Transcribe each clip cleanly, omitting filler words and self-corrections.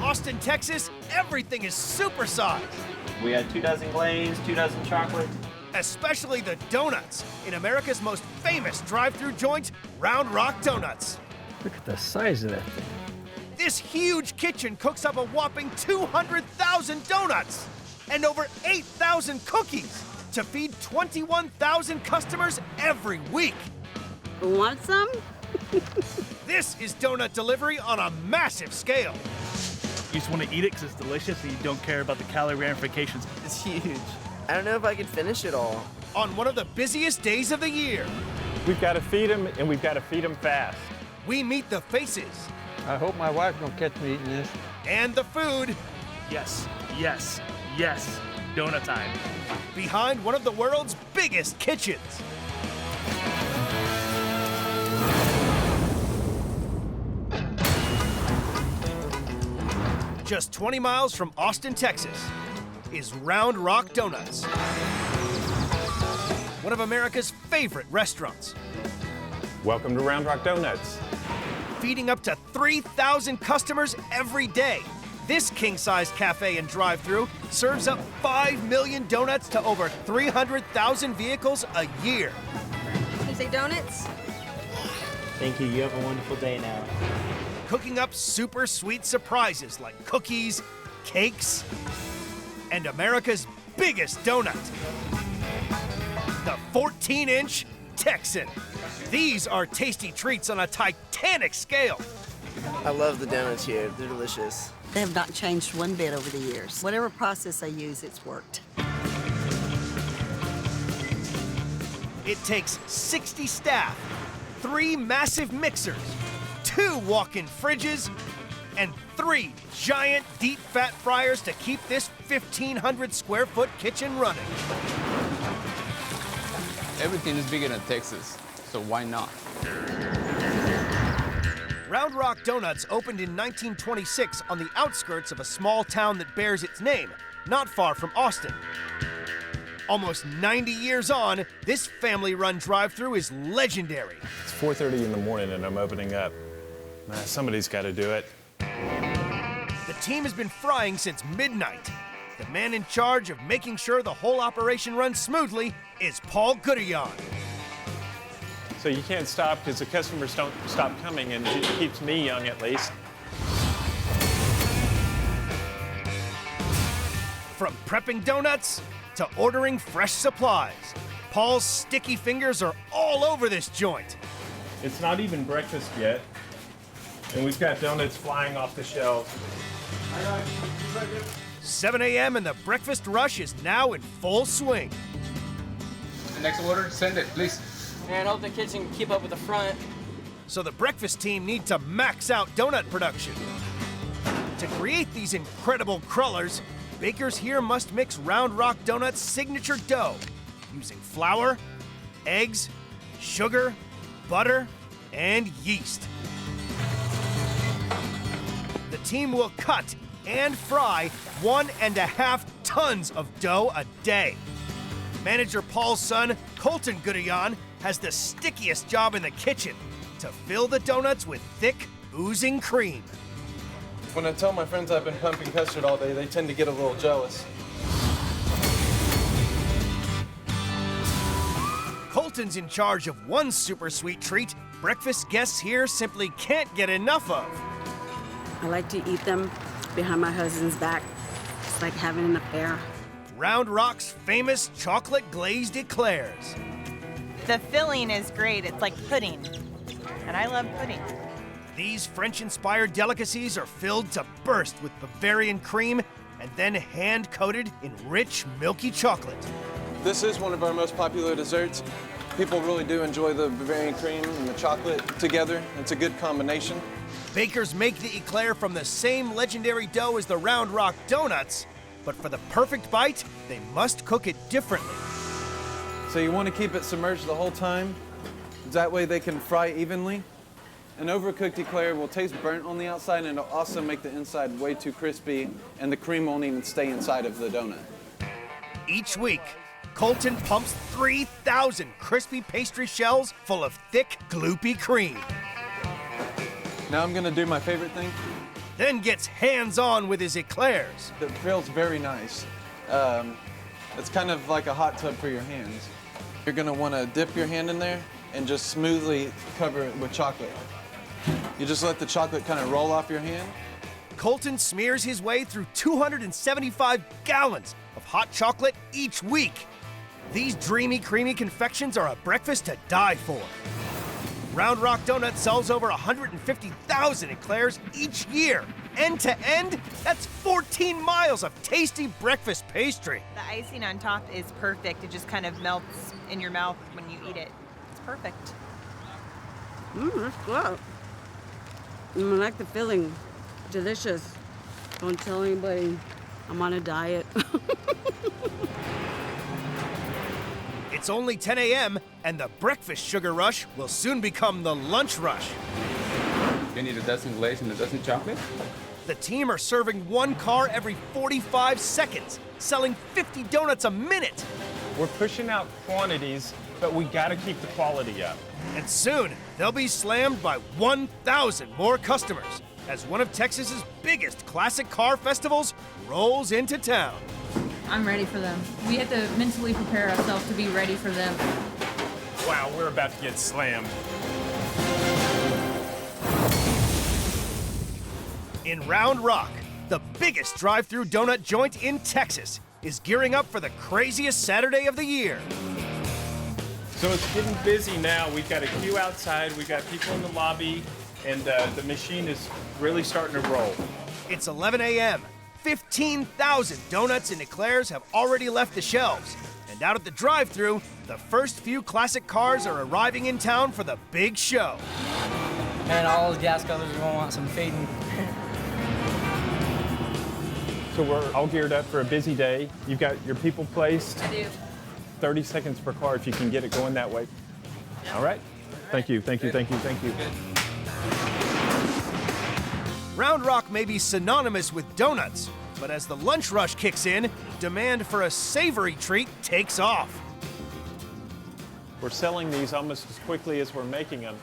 Austin, Texas, everything is supersized. We had 2 dozen glaze, 2 dozen chocolate. Especially the donuts in America's most famous drive-thru joint, Round Rock Donuts. Look at the size of that thing. This huge kitchen cooks up a whopping 200,000 donuts and over 8,000 cookies to feed 21,000 customers every week. Want some? This is donut delivery on a massive scale. You just want to eat it because it's delicious and you don't care about the calorie ramifications. It's huge. I don't know if I could finish it all. On one of the busiest days of the year, We've got to feed them, and we've got to feed them fast. we meet the faces I hope my wife don't catch me eating this. and the food Yes, yes, yes. Donut time. behind one of the world's biggest kitchens. Just 20 miles from Austin, Texas, is Round Rock Donuts, one of America's favorite restaurants, Welcome to Round Rock Donuts. feeding up to 3,000 customers every day. This king-size cafe and drive-thru serves up 5 million donuts to over 300,000 vehicles a year. Can you say donuts? Thank you. You have a wonderful day now. Cooking up super sweet surprises like cookies, cakes, and America's biggest donut, the 14-inch Texan. These are tasty treats on a titanic scale. I love the donuts here. They're delicious. They have not changed one bit over the years. Whatever process I use, it's worked. It takes 60 staff, 3 massive mixers, 2 walk-in fridges, and 3 giant deep fat fryers to keep this 1,500 square foot kitchen running. Everything is bigger than Texas, so why not? Round Rock Donuts opened in 1926 on the outskirts of a small town that bears its name, not far from Austin. Almost 90 years on, this family-run drive-thru is legendary. It's 4:30 in the morning, and I'm opening up. Somebody's got to do it. The team has been frying since midnight. The man in charge of making sure the whole operation runs smoothly is Paul Goodillion. So you can't stop because the customers don't stop coming, and it keeps me young at least. From prepping donuts to ordering fresh supplies, Paul's sticky fingers are all over this joint. It's not even breakfast yet, and we've got donuts flying off the shelves. 7 a.m. and the breakfast rush is now in full swing. The next order, send it, please. And I hope the kitchen can keep up with the front. So the breakfast team need to max out donut production. To create these incredible crullers, bakers here must mix Round Rock Donuts' signature dough using flour, eggs, sugar, butter, and yeast. The team will cut and fry 1.5 tons of dough a day. Manager Paul's son, Colton Goodillion, has the stickiest job in the kitchen to fill the donuts with thick, oozing cream. When I tell my friends I've been pumping custard all day, they tend to get a little jealous. Colton's in charge of one super sweet treat breakfast guests here simply can't get enough of. I like to eat them behind my husband's back. It's like having an affair. Round Rock's famous chocolate glazed eclairs. The filling is great. It's like pudding, and I love pudding. These French-inspired delicacies are filled to burst with Bavarian cream and then hand-coated in rich, milky chocolate. This is one of our most popular desserts. People really do enjoy the Bavarian cream and the chocolate together. It's a good combination. Bakers make the eclair from the same legendary dough as the Round Rock donuts, but for the perfect bite, they must cook it differently. So you want to keep it submerged the whole time. That way they can fry evenly. An overcooked eclair will taste burnt on the outside, and it'll also make the inside way too crispy, and the cream won't even stay inside of the donut. Each week, Colton pumps 3,000 crispy pastry shells full of thick, gloopy cream. Now I'm gonna do my favorite thing. then gets hands-on with his eclairs. It feels very nice. It's kind of like a hot tub for your hands. You're gonna wanna dip your hand in there and just smoothly cover it with chocolate. You just let the chocolate kind of roll off your hand. Colton smears his way through 275 gallons of hot chocolate each week. These dreamy, creamy confections are a breakfast to die for. Round Rock Donut sells over 150,000 eclairs each year. End to end, that's 14 miles of tasty breakfast pastry. The icing on top is perfect. It just kind of melts in your mouth when you eat it. It's perfect. That's good. I like the filling. Delicious. Don't tell anybody I'm on a diet. It's only 10 a.m. and the breakfast sugar rush will soon become the lunch rush. You need a dozen glaze and a dozen chocolate? The team are serving one car every 45 seconds, selling 50 donuts a minute. We're pushing out quantities, but we gotta keep the quality up. And soon, they'll be slammed by 1,000 more customers as one of Texas's biggest classic car festivals rolls into town. I'm ready for them. We have to mentally prepare ourselves to be ready for them. Wow, we're about to get slammed. In Round Rock, the biggest drive-thru donut joint in Texas is gearing up for the craziest Saturday of the year. So it's getting busy now. We've got a queue outside, we've got people in the lobby, and the machine is really starting to roll. It's 11 a.m. 15,000 donuts and eclairs have already left the shelves. And out at the drive-thru, the first few classic cars are arriving in town for the big show. And all the gas guzzlers are gonna want some feeding. So we're all geared up for a busy day. You've got your people placed. I do. 30 seconds per car if you can get it going that way. All right. Thank you, thank you, thank you, thank you. Round Rock may be synonymous with donuts, but as the lunch rush kicks in, demand for a savory treat takes off. We're selling these almost as quickly as we're making them.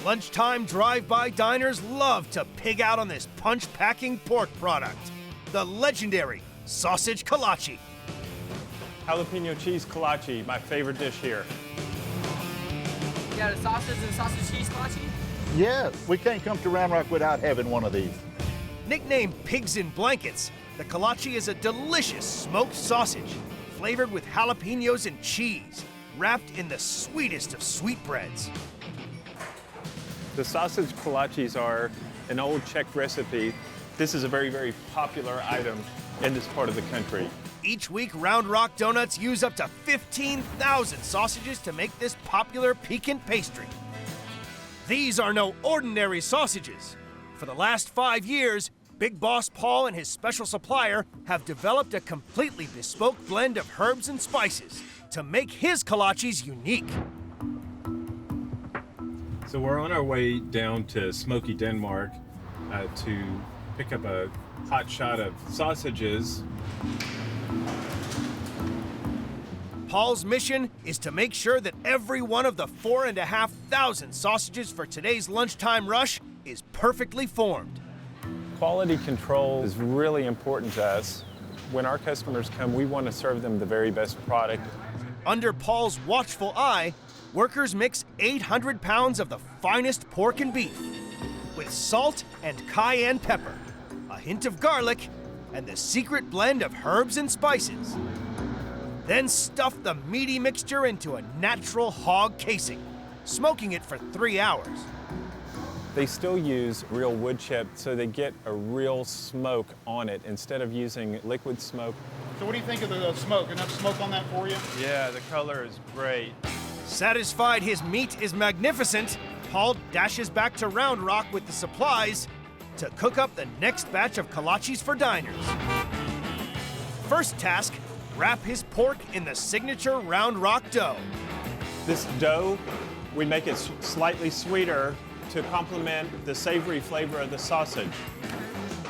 Lunchtime drive-by diners love to pig out on this punch-packing pork product, the legendary sausage kolache. Jalapeno cheese kolache, my favorite dish here. You got a sausage and sausage cheese kolache? Yes, we can't come to Round Rock without having one of these. Nicknamed Pigs in Blankets, the kolache is a delicious smoked sausage flavored with jalapenos and cheese, wrapped in the sweetest of sweetbreads. The sausage kolaches are an old Czech recipe. This is a very, very popular item in this part of the country. Each week, Round Rock Donuts use up to 15,000 sausages to make this popular piquant pastry. These are no ordinary sausages. For the last 5 years, Big Boss Paul and his special supplier have developed a completely bespoke blend of herbs and spices to make his kolaches unique. So we're on our way down to Smoky, Denmark to pick up a hot shot of sausages. Paul's mission is to make sure that every one of the 4,500 sausages for today's lunchtime rush is perfectly formed. Quality control is really important to us. When our customers come, we want to serve them the very best product. Under Paul's watchful eye, workers mix 800 pounds of the finest pork and beef with salt and cayenne pepper, a hint of garlic, and the secret blend of herbs and spices. Then stuff the meaty mixture into a natural hog casing, smoking it for 3 hours. They still use real wood chip, so they get a real smoke on it instead of using liquid smoke. So what do you think of the smoke? Enough smoke on that for you? Yeah, the color is great. Satisfied his meat is magnificent, Paul dashes back to Round Rock with the supplies to cook up the next batch of kolaches for diners. First task, wrap his pork in the signature Round Rock dough. This dough, we make it slightly sweeter to complement the savory flavor of the sausage.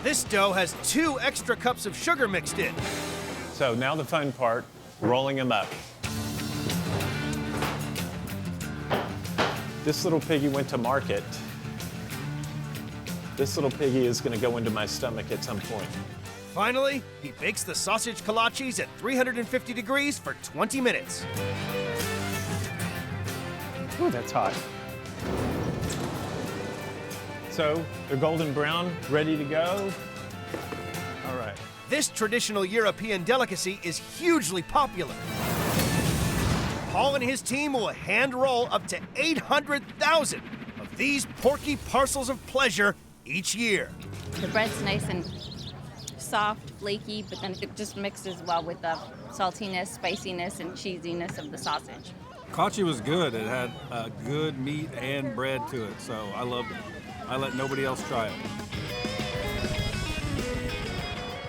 This dough has 2 extra cups of sugar mixed in. So now the fun part, rolling them up. This little piggy went to market This little piggy is gonna go into my stomach at some point. Finally, he bakes the sausage kolaches at 350 degrees for 20 minutes. Ooh, that's hot. So they're golden brown, ready to go. All right. This traditional European delicacy is hugely popular. Paul and his team will hand roll up to 800,000 of these porky parcels of pleasure each year. The bread's nice and soft, flaky, but then it just mixes well with the saltiness, spiciness, and cheesiness of the sausage. Kolache was good. It had good meat and bread to it, so I loved it. I let nobody else try it.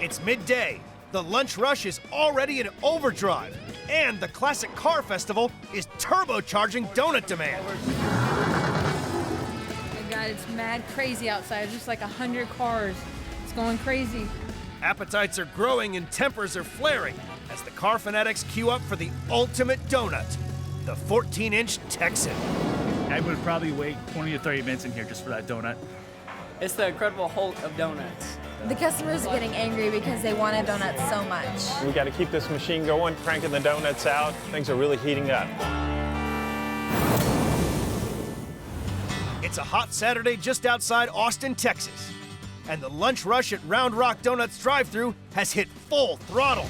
It's midday. The lunch rush is already in overdrive, and the classic car festival is turbocharging donut demand. Oh my God, it's mad crazy outside. There's just like 100 cars. It's going crazy. Appetites are growing and tempers are flaring as the car fanatics queue up for the ultimate donut, the 14-inch Texan. I would probably wait 20 to 30 minutes in here just for that donut. It's the Incredible Hulk of donuts. The customers are getting angry because they wanted donuts so much. We got to keep this machine going, cranking the donuts out. Things are really heating up. It's a hot Saturday just outside Austin, Texas, and the lunch rush at Round Rock Donuts drive-thru has hit full throttle.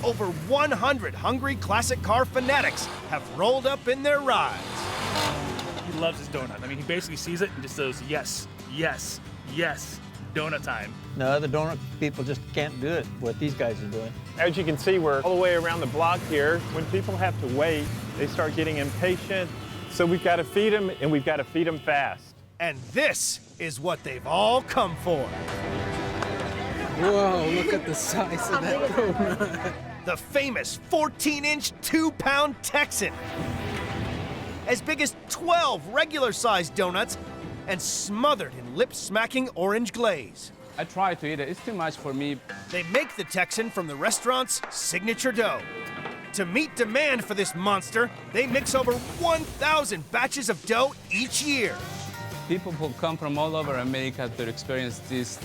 Over 100 hungry classic car fanatics have rolled up in their rides. He loves his donut. I mean, he basically sees it and just goes, yes, yes, yes, donut time. No, other donut people just can't do it, what these guys are doing. As you can see, we're all the way around the block here. When people have to wait, they start getting impatient. So we've got to feed them, and we've got to feed them fast. And this is what they've all come for. Whoa, look at the size of that donut. The famous 14-inch, 2-pound Texan. As big as 12 regular-sized donuts and smothered in lip-smacking orange glaze. I try to eat it. It's too much for me. They make the Texan from the restaurant's signature dough. To meet demand for this monster, they mix over 1,000 batches of dough each year. People who come from all over America to experience this.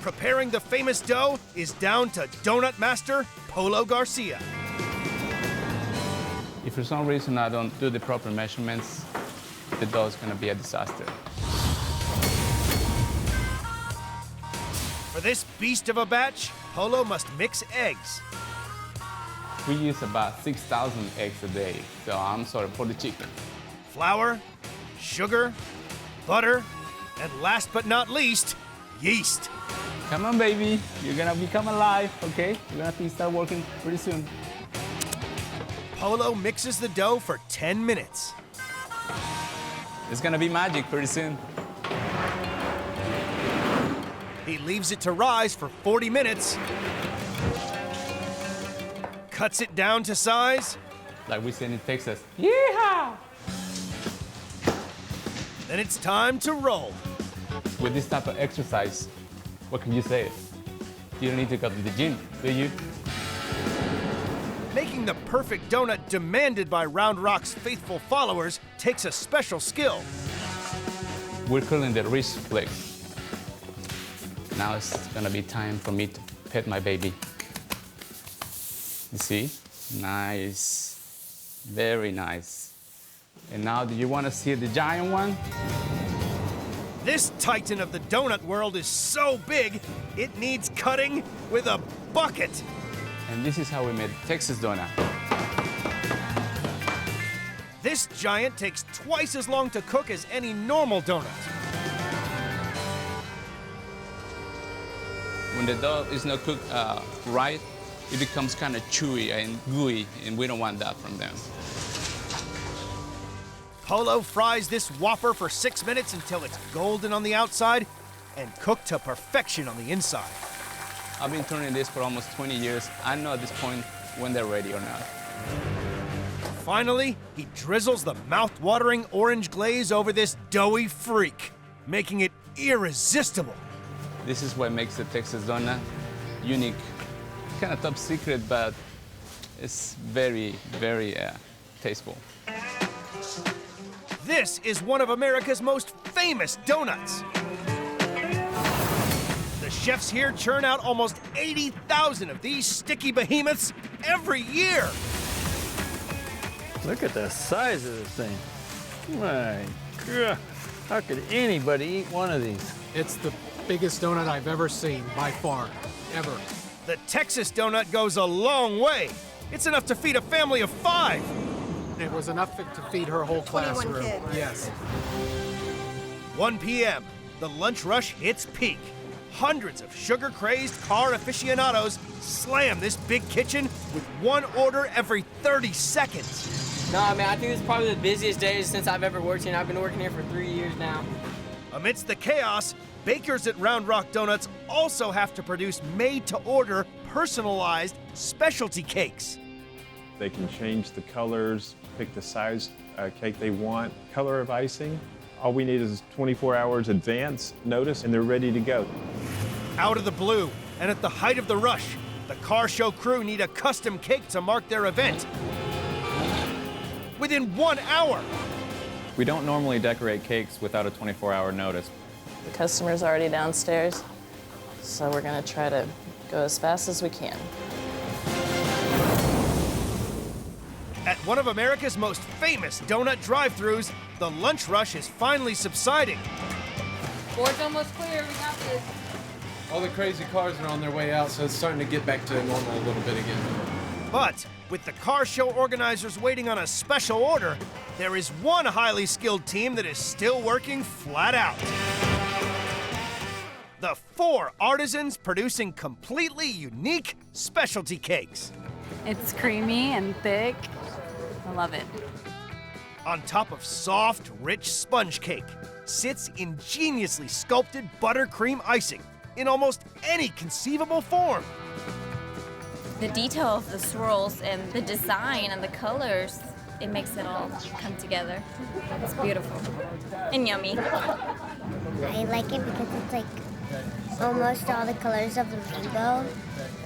Preparing the famous dough is down to donut master Polo Garcia. If for some reason I don't do the proper measurements, the dough is going to be a disaster. For this beast of a batch, Polo must mix eggs. We use about 6,000 eggs a day, so I'm sorry for the chicken. Flour, sugar, butter, and last but not least, yeast. Come on, baby. You're gonna become alive, okay? You're gonna have to start working pretty soon. Polo mixes the dough for 10 minutes. It's gonna be magic pretty soon. He leaves it to rise for 40 minutes. Cuts it down to size. Like we say in Texas. Yeehaw! Then it's time to roll. With this type of exercise, what can you say? You don't need to go to the gym, do you? Making the perfect donut demanded by Round Rock's faithful followers takes a special skill. We're calling the wrist flex. Now it's gonna be time for me to pet my baby. You see? Nice. Very nice. And now, do you want to see the giant one? This titan of the donut world is so big, it needs cutting with a bucket. And this is how we made Texas donut. This giant takes twice as long to cook as any normal donut. When the dough is not cooked right, it becomes kind of chewy and gooey, and we don't want that from them. Polo fries this Whopper for 6 minutes until it's golden on the outside and cooked to perfection on the inside. I've been turning this for almost 20 years. I know at this point when they're ready or not. Finally, he drizzles the mouth-watering orange glaze over this doughy freak, making it irresistible. This is what makes the Texas donut unique. Kind of top secret, but it's very, very tasteful. This is one of America's most famous donuts. The chefs here churn out almost 80,000 of these sticky behemoths every year. Look at the size of this thing. My God, how could anybody eat one of these? It's the biggest donut I've ever seen, by far, ever. The Texas donut goes a long way. It's enough to feed a family of 5. It was enough to feed her whole classroom. kids. Yes. 1 p.m., the lunch rush hits peak. Hundreds of sugar-crazed car aficionados slam this big kitchen with one order every 30 seconds. No, man, I think this is probably the busiest day since I've ever worked here, and I've been working here for 3 years now. Amidst the chaos, bakers at Round Rock Donuts also have to produce made-to-order, personalized specialty cakes. They can change the colors, pick the size cake they want, color of icing. All we need is 24 hours advance notice, and they're ready to go. Out of the blue, and at the height of the rush, the car show crew need a custom cake to mark their event. Within 1 hour. We don't normally decorate cakes without a 24-hour notice. The customer's already downstairs, so we're gonna try to go as fast as we can. At one of America's most famous donut drive-thrus, the lunch rush is finally subsiding. Board's almost clear, we got this. All the crazy cars are on their way out, so it's starting to get back to normal a little bit again. But with the car show organizers waiting on a special order, there is one highly skilled team that is still working flat out. The 4 artisans producing completely unique specialty cakes. It's creamy and thick. I love it. On top of soft, rich sponge cake sits ingeniously sculpted buttercream icing in almost any conceivable form. The detail of the swirls and the design and the colors, it makes it all come together. It's beautiful and yummy. I like it because it's like almost all the colors of the rainbow.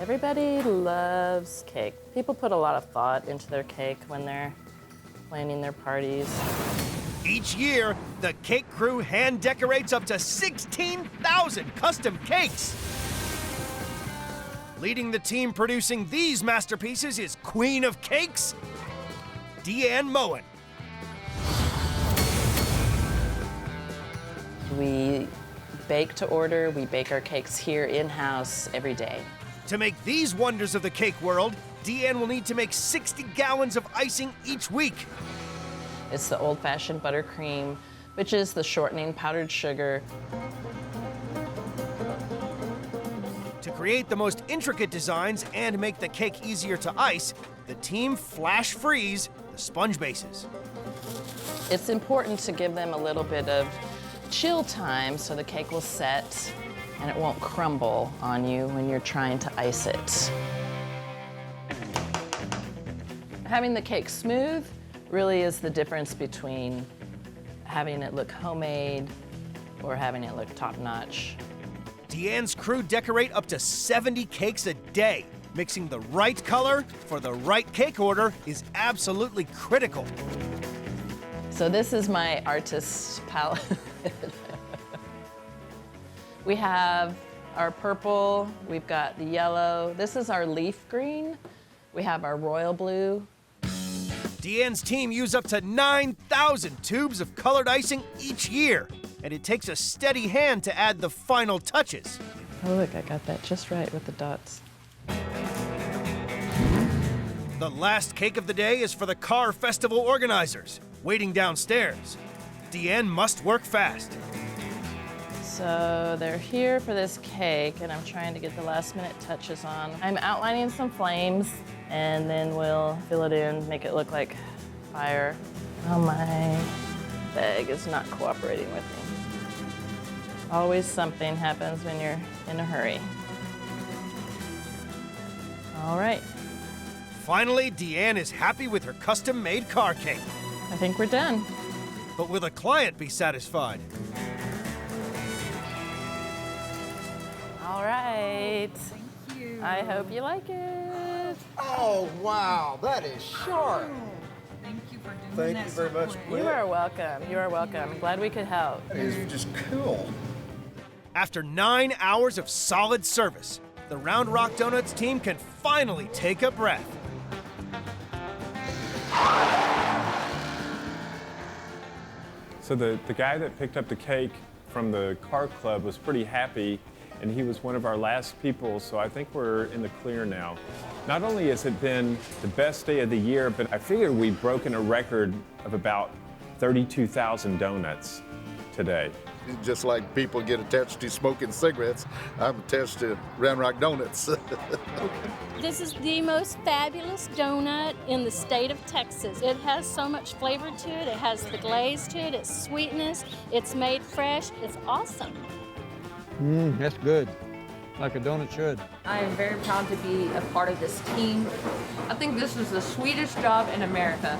Everybody loves cake. People put a lot of thought into their cake when they're planning their parties. Each year, the cake crew hand decorates up to 16,000 custom cakes. Leading the team producing these masterpieces is Queen of Cakes, Deanne Moen. We bake to order. We bake our cakes here in-house every day. To make these wonders of the cake world, Deanne will need to make 60 gallons of icing each week. It's the old-fashioned buttercream, which is the shortening powdered sugar. To create the most intricate designs and make the cake easier to ice, the team flash freeze the sponge bases. It's important to give them a little bit of chill time so the cake will set and it won't crumble on you when you're trying to ice it. Having the cake smooth really is the difference between having it look homemade or having it look top-notch. Deanne's crew decorate up to 70 cakes a day. Mixing the right color for the right cake order is absolutely critical. So this is my artist palette. We have our purple, we've got the yellow. This is our leaf green. We have our royal blue. Deanne's team use up to 9,000 tubes of colored icing each year, and it takes a steady hand to add the final touches. Oh look, I got that just right with the dots. The last cake of the day is for the car festival organizers, waiting downstairs. Deanne must work fast. So they're here for this cake, and I'm trying to get the last minute touches on. I'm outlining some flames, and then we'll fill it in, make it look like fire. Oh, my bag is not cooperating with me. Always something happens when you're in a hurry. All right. Finally, Deanne is happy with her custom-made car cake. I think we're done. But will the client be satisfied? All right. Thank you. I hope you like it. Oh, wow, that is sharp. Thank you for doing Thank you very much. You are welcome. You are welcome. Glad we could help. It's just cool. After 9 hours of solid service, the Round Rock Donuts team can finally take a breath. So the guy that picked up the cake from the car club was pretty happy, and he was one of our last people, so I think we're in the clear now. Not only has it been the best day of the year, but I figure we've broken a record of about 32,000 donuts today. Just like people get attached to smoking cigarettes, I'm attached to Round Rock Donuts. This is the most fabulous donut in the state of Texas. It has so much flavor to it. It has the glaze to it, its sweetness, it's made fresh. It's awesome. That's good. Like a donut should. I am very proud to be a part of this team. I think this is the sweetest job in America.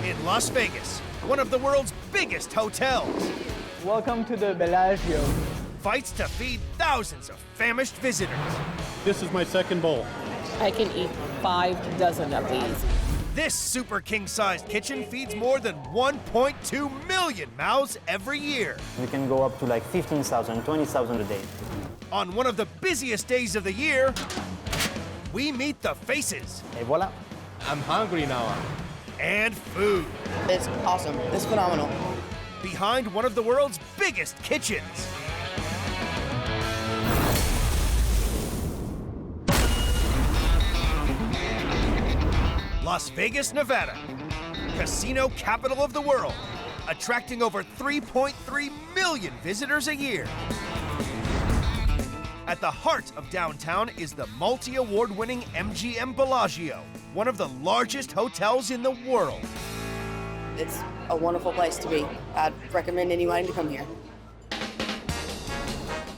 In Las Vegas, one of the world's biggest hotels. Welcome to the Bellagio. Fights to feed thousands of famished visitors. This is my second bowl. I can eat 5 dozen of these. This super king-sized kitchen feeds more than 1.2 million mouths every year. We can go up to like 15,000, 20,000 a day. On one of the busiest days of the year, we meet the faces. Et voilà. I'm hungry now. And food. It's awesome. It's phenomenal. Behind one of the world's biggest kitchens. Las Vegas, Nevada, casino capital of the world, attracting over 3.3 million visitors a year. At the heart of downtown is the multi-award-winning MGM Bellagio, one of the largest hotels in the world. It's a wonderful place to be. I'd recommend anyone to come here.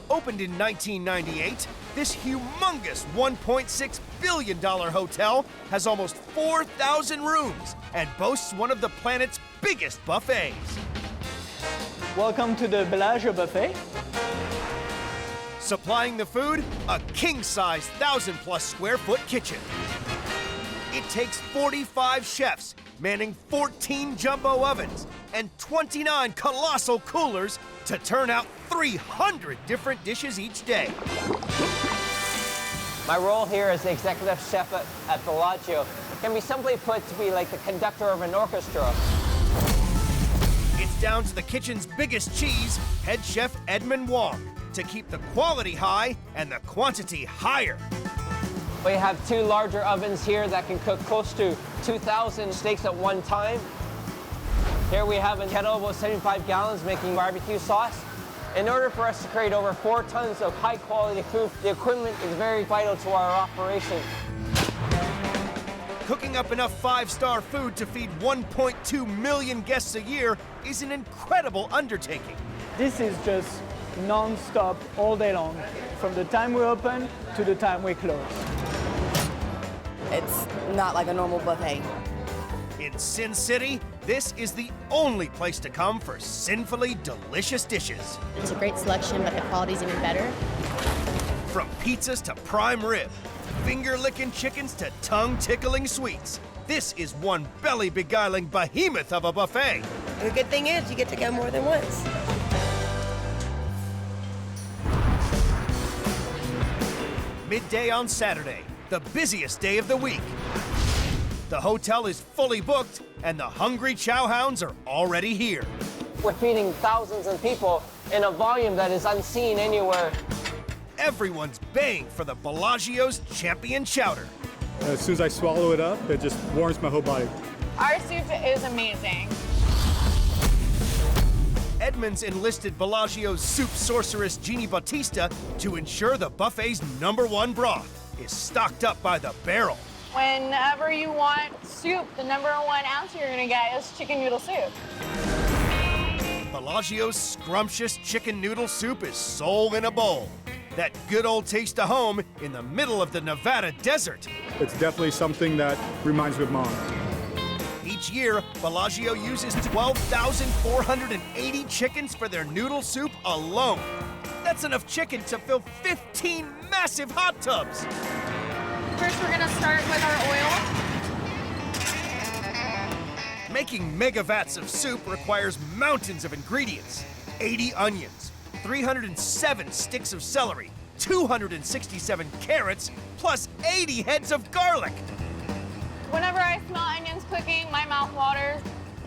Opened in 1998, this humongous $1.6 billion hotel has almost 4,000 rooms and boasts one of the planet's biggest buffets. Welcome to the Bellagio buffet. Supplying the food, a king-size 1,000+ square foot kitchen. It takes 45 chefs manning 14 jumbo ovens and 29 colossal coolers to turn out 300 different dishes each day. My role here as the executive chef at Bellagio can be simply put to be like the conductor of an orchestra. It's down to the kitchen's biggest cheese, head chef Edmund Wong, to keep the quality high and the quantity higher. We have 2 larger ovens here that can cook close to 2,000 steaks at one time. Here we have a kettle about 75 gallons making barbecue sauce. In order for us to create over 4 tons of high quality food, the equipment is very vital to our operation. Cooking up enough 5-star food to feed 1.2 million guests a year is an incredible undertaking. This is just non-stop all day long, from the time we open to the time we close. It's not like a normal buffet. In Sin City, this is the only place to come for sinfully delicious dishes. It's a great selection, but the quality's even better. From pizzas to prime rib, finger-licking chickens to tongue-tickling sweets, this is one belly-beguiling behemoth of a buffet. And the good thing is you get to go more than once. Midday on Saturday, the busiest day of the week. The hotel is fully booked, and the hungry chowhounds are already here. We're feeding thousands of people in a volume that is unseen anywhere. Everyone's baying for the Bellagio's champion chowder. As soon as I swallow it up, it just warms my whole body. Our soup is amazing. Edmonds enlisted Bellagio's soup sorceress Jeannie Bautista to ensure the buffet's #1 broth is stocked up by the barrel. Whenever you want soup, the #1 answer you're gonna get is chicken noodle soup. Bellagio's scrumptious chicken noodle soup is soul in a bowl. That good old taste of home in the middle of the Nevada desert. It's definitely something that reminds me of mom. Each year, Bellagio uses 12,480 chickens for their noodle soup alone. That's enough chicken to fill 15 massive hot tubs. First, we're gonna start with our oil. Making mega vats of soup requires mountains of ingredients. 80 onions, 307 sticks of celery, 267 carrots, plus 80 heads of garlic. Whenever I smell onions cooking, my mouth waters.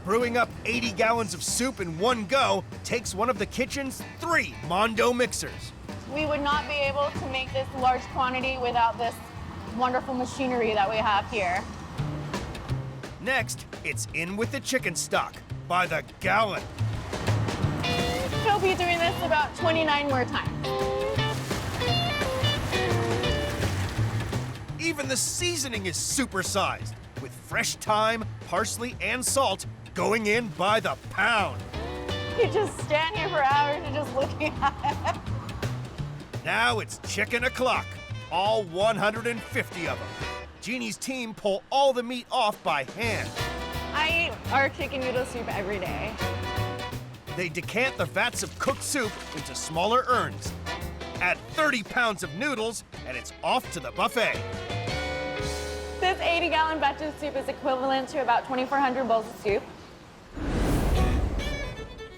Brewing up 80 gallons of soup in one go takes one of the kitchen's 3 Mondo mixers. We would not be able to make this large quantity without this wonderful machinery that we have here. Next, it's in with the chicken stock by the gallon. She'll be doing this about 29 more times. Even the seasoning is supersized, with fresh thyme, parsley, and salt going in by the pound. You just stand here for hours and just looking at it. Now it's chicken o'clock, all 150 of them. Jeannie's team pull all the meat off by hand. I eat our chicken noodle soup every day. They decant the vats of cooked soup into smaller urns. Add 30 pounds of noodles, and it's off to the buffet. This 80-gallon batch of soup is equivalent to about 2,400 bowls of soup.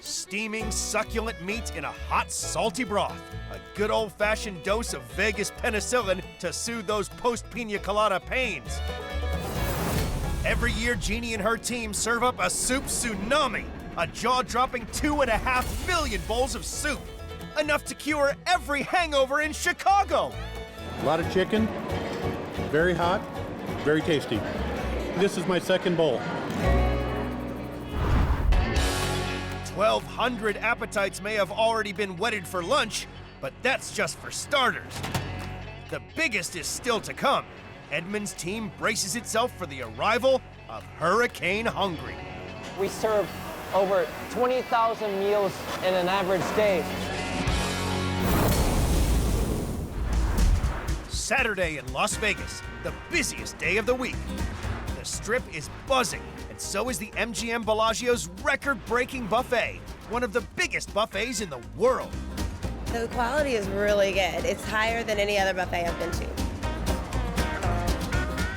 Steaming, succulent meat in a hot, salty broth. A good old-fashioned dose of Vegas penicillin to soothe those post-pina colada pains. Every year, Jeannie and her team serve up a soup tsunami, a jaw-dropping 2.5 million bowls of soup, enough to cure every hangover in Chicago. A lot of chicken, very hot, very tasty. This is my second bowl. 1,200 appetites may have already been whetted for lunch, but that's just for starters. The biggest is still to come. Edmund's team braces itself for the arrival of Hurricane Hungry. We serve over 20,000 meals in an average day. Saturday in Las Vegas, the busiest day of the week. The Strip is buzzing, and so is the MGM Bellagio's record-breaking buffet, one of the biggest buffets in the world. The quality is really good. It's higher than any other buffet I've been to.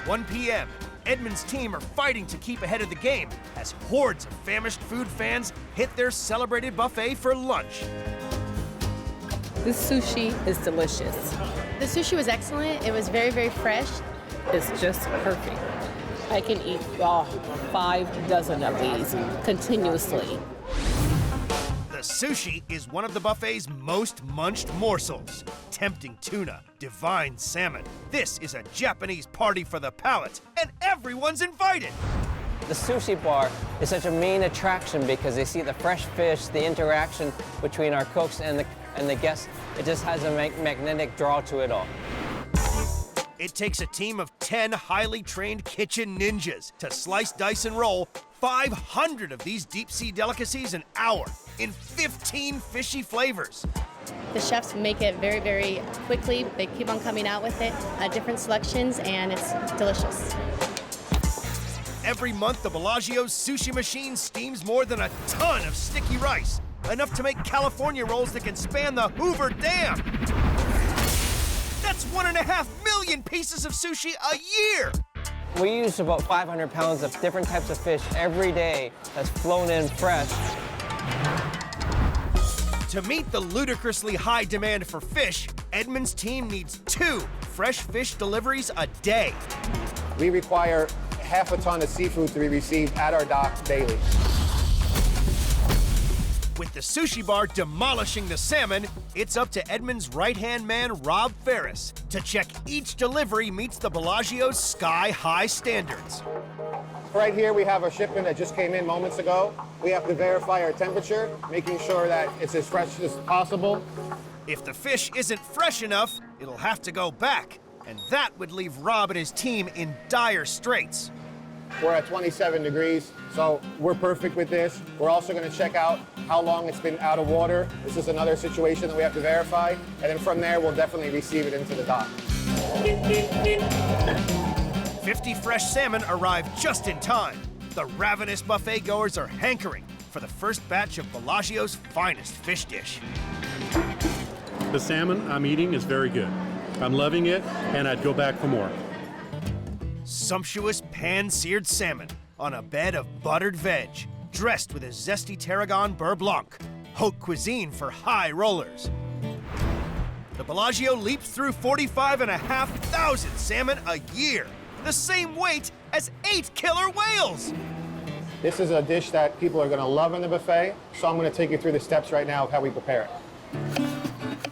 1 p.m., Edmund's team are fighting to keep ahead of the game as hordes of famished food fans hit their celebrated buffet for lunch. This sushi is delicious. The sushi was excellent. It was very, very fresh. It's just perfect. I can eat 5 dozen of these continuously. The sushi is one of the buffet's most munched morsels. Tempting tuna, divine salmon. This is a Japanese party for the palate, and everyone's invited. The sushi bar is such a main attraction because they see the fresh fish, the interaction between our cooks and the guests. It just has a magnetic draw to it all. It takes a team of 10 highly trained kitchen ninjas to slice, dice, and roll 500 of these deep-sea delicacies an hour in 15 fishy flavors. The chefs make it very, very quickly. They keep on coming out with it, different selections, and it's delicious. Every month, the Bellagio's sushi machine steams more than a ton of sticky rice, enough to make California rolls that can span the Hoover Dam. That's 1.5 million pieces of sushi a year. We use about 500 pounds of different types of fish every day that's flown in fresh. To meet the ludicrously high demand for fish, Edmund's team needs 2 fresh fish deliveries a day. We require half a ton of seafood to be received at our dock daily. With the sushi bar demolishing the salmon, it's up to Edmund's right-hand man, Rob Ferris, to check each delivery meets the Bellagio's sky-high standards. Right here, we have a shipment that just came in moments ago. We have to verify our temperature, making sure that it's as fresh as possible. If the fish isn't fresh enough, it'll have to go back, and that would leave Rob and his team in dire straits. We're at 27 degrees, so we're perfect with this. We're also going to check out how long it's been out of water. This is another situation that we have to verify, and then from there, we'll definitely receive it into the dock. 50 fresh salmon arrive just in time. The ravenous buffet goers are hankering for the first batch of Bellagio's finest fish dish. The salmon I'm eating is very good. I'm loving it, and I'd go back for more. Sumptuous pan-seared salmon on a bed of buttered veg, dressed with a zesty tarragon beurre blanc, haute cuisine for high rollers. The Bellagio leaps through 45,500 salmon a year, the same weight as 8 killer whales. This is a dish that people are gonna love in the buffet, so I'm gonna take you through the steps right now of how we prepare it.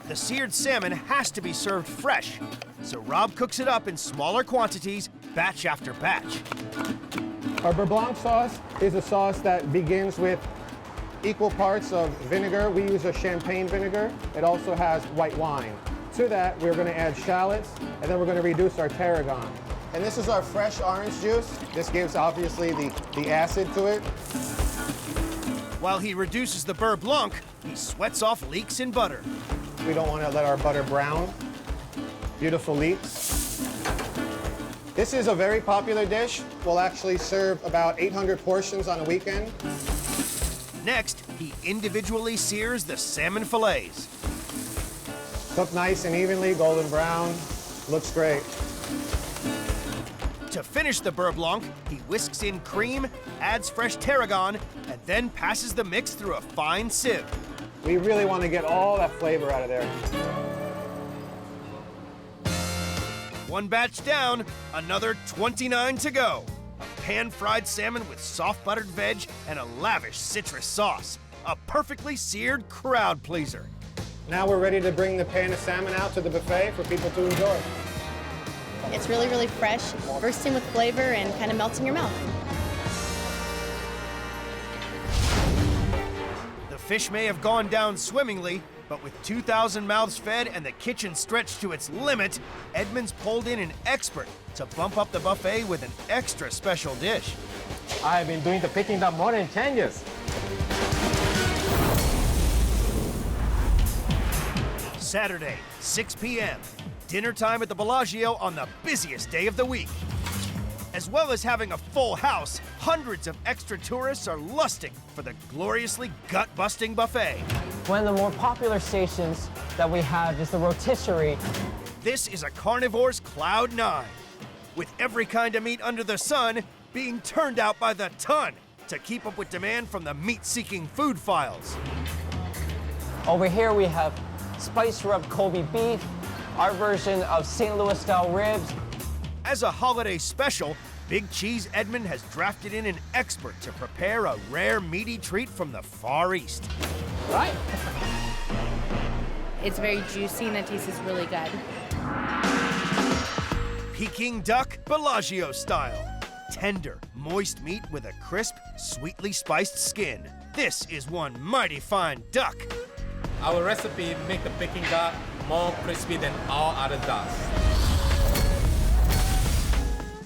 The seared salmon has to be served fresh, so Rob cooks it up in smaller quantities, batch after batch. Our beurre blanc sauce is a sauce that begins with equal parts of vinegar. We use a champagne vinegar. It also has white wine. To that, we're gonna add shallots, and then we're gonna reduce our tarragon. And this is our fresh orange juice. This gives, obviously, the acid to it. While he reduces the beurre blanc, he sweats off leaks in butter. We don't want to let our butter brown. Beautiful leeks. This is a very popular dish. We'll actually serve about 800 portions on a weekend. Next, he individually sears the salmon fillets. Cooked nice and evenly, golden brown. Looks great. To finish the beurre blanc, he whisks in cream, adds fresh tarragon, and then passes the mix through a fine sieve. We really want to get all that flavor out of there. One batch down, another 29 to go. A pan-fried salmon with soft buttered veg and a lavish citrus sauce. A perfectly seared crowd pleaser. Now we're ready to bring the pan of salmon out to the buffet for people to enjoy. It's really, really fresh, bursting with flavor and kind of melts in your mouth. The fish may have gone down swimmingly, but with 2,000 mouths fed and the kitchen stretched to its limit, Edmonds pulled in an expert to bump up the buffet with an extra special dish. I've been doing the Peking duck more than 10 years. Saturday, 6 p.m. Dinner time at the Bellagio on the busiest day of the week. As well as having a full house, hundreds of extra tourists are lusting for the gloriously gut-busting buffet. One of the more popular stations that we have is the rotisserie. This is a carnivore's cloud nine, with every kind of meat under the sun being turned out by the ton to keep up with demand from the meat-seeking food files. Over here we have spice-rubbed Kobe beef, our version of St. Louis-style ribs. As a holiday special, Big Cheese Edmond has drafted in an expert to prepare a rare meaty treat from the Far East. Right. It's very juicy and the taste is really good. Peking duck, Bellagio style. Tender, moist meat with a crisp, sweetly spiced skin. This is one mighty fine duck. Our recipe make the Peking duck more crispy than all other ducks.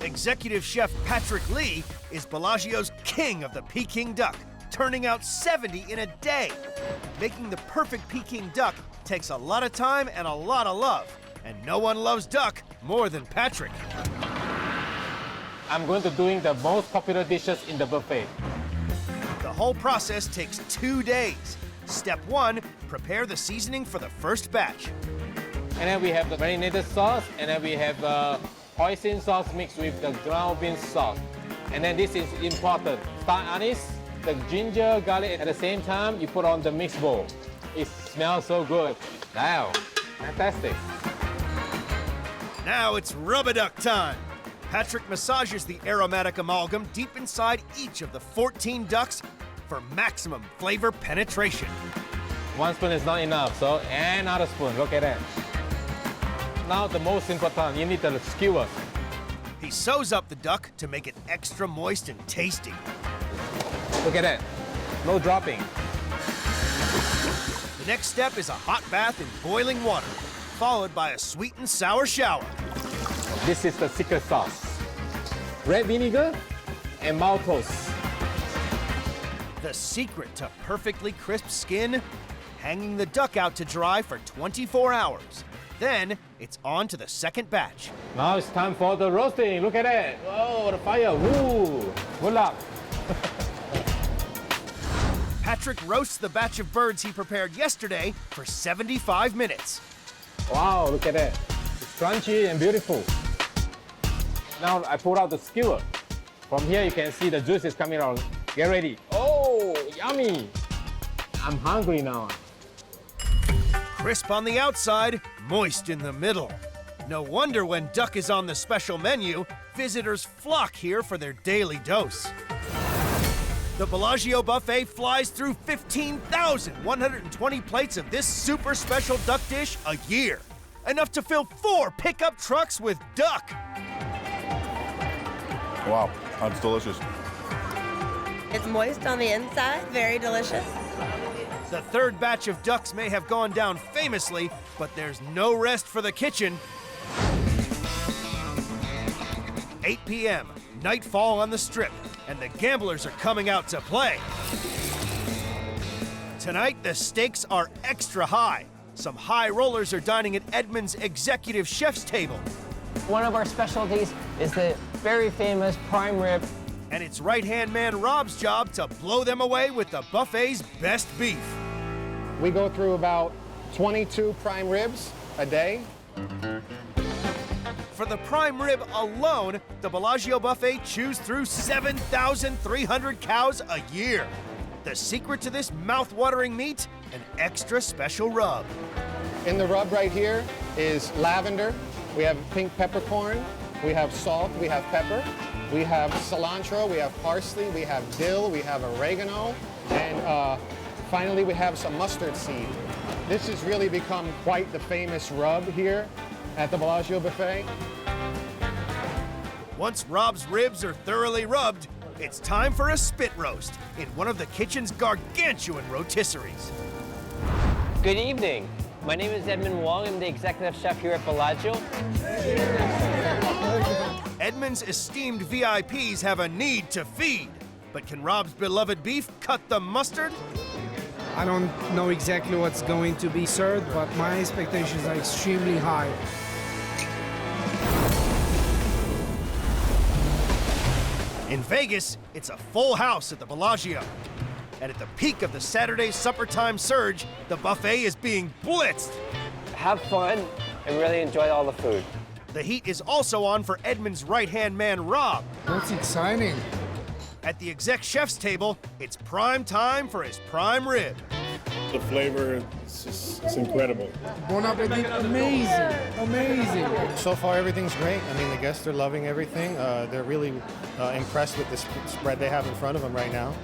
Executive Chef Patrick Lee is Bellagio's king of the Peking duck, turning out 70 in a day. Making the perfect Peking duck takes a lot of time and a lot of love, and no one loves duck more than Patrick. I'm going to doing the most popular dishes in the buffet. The whole process takes 2 days. Step 1, prepare the seasoning for the first batch. And then we have the marinated sauce, and then we have hoisin sauce mixed with the ground bean sauce. And then this is important. Star anise, the ginger, garlic, at the same time, you put on the mixed bowl. It smells so good. Wow, fantastic. Now it's rub-a-duck time. Patrick massages the aromatic amalgam deep inside each of the 14 ducks for maximum flavor penetration. 1 spoon is not enough, so another spoon, look at that. Now the most important, you need the skewers. He sews up the duck to make it extra moist and tasty. Look at that, no dropping. The next step is a hot bath in boiling water, followed by a sweet and sour shower. This is the secret sauce. Red vinegar and maltose. The secret to perfectly crisp skin? Hanging the duck out to dry for 24 hours. Then, it's on to the second batch. Now it's time for the roasting. Look at that. Whoa, the fire. Woo. Good luck. Patrick roasts the batch of birds he prepared yesterday for 75 minutes. Wow, look at that. It's crunchy and beautiful. Now I pull out the skewer. From here you can see the juices coming out. Get ready. Oh, yummy. I'm hungry now. Crisp on the outside, moist in the middle. No wonder when duck is on the special menu, visitors flock here for their daily dose. The Bellagio buffet flies through 15,120 plates of this super special duck dish a year. Enough to fill 4 pickup trucks with duck. Wow, that's delicious. It's moist on the inside, very delicious. The third batch of ducks may have gone down famously, but there's no rest for the kitchen. 8 p.m., nightfall on the Strip, and the gamblers are coming out to play. Tonight, the stakes are extra high. Some high rollers are dining at Edmund's executive chef's table. One of our specialties is the very famous prime rib. And it's right-hand man Rob's job to blow them away with the buffet's best beef. We go through about 22 prime ribs a day. For the prime rib alone, the Bellagio buffet chews through 7,300 cows a year. The secret to this mouth-watering meat, an extra special rub. In the rub right here is lavender. We have pink peppercorn. We have salt. We have pepper. We have cilantro. We have parsley. We have dill. We have oregano. And finally, we have some mustard seed. This has really become quite the famous rub here at the Bellagio buffet. Once Rob's ribs are thoroughly rubbed, it's time for a spit roast in one of the kitchen's gargantuan rotisseries. Good evening. My name is Edmund Wong. I'm the executive chef here at Bellagio. Edmund's esteemed VIPs have a need to feed, but can Rob's beloved beef cut the mustard? I don't know exactly what's going to be served, but my expectations are extremely high. In Vegas, it's a full house at the Bellagio. And at the peak of the Saturday supper time surge, the buffet is being blitzed. Have fun and really enjoy all the food. The heat is also on for Edmund's right-hand man, Rob. That's exciting. At the exec chef's table, it's prime time for his prime rib. The flavor, it's incredible. Bon appetit, amazing, amazing. So far, everything's great. I mean, the guests are loving everything. They're really impressed with the spread they have in front of them right now.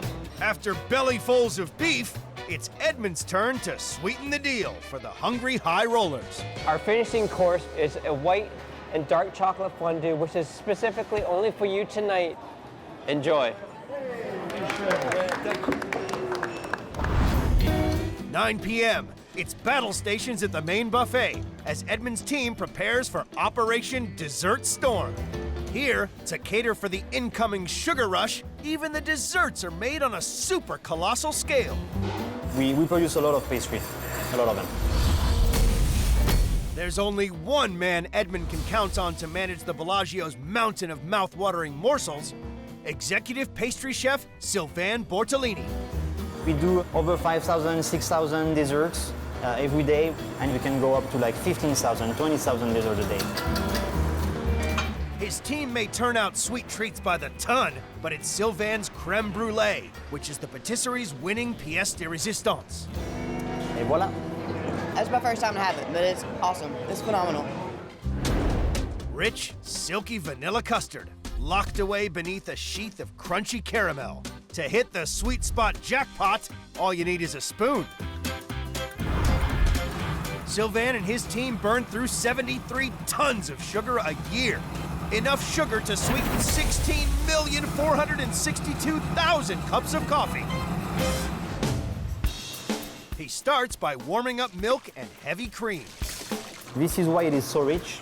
After bellyfuls of beef, it's Edmund's turn to sweeten the deal for the hungry high rollers. Our finishing course is a white and dark chocolate fondue, which is specifically only for you tonight. Enjoy. 9 p.m. It's battle stations at the main buffet as Edmund's team prepares for Operation Dessert Storm. Here, to cater for the incoming sugar rush, even the desserts are made on a super colossal scale. We produce a lot of pastry, a lot of them. There's only one man Edmund can count on to manage the Bellagio's mountain of mouth-watering morsels, executive pastry chef Sylvain Bortolini. We do over 5,000, 6,000 desserts every day, and we can go up to like 15,000, 20,000 desserts a day. His team may turn out sweet treats by the ton, but it's Sylvain's crème brûlée, which is the patisserie's winning pièce de résistance. Et voilà. That's my first time to have it, but it's awesome. It's phenomenal. Rich, silky vanilla custard, locked away beneath a sheath of crunchy caramel. To hit the sweet spot jackpot, all you need is a spoon. Sylvain and his team burn through 73 tons of sugar a year. Enough sugar to sweeten 16,462,000 cups of coffee. He starts by warming up milk and heavy cream. This is why it is so rich.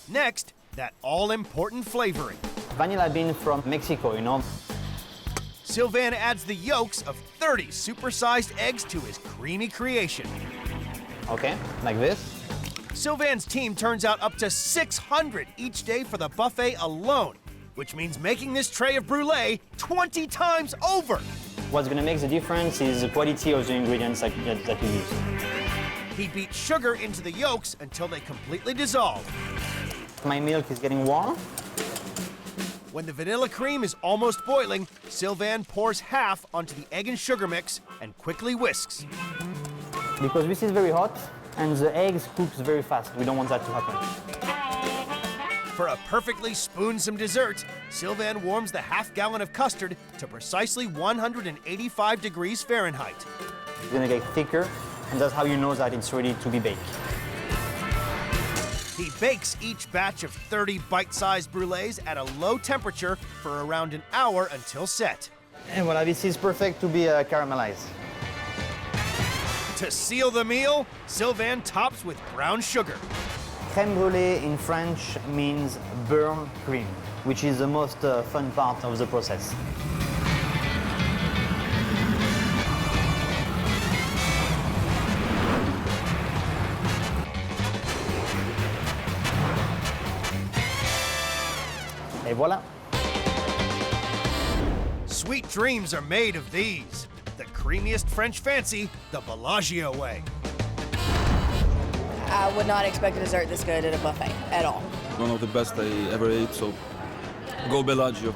Next, that all-important flavoring. Vanilla bean from Mexico, you know. Sylvain adds the yolks of 30 supersized eggs to his creamy creation. Okay, like this. Sylvain's team turns out up to 600 each day for the buffet alone, which means making this tray of brûlée 20 times over. What's gonna make the difference is the quality of the ingredients that we use. He beats sugar into the yolks until they completely dissolve. My milk is getting warm. When the vanilla cream is almost boiling, Sylvain pours half onto the egg and sugar mix and quickly whisks. Because this is very hot and the eggs cooks very fast. We don't want that to happen. For a perfectly spoonsome dessert, Sylvain warms the half-gallon of custard to precisely 185 degrees Fahrenheit. It's gonna get thicker, and that's how you know that it's ready to be baked. He bakes each batch of 30 bite-sized brûlées at a low temperature for around an hour until set. And voila, this is perfect to be caramelized. To seal the meal, Sylvain tops with brown sugar. Crème brûlée in French means burnt cream, which is the most fun part of the process. Et voilà. Sweet dreams are made of these. The creamiest French fancy, the Bellagio way. I would not expect a dessert this good at a buffet at all. One of the best I ever ate, so go Bellagio.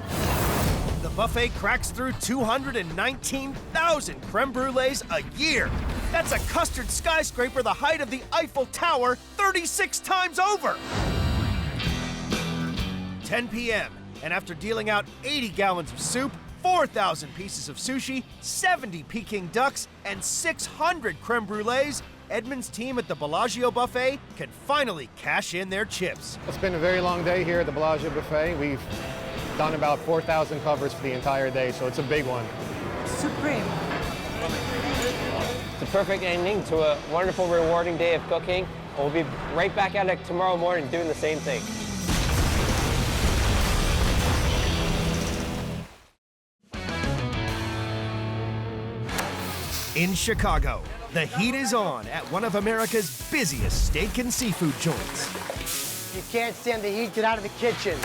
The buffet cracks through 219,000 creme brulees a year. That's a custard skyscraper the height of the Eiffel Tower 36 times over. 10 p.m., and after dealing out 80 gallons of soup, 4,000 pieces of sushi, 70 Peking ducks, and 600 creme brulees, Edmund's team at the Bellagio Buffet can finally cash in their chips. It's been a very long day here at the Bellagio Buffet. We've done about 4,000 covers for the entire day, so it's a big one. Supreme. It's a perfect ending to a wonderful, rewarding day of cooking. We'll be right back at it tomorrow morning doing the same thing. In Chicago, the heat is on at one of America's busiest steak and seafood joints. You can't stand the heat, get out of the kitchen.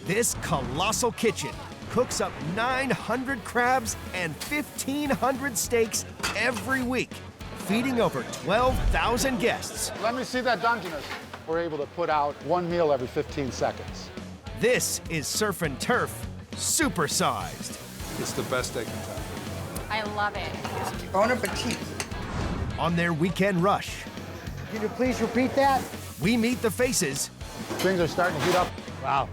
This colossal kitchen cooks up 900 crabs and 1,500 steaks every week, feeding over 12,000 guests. Let me see that Dungeness. We're able to put out one meal every 15 seconds. This is Surf and Turf, supersized. It's the best steak in town. I love it. Bon appetit. On their weekend rush, Can you please repeat that? we meet the faces Things are starting to heat up. Wow.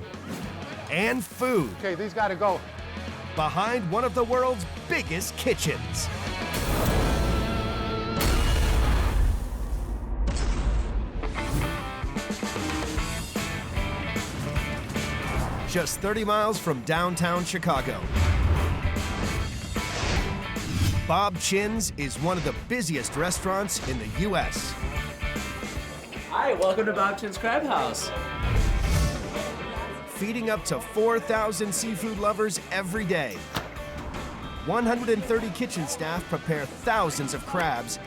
and food Okay, these gotta go. behind one of the world's biggest kitchens. Just 30 miles from downtown Chicago, Bob Chinn's is one of the busiest restaurants in the U.S. Hi, welcome to Bob Chinn's Crabhouse. Feeding up to 4,000 seafood lovers every day. 130 kitchen staff prepare thousands of crabs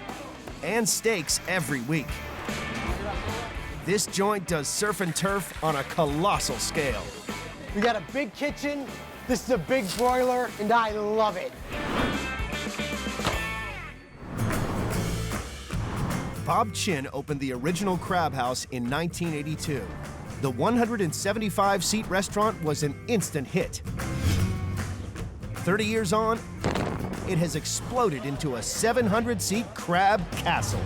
and steaks every week. This joint does surf and turf on a colossal scale. We got a big kitchen, this is a big broiler, and I love it. Bob Chinn opened the original Crab House in 1982. The 175-seat restaurant was an instant hit. 30 years on, it has exploded into a 700-seat crab castle.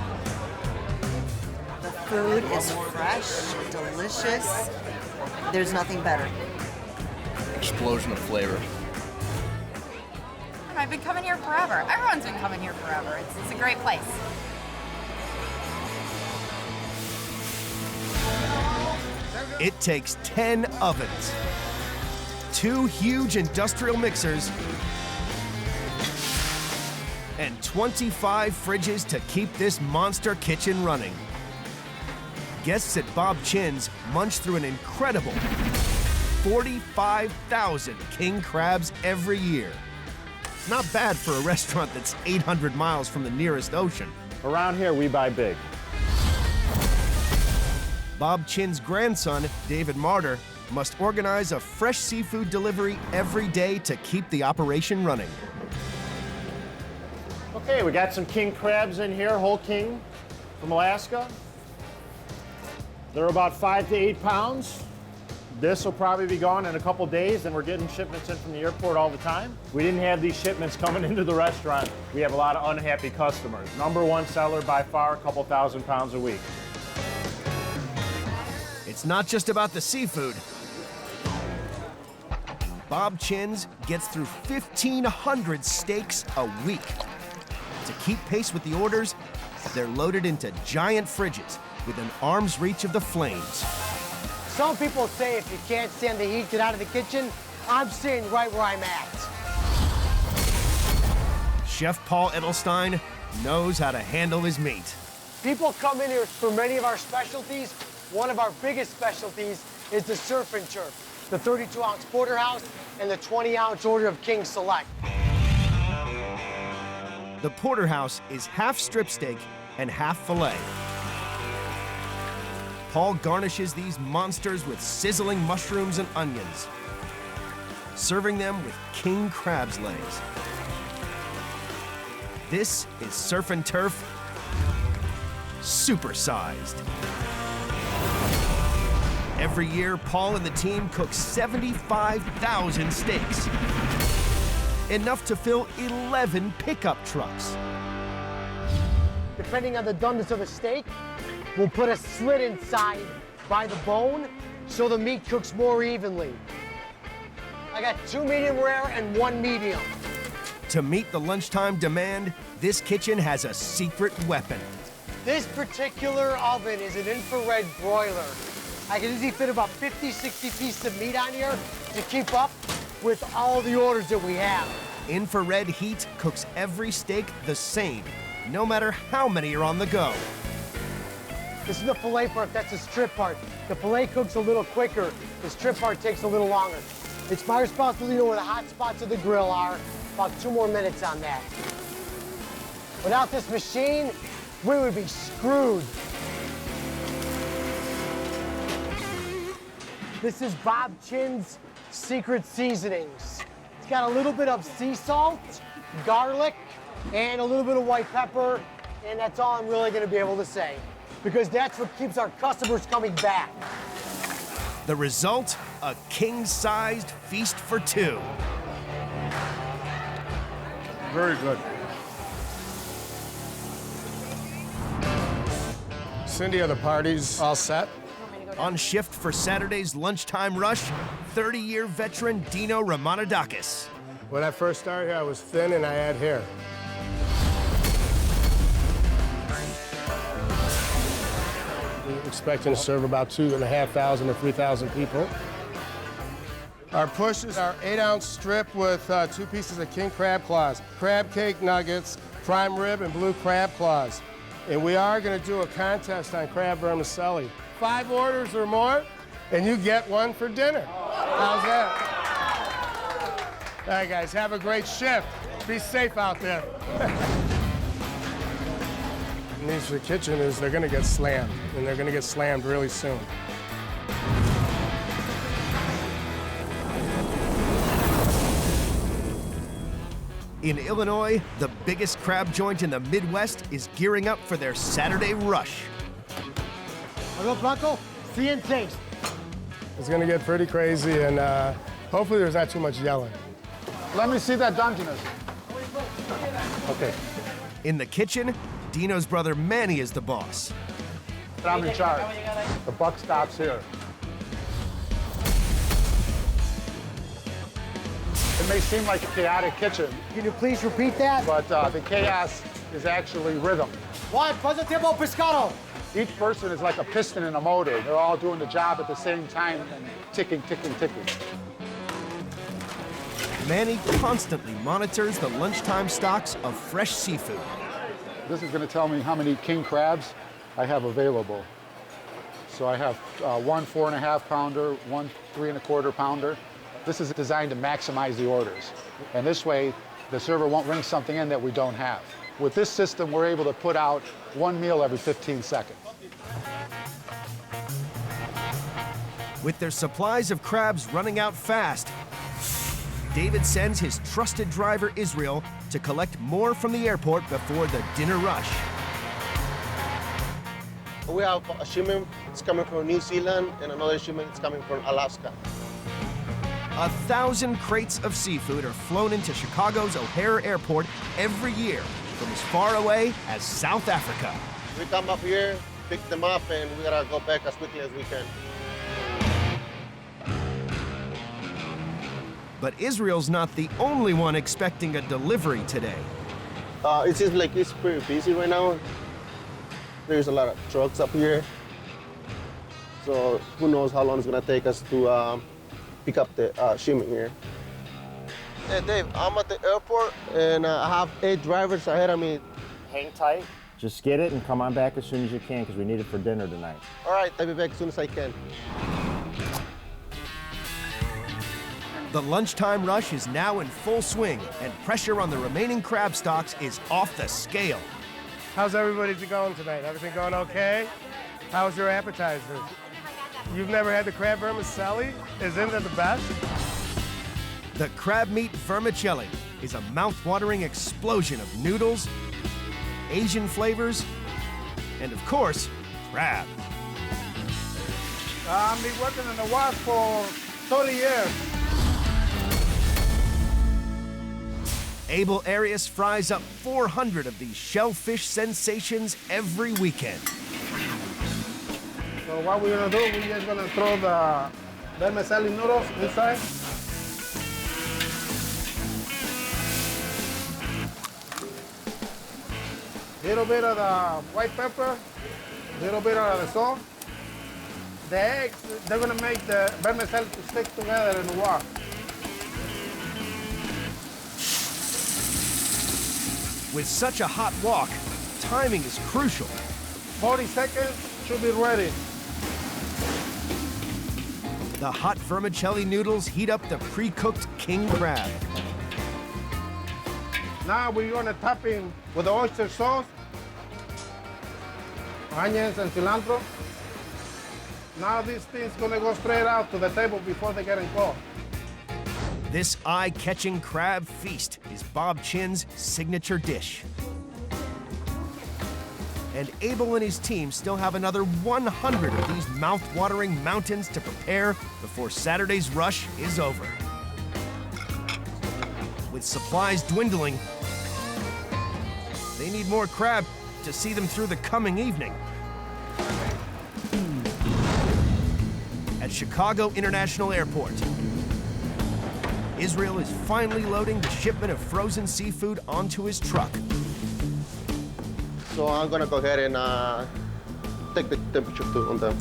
The food is fresh, delicious. There's nothing better. Explosion of flavor. I've been coming here forever. Everyone's been coming here forever. It's a great place. It takes 10 ovens, 2 huge industrial mixers, and 25 fridges to keep this monster kitchen running. Guests at Bob Chinn's munch through an incredible 45,000 king crabs every year. Not bad for a restaurant that's 800 miles from the nearest ocean. Around here, we buy big. Bob Chinn's grandson, David Martyr, must organize a fresh seafood delivery every day to keep the operation running. Okay, we got some king crabs in here, whole king from Alaska. They're about 5 to 8 pounds. This will probably be gone in a couple days, and we're getting shipments in from the airport all the time. We didn't have these shipments coming into the restaurant. We have a lot of unhappy customers. #1 seller by far, a couple thousand pounds a week. It's not just about the seafood. Bob Chinn's gets through 1,500 steaks a week. To keep pace with the orders, they're loaded into giant fridges with an arm's reach of the flames. Some people say if you can't stand the heat, get out of the kitchen. I'm staying right where I'm at. Chef Paul Edelstein knows how to handle his meat. People come in here for many of our specialties. One of our biggest specialties is the surf and turf, the 32-ounce porterhouse and the 20-ounce order of King Select. The porterhouse is half strip steak and half filet. Paul garnishes these monsters with sizzling mushrooms and onions, serving them with king crab's legs. This is surf and turf supersized. Every year, Paul and the team cook 75,000 steaks, enough to fill 11 pickup trucks. Depending on the doneness of the steak, we'll put a slit inside by the bone so the meat cooks more evenly. I got 2 medium rare and 1 medium. To meet the lunchtime demand, this kitchen has a secret weapon. This particular oven is an infrared broiler. I can easily fit about 50, 60 pieces of meat on here to keep up with all the orders that we have. Infrared heat cooks every steak the same, no matter how many are on the go. This is the filet part, that's the strip part. The filet cooks a little quicker, the strip part takes a little longer. It's my responsibility to know where the hot spots of the grill are. About 2 more minutes on that. Without this machine, we would be screwed. This is Bob Chinn's secret seasonings. It's got a little bit of sea salt, garlic, and a little bit of white pepper, and that's all I'm really gonna be able to say, because that's what keeps our customers coming back. The result, a king-sized feast for 2. Very good. Cindy, are the parties all set? On shift for Saturday's lunchtime rush, 30-year veteran Dino Ramanadakis. When I first started here, I was thin and I had hair. We're expecting to serve about 2,500 to 3,000 people. Our pushes are 8-ounce strip with 2 pieces of king crab claws, crab cake nuggets, prime rib, and blue crab claws. And we are going to do a contest on crab vermicelli. 5 orders or more, and you get 1 for dinner. How's that? All right, guys, have a great shift. Be safe out there. The news for the kitchen is they're going to get slammed, and they're going to get slammed really soon. In Illinois, the biggest crab joint in the Midwest is gearing up for their Saturday rush. Hello, Blanco. See and taste. It's going to get pretty crazy, and hopefully there's not too much yelling. Let me see that Dungeness. Okay. In the kitchen, Dino's brother Manny is the boss. I'm in charge. The buck stops here. It may seem like a chaotic kitchen. Can you please repeat that? But the chaos is actually rhythm. Juan, positivo pescado. Each person is like a piston in a motor. They're all doing the job at the same time and ticking, ticking, ticking. Manny constantly monitors the lunchtime stocks of fresh seafood. This is going to tell me how many king crabs I have available. So I have 1 4.5 pounder, 1 3 1/4 pounder. This is designed to maximize the orders. And this way, the server won't bring something in that we don't have. With this system, we're able to put out 1 meal every 15 seconds. With their supplies of crabs running out fast, David sends his trusted driver, Israel, to collect more from the airport before the dinner rush. We have a shipment it's coming from New Zealand and another shipment is coming from Alaska. 1,000 crates of seafood are flown into Chicago's O'Hare Airport every year from as far away as South Africa. We come up here, pick them up, and we gotta go back as quickly as we can. But Israel's not the only one expecting a delivery today. It seems like it's pretty busy right now. There's a lot of trucks up here. So who knows how long it's gonna take us to pick up the shipment here. Hey Dave, I'm at the airport and I have 8 drivers ahead of me. Hang tight. Just get it and come on back as soon as you can because we need it for dinner tonight. All right, I'll be back as soon as I can. The lunchtime rush is now in full swing, and pressure on the remaining crab stocks is off the scale. How's everybody's going tonight? Everything going okay? How's your appetizers? You've never had the crab vermicelli? Isn't it the best? The crab meat vermicelli is a mouth-watering explosion of noodles, Asian flavors, and of course, crab. I've been working in Nawaab for 30 years. Abel Arias fries up 400 of these shellfish sensations every weekend. So what we're gonna do, we're just gonna throw the vermicelli noodles inside. Little bit of the white pepper, little bit of the salt. The eggs, they're gonna make the vermicelli to stick together in the wok. With such a hot wok, timing is crucial. 40 seconds, should be ready. The hot vermicelli noodles heat up the pre-cooked king crab. Now we're gonna top him with the oyster sauce, onions and cilantro. Now this thing's gonna go straight out to the table before they get cold. This eye-catching crab feast is Bob Chinn's signature dish. And Abel and his team still have another 100 of these mouth-watering mountains to prepare before Saturday's rush is over. With supplies dwindling, they need more crab to see them through the coming evening. At Chicago International Airport, Israel is finally loading the shipment of frozen seafood onto his truck. So I'm gonna go ahead and take the temperature too on them.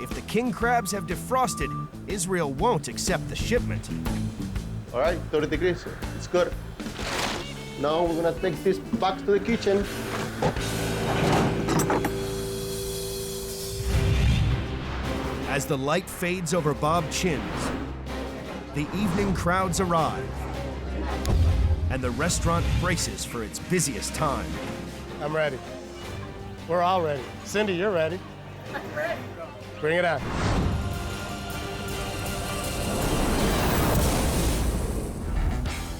If the king crabs have defrosted, Israel won't accept the shipment. All right, 30 degrees, it's good. Now we're gonna take this back to the kitchen. As the light fades over Bob Chinn's, the evening crowds arrive, and the restaurant braces for its busiest time. I'm ready. We're all ready. Cindy, you're ready. I'm ready. Bring it out.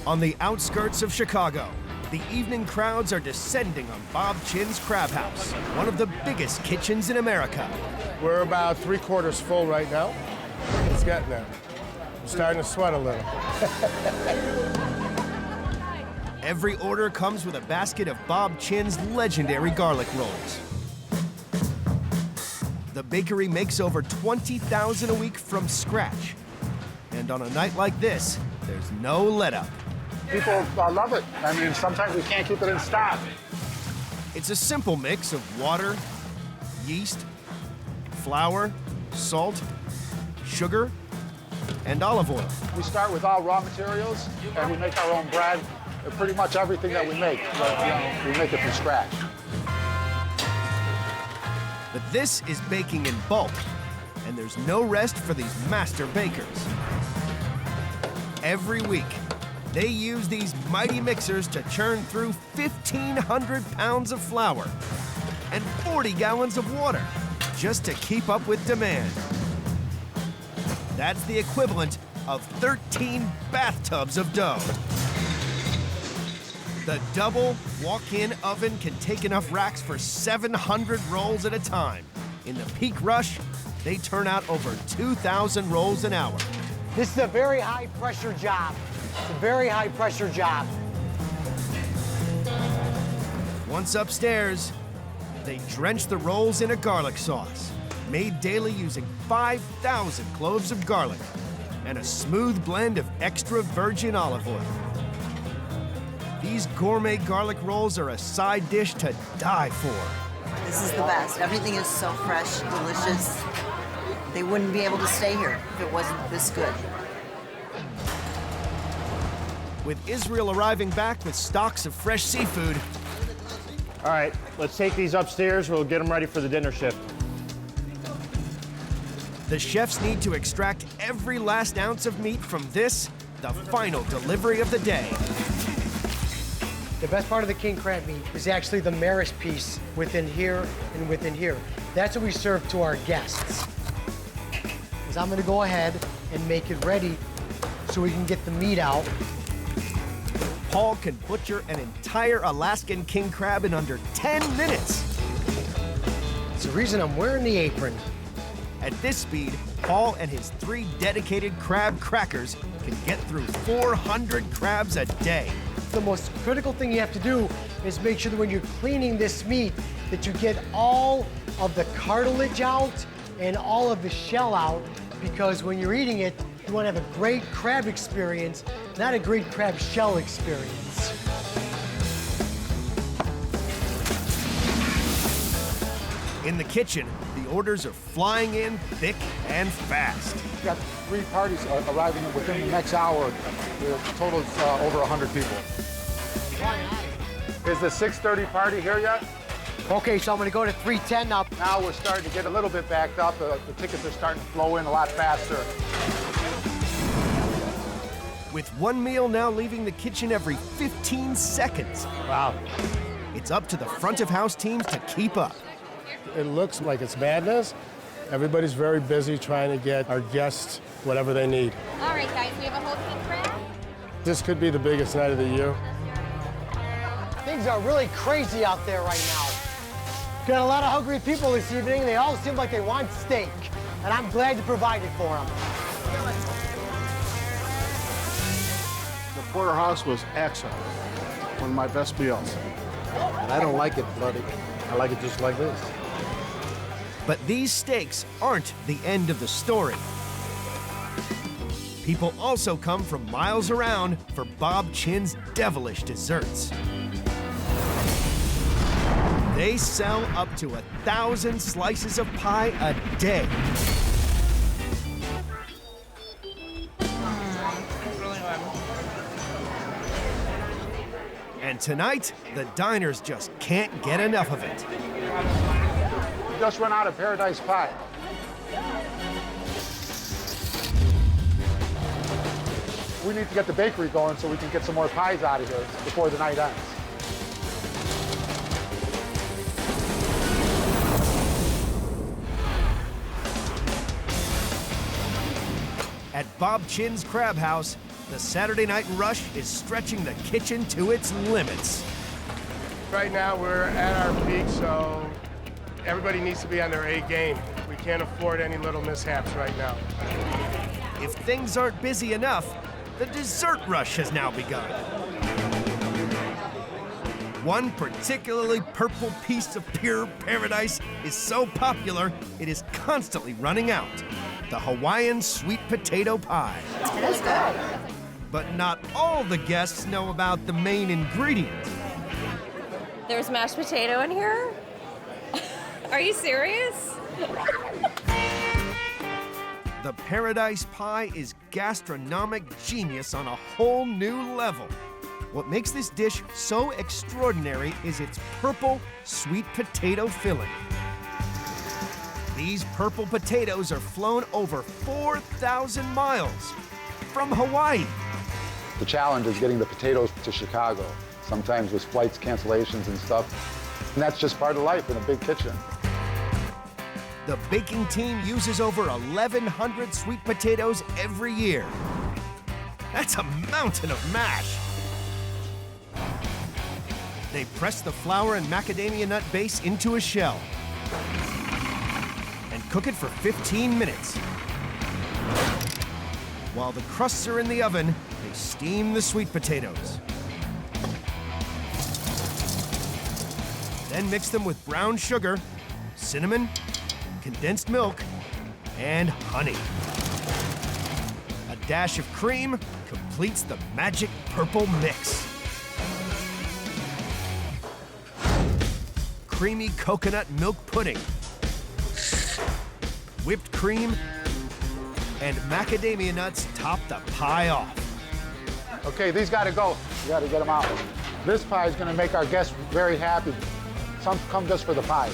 On the outskirts of Chicago, the evening crowds are descending on Bob Chinn's Crab House, one of the biggest kitchens in America. We're about 3/4 full right now. It's getting there. I'm starting to sweat a little. Every order comes with a basket of Bob Chinn's legendary garlic rolls. The bakery makes over 20,000 a week from scratch. And on a night like this, there's no let-up. People love it. I mean, sometimes we can't keep it in stock. It's a simple mix of water, yeast, flour, salt, sugar, and olive oil. We start with all raw materials, and we make our own bread. Pretty much everything that we make, we make it from scratch. But this is baking in bulk, and there's no rest for these master bakers. Every week, they use these mighty mixers to churn through 1,500 pounds of flour and 40 gallons of water just to keep up with demand. That's the equivalent of 13 bathtubs of dough. The double walk-in oven can take enough racks for 700 rolls at a time. In the peak rush, they turn out over 2,000 rolls an hour. This is a very high pressure job. It's a very high pressure job. Once upstairs, they drench the rolls in a garlic sauce, made daily using 5,000 cloves of garlic and a smooth blend of extra virgin olive oil. These gourmet garlic rolls are a side dish to die for. This is the best. Everything is so fresh, delicious. They wouldn't be able to stay here if it wasn't this good. With Israel arriving back with stocks of fresh seafood. All right, let's take these upstairs. We'll get them ready for the dinner shift. The chefs need to extract every last ounce of meat from this, the final delivery of the day. The best part of the king crab meat is actually the Maris piece within here and within here. That's what we serve to our guests. Is I'm gonna go ahead and make it ready so we can get the meat out. Paul can butcher an entire Alaskan king crab in under 10 minutes. It's the reason I'm wearing the apron. At this speed, Paul and his 3 dedicated crab crackers can get through 400 crabs a day. The most critical thing you have to do is make sure that when you're cleaning this meat, that you get all of the cartilage out and all of the shell out, because when you're eating it, you want to have a great crab experience, not a great crab shell experience. In the kitchen, the orders are flying in thick and fast. We've got 3 parties arriving within the next hour. The total is over 100 people. Is the 6:30 party here yet? Okay, so I'm gonna go to 310 now. Now we're starting to get a little bit backed up. The tickets are starting to flow in a lot faster. With one meal now leaving the kitchen every 15 seconds. Wow. It's up to the front of house teams to keep up. It looks like it's madness. Everybody's very busy trying to get our guests whatever they need. All right, guys, we have a whole king crab. This could be the biggest night of the year. Things are really crazy out there right now. Got a lot of hungry people this evening. They all seem like they want steak, and I'm glad to provide it for them. The porterhouse was excellent. One of my best meals. And I don't like it bloody. I like it just like this. But these steaks aren't the end of the story. People also come from miles around for Bob Chinn's devilish desserts. They sell up to 1,000 slices of pie a day. And tonight, the diners just can't get enough of it. We just run out of paradise pie. We need to get the bakery going so we can get some more pies out of here before the night ends. At Bob Chinn's Crab House, the Saturday night rush is stretching the kitchen to its limits. Right now, we're at our peak, so everybody needs to be on their A game. We can't afford any little mishaps right now. If things aren't busy enough, the dessert rush has now begun. One particularly purple piece of pure paradise is so popular, it is constantly running out. The Hawaiian sweet potato pie. That's good. But not all the guests know about the main ingredient. There's mashed potato in here? Are you serious? The paradise pie is gastronomic genius on a whole new level. What makes this dish so extraordinary is its purple sweet potato filling. These purple potatoes are flown over 4,000 miles from Hawaii. The challenge is getting the potatoes to Chicago, sometimes with flights cancellations and stuff. And that's just part of life in a big kitchen. The baking team uses over 1,100 sweet potatoes every year. That's a mountain of mash. They press the flour and macadamia nut base into a shell and cook it for 15 minutes. While the crusts are in the oven, they steam the sweet potatoes. Then mix them with brown sugar, cinnamon, condensed milk, and honey. A dash of cream completes the magic purple mix. Creamy coconut milk pudding, whipped cream, and macadamia nuts top the pie off. Okay, these gotta go. You gotta get them out. This pie is gonna make our guests very happy. Some come just for the pie.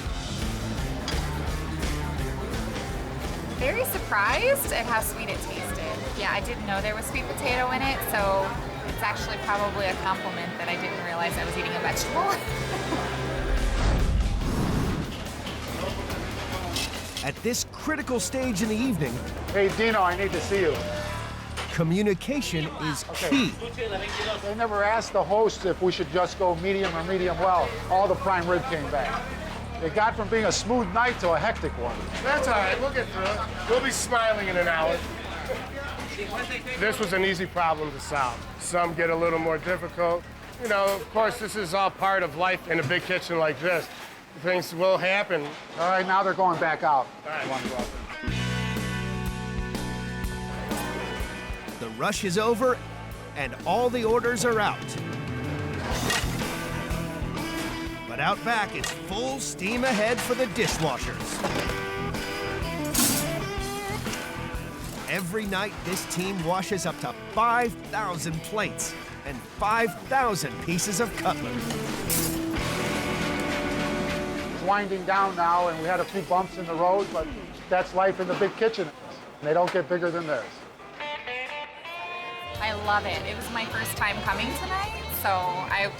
Very surprised at how sweet it tasted. Yeah, I didn't know there was sweet potato in it, so it's actually probably a compliment that I didn't realize I was eating a vegetable. At this critical stage in the evening, hey Dino, I need to see you. Communication is key. They never asked the host if we should just go medium or medium well. All the prime rib came back. It got from being a smooth night to a hectic one. That's all right, we'll get through it. We'll be smiling in an hour. This was an easy problem to solve. Some get a little more difficult. You know, of course, this is all part of life in a big kitchen like this. Things will happen. All right, now they're going back out. All right. The rush is over, and all the orders are out. But out back, it's full steam ahead for the dishwashers. Every night, this team washes up to 5,000 plates and 5,000 pieces of cutlery. It's winding down now, and we had a few bumps in the road, but that's life in the big kitchen. They don't get bigger than theirs. I love it. It was my first time coming tonight, so I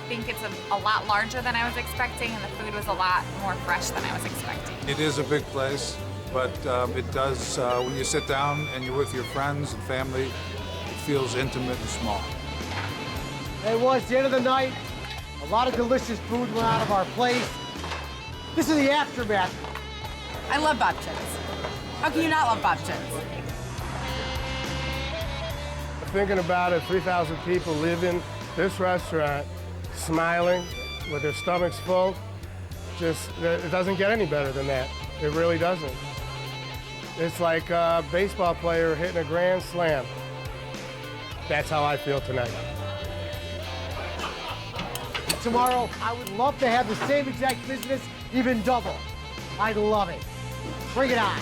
think it's a lot larger than I was expecting, and the food was a lot more fresh than I was expecting. It is a big place, but it does, when you sit down and you're with your friends and family, it feels intimate and small. It was the end of the night. A lot of delicious food went out of our place. This is the aftermath. I love Bob Chinn's. How can you not love Bob Chinn's? Thinking about it, 3,000 people live in this restaurant, smiling with their stomachs full. Just, it doesn't get any better than that. It really doesn't. It's like a baseball player hitting a grand slam. That's how I feel tonight. Tomorrow, I would love to have the same exact business, even double. I'd love it. Bring it on.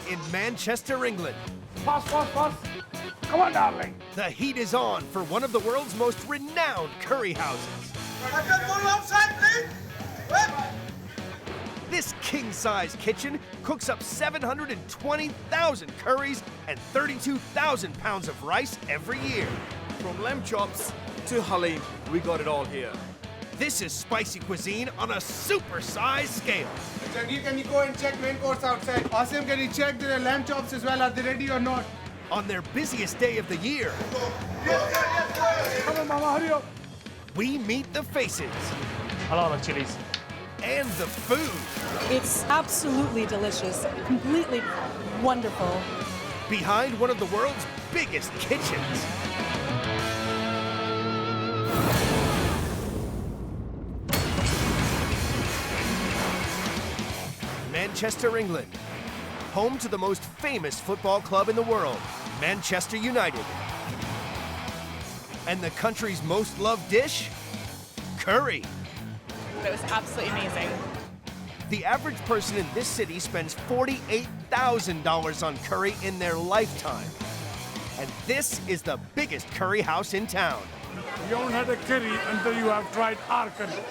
In Manchester, England. Pass. Come on, darling. The heat is on for one of the world's most renowned curry houses. This king-size kitchen cooks up 720,000 curries and 32,000 pounds of rice every year. From lamb chops to halim, we got it all here. This is spicy cuisine on a super-sized scale. Can you go and check main course outside? Asim, can you check the lamb chops as well? Are they ready or not? On their busiest day of the year, Come on, Mama, hurry up. we meet the faces. Hello, the chilies. And the food. It's absolutely delicious, completely wonderful. Behind one of the world's biggest kitchens. Manchester, England, home to the most famous football club in the world, Manchester United. And the country's most loved dish? Curry. It was absolutely amazing. The average person in this city spends $48,000 on curry in their lifetime. And this is the biggest curry house in town. You don't have a curry until you have tried our curry.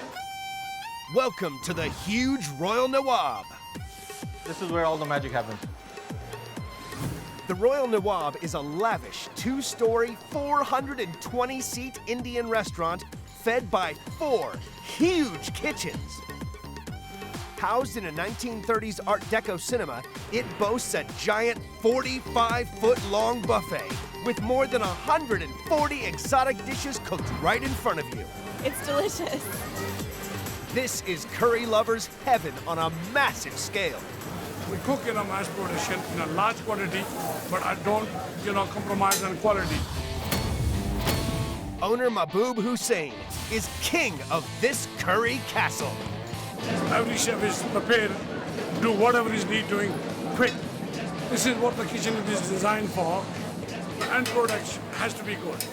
Welcome to the huge Royal Nawaab. This is where all the magic happens. The Royal Nawaab is a lavish, two-story, 420-seat Indian restaurant fed by 4 huge kitchens. Housed in a 1930s Art Deco cinema, it boasts a giant 45-foot-long buffet with more than 140 exotic dishes cooked right in front of you. It's delicious. This is curry lovers' heaven on a massive scale. We cook in a mass production in a large quantity, but I don't, compromise on quality. Owner Mahboob Hussain is king of this curry castle. Every chef is prepared to do whatever is need doing quick. This is what the kitchen is designed for. The end product has to be good.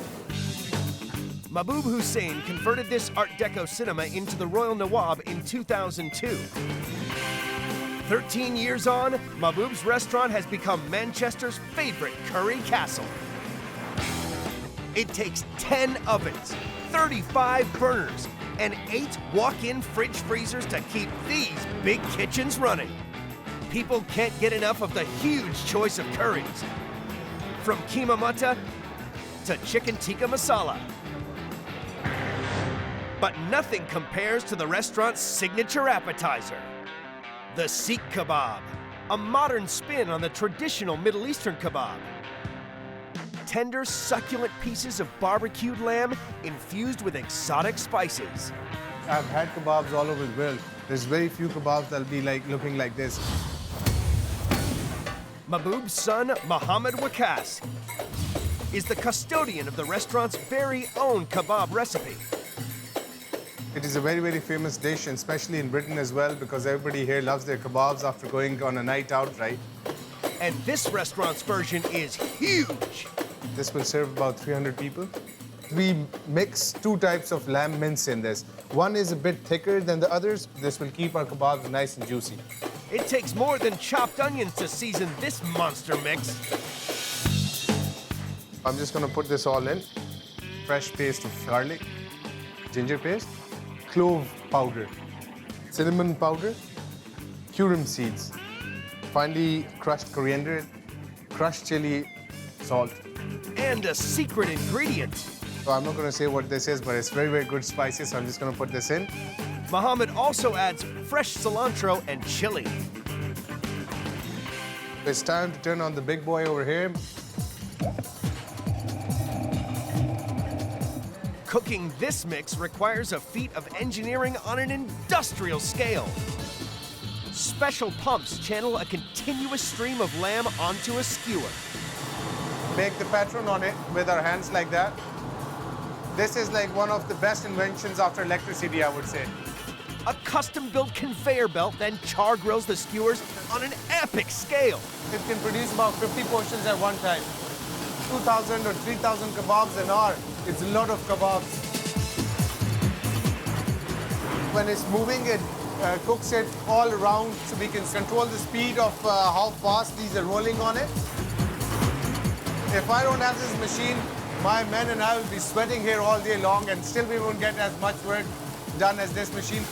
Mahboob Hussain converted this Art Deco cinema into the Royal Nawaab in 2002. 13 years on, Mahboob's restaurant has become Manchester's favorite curry castle. It takes 10 ovens, 35 burners, and 8 walk-in fridge freezers to keep these big kitchens running. People can't get enough of the huge choice of curries. From keema mutta to chicken tikka masala. But nothing compares to the restaurant's signature appetizer, the Seekh kebab, a modern spin on the traditional Middle Eastern kebab. Tender, succulent pieces of barbecued lamb infused with exotic spices. I've had kebabs all over the world. There's very few kebabs that'll be looking like this. Mahboob's son, Mohammed Wakas, is the custodian of the restaurant's very own kebab recipe. It is a very, very famous dish, and especially in Britain as well, because everybody here loves their kebabs after going on a night out, right? And this restaurant's version is huge. This will serve about 300 people. We mix 2 types of lamb mince in this. One is a bit thicker than the others. This will keep our kebabs nice and juicy. It takes more than chopped onions to season this monster mix. I'm just gonna put this all in. Fresh paste of garlic, ginger paste, clove powder, cinnamon powder, cumin seeds, finely crushed coriander, crushed chili, salt. And a secret ingredient. So I'm not gonna say what this is, but it's very, very good spices, so I'm just gonna put this in. Mohammed also adds fresh cilantro and chili. It's time to turn on the big boy over here. Cooking this mix requires a feat of engineering on an industrial scale. Special pumps channel a continuous stream of lamb onto a skewer. Make the pattern on it with our hands like that. This is like one of the best inventions after electricity, I would say. A custom-built conveyor belt then char grills the skewers on an epic scale. It can produce about 50 portions at one time. 2,000 or 3,000 kebabs an hour. It's a lot of kebabs. When it's moving, it cooks it all around so we can control the speed of how fast these are rolling on it. If I don't have this machine, my men and I will be sweating here all day long, and still we won't get as much work done as this machine.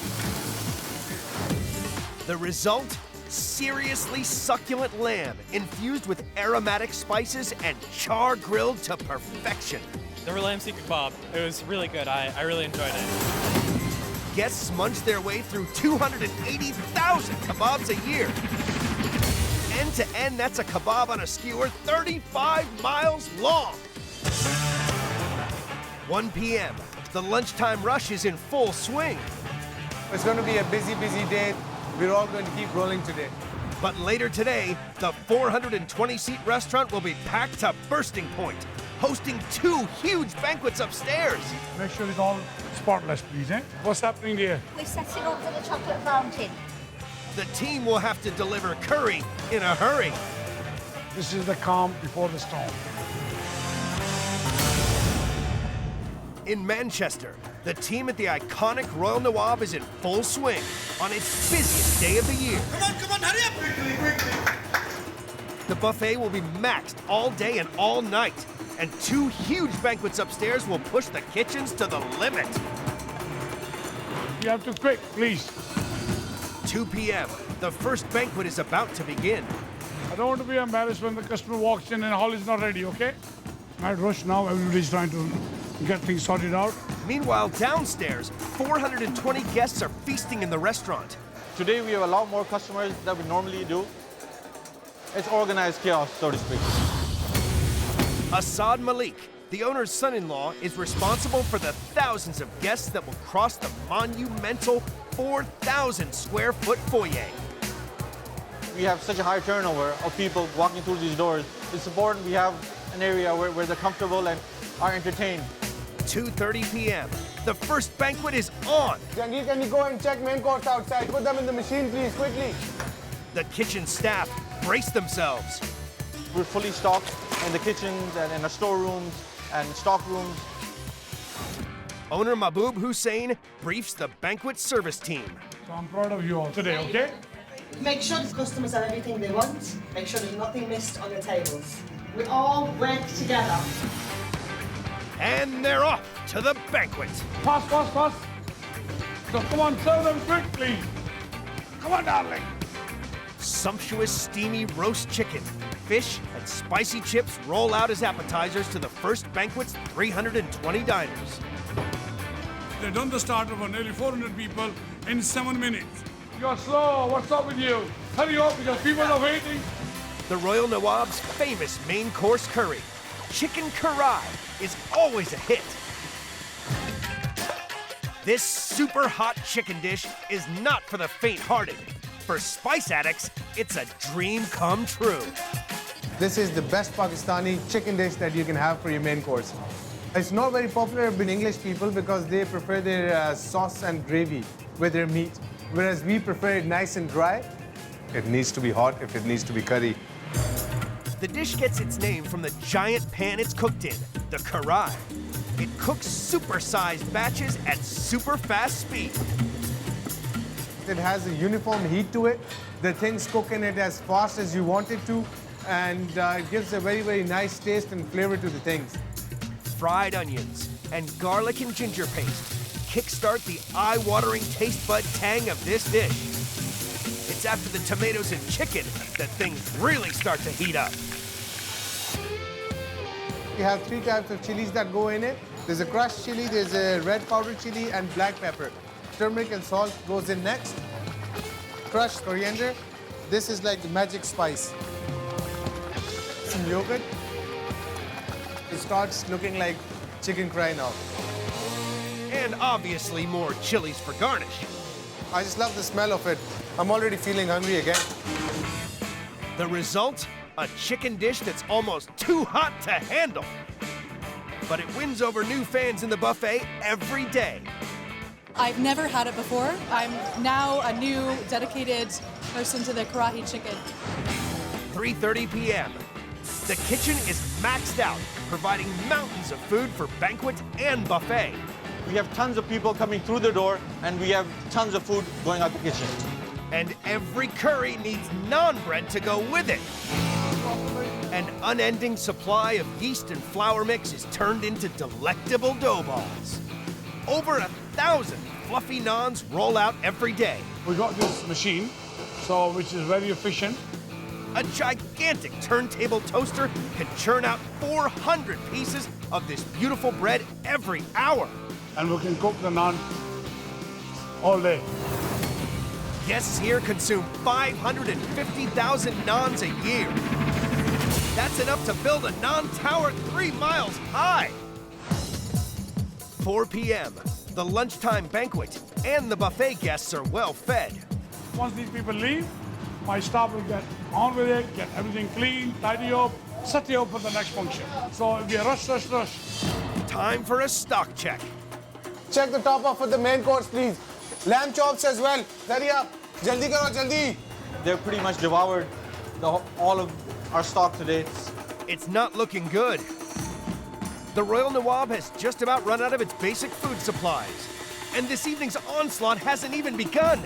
The result? Seriously succulent lamb infused with aromatic spices and char grilled to perfection. The lamb Seekh kebab, it was really good. I really enjoyed it. Guests munch their way through 280,000 kebabs a year. End to end, that's a kebab on a skewer 35 miles long. 1 p.m., the lunchtime rush is in full swing. It's going to be a busy, busy day. We're all going to keep rolling today. But later today, the 420-seat restaurant will be packed to bursting point, hosting 2 huge banquets upstairs. Make sure it's all spotless, please, eh? What's happening there? We're setting up for the chocolate fountain. The team will have to deliver curry in a hurry. This is the calm before the storm. In Manchester, the team at the iconic Royal Nawaab is in full swing on its busiest day of the year. Come on, hurry up! Quickly. The buffet will be maxed all day and all night, and 2 huge banquets upstairs will push the kitchens to the limit. You have to quick, please. 2 p.m., the first banquet is about to begin. I don't want to be embarrassed when the customer walks in and hall is not ready, okay? Might rush now, everybody's trying to get things sorted out. Meanwhile, downstairs, 420 guests are feasting in the restaurant. Today we have a lot more customers than we normally do. It's organized chaos, so to speak. Asad Malik, the owner's son-in-law, is responsible for the thousands of guests that will cross the monumental 4,000 square foot foyer. We have such a high turnover of people walking through these doors. It's important we have an area where they're comfortable and are entertained. 2:30 p.m. The first banquet is on. Jangir, can you go and check main course outside? Put them in the machine, please, quickly. The kitchen staff brace themselves. We're fully stocked in the kitchens and in our storerooms and stock rooms. Owner Mahbub Hussain briefs the banquet service team. So I'm proud of you all today, okay? Make sure the customers have everything they want. Make sure there's nothing missed on the tables. We all work together. And they're off to the banquet. Pass. So come on, serve them quickly. Come on, darling. Sumptuous, steamy roast chicken, fish, and spicy chips roll out as appetizers to the first banquet's 320 diners. They've done the starter for nearly 400 people in 7 minutes. You're slow. What's up with you? Hurry up because people are waiting. The Royal Nawaab's famous main course curry, chicken karai, is always a hit. This super hot chicken dish is not for the faint-hearted. For spice addicts, it's a dream come true. This is the best Pakistani chicken dish that you can have for your main course. It's not very popular with English people because they prefer their sauce and gravy with their meat, whereas we prefer it nice and dry. It needs to be hot if it needs to be curry. The dish gets its name from the giant pan it's cooked in, the karai. It cooks super-sized batches at super fast speed. It has a uniform heat to it. The things cook in it as fast as you want it to, and it gives a very, very nice taste and flavor to the things. Fried onions and garlic and ginger paste kickstart the eye-watering taste bud tang of this dish. It's after the tomatoes and chicken that things really start to heat up. We have 3 types of chilies that go in it. There's a crushed chili, there's a red powdered chili, and black pepper. Turmeric and salt goes in next. Crushed coriander. This is like the magic spice. Some yogurt. It starts looking like chicken karai now. And obviously more chilies for garnish. I just love the smell of it. I'm already feeling hungry again. The result? A chicken dish that's almost too hot to handle. But it wins over new fans in the buffet every day. I've never had it before. I'm now a new dedicated person to the karahi chicken. 3:30 p.m. The kitchen is maxed out, providing mountains of food for banquet and buffet. We have tons of people coming through the door, and we have tons of food going out the kitchen. And every curry needs naan bread to go with it. An unending supply of yeast and flour mix is turned into delectable dough balls. Over 1,000 fluffy naans roll out every day. We got this machine, which is very efficient. A gigantic turntable toaster can churn out 400 pieces of this beautiful bread every hour. And we can cook the naan all day. Guests here consume 550,000 naans a year. That's enough to build a naan tower 3 miles high. 4 p.m. The lunchtime banquet and the buffet guests are well fed. Once these people leave, my staff will get on with it, get everything clean, tidy up, set you up for the next function. So it'll be a rush. Time for a stock check. Check the top off for the main course, please. Lamb chops as well. Hurry up. Jaldi karo, jaldi. They're pretty much devoured all of our stock today. It's not looking good. The Royal Nawaab has just about run out of its basic food supplies. And this evening's onslaught hasn't even begun.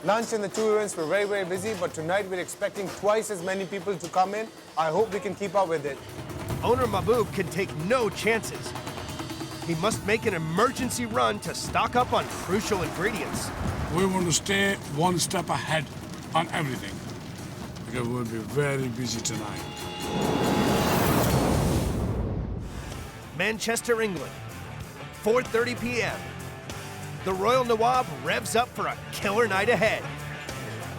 Lunch in the 2 rooms were very, very busy, but tonight we're expecting twice as many people to come in. I hope we can keep up with it. Owner Mahbub can take no chances. He must make an emergency run to stock up on crucial ingredients. We want to stay one step ahead on everything, because we'll be very busy tonight. Manchester, England, 4:30 p.m. The Royal Nawaab revs up for a killer night ahead.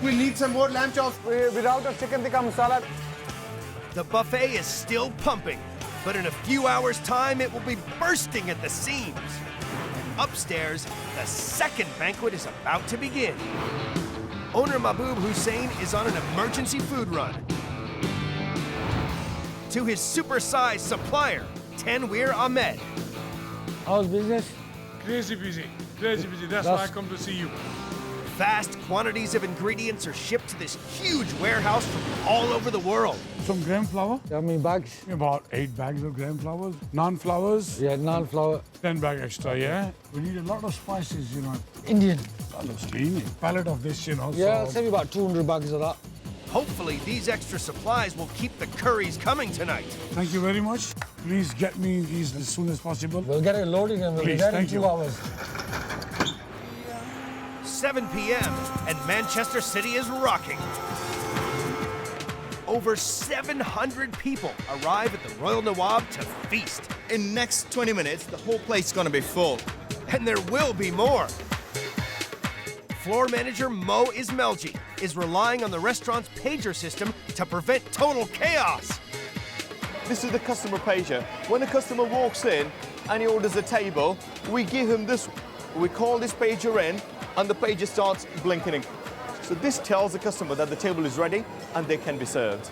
We need some more lamb chops. Without a chicken tikka masala. The buffet is still pumping, but in a few hours' time, it will be bursting at the seams. Upstairs, the second banquet is about to begin. Owner Mahbub Hussain is on an emergency food run. To his supersized supplier, Tanweer Ahmed. How's business? Crazy busy. Crazy busy. That's why I come to see you. Vast quantities of ingredients are shipped to this huge warehouse from all over the world. Some gram flour. How many bags? About 8 bags of gram flour. Non-flours. Yeah, non-flour. 10 bag extra, yeah? We need a lot of spices, you know. Indian. That looks clean. Pallet of this, you know. Yeah, so... save me about 200 bags of that. Hopefully, these extra supplies will keep the curries coming tonight. Thank you very much. Please get me these as soon as possible. We'll get it loaded and we'll be there in 2 hours. 7 p.m. and Manchester City is rocking. Over 700 people arrive at the Royal Nawaab to feast. In the next 20 minutes, the whole place is gonna be full. And there will be more. Floor manager Mo Ismelji is relying on the restaurant's pager system to prevent total chaos. This is the customer pager. When the customer walks in and he orders a table, we give him this, we call this pager in, and the pager starts blinking. So this tells the customer that the table is ready and they can be served.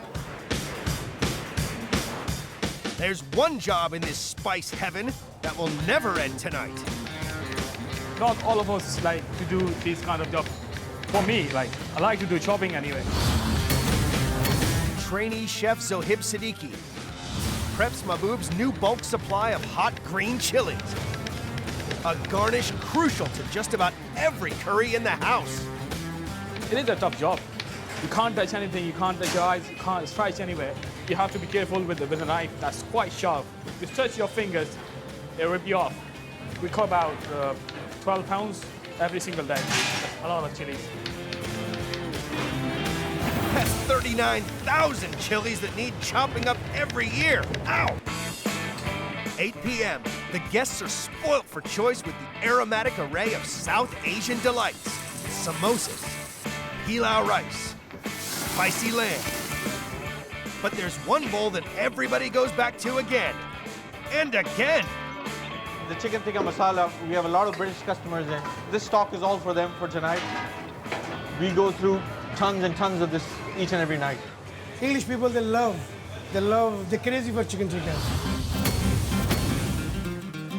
There's one job in this spice heaven that will never end tonight. Not all of us like to do this kind of job. For me, like, I like to do chopping anyway. Trainee chef Zohib Siddiqui preps Mahbub's new bulk supply of hot green chilies. A garnish crucial to just about every curry in the house. It is a tough job. You can't touch anything, you can't touch your eyes, you can't strike anywhere. You have to be careful with a knife that's quite sharp. If you touch your fingers, it'll rip you off. We cook about 12 pounds every single day. That's a lot of chilies. That's 39,000 chilies that need chopping up every year. Ow! 8 p.m. The guests are spoilt for choice with the aromatic array of South Asian delights. Samosas, pilau rice, spicy lamb. But there's one bowl that everybody goes back to again and again. The chicken tikka masala, we have a lot of British customers and this stock is all for them for tonight. We go through tons and tons of this each and every night. English people, they're crazy for chicken tikka.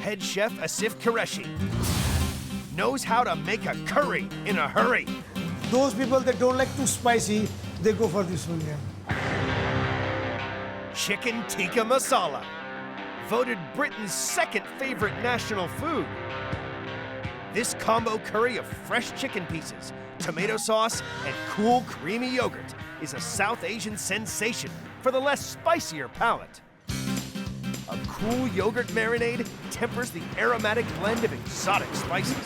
Head chef Asif Qureshi knows how to make a curry in a hurry. Those people that don't like too spicy, they go for this one, yeah. Chicken tikka masala, voted Britain's second favorite national food. This combo curry of fresh chicken pieces, tomato sauce, and cool creamy yogurt is a South Asian sensation for the less spicier palate. A cool yogurt marinade tempers the aromatic blend of exotic spices.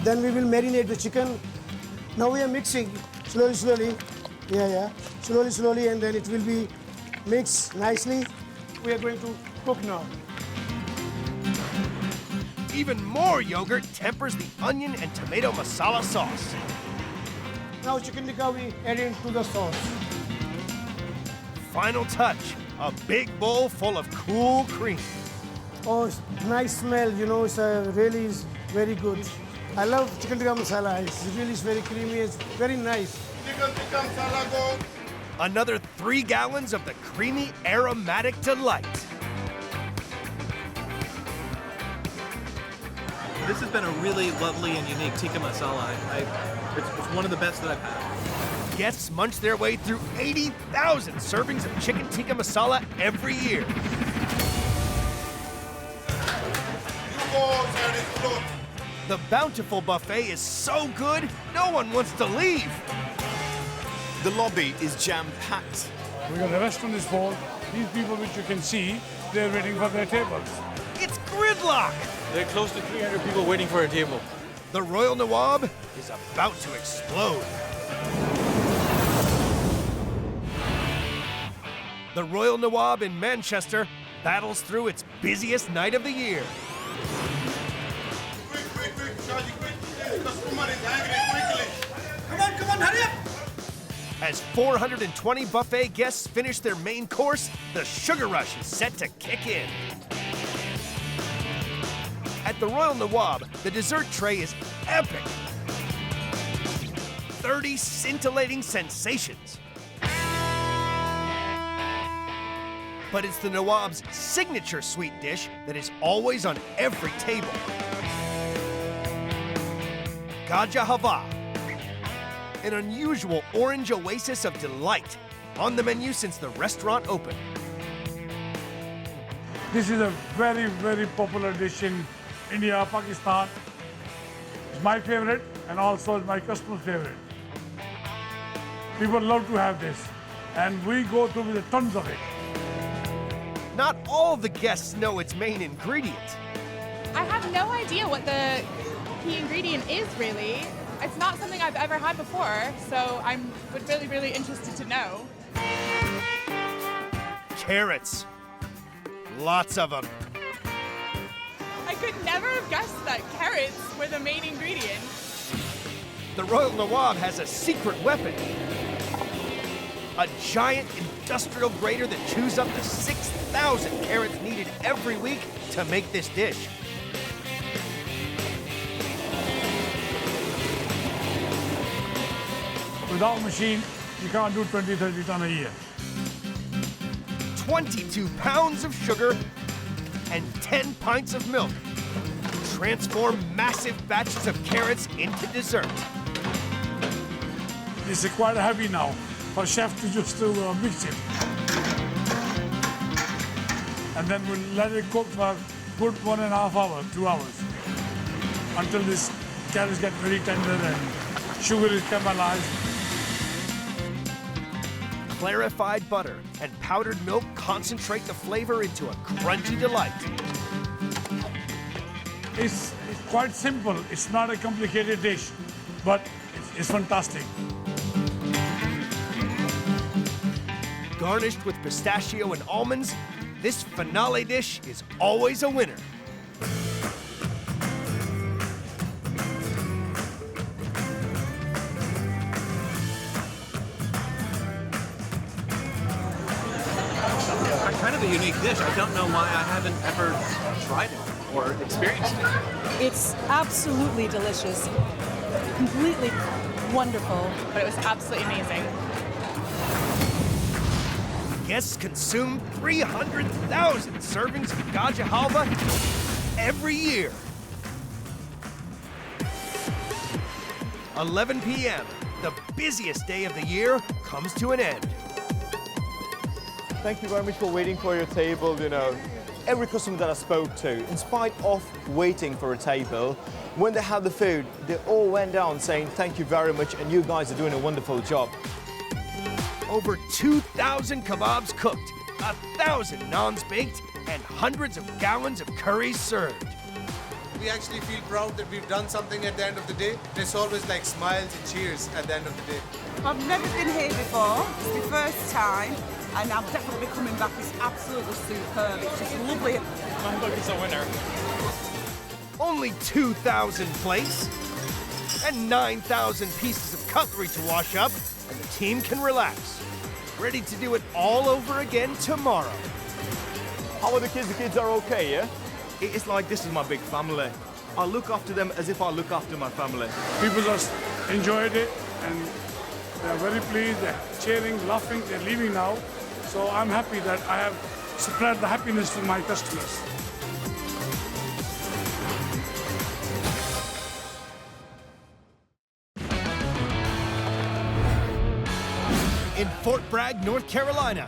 Then we will marinate the chicken. Now we are mixing slowly. Yeah. Slowly, and then it will be mixed nicely. We are going to cook now. Even more yogurt tempers the onion and tomato masala sauce. Now chicken tikka we add into the sauce. Final touch, a big bowl full of cool cream. Oh, it's nice smell, you know, it's really is very good. I love chicken tikka masala. It's really very creamy, it's very nice. Chicken tikka masala go. Another 3 gallons of the creamy, aromatic delight. This has been a really lovely and unique tikka masala. It's one of the best that I've had. Guests munch their way through 80,000 servings of chicken tikka masala every year. The bountiful buffet is so good, no one wants to leave. The lobby is jam-packed. We got the restaurant is full. These people which you can see, they're waiting for their tables. It's gridlock. There are close to 300 people waiting for a table. The Royal Nawaab is about to explode. The Royal Nawaab in Manchester battles through its busiest night of the year. on, hurry up! As 420 buffet guests finish their main course, the sugar rush is set to kick in. At the Royal Nawaab, the dessert tray is epic. 30 scintillating sensations. But it's the Nawaab's signature sweet dish that is always on every table. Gaja Hava, an unusual orange oasis of delight, on the menu since the restaurant opened. This is a very, very popular dish in India, Pakistan. It's my favorite and also my customer's favorite. People love to have this, and we go through with tons of it. Not all the guests know its main ingredient. I have no idea what the key ingredient is, really. It's not something I've ever had before, so I'm really, really interested to know. Carrots. Lots of them. I could never have guessed that carrots were the main ingredient. The Royal Nawaab has a secret weapon. A giant industrial grater that chews up the 6,000 carrots needed every week to make this dish. Without machine, you can't do 20, 30 ton a year. 22 pounds of sugar and 10 pints of milk transform massive batches of carrots into dessert. It's quite heavy now for chef to just mix it. And then we'll let it cook for a good 1.5 hours, 2 hours, until this carrots get very tender and sugar is caramelized. Clarified butter and powdered milk concentrate the flavor into a crunchy delight. It's quite simple. It's not a complicated dish, but it's fantastic. Garnished with pistachio and almonds, this finale dish is always a winner. Kind of a unique dish. I don't know why I haven't ever tried it or experienced it. It's absolutely delicious, completely wonderful, but it was absolutely amazing. Guests consume 300,000 servings of Gaja Halva every year. 11 p.m., the busiest day of the year, comes to an end. Thank you very much for waiting for your table. You know, every customer that I spoke to, in spite of waiting for a table, when they had the food, they all went down saying thank you very much and you guys are doing a wonderful job. Over 2,000 kebabs cooked, 1,000 naans baked, and hundreds of gallons of curries served. We actually feel proud that we've done something at the end of the day. It's always like smiles and cheers at the end of the day. I've never been here before. It's my first time, and I'll definitely be coming back. It's absolutely superb. It's just lovely. My book is a winner. Only 2,000 plates and 9,000 pieces of cutlery to wash up, and the team can relax, ready to do it all over again tomorrow. How are the kids? The kids are okay, yeah? It's like this is my big family. I look after them as if I look after my family. People just enjoyed it and they're very pleased, they're cheering, laughing, they're leaving now. So I'm happy that I have spread the happiness to my customers. In Fort Bragg, North Carolina,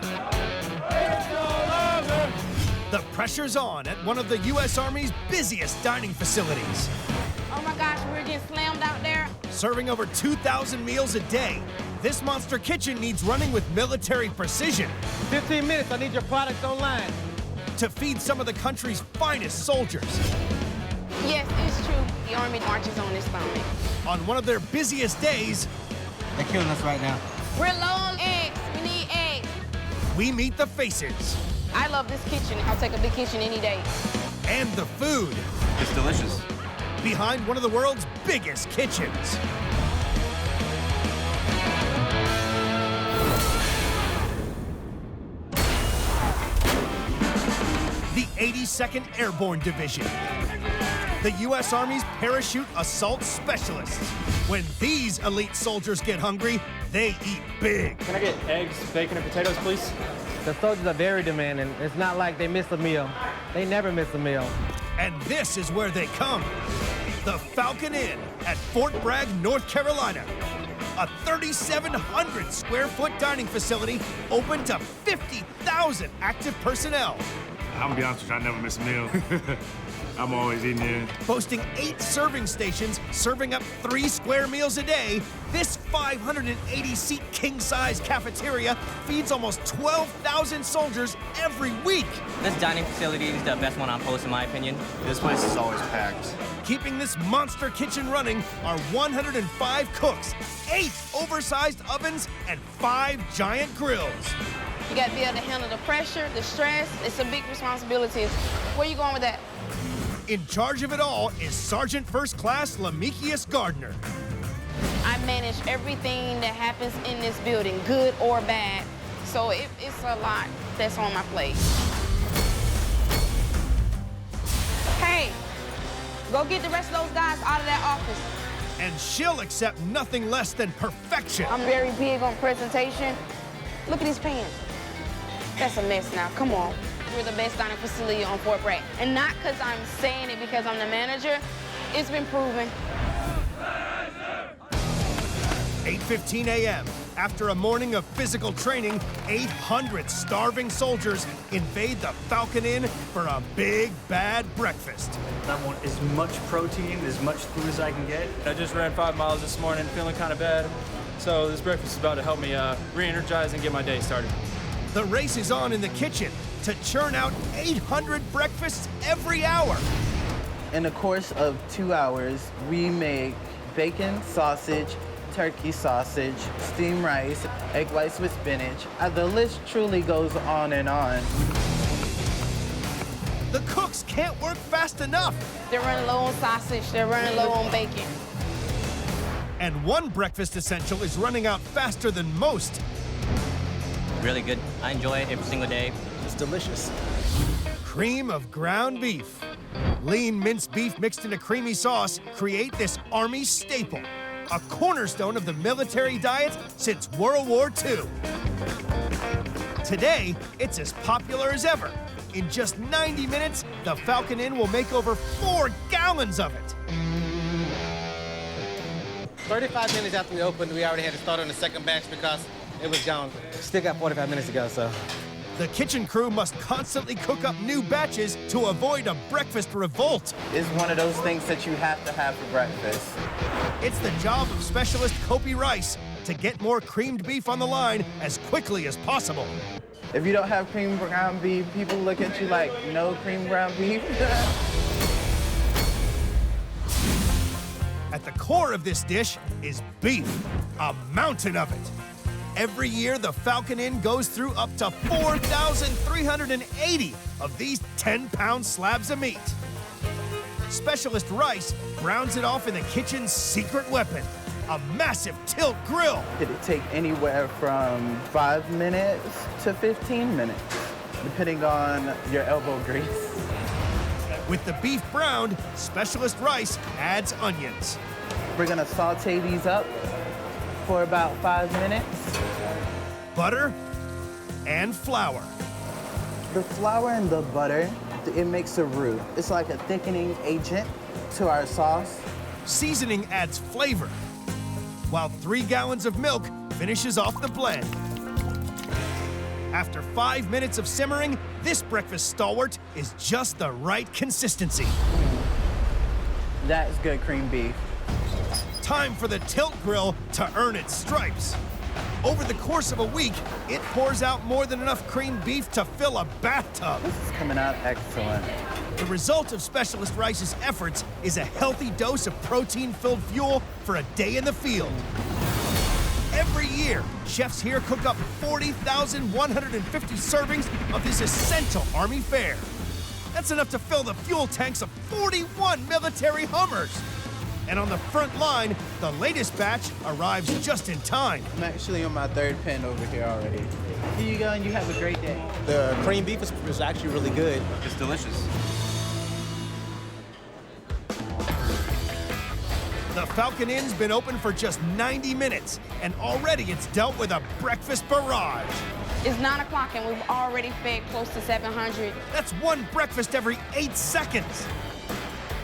the pressure's on at one of the U.S. Army's busiest dining facilities. Oh my gosh, we're getting slammed out there. Serving over 2,000 meals a day, this monster kitchen needs running with military precision. 15 minutes, I need your products online. To feed some of the country's finest soldiers. Yes, it's true. The Army marches on its stomach. On one of their busiest days, They're killing us right now. We're low on eggs. We need eggs. we meet the faces. I love this kitchen. I'll take a big kitchen any day. And the food. It's delicious. Behind one of the world's biggest kitchens. 42nd Airborne Division. The U.S. Army's Parachute Assault Specialists. When these elite soldiers get hungry, they eat big. Can I get eggs, bacon, and potatoes, please? The soldiers are very demanding. It's not like they miss a meal. They never miss a meal. And this is where they come. The Falcon Inn at Fort Bragg, North Carolina. A 3,700 square foot dining facility open to 50,000 active personnel. I'm gonna be honest with you, I never miss a meal. I'm always eating here. Boasting 8 serving stations, serving up 3 square meals a day, this 580-seat king-size cafeteria feeds almost 12,000 soldiers every week. This dining facility is the best one on post, in my opinion. This place is always packed. Keeping this monster kitchen running are 105 cooks, 8 oversized ovens, and 5 giant grills. You got to be able to handle the pressure, the stress. It's a big responsibility. Where you going with that? In charge of it all is Sergeant First Class Lamikius Gardner. I manage everything that happens in this building, good or bad. So it's a lot that's on my plate. Hey, go get the rest of those guys out of that office. And she'll accept nothing less than perfection. I'm very big on presentation. Look at these pans. That's a mess now, come on. We're the best dining facility on Fort Bragg. And not because I'm saying it because I'm the manager, it's been proven. 8:15 a.m. After a morning of physical training, 800 starving soldiers invade the Falcon Inn for a big, bad breakfast. I want as much protein, as much food as I can get. I just ran 5 miles this morning, feeling kind of bad. So this breakfast is about to help me re-energize and get my day started. The race is on in the kitchen to churn out 800 breakfasts every hour. In the course of 2 hours, we make bacon, sausage, turkey sausage, steamed rice, egg whites with spinach. The list truly goes on and on. The cooks can't work fast enough. They're running low on sausage, they're running low on bacon. And one breakfast essential is running out faster than most. Really good. I enjoy it every single day. It's delicious. Cream of ground beef. Lean minced beef mixed in a creamy sauce create this Army staple, a cornerstone of the military diet since World War II. Today, it's as popular as ever. In just 90 minutes, the Falcon Inn will make over 4 gallons of it. 35 minutes after we opened, we already had to start on the second batch because it was gone. Still got 45 minutes to go, so. The kitchen crew must constantly cook up new batches to avoid a breakfast revolt. It's one of those things that you have to have for breakfast. It's the job of specialist Kopi Rice to get more creamed beef on the line as quickly as possible. If you don't have cream ground beef, people look at you like, no cream ground beef. At the core of this dish is beef, a mountain of it. Every year, the Falcon Inn goes through up to 4,380 of these 10-pound slabs of meat. Specialist Rice browns it off in the kitchen's secret weapon, a massive tilt grill. It'd take anywhere from 5 minutes to 15 minutes, depending on your elbow grease. With the beef browned, Specialist Rice adds onions. We're gonna saute these up for about 5 minutes. Butter and flour. The flour and the butter, it makes a roux. It's like a thickening agent to our sauce. Seasoning adds flavor, while 3 gallons of milk finishes off the blend. After 5 minutes of simmering, this breakfast stalwart is just the right consistency. That's good creamed beef. Time for the tilt grill to earn its stripes. Over the course of a week, it pours out more than enough creamed beef to fill a bathtub. This is coming out excellent. The result of Specialist Rice's efforts is a healthy dose of protein-filled fuel for a day in the field. Every year, chefs here cook up 40,150 servings of this essential Army fare. That's enough to fill the fuel tanks of 41 military Hummers. And on the front line, the latest batch arrives just in time. I'm actually on my third pen over here already. Here you go, and you have a great day. The cream beef is actually really good. It's delicious. The Falcon Inn's been open for just 90 minutes, and already it's dealt with a breakfast barrage. It's 9 o'clock and we've already fed close to 700. That's one breakfast every 8 seconds.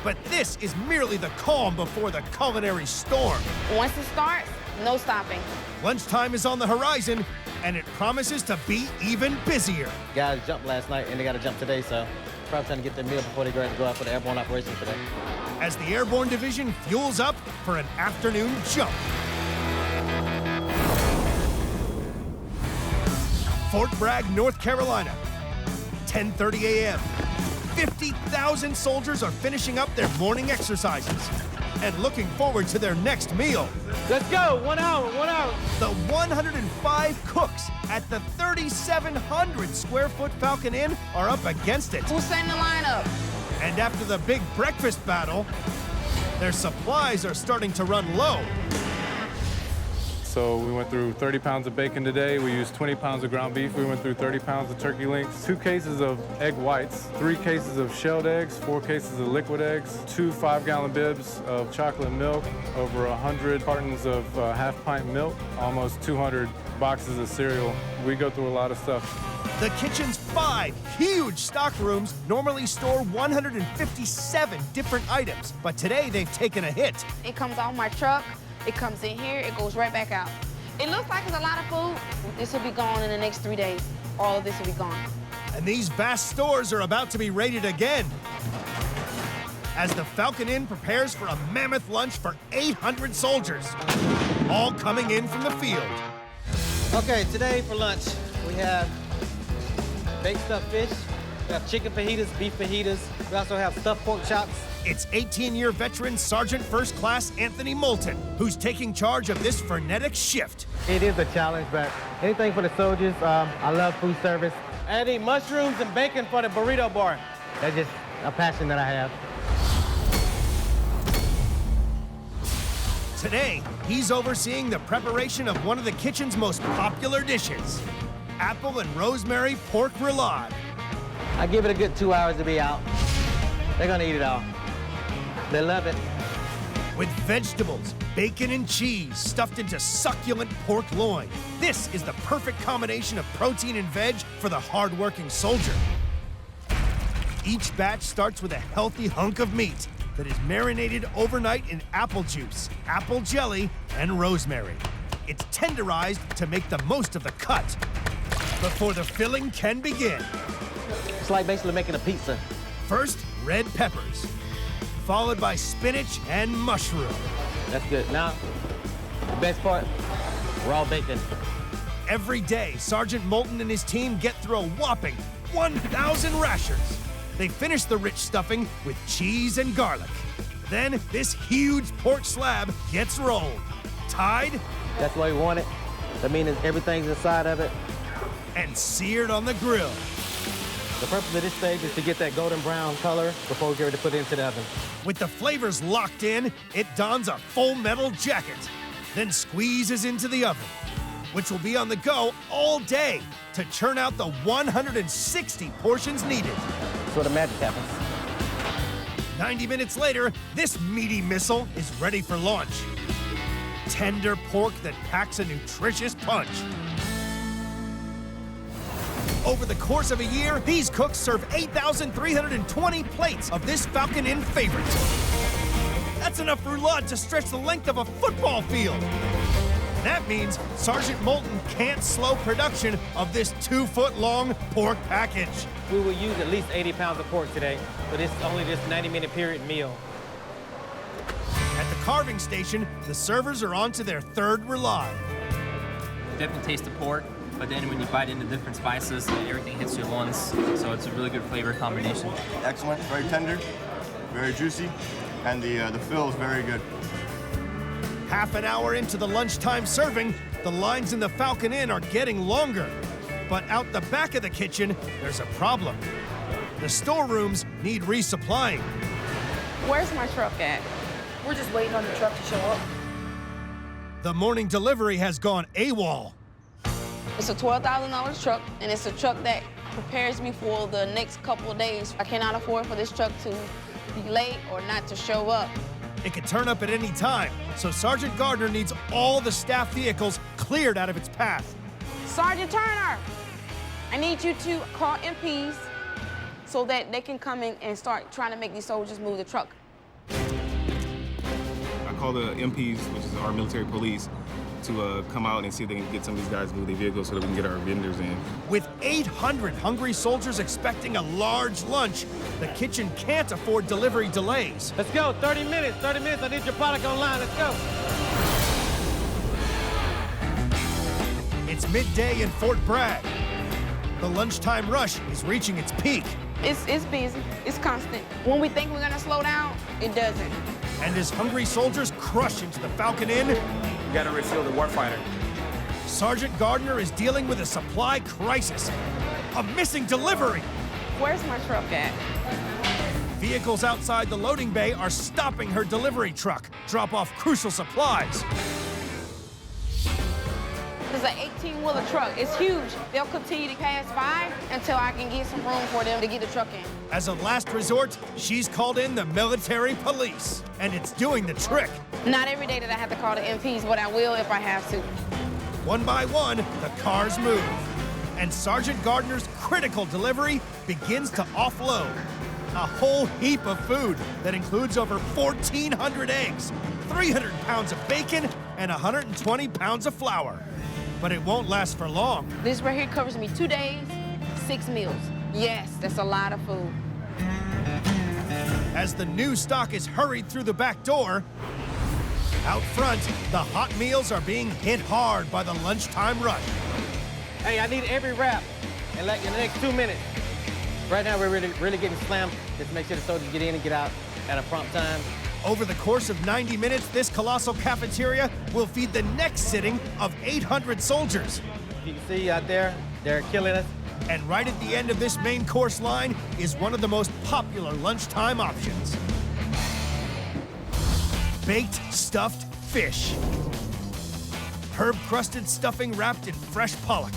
But this is merely the calm before the culinary storm. Once it starts, no stopping. Lunchtime is on the horizon, and it promises to be even busier. Guys jumped last night and they got to jump today, so probably trying to get their meal before they go out for the airborne operation today. As the airborne division fuels up for an afternoon jump. Fort Bragg, North Carolina, 10:30 a.m. 50,000 soldiers are finishing up their morning exercises and looking forward to their next meal. Let's go, 1 hour, 1 hour. The 105 cooks at the 3,700 square foot Falcon Inn are up against it. Who's setting the lineup? And after the big breakfast battle, their supplies are starting to run low. So we went through 30 pounds of bacon today. We used 20 pounds of ground beef. We went through 30 pounds of turkey links, 2 cases of egg whites, 3 cases of shelled eggs, 4 cases of liquid eggs, 2 5-gallon bibs of chocolate milk, over 100 cartons of half-pint milk, almost 200 boxes of cereal. We go through a lot of stuff. The kitchen's 5 huge stock rooms normally store 157 different items, but today they've taken a hit. It comes off my truck, it comes in here, it goes right back out. It looks like it's a lot of food. This will be gone in the next 3 days. All of this will be gone. And these vast stores are about to be raided again as the Falcon Inn prepares for a mammoth lunch for 800 soldiers, all coming in from the field. Okay, today for lunch, we have baked stuffed fish, we have chicken fajitas, beef fajitas, we also have stuffed pork chops. It's 18-year veteran Sergeant First Class Anthony Moulton, who's taking charge of this frenetic shift. It is a challenge, but anything for the soldiers. I love food service. Adding mushrooms and bacon for the burrito bar. That's just a passion that I have. Today, he's overseeing the preparation of one of the kitchen's most popular dishes, apple and rosemary pork roulade. I give it a good 2 hours to be out. They're gonna eat it all. They love it. With vegetables, bacon, and cheese stuffed into succulent pork loin. This is the perfect combination of protein and veg for the hard-working soldier. Each batch starts with a healthy hunk of meat that is marinated overnight in apple juice, apple jelly, and rosemary. It's tenderized to make the most of the cut before the filling can begin. It's like basically making a pizza. First, red peppers, followed by spinach and mushroom. That's good. Now, the best part, raw bacon. Every day, Sergeant Moulton and his team get through a whopping 1,000 rashers. They finish the rich stuffing with cheese and garlic. Then, this huge pork slab gets rolled, tied. That's the way we want it. That means everything's inside of it. And seared on the grill. The purpose of this stage is to get that golden brown color before we get ready to put it into the oven. With the flavors locked in, it dons a full metal jacket, then squeezes into the oven, which will be on the go all day to churn out the 160 portions needed. That's where the magic happens. 90 minutes later, this meaty missile is ready for launch. Tender pork that packs a nutritious punch. Over the course of a year, these cooks serve 8,320 plates of this Falcon Inn favorite. That's enough roulade to stretch the length of a football field. That means Sergeant Moulton can't slow production of this 2-foot-long pork package. We will use at least 80 pounds of pork today, but it's only this 90-minute period meal. At the carving station, the servers are on to their third roulade. Definitely taste the pork, but then when you bite into different spices, everything hits your lungs, so it's a really good flavor combination. Excellent, very tender, very juicy, and the fill is very good. Half an hour into the lunchtime serving, the lines in the Falcon Inn are getting longer. But out the back of the kitchen, there's a problem. The storerooms need resupplying. Where's my truck at? We're just waiting on the truck to show up. The morning delivery has gone AWOL. It's a $12,000 truck, and it's a truck that prepares me for the next couple of days. I cannot afford for this truck to be late or not to show up. It could turn up at any time, so Sergeant Gardner needs all the staff vehicles cleared out of its path. Sergeant Turner, I need you to call MPs so that they can come in and start trying to make these soldiers move the truck. I call the MPs, which is our military police, to come out and see if they can get some of these guys to move their vehicles so that we can get our vendors in. With 800 hungry soldiers expecting a large lunch, the kitchen can't afford delivery delays. Let's go, 30 minutes, I need your product online, let's go. It's midday in Fort Bragg. The lunchtime rush is reaching its peak. It's busy, it's constant. When we think we're gonna slow down, it doesn't. And as hungry soldiers crush into the Falcon Inn, You gotta refuel the warfighter. Sergeant Gardner is dealing with a supply crisis. A missing delivery. Where's my truck at? Vehicles outside the loading bay are stopping her delivery truck, drop off crucial supplies. It's an 18-wheeler truck. It's huge. They'll continue to pass by until I can get some room for them to get the truck in. As a last resort, she's called in the military police, and it's doing the trick. Not every day that I have to call the MPs, but I will if I have to. One by one, the cars move, and Sergeant Gardner's critical delivery begins to offload. A whole heap of food that includes over 1,400 eggs, 300 pounds of bacon, and 120 pounds of flour. But it won't last for long. This right here covers me 2 days, 6 meals. Yes, that's a lot of food. As the new stock is hurried through the back door, out front, the hot meals are being hit hard by the lunchtime rush. Hey, I need every wrap in the next 2 minutes. Right now, we're really getting slammed. Just make sure the soldiers get in and get out at a prompt time. Over the course of 90 minutes, this colossal cafeteria will feed the next sitting of 800 soldiers. You can see out there, they're killing us. And right at the end of this main course line is one of the most popular lunchtime options. Baked stuffed fish. Herb-crusted stuffing wrapped in fresh pollock.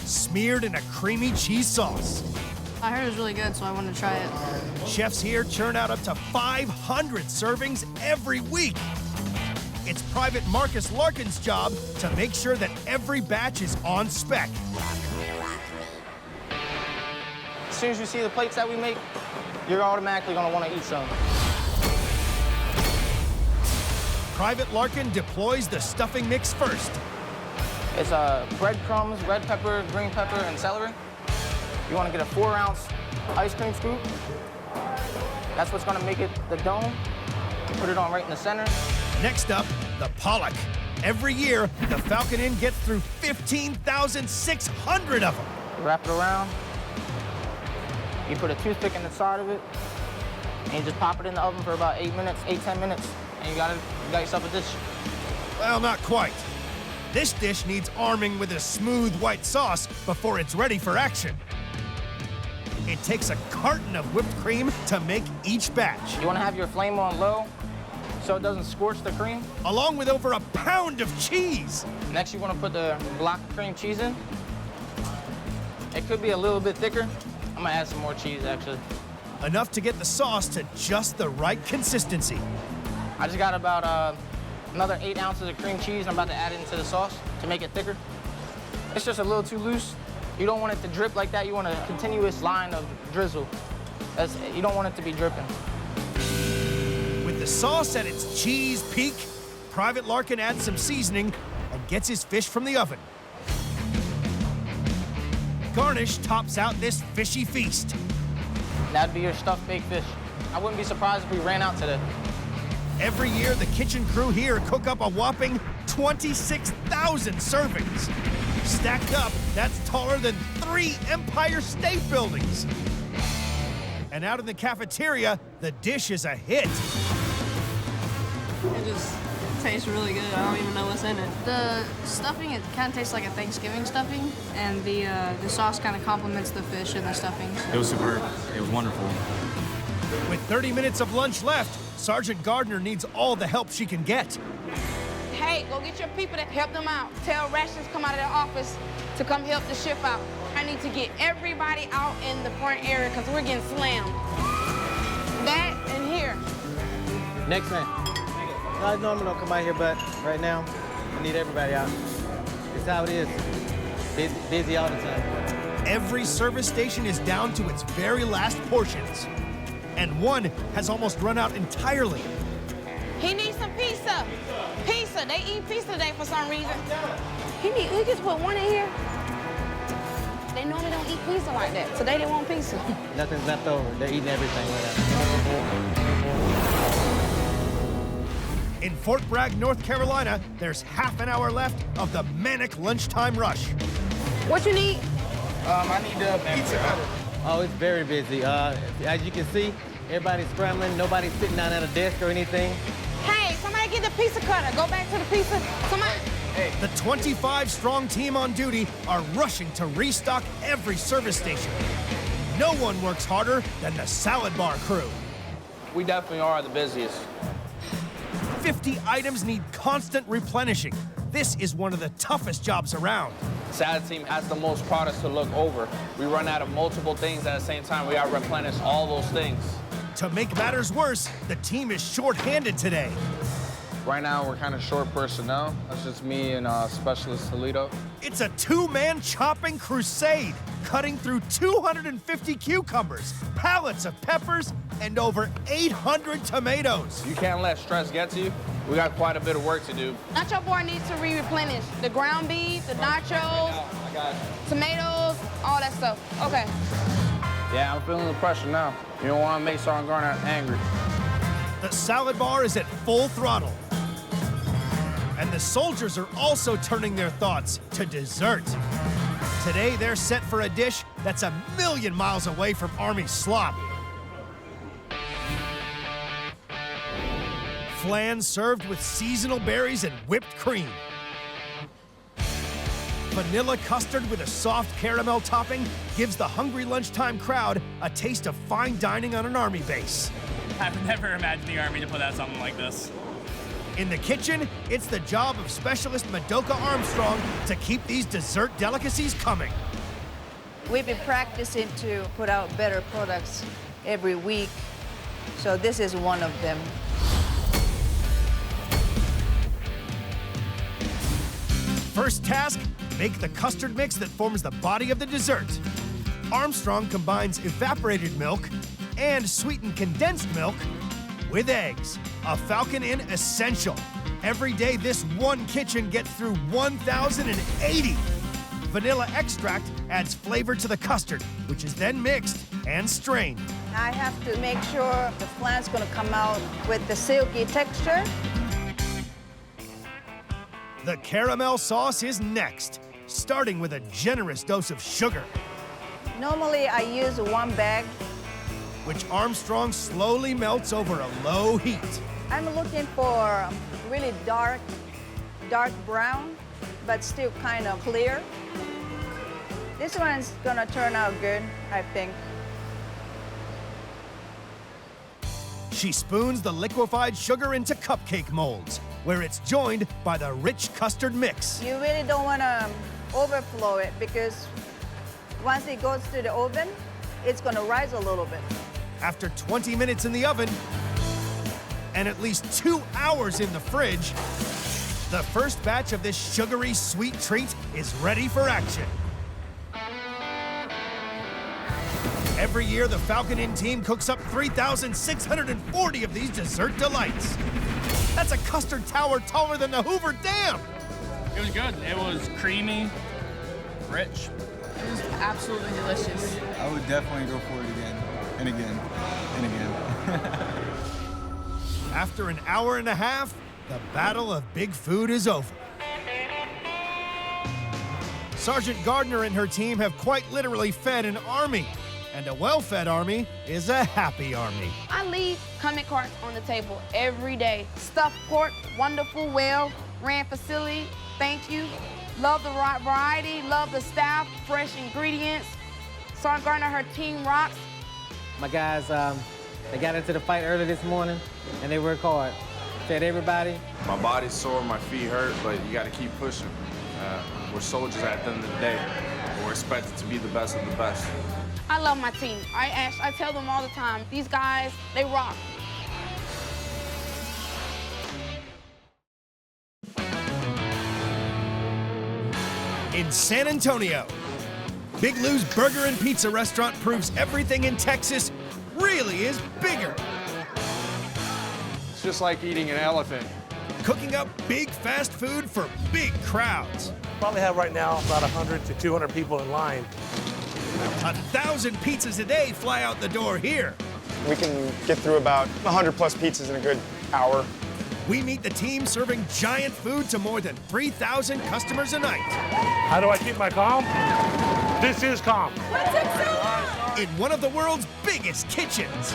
Smeared in a creamy cheese sauce. I heard it was really good, so I wanted to try it. Chefs here churn out up to 500 servings every week. It's Private Marcus Larkin's job to make sure that every batch is on spec. As soon as you see the plates that we make, you're automatically gonna wanna eat some. Private Larkin deploys the stuffing mix first. It's breadcrumbs, red pepper, green pepper, and celery. You wanna get a 4-ounce ice cream scoop. That's what's gonna make it the dome. Put it on right in the center. Next up, the pollock. Every year, the Falcon Inn gets through 15,600 of them. Wrap it around. You put a toothpick in the side of it, and you just pop it in the oven for about 8 minutes, 8-10 minutes, and you got yourself a dish. Well, not quite. This dish needs arming with a smooth white sauce before it's ready for action. It takes a carton of whipped cream to make each batch. You wanna have your flame on low so it doesn't scorch the cream. Along with over a pound of cheese. Next, you wanna put the block of cream cheese in. It could be a little bit thicker. I'm gonna add some more cheese, actually. Enough to get the sauce to just the right consistency. I just got about another 8 ounces of cream cheese. I'm about to add it into the sauce to make it thicker. It's just a little too loose. You don't want it to drip like that. You want a continuous line of drizzle. You don't want it to be dripping. With the sauce at its cheese peak, Private Larkin adds some seasoning and gets his fish from the oven. Garnish tops out this fishy feast. That'd be your stuffed baked fish. I wouldn't be surprised if we ran out today. Every year, the kitchen crew here cook up a whopping 26,000 servings. Stacked up, that's taller than 3 Empire State Buildings. And out in the cafeteria, the dish is a hit. It just tastes really good. I don't even know what's in it. The stuffing, it kind of tastes like a Thanksgiving stuffing, and the sauce kind of complements the fish and the stuffing. It was superb. It was wonderful. With 30 minutes of lunch left, Sergeant Gardner needs all the help she can get. Hey, go get your people to help them out. Tell Rations come out of their office to come help the shift out. I need to get everybody out in the front area because we're getting slammed. That and here. Next man. I normally don't come out here, but right now, I need everybody out. It's how it is. Busy all the time. Every service station is down to its very last portions. And one has almost run out entirely. He needs some pizza. Pizza. They eat pizza today for some reason. He just put one in here. They normally don't eat pizza like that. Today they want pizza. Nothing's left over. They're eating everything right now. In Fort Bragg, North Carolina, there's half an hour left of the manic lunchtime rush. What you need? I need a pizza cutter. Oh, it's very busy. As you can see, everybody's scrambling. Nobody's sitting down at a desk or anything. Hey, somebody get the pizza cutter. Go back to the pizza. Somebody. Hey. The 25-strong team on duty are rushing to restock every service station. No one works harder than the salad bar crew. We definitely are the busiest. 50 items need constant replenishing. This is one of the toughest jobs around. Salad team has the most products to look over. We run out of multiple things at the same time. We gotta replenish all those things. To make matters worse, the team is short-handed today. Right now, we're kind of short personnel. That's just me and Specialist Toledo. It's a two-man chopping crusade, cutting through 250 cucumbers, pallets of peppers, and over 800 tomatoes. You can't let stress get to you. We got quite a bit of work to do. Nacho bar needs to replenish. The ground beef, the nachos, tomatoes, all that stuff. Okay. Yeah, I'm feeling the pressure now. You don't want to make Sergeant Gardner angry. The salad bar is at full throttle. And the soldiers are also turning their thoughts to dessert. Today, they're set for a dish that's a million miles away from Army slop. Flan served with seasonal berries and whipped cream. Vanilla custard with a soft caramel topping gives the hungry lunchtime crowd a taste of fine dining on an Army base. I would never imagine the Army to put out something like this. In the kitchen, it's the job of Specialist Madoka Armstrong to keep these dessert delicacies coming. We've been practicing to put out better products every week, so this is one of them. First task, make the custard mix that forms the body of the dessert. Armstrong combines evaporated milk and sweetened condensed milk with eggs, a Falcon Inn essential. Every day, this one kitchen gets through 1,080. Vanilla extract adds flavor to the custard, which is then mixed and strained. I have to make sure the flan's gonna come out with the silky texture. The caramel sauce is next, starting with a generous dose of sugar. Normally, I use 1 bag. Which Armstrong slowly melts over a low heat. I'm looking for really dark brown, but still kind of clear. This one's gonna turn out good, I think. She spoons the liquefied sugar into cupcake molds, where it's joined by the rich custard mix. You really don't wanna overflow it because once it goes to the oven, it's gonna rise a little bit. After 20 minutes in the oven and at least 2 hours in the fridge, the first batch of this sugary sweet treat is ready for action. Every year, the Falcon Inn team cooks up 3,640 of these dessert delights. That's a custard tower taller than the Hoover Dam. It was good. It was creamy, rich. It was absolutely delicious. I would definitely go for it again, and again, and again. After an hour and a half, the battle of big food is over. Sergeant Gardner and her team have quite literally fed an army. And a well-fed army is a happy army. I leave comment cards on the table every day. Stuffed pork, wonderful, well, ran facility, thank you. Love the variety, love the staff, fresh ingredients. Sergeant Gardner, her team rocks. My guys They got into the fight early this morning, and they work hard. Fed everybody. My body's sore, my feet hurt, but you got to keep pushing. We're soldiers at the end of the day. We're expected to be the best of the best. I love my team. I tell them all the time, these guys, they rock. In San Antonio, Big Lou's Burger and Pizza restaurant proves everything in Texas really is bigger. It's just like eating an elephant. Cooking up big fast food for big crowds. Probably have right now about 100 to 200 people in line. 1,000 pizzas a day fly out the door here. We can get through about 100 plus pizzas in a good hour. We meet the team serving giant food to more than 3,000 customers a night. How do I keep my calm? This is calm. In one of the world's biggest kitchens.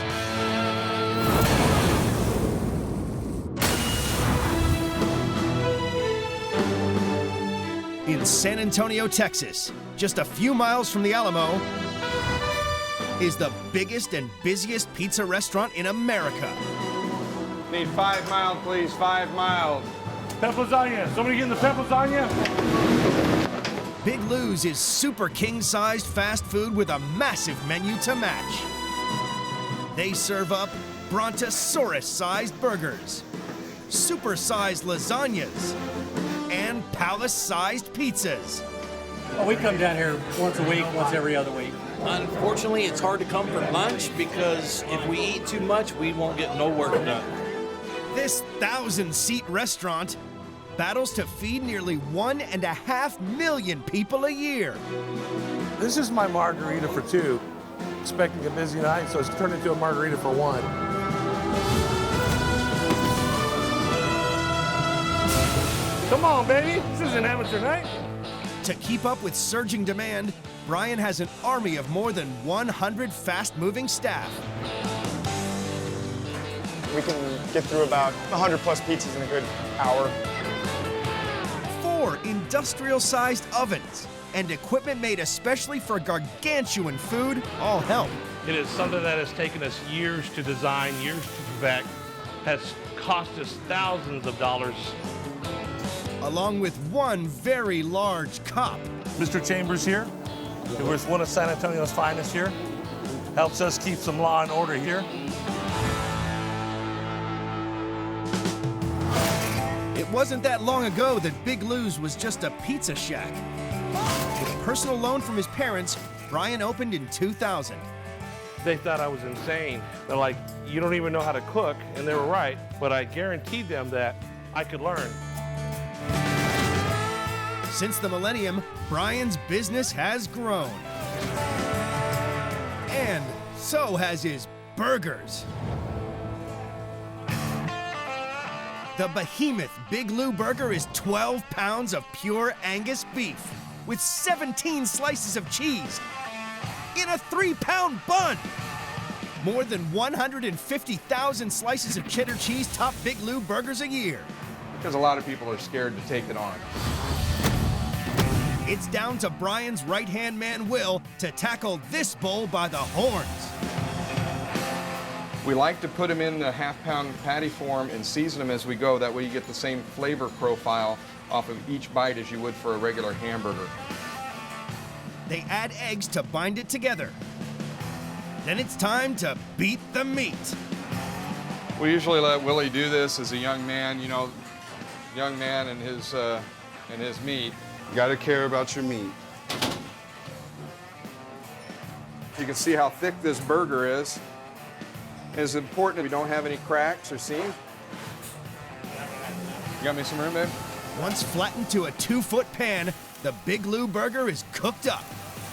In San Antonio, Texas, just a few miles from the Alamo, is the biggest and busiest pizza restaurant in America. Need 5 miles, please, 5 miles. Pep lasagna. Somebody getting the pep lasagna? Big Lou's is super king-sized fast food with a massive menu to match. They serve up brontosaurus-sized burgers, super-sized lasagnas, and palace-sized pizzas. Oh, we come down here once a week, once every other week. Unfortunately, it's hard to come for lunch because if we eat too much, we won't get no work done. This 1,000-seat restaurant battles to feed nearly 1.5 million people a year. This is my margarita for two. Expecting a busy night, so it's turned into a margarita for one. Come on, baby. This is an amateur night. To keep up with surging demand, Brian has an army of more than 100 fast-moving staff. We can get through about 100 plus pizzas in a good hour. 4 industrial-sized ovens and equipment made especially for gargantuan food all help. It is something that has taken us years to design, years to perfect, has cost us thousands of dollars. Along with one very large cop. Mr. Chambers here, who is one of San Antonio's finest here, helps us keep some law and order here. It wasn't that long ago that Big Lou's was just a pizza shack. With a personal loan from his parents, Brian opened in 2000. They thought I was insane. They're like, you don't even know how to cook, and they were right, but I guaranteed them that I could learn. Since the millennium, Brian's business has grown. And so has his burgers. The behemoth Big Lou burger is 12 pounds of pure Angus beef with 17 slices of cheese in a 3-pound bun. More than 150,000 slices of cheddar cheese top Big Lou burgers a year. Because a lot of people are scared to take it on. It's down to Brian's right-hand man, Will, to tackle this bull by the horns. We like to put them in the half-pound patty form and season them as we go. That way you get the same flavor profile off of each bite as you would for a regular hamburger. They add eggs to bind it together. Then it's time to beat the meat. We usually let Willie do this as a young man, you know, young man and his meat. You gotta care about your meat. You can see how thick this burger is. It's important that we don't have any cracks or seams. You got me some room, babe? Once flattened to a 2-foot pan, the Big Lou burger is cooked up.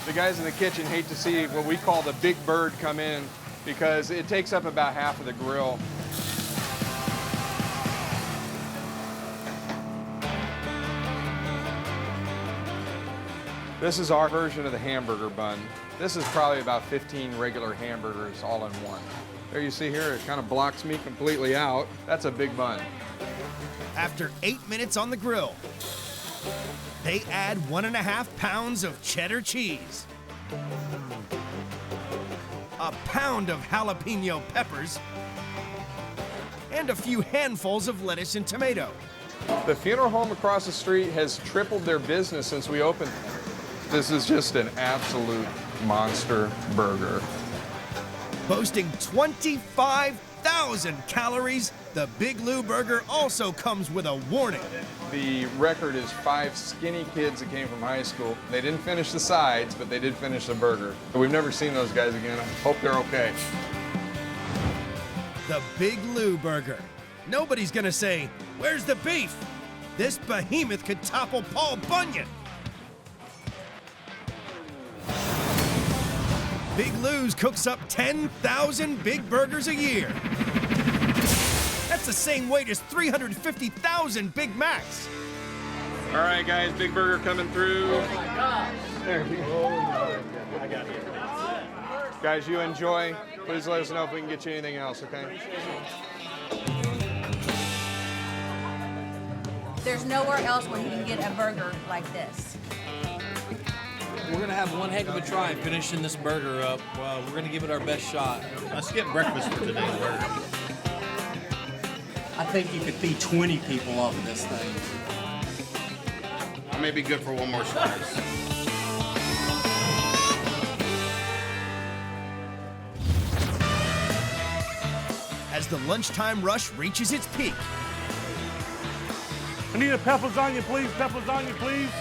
The guys in the kitchen hate to see what we call the big bird come in because it takes up about half of the grill. This is our version of the hamburger bun. This is probably about 15 regular hamburgers all in one. There you see here, it kind of blocks me completely out. That's a big bun. After 8 minutes on the grill, they add 1.5 pounds of cheddar cheese. a pound of jalapeno peppers, and a few handfuls of lettuce and tomato. The funeral home across the street has tripled their business since we opened. This is just an absolute monster burger. Boasting 25,000 calories, the Big Lou burger also comes with a warning. The record is 5 skinny kids that came from high school. They didn't finish the sides, but they did finish the burger. We've never seen those guys again. I hope they're okay. The Big Lou burger. Nobody's gonna say, "Where's the beef?" This behemoth could topple Paul Bunyan. Big Lou's cooks up 10,000 big burgers a year. That's the same weight as 350,000 Big Macs. All right, guys, big burger coming through. Oh my God. There you go. I got you. Guys, you enjoy. Please let us know if we can get you anything else, okay? There's nowhere else where you can get a burger like this. We're gonna have one heck of a try finishing this burger up. Well, we're gonna give it our best shot. Let's get breakfast for today's burger. I think you could feed 20 people off of this thing. I may be good for one more slice. As the lunchtime rush reaches its peak, I need a pep lasagna, please. Pep lasagna, please.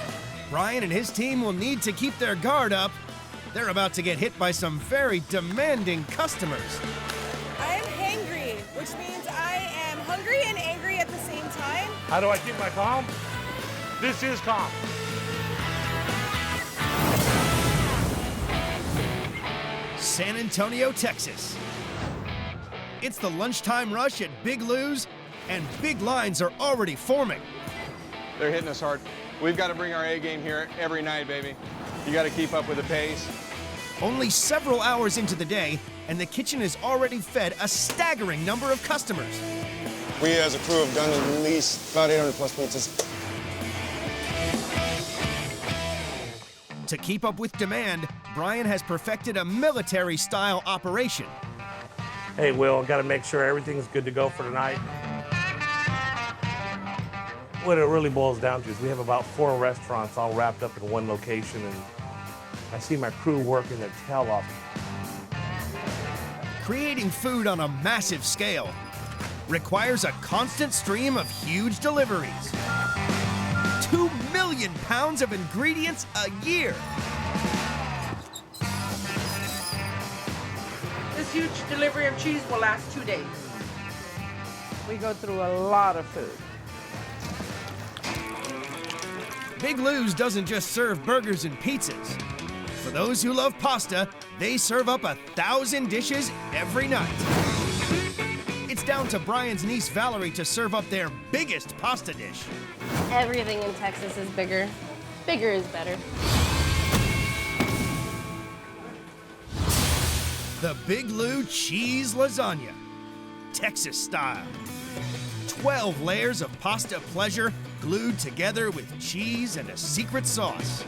Brian and his team will need to keep their guard up. They're about to get hit by some very demanding customers. I am hangry, which means I am hungry and angry at the same time. How do I keep my calm? This is calm. San Antonio, Texas. It's the lunchtime rush at Big Lou's, and big lines are already forming. They're hitting us hard. We've got to bring our A game here every night, baby. You got to keep up with the pace. Only several hours into the day, and the kitchen has already fed a staggering number of customers. We as a crew have done at least about 800 plus pizzas. To keep up with demand, Brian has perfected a military-style operation. Hey, Will, got to make sure everything's good to go for tonight. What it really boils down to is we have about 4 restaurants all wrapped up in one location, and I see my crew working their tail off. Creating food on a massive scale requires a constant stream of huge deliveries. 2 million pounds of ingredients a year. This huge delivery of cheese will last 2 days. We go through a lot of food. Big Lou's doesn't just serve burgers and pizzas. For those who love pasta, they serve up 1,000 dishes every night. It's down to Brian's niece Valerie to serve up their biggest pasta dish. Everything in Texas is bigger. Bigger is better. The Big Lou Cheese Lasagna, Texas style. 12 layers of pasta pleasure glued together with cheese and a secret sauce.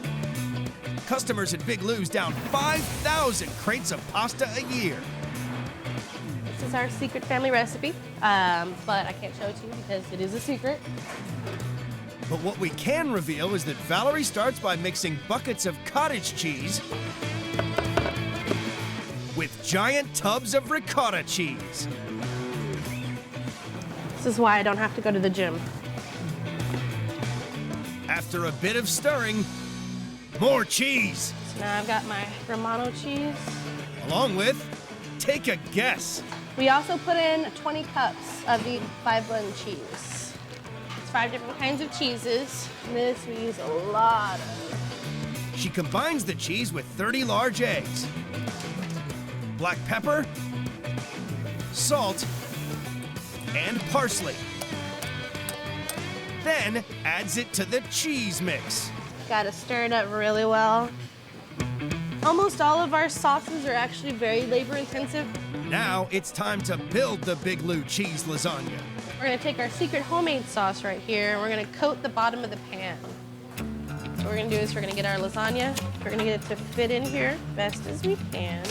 Customers at Big Lou's down 5,000 crates of pasta a year. This is our secret family recipe, but I can't show it to you because it is a secret. But what we can reveal is that Valerie starts by mixing buckets of cottage cheese with giant tubs of ricotta cheese. This is why I don't have to go to the gym. After a bit of stirring, more cheese. So now I've got my Romano cheese. Along with, take a guess. We also put in 20 cups of the 5-blend cheese. It's 5 different kinds of cheeses. And this we use a lot of. She combines the cheese with 30 large eggs, black pepper, salt, and parsley. Then adds it to the cheese mix. Gotta stir it up really well. Almost all of our sauces are actually very labor intensive. Now it's time to build the Big Lou Cheese Lasagna. We're gonna take our secret homemade sauce right here and we're gonna coat the bottom of the pan. So what we're gonna do is we're gonna get our lasagna, we're gonna get it to fit in here best as we can.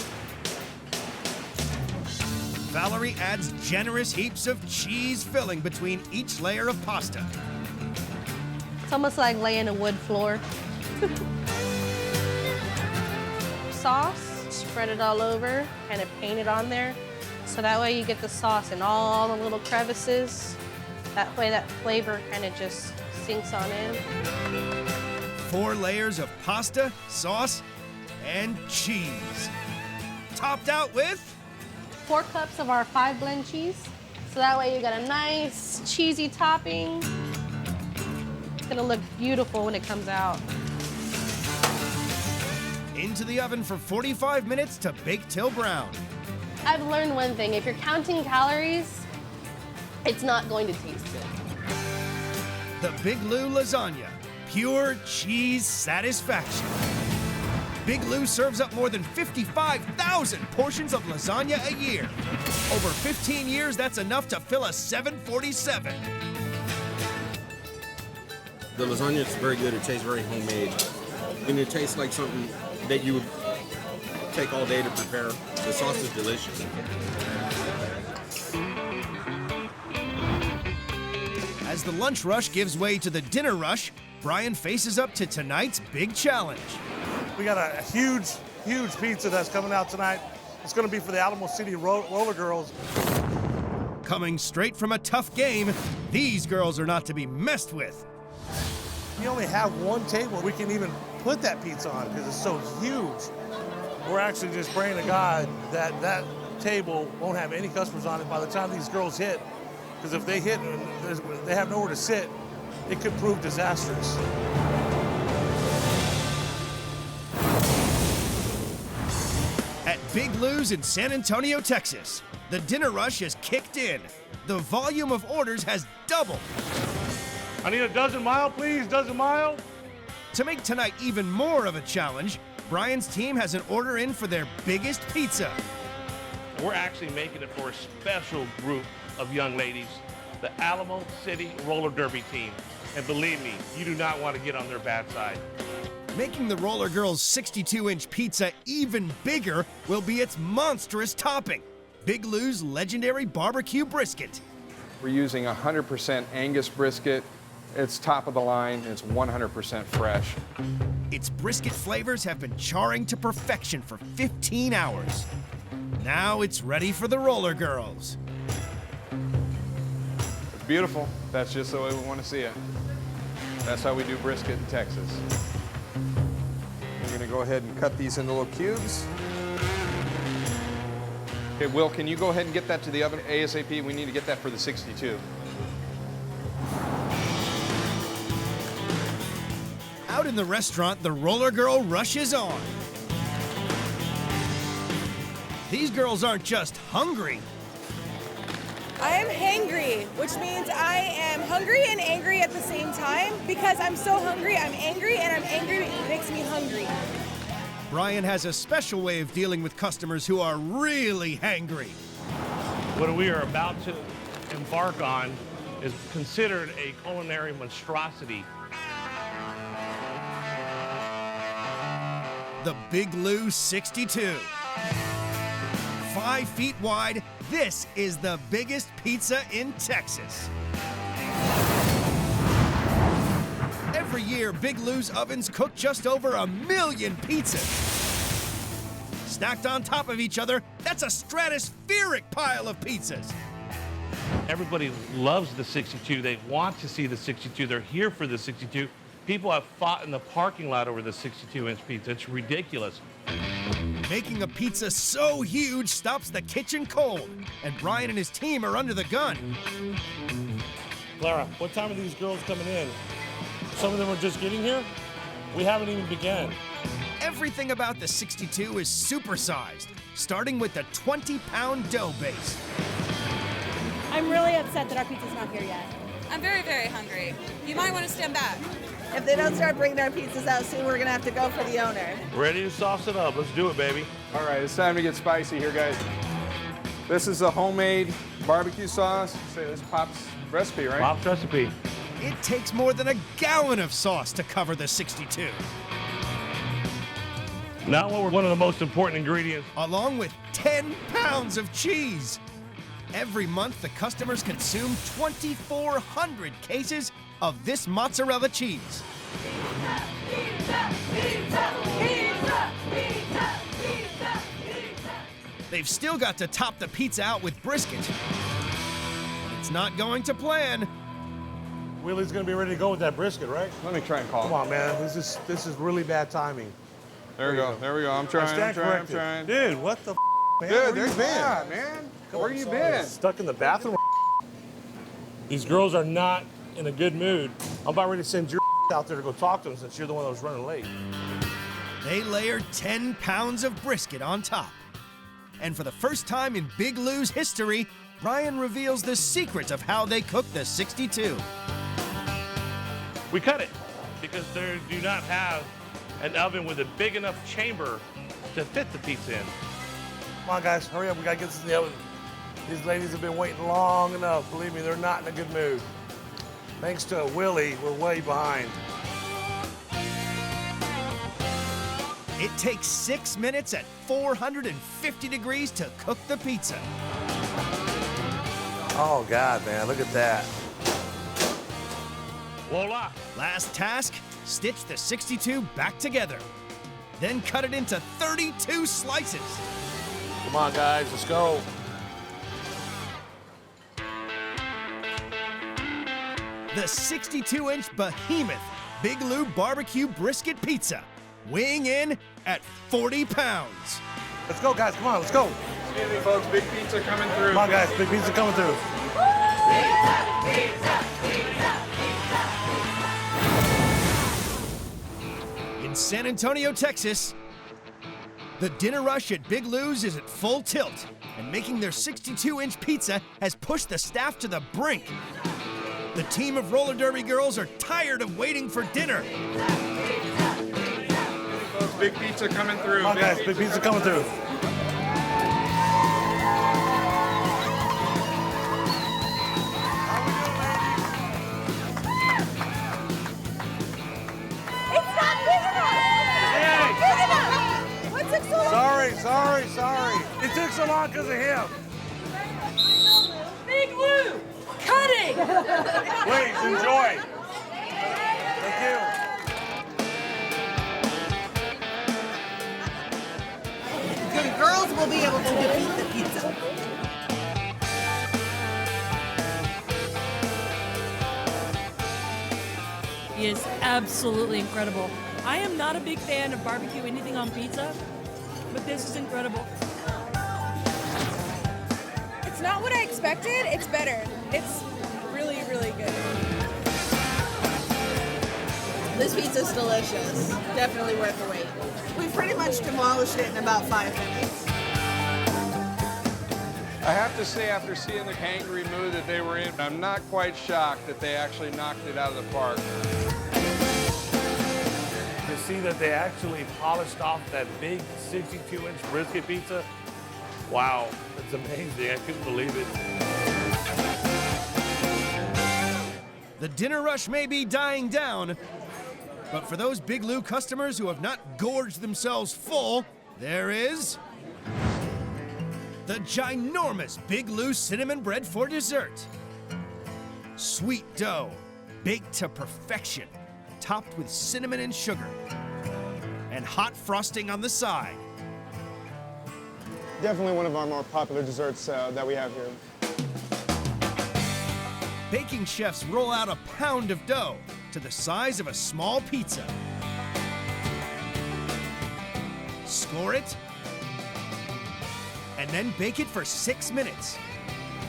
Valerie adds generous heaps of cheese filling between each layer of pasta. It's almost like laying a wood floor. Sauce, spread it all over, kind of paint it on there. So that way you get the sauce in all the little crevices. That way that flavor kind of just sinks on in. 4 layers of pasta, sauce, and cheese. Topped out with 4 cups of our 5-blend cheese. So that way you got a nice cheesy topping. It's gonna look beautiful when it comes out. into the oven for 45 minutes to bake till brown. I've learned one thing, if you're counting calories, it's not going to taste good. The Big Lou Lasagna, pure cheese satisfaction. Big Lou serves up more than 55,000 portions of lasagna a year. Over 15 years, that's enough to fill a 747. The lasagna is very good. It tastes very homemade. And it tastes like something that you would take all day to prepare. The sauce is delicious. As the lunch rush gives way to the dinner rush, Brian faces up to tonight's big challenge. We got a huge pizza that's coming out tonight. It's going to be for the Alamo City Roller Girls. Coming straight from a tough game, these girls are not to be messed with. We only have one table we can even put that pizza on because it's so huge. We're actually just praying to God that that table won't have any customers on it by the time these girls hit. Because if they hit and they have nowhere to sit, it could prove disastrous. At Big Lou's in San Antonio, Texas, the dinner rush has kicked in. The volume of orders has doubled. I need a dozen mile, please, dozen mile. To make tonight even more of a challenge, Brian's team has an order in for their biggest pizza. We're actually making it for a special group of young ladies, the Alamo City Roller Derby team. And believe me, you do not want to get on their bad side. Making the Roller Girls' 62-inch pizza even bigger will be its monstrous topping, Big Lou's legendary barbecue brisket. We're using 100% Angus brisket. It's top of the line. It's 100% fresh. Its brisket flavors have been charring to perfection for 15 hours. Now it's ready for the Roller Girls. It's beautiful. That's just the way we want to see it. That's how we do brisket in Texas. We're going to go ahead and cut these into little cubes. Okay, Will, can you go ahead and get that to the oven ASAP? We need to get that for the 62. Out in the restaurant, the Roller Girl rushes on. These girls aren't just hungry. I am hangry, which means I am hungry and angry at the same time. Because I'm so hungry, I'm angry, and I'm angry makes me hungry. Brian has a special way of dealing with customers who are really hangry. What we are about to embark on is considered a culinary monstrosity. The Big Lou 62. 5 feet wide, this is the biggest pizza in Texas. Every year, Big Lou's ovens cook just over 1 million pizzas. Stacked on top of each other, that's a stratospheric pile of pizzas. Everybody loves the 62. They want to see the 62. They're here for the 62. People have fought in the parking lot over the 62-inch pizza. It's ridiculous. Making a pizza so huge stops the kitchen cold, and Brian and his team are under the gun. Clara, what time are these girls coming in? Some of them are just getting here? We haven't even begun. Everything about the 62 is supersized, starting with the 20-pound dough base. I'm really upset that our pizza's not here yet. I'm very, very hungry. You might want to stand back. If they don't start bringing our pizzas out soon, we're going to have to go for the owner. Ready to sauce it up. Let's do it, baby. All right, it's time to get spicy here, guys. This is a homemade barbecue sauce. Say this is Pop's recipe, right? Pop's recipe. It takes more than a gallon of sauce to cover the 62. Now one of the most important ingredients. Along with 10 pounds of cheese. Every month, the customers consume 2,400 cases of this mozzarella cheese. They've still got to top the pizza out with brisket. But it's not going to plan. Willie's gonna be ready to go with that brisket, right? Let me try and call Come on, man. This is really bad timing. There we go. There we go. I'm trying. Dude, what the man? Dude, there's been, man. Where you been? Stuck in the bathroom. These girls are not in a good mood. I'm about ready to send your out there to go talk to them since you're the one that was running late. They layered 10 pounds of brisket on top. And for the first time in Big Lou's history, Brian reveals the secret of how they cook the 62. We cut it because they do not have an oven with a big enough chamber to fit the pizza in. Come on, guys, hurry up. We gotta get this in the oven. These ladies have been waiting long enough. Believe me, they're not in a good mood. Thanks to Willie, we're way behind. It takes 6 minutes at 450 degrees to cook the pizza. Oh, God, man, look at that. Voila. Last task, stitch the 62 back together. Then cut it into 32 slices. Come on, guys, let's go. The 62-inch behemoth Big Lou barbecue brisket pizza, weighing in at 40 pounds. Let's go, guys, come on, let's go. Excuse me, folks, big pizza coming through. Come on, guys, big pizza coming through. In San Antonio, Texas, the dinner rush at Big Lou's is at full tilt, and making their 62-inch pizza has pushed the staff to the brink. The team of roller derby girls are tired of waiting for dinner. Folks, big pizza coming through. Come on, guys, big pizza coming through. Sorry. It took so long because of him. Big Lou, cutting. Please, enjoy. Thank you. The girls will be able to defeat the pizza. It is absolutely incredible. I am not a big fan of barbecue anything on pizza, but this is incredible. It's not what I expected, it's better. It's really, really good. This pizza's delicious. Definitely worth the wait. We pretty much demolished it in about 5 minutes. I have to say, after seeing the angry mood that they were in, I'm not quite shocked that they actually knocked it out of the park. To see that they actually polished off that big 62-inch brisket pizza, wow, that's amazing. I couldn't believe it. The dinner rush may be dying down, but for those Big Lou customers who have not gorged themselves full, there is the ginormous Big Lou cinnamon bread for dessert. Sweet dough, baked to perfection, topped with cinnamon and sugar, and hot frosting on the side. Definitely one of our more popular desserts that we have here. Baking chefs roll out a pound of dough to the size of a small pizza. Score it, and then bake it for 6 minutes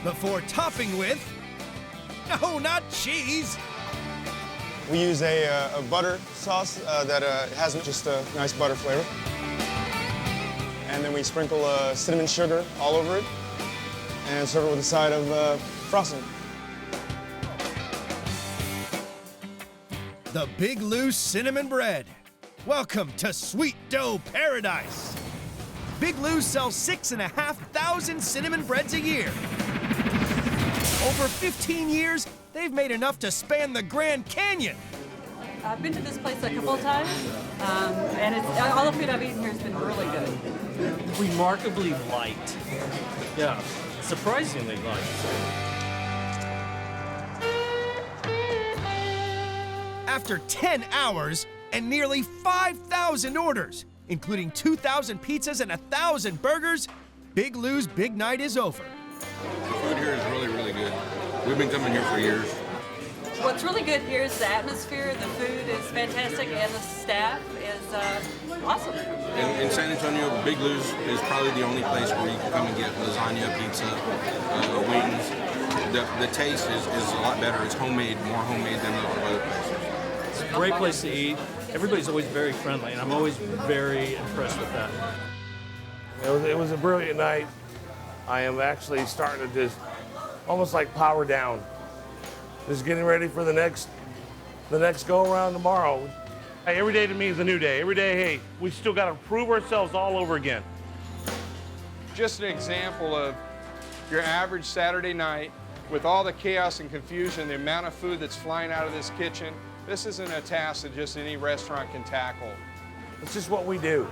before topping with, no, not cheese. We use a butter sauce that has just a nice butter flavor. And then we sprinkle cinnamon sugar all over it and serve it with a side of frosting. The Big Lou cinnamon bread. Welcome to sweet dough paradise. Big Lou sells 6,500 cinnamon breads a year. Over 15 years, they've made enough to span the Grand Canyon. I've been to this place a couple of times, and all the food I've eaten here has been really good. Remarkably light. Yeah. surprisingly large. After 10 hours and nearly 5,000 orders, including 2,000 pizzas and 1,000 burgers, Big Lou's big night is over. The food here is really, really good. We've been coming here for years. What's really good here is the atmosphere, the food is fantastic, and the staff is awesome. In San Antonio, Big Lou's is probably the only place where you can come and get lasagna, pizza, wings. The taste is a lot better. It's homemade, more homemade than a lot of other places. It's a great place to eat. Everybody's always very friendly, and I'm always very impressed with that. It was a brilliant night. I am actually starting to just almost like power down. Just getting ready for the next go around tomorrow. Hey, every day to me is a new day. Every day, hey, we still got to prove ourselves all over again. Just an example of your average Saturday night with all the chaos and confusion, the amount of food that's flying out of this kitchen. This isn't a task that just any restaurant can tackle. It's just what we do.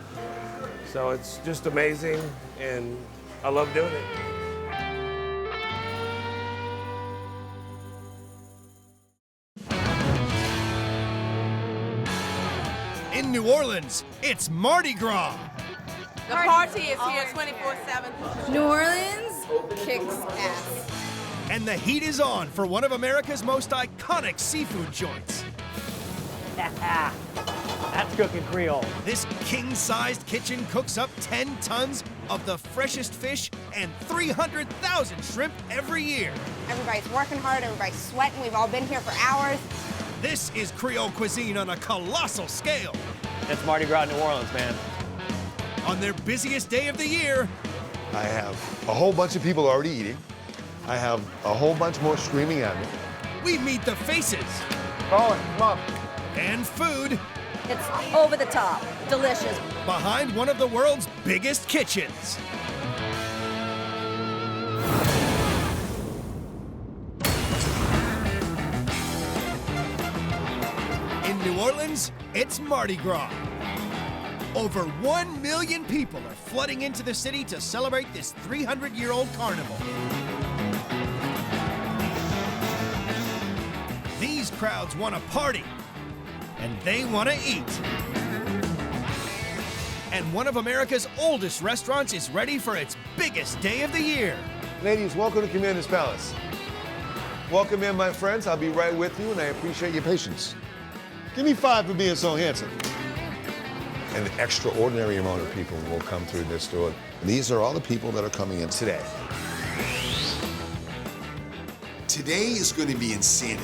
So it's just amazing, and I love doing it. In New Orleans, it's Mardi Gras. The party is here 24/7. New Orleans kicks ass. And the heat is on for one of America's most iconic seafood joints. That's cooking Creole. This king-sized kitchen cooks up 10 tons of the freshest fish and 300,000 shrimp every year. Everybody's working hard, everybody's sweating. We've all been here for hours. This is Creole cuisine on a colossal scale. That's Mardi Gras, New Orleans, man. On their busiest day of the year, I have a whole bunch of people already eating. I have a whole bunch more screaming at me. we meet the faces. Colin, come on. And food. It's over the top, delicious. Behind one of the world's biggest kitchens. In New Orleans, it's Mardi Gras. Over 1 million people are flooding into the city to celebrate this 300-year-old carnival. These crowds want to party, and they want to eat. And one of America's oldest restaurants is ready for its biggest day of the year. Ladies, welcome to Commander's Palace. Welcome in, my friends. I'll be right with you, and I appreciate your patience. Give me 5 for being so handsome. An extraordinary amount of people will come through this door. These are all the people that are coming in today. Today is going to be insanity.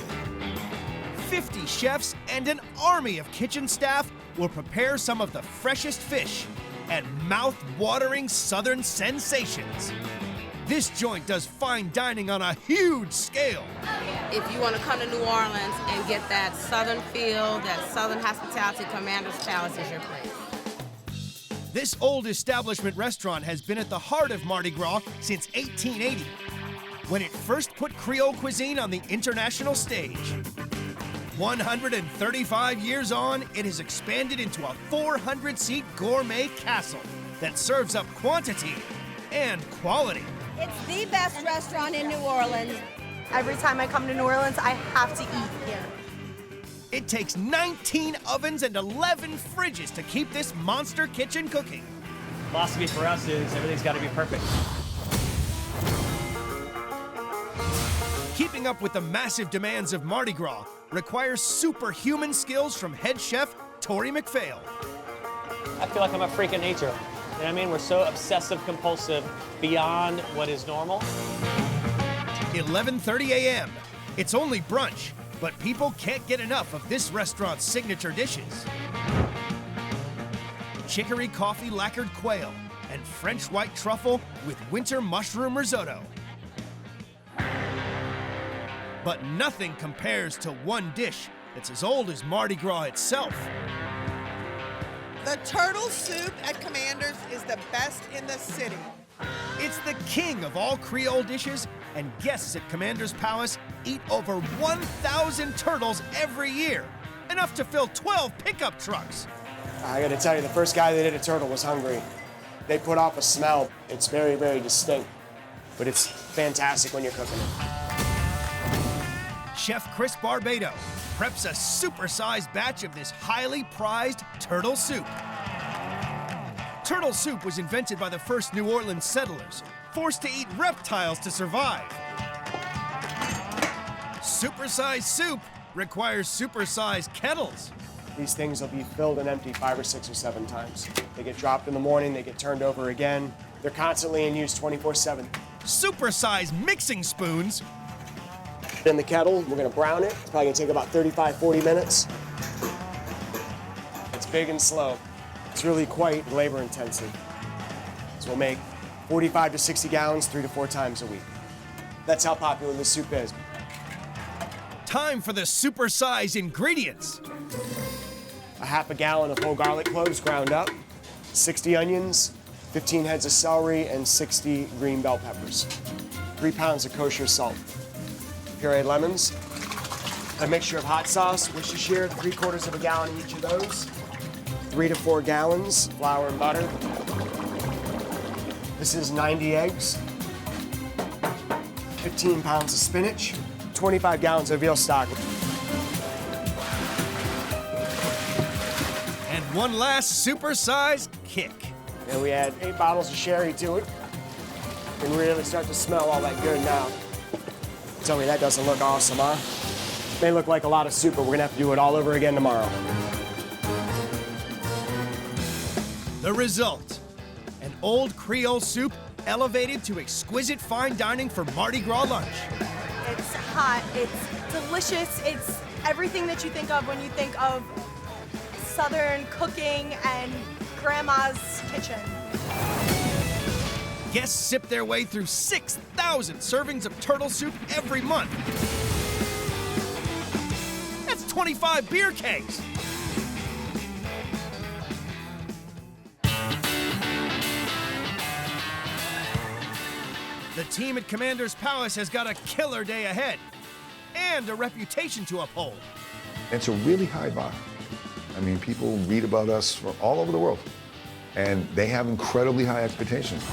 50 chefs and an army of kitchen staff will prepare some of the freshest fish and mouth-watering southern sensations. This joint does fine dining on a huge scale. If you want to come to New Orleans and get that southern feel, that southern hospitality, Commander's Palace is your place. This old establishment restaurant has been at the heart of Mardi Gras since 1880, when it first put Creole cuisine on the international stage. 135 years on, it has expanded into a 400-seat gourmet castle that serves up quantity and quality. It's the best restaurant in New Orleans. Every time I come to New Orleans, I have to eat here. It takes 19 ovens and 11 fridges to keep this monster kitchen cooking. Philosophy for us is everything's got to be perfect. Keeping up with the massive demands of Mardi Gras requires superhuman skills from head chef Tori McPhail. I feel like I'm a freak of nature. You know what I mean? We're so obsessive compulsive beyond what is normal. 11:30 a.m. It's only brunch, but people can't get enough of this restaurant's signature dishes. Chicory coffee lacquered quail and French white truffle with winter mushroom risotto. But nothing compares to one dish that's as old as Mardi Gras itself. The turtle soup at Commander's is the best in the city. It's the king of all Creole dishes, and guests at Commander's Palace eat over 1,000 turtles every year, enough to fill 12 pickup trucks. I gotta tell you, the first guy that ate a turtle was hungry. They put off a smell. It's very, very distinct. but it's fantastic when you're cooking it. Chef Chris Barbado preps a supersized batch of this highly prized turtle soup. Turtle soup was invented by the first New Orleans settlers, forced to eat reptiles to survive. Supersized soup requires supersized kettles. These things will be filled and emptied 5 or 6 or 7 times. They get dropped in the morning, they get turned over again. They're constantly in use 24/7. Supersized mixing spoons. In the kettle, we're gonna brown it. It's probably gonna take about 35-40 minutes. It's big and slow. It's really quite labor intensive. So we'll make 45 to 60 gallons 3 to 4 times a week. That's how popular this soup is. Time for the supersized ingredients. A half a gallon of whole garlic cloves ground up, 60 onions, 15 heads of celery, and 60 green bell peppers. 3 pounds of kosher salt. Pureed lemons. A mixture of hot sauce, Worcestershire, 3/4 of a gallon each of those. 3 to 4 gallons, flour and butter. This is 90 eggs. 15 pounds of spinach. 25 gallons of veal stock. And one last supersized kick. And we add 8 bottles of sherry to it. And really start to smell all that good now. Tell me that doesn't look awesome, huh? May look like a lot of soup, but we're gonna have to do it all over again tomorrow. The result, an old Creole soup elevated to exquisite fine dining for Mardi Gras lunch. It's hot, it's delicious, it's everything that you think of when you think of Southern cooking and grandma's kitchen. Guests sip their way through 6,000 servings of turtle soup every month. That's 25 beer kegs. The team at Commander's Palace has got a killer day ahead and a reputation to uphold. It's a really high bar. I mean, people read about us from all over the world, and they have incredibly high expectations.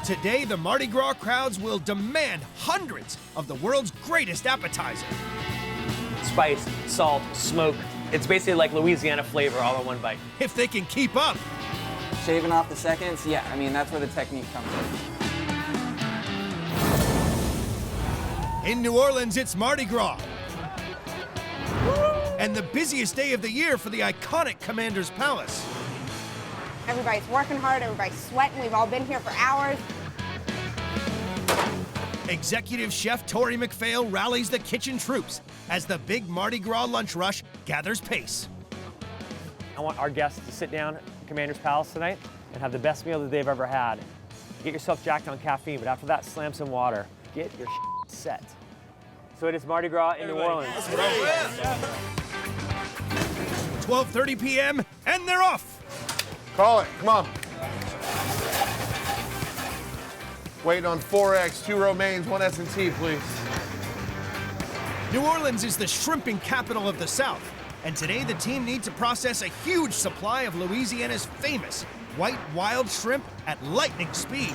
Today, the Mardi Gras crowds will demand hundreds of the world's greatest appetizer. Spice, salt, smoke. It's basically like Louisiana flavor all in one bite. If they can keep up. Shaving off the seconds, yeah, I mean, that's where the technique comes in. In New Orleans, it's Mardi Gras. And the busiest day of the year for the iconic Commander's Palace. Everybody's working hard, everybody's sweating. We've all been here for hours. Executive Chef Tori McPhail rallies the kitchen troops as the big Mardi Gras lunch rush gathers pace. I want our guests to sit down at Commander's Palace tonight and have the best meal that they've ever had. Get yourself jacked on caffeine, but after that, slam some water. Get your set. So it is Mardi Gras in New Orleans. 12:30 p.m. and they're off. Call it, come on. Waiting on 4X, 2 romaines, 1 S&T, please. New Orleans is the shrimping capital of the South, and today the team needs to process a huge supply of Louisiana's famous white wild shrimp at lightning speed.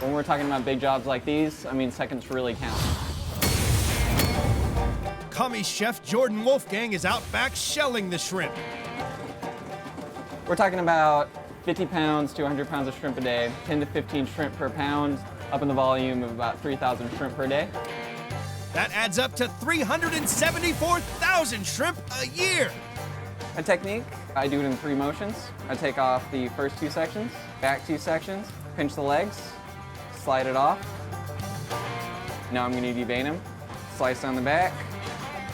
When we're talking about big jobs like these, I mean, seconds really count. Commie chef Jordan Wolfgang is out back shelling the shrimp. We're talking about 50 pounds to 100 pounds of shrimp a day, 10 to 15 shrimp per pound, up in the volume of about 3,000 shrimp per day. That adds up to 374,000 shrimp a year. A technique, I do it in 3 motions. I take off the first 2 sections, back 2 sections, pinch the legs, slide it off. Now I'm going to devein them, slice down the back,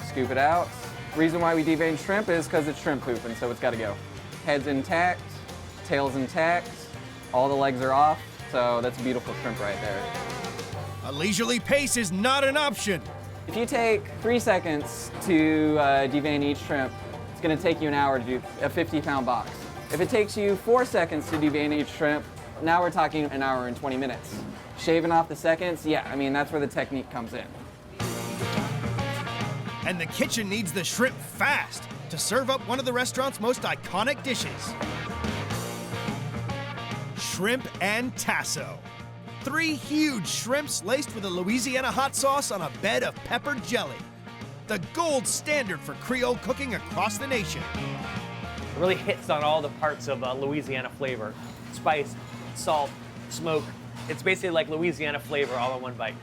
scoop it out. Reason why we devein shrimp is because it's shrimp poop, and so it's got to go. Head's intact, tail's intact, all the legs are off, so that's a beautiful shrimp right there. A leisurely pace is not an option. If you take 3 seconds to devein each shrimp, it's going to take you an hour to do a 50-pound box. If it takes you 4 seconds to devein each shrimp, now we're talking an hour and 20 minutes. Shaving off the seconds, yeah, I mean, that's where the technique comes in. And the kitchen needs the shrimp fast to serve up one of the restaurant's most iconic dishes. Shrimp and tasso. 3 huge shrimps laced with a Louisiana hot sauce on a bed of peppered jelly. The gold standard for Creole cooking across the nation. It really hits on all the parts of Louisiana flavor. Spice, salt, smoke. It's basically like Louisiana flavor all in one bite.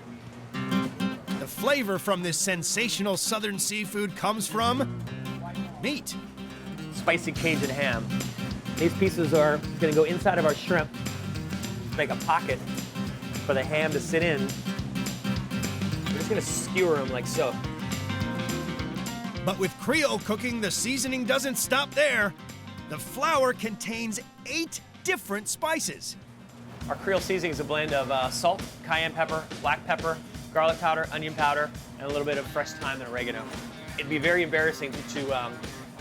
The flavor from this sensational southern seafood comes from meat. Spicy Cajun ham. These pieces are gonna go inside of our shrimp, make a pocket for the ham to sit in. We're just gonna skewer them like so. But with Creole cooking, the seasoning doesn't stop there. The flour contains 8 different spices. Our Creole seasoning is a blend of salt, cayenne pepper, black pepper, garlic powder, onion powder, and a little bit of fresh thyme and oregano. It'd be very embarrassing to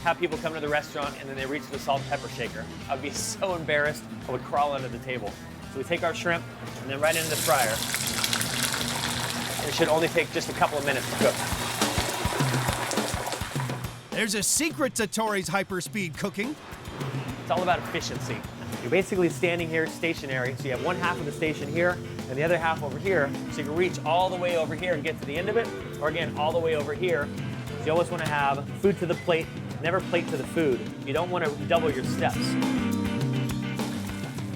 have people come to the restaurant and then they reach for the salt and pepper shaker. I'd be so embarrassed, I would crawl under the table. So we take our shrimp and then right into the fryer. And it should only take just a couple of minutes to cook. There's a secret to Tori's hyperspeed cooking. It's all about efficiency. You're basically standing here stationary, so you have one half of the station here and the other half over here, so you can reach all the way over here and get to the end of it, or again, all the way over here. You always want to have food to the plate, never plate to the food. You don't want to double your steps.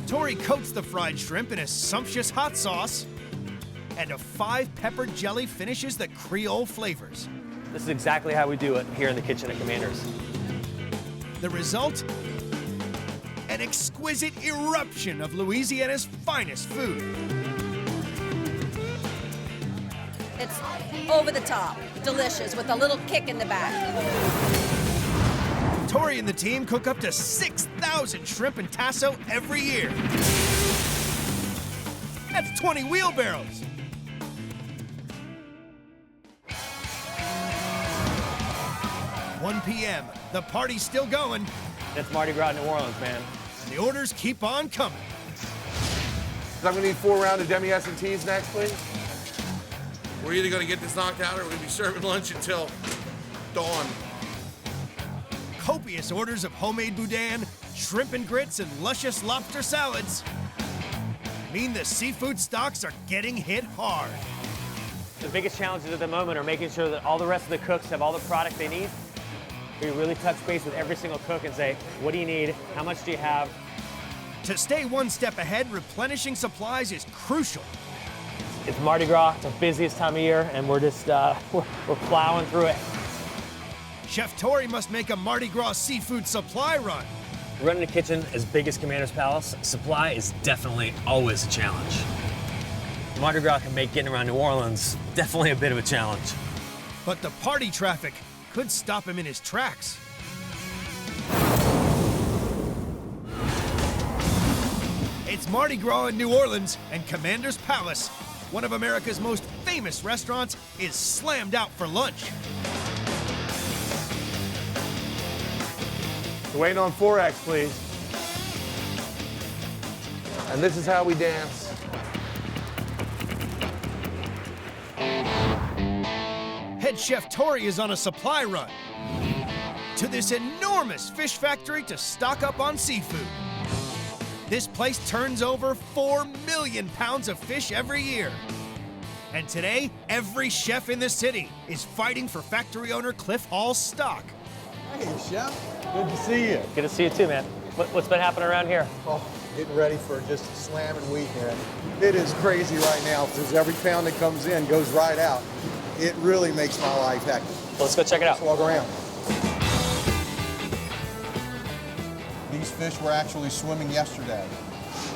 Tori coats the fried shrimp in a sumptuous hot sauce, and a 5 peppered jelly finishes the Creole flavors. This is exactly how we do it here in the kitchen at Commander's. The result? An exquisite eruption of Louisiana's finest food. It's over the top, delicious, with a little kick in the back. Tori and the team cook up to 6,000 shrimp and tasso every year. That's 20 wheelbarrows. "1 p.m., the party's still going. That's Mardi Gras New Orleans, man. And the orders keep on coming. I'm gonna need 4 rounds of demi-S&Ts next, please. We're either gonna get this knocked out or we're gonna be serving lunch until dawn. Copious orders of homemade boudin, shrimp and grits, and luscious lobster salads mean the seafood stocks are getting hit hard. The biggest challenges at the moment are making sure that all the rest of the cooks have all the product they need. We really touch base with every single cook and say, what do you need? How much do you have? To stay one step ahead, replenishing supplies is crucial. It's Mardi Gras, it's our busiest time of year, and we're just, we're plowing through it. Chef Tori must make a Mardi Gras seafood supply run. Running a kitchen as big as Commander's Palace, supply is definitely always a challenge. Mardi Gras can make getting around New Orleans definitely a bit of a challenge. But the party traffic could stop him in his tracks. It's Mardi Gras in New Orleans, and Commander's Palace, one of America's most famous restaurants, is slammed out for lunch. Waiting on 4X, please. And this is how we dance. Head Chef Tori is on a supply run to this enormous fish factory to stock up on seafood. This place turns over 4 million pounds of fish every year. And today, every chef in the city is fighting for factory owner Cliff Hall's stock. Hey, Chef. Good to see you. Good to see you too, man. What's been happening around here? Oh, getting ready for just a slamming weekend. It is crazy right now because every pound that comes in goes right out. It really makes my life hectic. Let's go check it out. Let's walk around. These fish were actually swimming yesterday.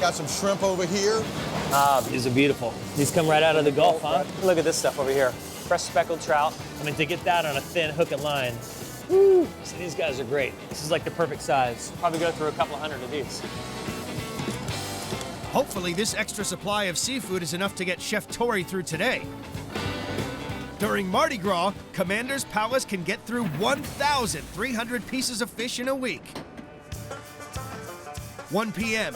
Got some shrimp over here. Ah, these are beautiful. These come right out of the Gulf, huh? Look at this stuff over here. Fresh speckled trout. I mean, to get that on a thin hook and line, woo! So these guys are great. This is like the perfect size. Probably go through a couple hundred of these. Hopefully, this extra supply of seafood is enough to get Chef Tori through today. During Mardi Gras, Commander's Palace can get through 1,300 pieces of fish in a week. 1 p.m.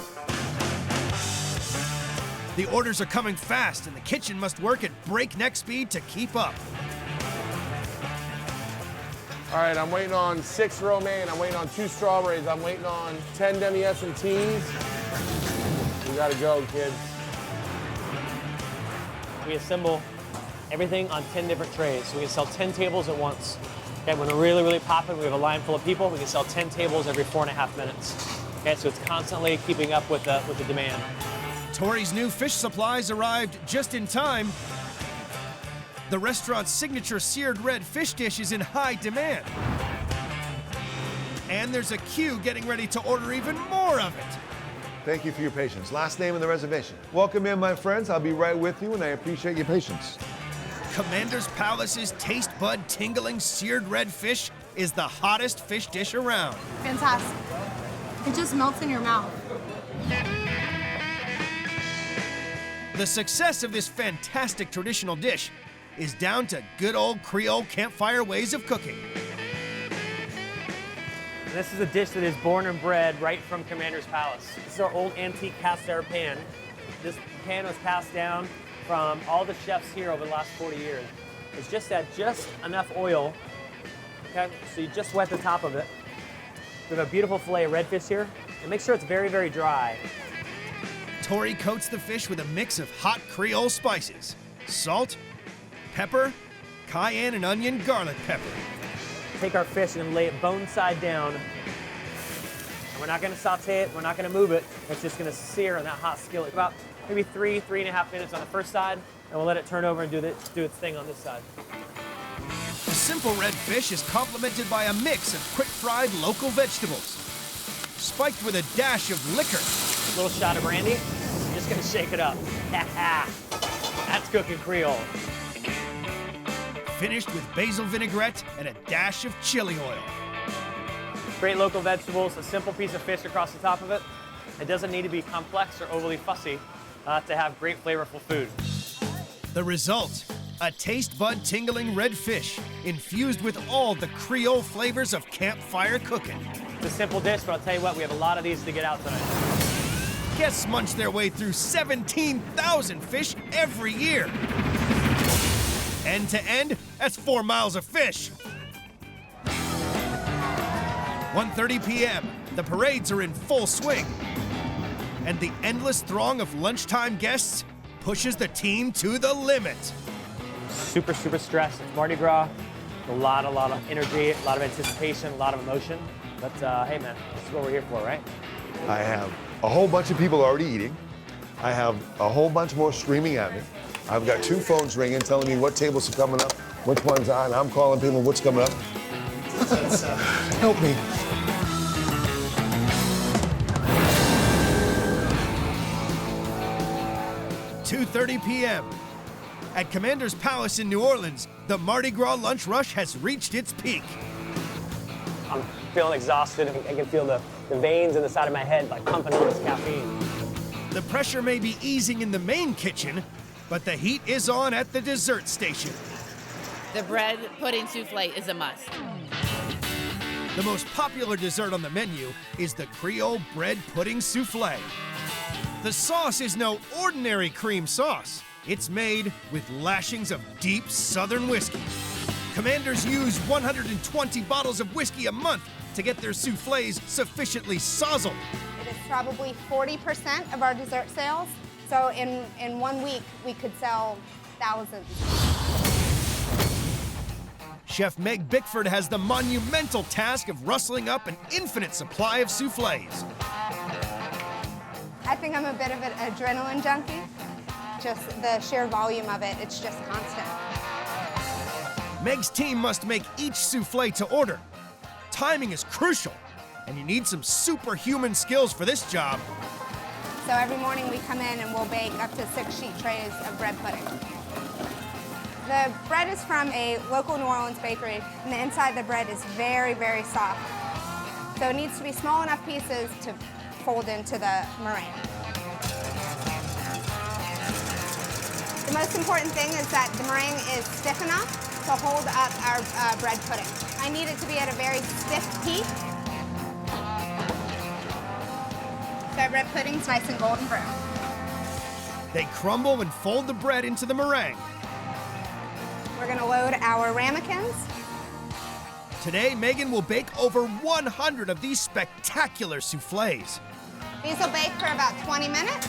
The orders are coming fast, and the kitchen must work at breakneck speed to keep up. All right, I'm waiting on 6 romaine. I'm waiting on 2 strawberries. I'm waiting on 10 demi-S&Ts. We gotta go, kids. we assemble everything on 10 different trays. So we can sell 10 tables at once. Okay, when we're really, really popping, we have a line full of people, we can sell 10 tables every 4.5 minutes. Okay, so it's constantly keeping up with the demand. Tori's new fish supplies arrived just in time. The restaurant's signature seared red fish dish is in high demand. And there's a queue getting ready to order even more of it. Thank you for your patience. Last name in the reservation. Welcome in, my friends. I'll be right with you, and I appreciate your patience. Commander's Palace's taste bud tingling seared red fish is the hottest fish dish around. Fantastic. It just melts in your mouth. The success of this fantastic traditional dish is down to good old Creole campfire ways of cooking. This is a dish that is born and bred right from Commander's Palace. This is our old antique cast iron pan. This pan was passed down from all the chefs here over the last 40 years. It's just at just enough oil, okay? So you just wet the top of it. We have a beautiful fillet of redfish here, and make sure it's very, very dry. Tori coats the fish with a mix of hot Creole spices, salt, pepper, cayenne and onion garlic pepper. Take our fish and lay it bone side down. And we're not gonna saute it, we're not gonna move it. It's just gonna sear in that hot skillet. About maybe 3.5 minutes on the first side, and we'll let it turn over and do its thing on this side. The simple red fish is complemented by a mix of quick-fried local vegetables, spiked with a dash of liquor. A little shot of brandy, I'm just gonna shake it up. That's cooking Creole. Finished with basil vinaigrette and a dash of chili oil. Great local vegetables, a simple piece of fish across the top of it. It doesn't need to be complex or overly fussy to have great flavorful food. The result, a taste bud tingling red fish infused with all the Creole flavors of campfire cooking. It's a simple dish, but I'll tell you what, we have a lot of these to get out tonight. Guests munch their way through 17,000 fish every year. End to end, that's 4 miles of fish. 1:30 p.m., the parades are in full swing. And the endless throng of lunchtime guests pushes the team to the limit. Super, super stressed. It's Mardi Gras. A lot of energy, a lot of anticipation, a lot of emotion. But hey man, this is what we're here for, right? I have a whole bunch of people already eating. I have a whole bunch more streaming at me. I've got 2 phones ringing telling me what tables are coming up, which one's on. I'm calling people what's coming up. Help me. .30 p.m. At Commander's Palace in New Orleans, the Mardi Gras lunch rush has reached its peak. I'm feeling exhausted. I can feel the veins in the side of my head like pumping all this caffeine. The pressure may be easing in the main kitchen, but the heat is on at the dessert station. The bread pudding souffle is a must. The most popular dessert on the menu is the Creole bread pudding souffle. The sauce is no ordinary cream sauce. It's made with lashings of deep Southern whiskey. Commanders use 120 bottles of whiskey a month to get their souffles sufficiently sozzled. It is probably 40% of our dessert sales. So in 1 week, we could sell thousands. Chef Meg Bickford has the monumental task of rustling up an infinite supply of souffles. I think I'm a bit of an adrenaline junkie. Just the sheer volume of it, it's just constant. Meg's team must make each souffle to order. Timing is crucial, and you need some superhuman skills for this job. So every morning we come in and we'll bake up to 6 sheet trays of bread pudding. The bread is from a local New Orleans bakery, and the inside of the bread is very, very soft. So it needs to be small enough pieces to fold into the meringue. The most important thing is that the meringue is stiff enough to hold up our bread pudding. I need it to be at a very stiff heat. So our bread pudding's nice and golden brown. They crumble and fold the bread into the meringue. We're gonna load our ramekins. Today, Megan will bake over 100 of these spectacular souffles. These will bake for about 20 minutes.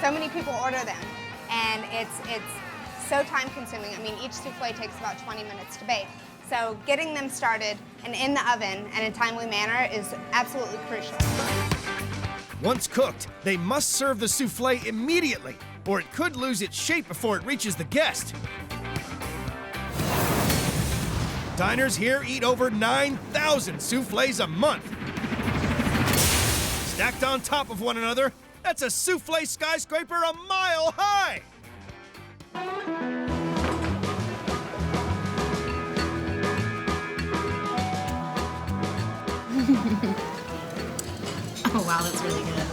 So many people order them. and it's so time consuming. I mean, each souffle takes about 20 minutes to bake. So getting them started and in the oven in a timely manner is absolutely crucial. Once cooked, they must serve the souffle immediately, or it could lose its shape before it reaches the guest. Diners here eat over 9,000 soufflés a month. Stacked on top of one another, that's a souffle skyscraper a mile high! Oh wow, that's really good.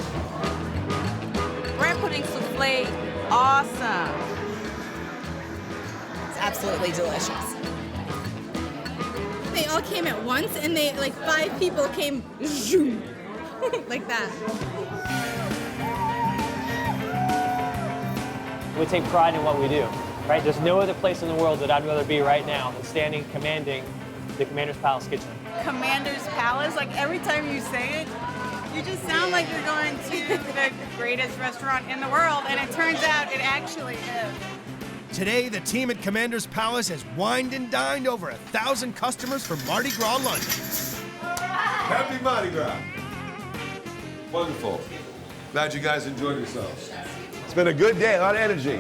Bread pudding souffle, awesome. It's absolutely delicious. They all came at once, and they, like 5 people came zoom, like that. We take pride in what we do, right? There's no other place in the world that I'd rather be right now than standing commanding the Commander's Palace kitchen. Commander's Palace, like every time you say it, you just sound like you're going to the greatest restaurant in the world, and it turns out it actually is. Today, the team at Commander's Palace has wined and dined over 1,000 customers for Mardi Gras lunch. Happy Mardi Gras. Wonderful. Glad you guys enjoyed yourselves. It's been a good day, a lot of energy.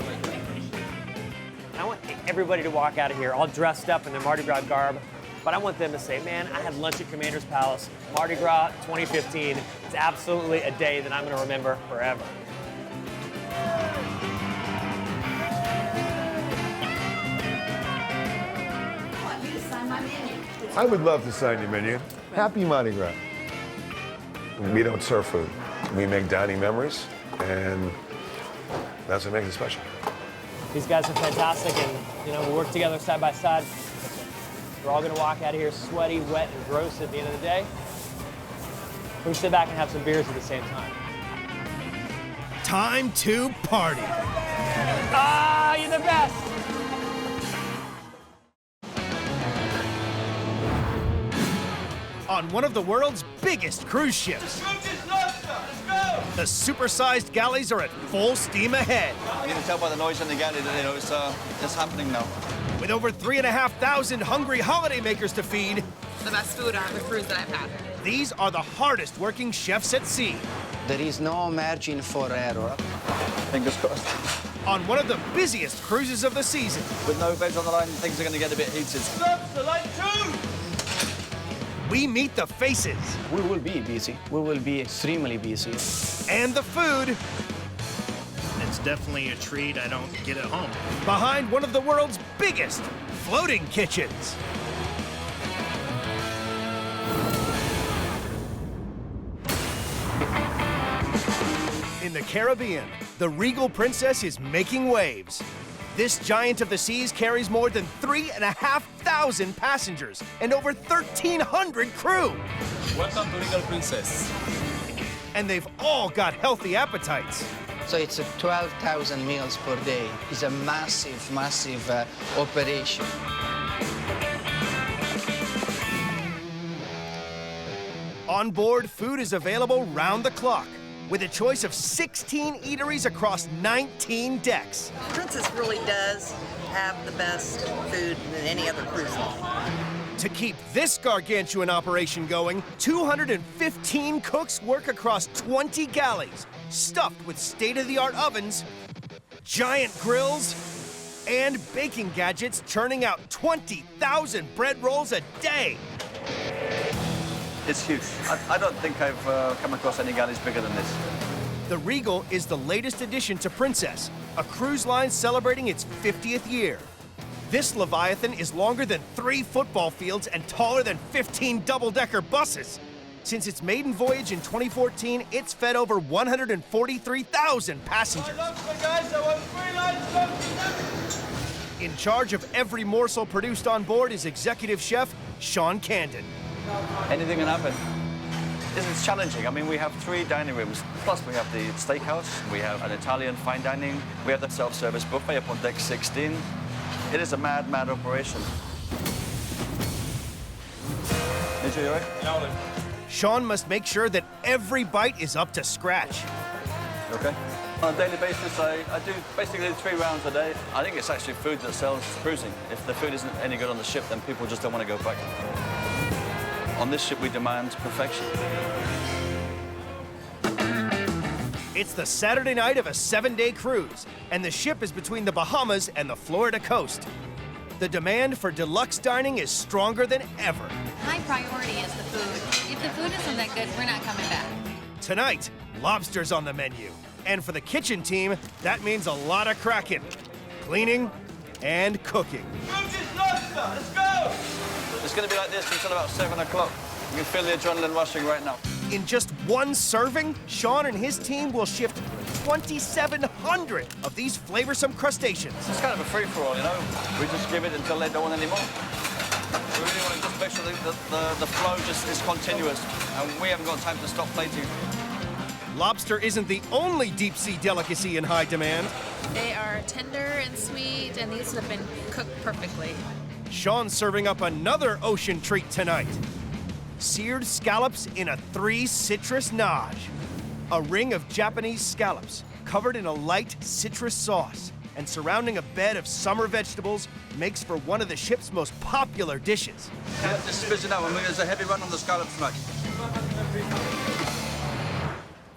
I want everybody to walk out of here all dressed up in their Mardi Gras garb, but I want them to say, man, I had lunch at Commander's Palace, Mardi Gras 2015. It's absolutely a day that I'm going to remember forever. I would love to sign your menu. Happy Mardi Gras. We don't serve food. We make dining memories, and that's what makes it special. These guys are fantastic, and we work together side by side. We're all gonna walk out of here sweaty, wet, and gross at the end of the day. We can sit back and have some beers at the same time. Time to party. Ah, you're the best. On one of the world's biggest cruise ships. The supersized galleys are at full steam ahead. You can tell by the noise in the galley that it's happening now. With over 3,500 hungry holidaymakers to feed, The best food on the cruise that I've had. these are the hardest working chefs at sea. There is no margin for error. Fingers crossed. On one of the busiest cruises of the season. With no veg on the line, things are going to get a bit heated. We meet the faces. We will be busy. We will be extremely busy. And the food. It's definitely a treat I don't get at home. Behind one of the world's biggest floating kitchens. In the Caribbean, the Regal Princess is making waves. This giant of the seas carries more than 3,500 passengers and over 1,300 crew. Welcome to Regal Princess. And they've all got healthy appetites. So it's 12,000 meals per day. It's a massive, massive operation. On board, food is available round the clock, with a choice of 16 eateries across 19 decks. Princess really does have the best food than any other cruise line. To keep this gargantuan operation going, 215 cooks work across 20 galleys, stuffed with state-of-the-art ovens, giant grills, and baking gadgets churning out 20,000 bread rolls a day. It's huge. I don't think I've come across any galleys bigger than this. The Regal is the latest addition to Princess, a cruise line celebrating its 50th year. This Leviathan is longer than 3 football fields and taller than 15 double-decker buses. Since its maiden voyage in 2014, it's fed over 143,000 passengers. In charge of every morsel produced on board is executive chef Sean Camden. Anything can happen. This is challenging. I mean, we have 3 dining rooms, plus we have the steakhouse, we have an Italian fine dining, we have the self-service buffet up on deck 16. It is a mad, mad operation. Is you all right? Sean must make sure that every bite is up to scratch. Okay. On a daily basis, I do basically 3 rounds a day. I think it's actually food that sells cruising. If the food isn't any good on the ship, then people just don't want to go back. On this ship, we demand perfection. It's the Saturday night of a 7-day cruise, and the ship is between the Bahamas and the Florida coast. The demand for deluxe dining is stronger than ever. High priority is the food. If the food isn't that good, we're not coming back. Tonight, lobster's on the menu. And for the kitchen team, that means a lot of cracking, cleaning, and cooking. Let's go! It's going to be like this until about 7 o'clock. You can feel the adrenaline rushing right now. In just one serving, Sean and his team will shift 2,700 of these flavorsome crustaceans. It's kind of a free-for-all, you know? We just give it until they don't want any more. We really want to just make sure that the flow just is continuous, and we haven't got time to stop plating. Lobster isn't the only deep-sea delicacy in high demand. They are tender and sweet, and these have been cooked perfectly. Sean's serving up another ocean treat tonight. Seared scallops in a 3-citrus nage. A ring of Japanese scallops covered in a light citrus sauce and surrounding a bed of summer vegetables makes for one of the ship's most popular dishes. Yeah, just spit it out. There's a heavy run on the scallops tonight.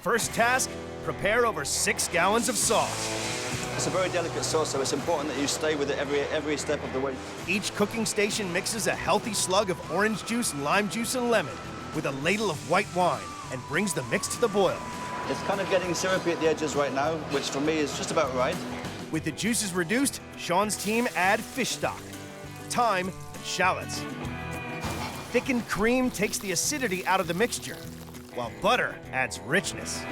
First task, prepare over 6 gallons of sauce. It's a very delicate sauce, so it's important that you stay with it every step of the way. Each cooking station mixes a healthy slug of orange juice, lime juice, and lemon with a ladle of white wine and brings the mix to the boil. It's kind of getting syrupy at the edges right now, which for me is just about right. With the juices reduced, Sean's team add fish stock, thyme, and shallots. Thickened cream takes the acidity out of the mixture, while butter adds richness.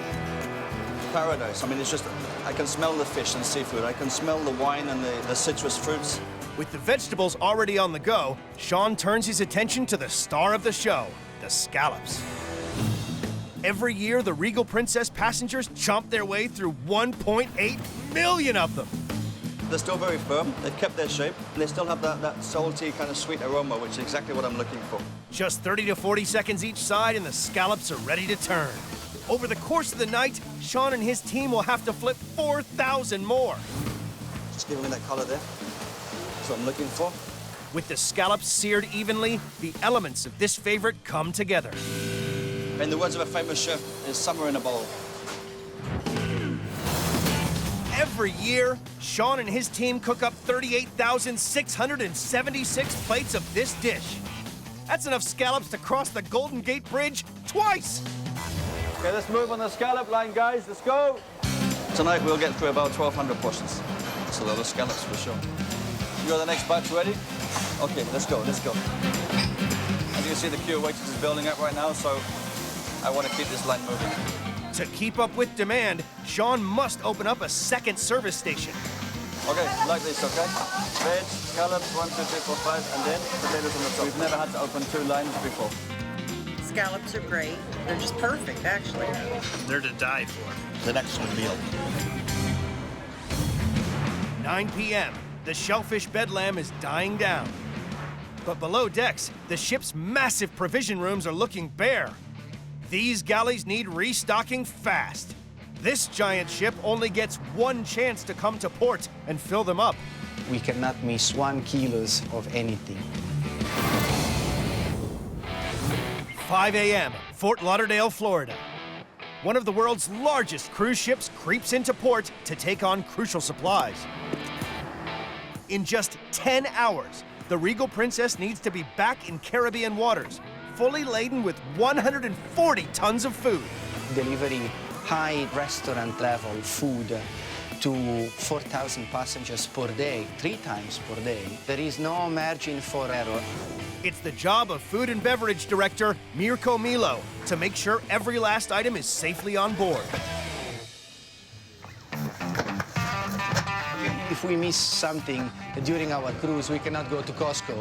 Paradise. I mean, it's just, I can smell the fish and seafood. I can smell the wine and the citrus fruits. With the vegetables already on the go, Sean turns his attention to the star of the show, the scallops. Every year, the Regal Princess passengers chomp their way through 1.8 million of them. They're still very firm. They've kept their shape. And they still have that salty, kind of sweet aroma, which is exactly what I'm looking for. Just 30 to 40 seconds each side, and the scallops are ready to turn. Over the course of the night, Sean and his team will have to flip 4,000 more. Just giving me that color there. That's what I'm looking for. With the scallops seared evenly, the elements of this favorite come together. In the words of a famous chef, it's summer in a bowl. Every year, Sean and his team cook up 38,676 plates of this dish. That's enough scallops to cross the Golden Gate Bridge twice. Okay, let's move on the scallop line, guys. Let's go. Tonight, we'll get through about 1,200 portions. That's a lot of scallops for sure. You got the next batch ready? Okay, let's go, let's go. As you can see, the queue of waiters is building up right now, so I want to keep this line moving. To keep up with demand, Sean must open up a second service station. Okay, like this, okay? Veg, scallops, 1, 2, 3, 4, 5, and then potatoes on the top. We've never had to open 2 lines before. Scallops are great. They're just perfect, actually. They're to die for. The next meal. 9 p.m., the shellfish bedlam is dying down. But below decks, the ship's massive provision rooms are looking bare. These galleys need restocking fast. This giant ship only gets one chance to come to port and fill them up. We cannot miss 1 kilo of anything. 5 a.m., Fort Lauderdale, Florida. One of the world's largest cruise ships creeps into port to take on crucial supplies. In just 10 hours, the Regal Princess needs to be back in Caribbean waters, fully laden with 140 tons of food. Delivering high restaurant level food to 4,000 passengers per day, 3 times per day. There is no margin for error. It's the job of Food and Beverage Director Mirko Milo to make sure every last item is safely on board. If we miss something during our cruise, we cannot go to Costco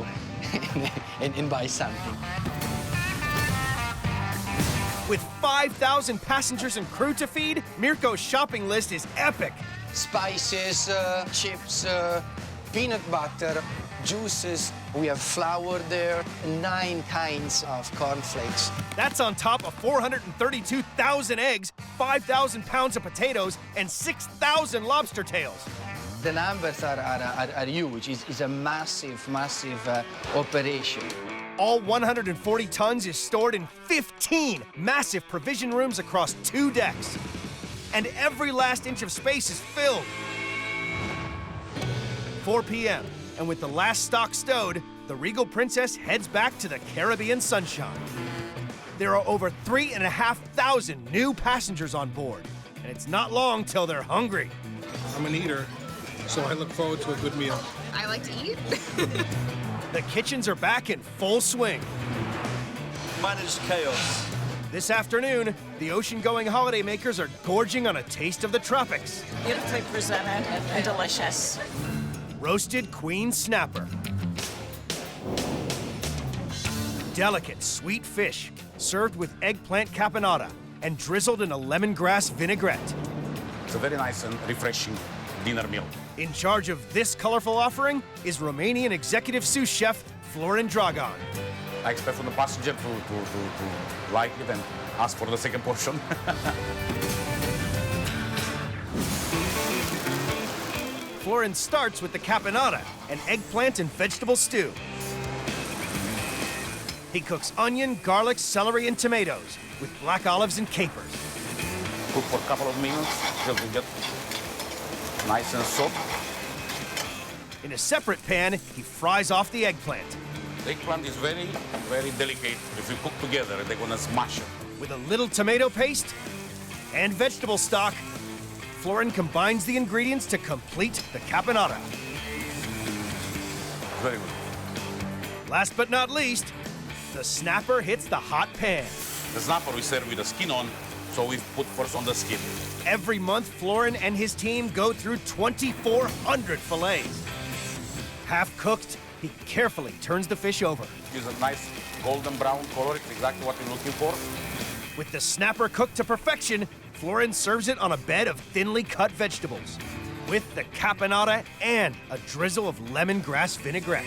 and buy something. With 5,000 passengers and crew to feed, Mirko's shopping list is epic. Spices, chips, peanut butter, juices. We have flour there, 9 kinds of cornflakes. That's on top of 432,000 eggs, 5,000 pounds of potatoes, and 6,000 lobster tails. The numbers are huge. It's a massive, massive operation. All 140 tons is stored in 15 massive provision rooms across 2 decks. And every last inch of space is filled. 4 p.m., and with the last stock stowed, the Regal Princess heads back to the Caribbean sunshine. There are over 3,500 new passengers on board, and it's not long till they're hungry. I'm an eater, so I look forward to a good meal. I like to eat. The kitchens are back in full swing. Managed chaos. This afternoon, the ocean-going holidaymakers are gorging on a taste of the tropics. Beautifully presented and delicious. Roasted queen snapper. Delicate sweet fish, served with eggplant caponata and drizzled in a lemongrass vinaigrette. It's a very nice and refreshing dinner meal. In charge of this colorful offering is Romanian executive sous chef Florin Dragan. I expect from the passenger to like it and ask for the second portion. Florin starts with the caponata, an eggplant and vegetable stew. He cooks onion, garlic, celery, and tomatoes with black olives and capers. Cook for a couple of minutes till we get nice and soft. In a separate pan, he fries off the eggplant. The eggplant is very, very delicate. If you cook together, they're gonna smash it. With a little tomato paste and vegetable stock, Florin combines the ingredients to complete the caponata. Very good. Last but not least, the snapper hits the hot pan. The snapper we serve with the skin on, so we put first on the skin. Every month, Florin and his team go through 2,400 fillets. Half cooked, he carefully turns the fish over. Gives a nice golden brown color. It's exactly what we're looking for. With the snapper cooked to perfection, Florin serves it on a bed of thinly cut vegetables, with the caponata and a drizzle of lemongrass vinaigrette.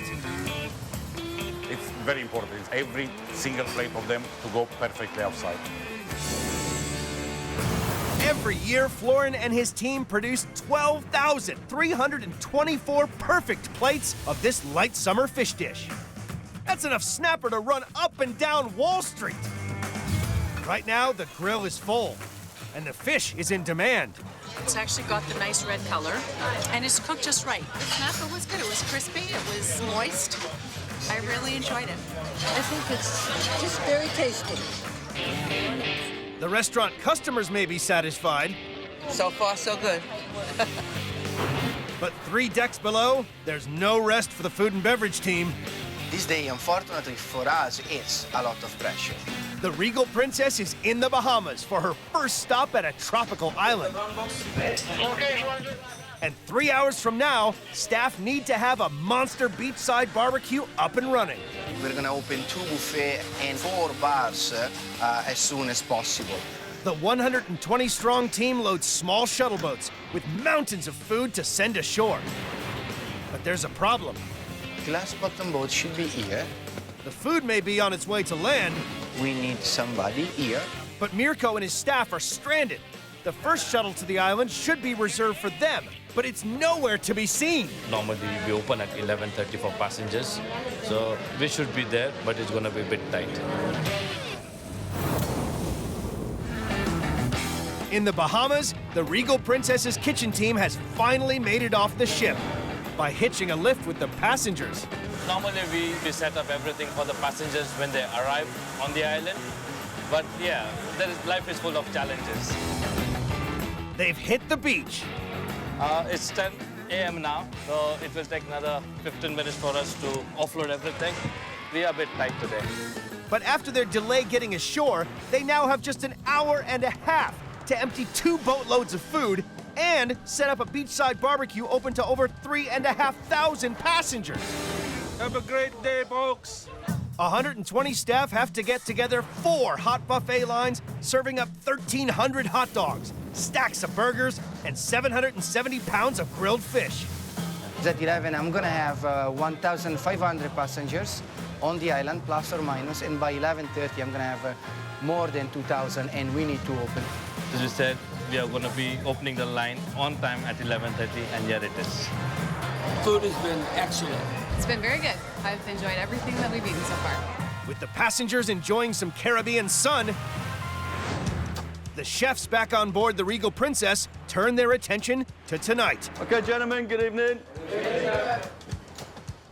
It's very important. It's every single plate of them to go perfectly outside. Every year, Florin and his team produce 12,324 perfect plates of this light summer fish dish. That's enough snapper to run up and down Wall Street. Right now, the grill is full, and the fish is in demand. It's actually got the nice red color, and it's cooked just right. The snapper was good. It was crispy. It was moist. I really enjoyed it. I think it's just very tasty. The restaurant customers may be satisfied. So far, so good. But 3 decks below, there's no rest for the food and beverage team. This day, unfortunately for us, is a lot of pressure. The Regal Princess is in the Bahamas for her first stop at a tropical island. And 3 hours from now, staff need to have a monster beachside barbecue up and running. We're gonna open 2 buffets and 4 bars as soon as possible. The 120-strong team loads small shuttle boats with mountains of food to send ashore. But there's a problem. Glass bottom boat should be here. The food may be on its way to land. We need somebody here. But Mirko and his staff are stranded. The first shuttle to the island should be reserved for them, but it's nowhere to be seen. Normally we open at 11:30 for passengers, so we should be there, but it's gonna be a bit tight. In the Bahamas, the Regal Princess's kitchen team has finally made it off the ship by hitching a lift with the passengers. Normally we set up everything for the passengers when they arrive on the island, but yeah, life is full of challenges. They've hit the beach. It's 10 a.m. now, so it will take another 15 minutes for us to offload everything. We are a bit tight today. But after their delay getting ashore, they now have just an hour and a half to empty 2 boatloads of food and set up a beachside barbecue open to over 3,500 passengers. Have a great day, folks. 120 staff have to get together 4 hot buffet lines, serving up 1,300 hot dogs, stacks of burgers, and 770 pounds of grilled fish. At 11, I'm gonna have 1,500 passengers on the island, plus or minus, and by 11:30, I'm gonna have more than 2,000, and we need to open. As we said, we are going to be opening the line on time at 11:30, and here it is. Food has been excellent. It's been very good. I've enjoyed everything that we've eaten so far. With the passengers enjoying some Caribbean sun, the chefs back on board the Regal Princess turn their attention to tonight. Okay, gentlemen, good evening.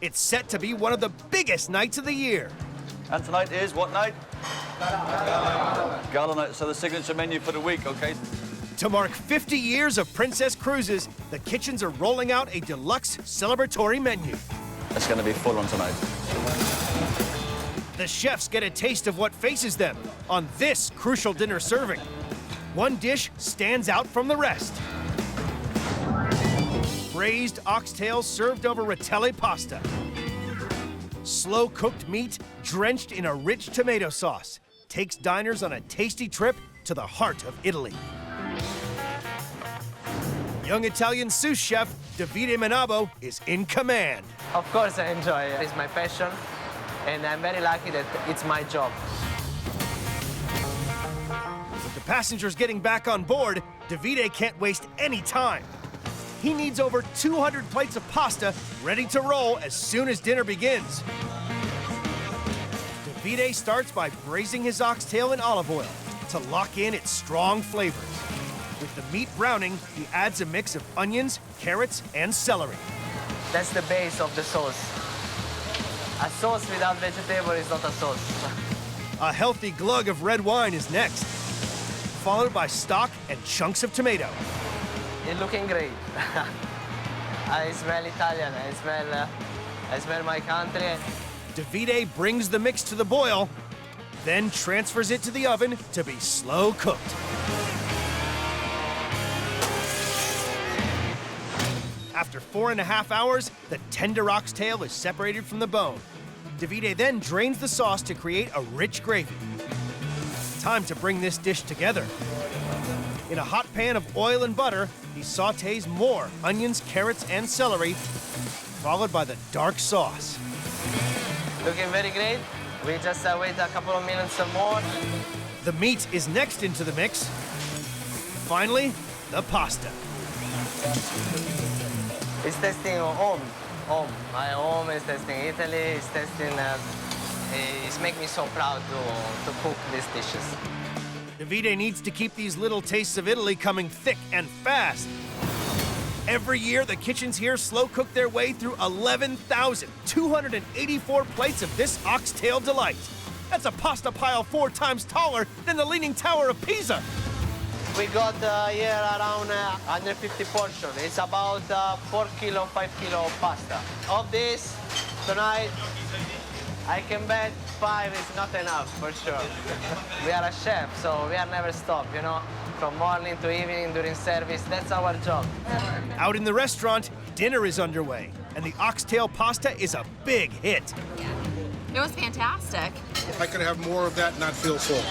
It's set to be one of the biggest nights of the year. And tonight is what night? Gala night, so the signature menu for the week, okay? To mark 50 years of Princess Cruises, the Kitchens are rolling out a deluxe celebratory menu. It's going to be full on tonight. The chefs get a taste of what faces them on this crucial dinner serving. One dish stands out from the rest. Braised oxtails served over rotelle pasta. Slow-cooked meat drenched in a rich tomato sauce takes diners on a tasty trip to the heart of Italy. Young Italian sous chef Davide Manabo is in command. Of course I enjoy it. It's my passion, and I'm very lucky that it's my job. With the passengers getting back on board, Davide can't waste any time. He needs over 200 plates of pasta ready to roll as soon as dinner begins. Davide starts by braising his oxtail in olive oil to lock in its strong flavors. With the meat browning, he adds a mix of onions, carrots, and celery. That's the base of the sauce. A sauce without vegetable is not a sauce. A healthy glug of red wine is next, followed by stock and chunks of tomato. It's looking great. I smell Italian. I smell my country. Davide brings the mix to the boil, then transfers it to the oven to be slow cooked. After 4.5 hours, the tender oxtail is separated from the bone. Davide then drains the sauce to create a rich gravy. Time to bring this dish together. In a hot pan of oil and butter, he sautés more onions, carrots, and celery, followed by the dark sauce. Looking very great. We just wait a couple of minutes more. The meat is next into the mix. Finally, the pasta. It's testing home. My home is testing Italy. It's testing. It's making me so proud to cook these dishes. Davide needs to keep these little tastes of Italy coming thick and fast. Every year, the Kitchens here slow cook their way through 11,284 plates of this oxtail delight. That's a pasta pile 4 times taller than the Leaning Tower of Pisa. We got here around 150 portions. It's about 4 kilo, 5 kilo of pasta. Of this, tonight, I can bet 5 is not enough, for sure. We are a chef, so we are never stop, you know? From morning to evening, during service, that's our job. Out in the restaurant, dinner is underway, and the oxtail pasta is a big hit. It was fantastic. I could have more of that and not feel full.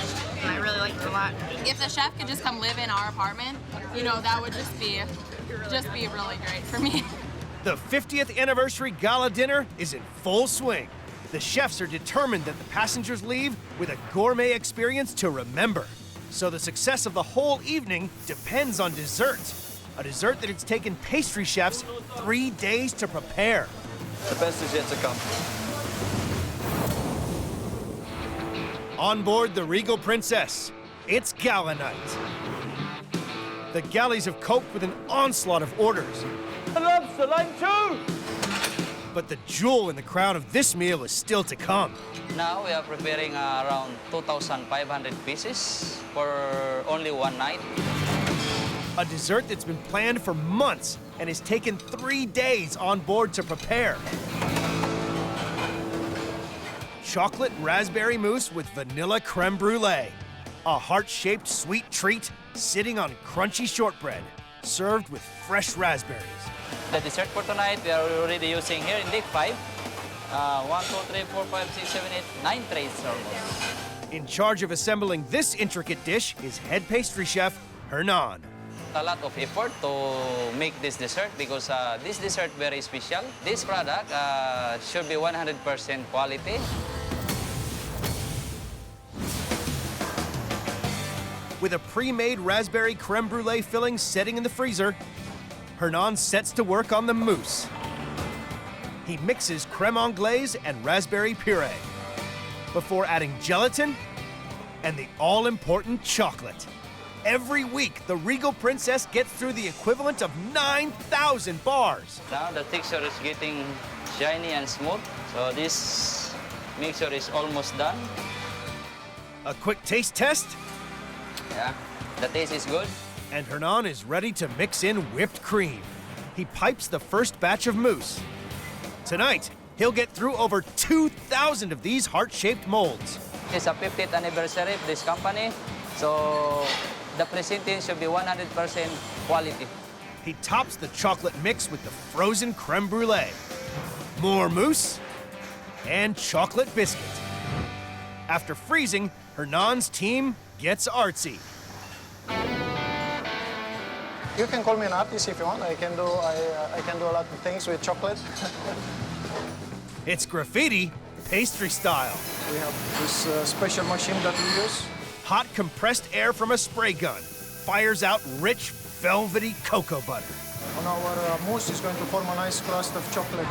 I really liked it a lot. If the chef could just come live in our apartment, you know, that would just be really great for me. The 50th anniversary gala dinner is in full swing. The chefs are determined that the passengers leave with a gourmet experience to remember. So the success of the whole evening depends on dessert. A dessert that it's taken pastry chefs 3 days to prepare. The best is yet to come. On board the Regal Princess, it's gala night. The galleys have coped with an onslaught of orders. Lobster, line 2! But the jewel in the crown of this meal is still to come. Now we are preparing around 2,500 pieces for only one night. A dessert that's been planned for months and has taken 3 days on board to prepare. Chocolate raspberry mousse with vanilla creme brulee. A heart-shaped sweet treat sitting on crunchy shortbread, served with fresh raspberries. The dessert for tonight we are already using here in deck 5. 1, 2, 3, 4, 5, 6, 7, 8, 9 trays almost. In charge of assembling this intricate dish is head pastry chef Hernan. a lot of effort to make this dessert because this dessert very special. This product should be 100% quality. With a pre-made raspberry creme brulee filling setting in the freezer, Hernan sets to work on the mousse. He mixes creme anglaise and raspberry puree before adding gelatin and the all-important chocolate. Every week, the Regal Princess gets through the equivalent of 9,000 bars. Now the texture is getting shiny and smooth, so this mixture is almost done. A quick taste test. Yeah, the taste is good. And Hernan is ready to mix in whipped cream. He pipes the first batch of mousse. Tonight, he'll get through over 2,000 of these heart-shaped molds. It's a 50th anniversary of this company, so the presenting should be 100% quality. He tops the chocolate mix with the frozen creme brulee, more mousse, and chocolate biscuit. After freezing, Hernan's team gets artsy. You can call me an artist if you want. I can do a lot of things with chocolate. It's graffiti, pastry style. We have this special machine that we use. Hot compressed air from a spray gun fires out rich, velvety cocoa butter. On our mousse is going to form a nice crust of chocolate.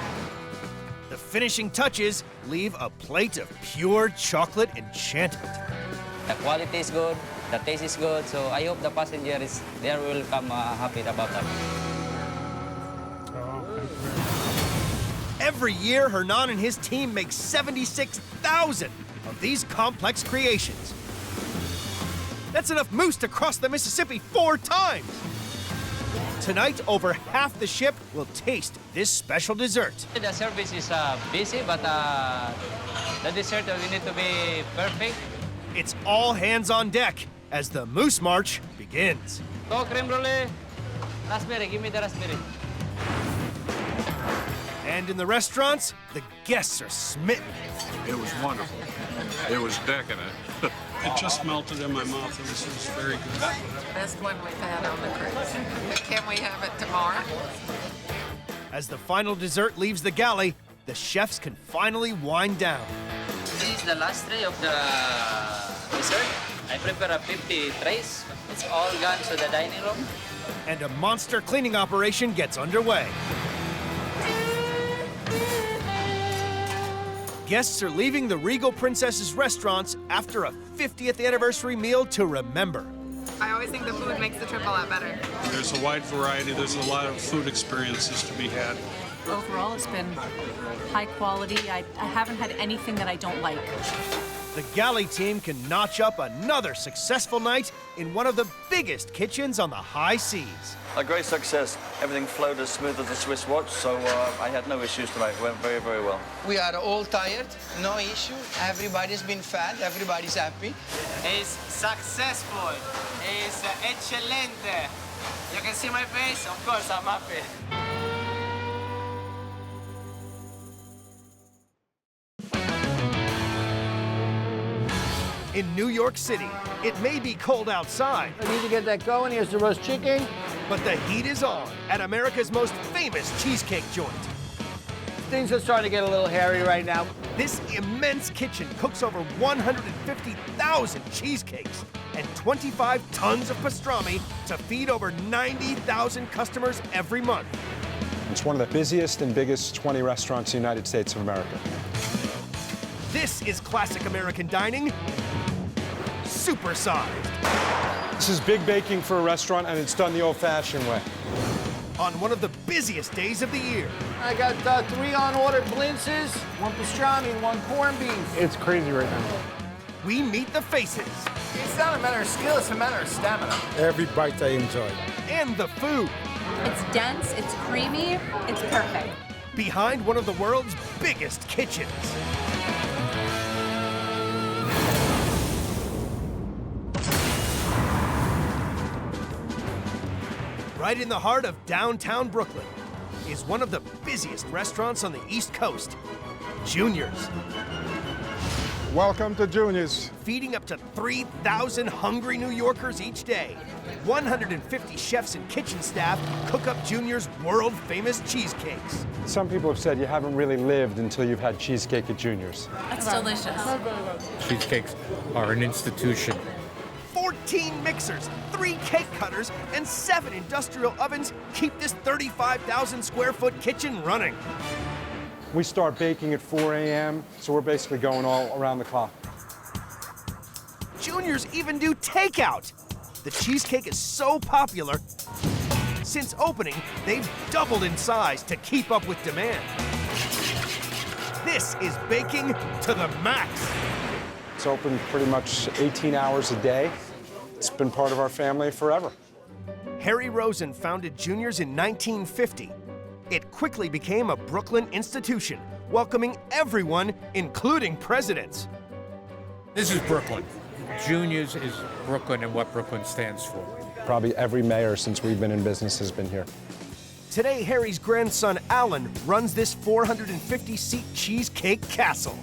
The finishing touches leave a plate of pure chocolate enchantment. The quality is good, the taste is good, so I hope the passenger is there will come happy about that. Every year, Hernan and his team make 76,000 of these complex creations. That's enough mousse to cross the Mississippi 4 times. Tonight, over half the ship will taste this special dessert. The service is busy, but the dessert we need to be perfect. It's all hands on deck as the mousse march begins. So, creme brulee, raspberry, give me the raspberry. And in the restaurants, the guests are smitten. It was wonderful. It was decadent. It just melted in my mouth. It was very good. Best one we've had on the cruise. Can we have it tomorrow? As the final dessert leaves the galley, the chefs can finally wind down. This is the last tray of the dessert. I prepare 50 trays. It's all gone to the dining room. And a monster cleaning operation gets underway. Guests are leaving the Regal Princess's restaurants after a 50th anniversary meal to remember. I always think the food makes the trip a lot better. There's a wide variety. There's a lot of food experiences to be had. Overall, it's been high quality. I haven't had anything that I don't like. The galley team can notch up another successful night in one of the biggest kitchens on the high seas. A great success. Everything flowed as smooth as a Swiss watch, so I had no issues tonight. It went very, very well. We are all tired, no issue. Everybody's been fed, everybody's happy. It's successful. It's excelente. You can see my face? Of course, I'm happy. In New York City, it may be cold outside. I need to get that going. Here's the roast chicken. But the heat is on at America's most famous cheesecake joint. Things are starting to get a little hairy right now. This immense kitchen cooks over 150,000 cheesecakes and 25 tons of pastrami to feed over 90,000 customers every month. It's one of the busiest and biggest 20 restaurants in the United States of America. This is classic American dining, supersized. This is big baking for a restaurant, and it's done the old-fashioned way. On one of the busiest days of the year. I got 3 on-order blintzes, 1 pastrami, and 1 corned beef. It's crazy right now. We meet the faces. It's not a matter of skill, it's a matter of stamina. Every bite I enjoy. And the food. It's dense, it's creamy, it's perfect. Behind one of the world's biggest kitchens. Right in the heart of downtown Brooklyn is one of the busiest restaurants on the East Coast, Junior's. Welcome to Junior's. Feeding up to 3,000 hungry New Yorkers each day. 150 chefs and kitchen staff cook up Junior's world-famous cheesecakes. Some people have said you haven't really lived until you've had cheesecake at Junior's. That's delicious. Cheesecakes are an institution. 14 mixers, 3 cake cutters, and 7 industrial ovens keep this 35,000 square foot kitchen running. We start baking at 4 a.m., so we're basically going all around the clock. Junior's even do takeout. The cheesecake is so popular, since opening, they've doubled in size to keep up with demand. This is baking to the max. It's open pretty much 18 hours a day. It's been part of our family forever. Harry Rosen founded Junior's in 1950. It quickly became a Brooklyn institution, welcoming everyone, including presidents. This is Brooklyn. Junior's is Brooklyn and what Brooklyn stands for. Probably every mayor since we've been in business has been here. Today, Harry's grandson, Alan, runs this 450-seat cheesecake castle.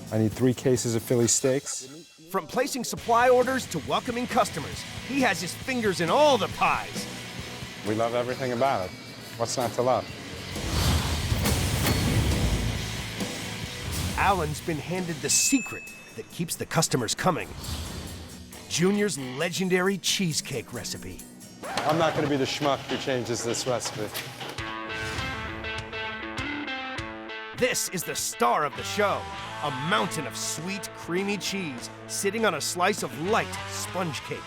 I need 3 cases of Philly steaks. From placing supply orders to welcoming customers, he has his fingers in all the pies. We love everything about it. What's not to love? Alan's been handed the secret that keeps the customers coming. Junior's legendary cheesecake recipe. I'm not going to be the schmuck who changes this recipe. This is the star of the show, a mountain of sweet, creamy cheese sitting on a slice of light sponge cake.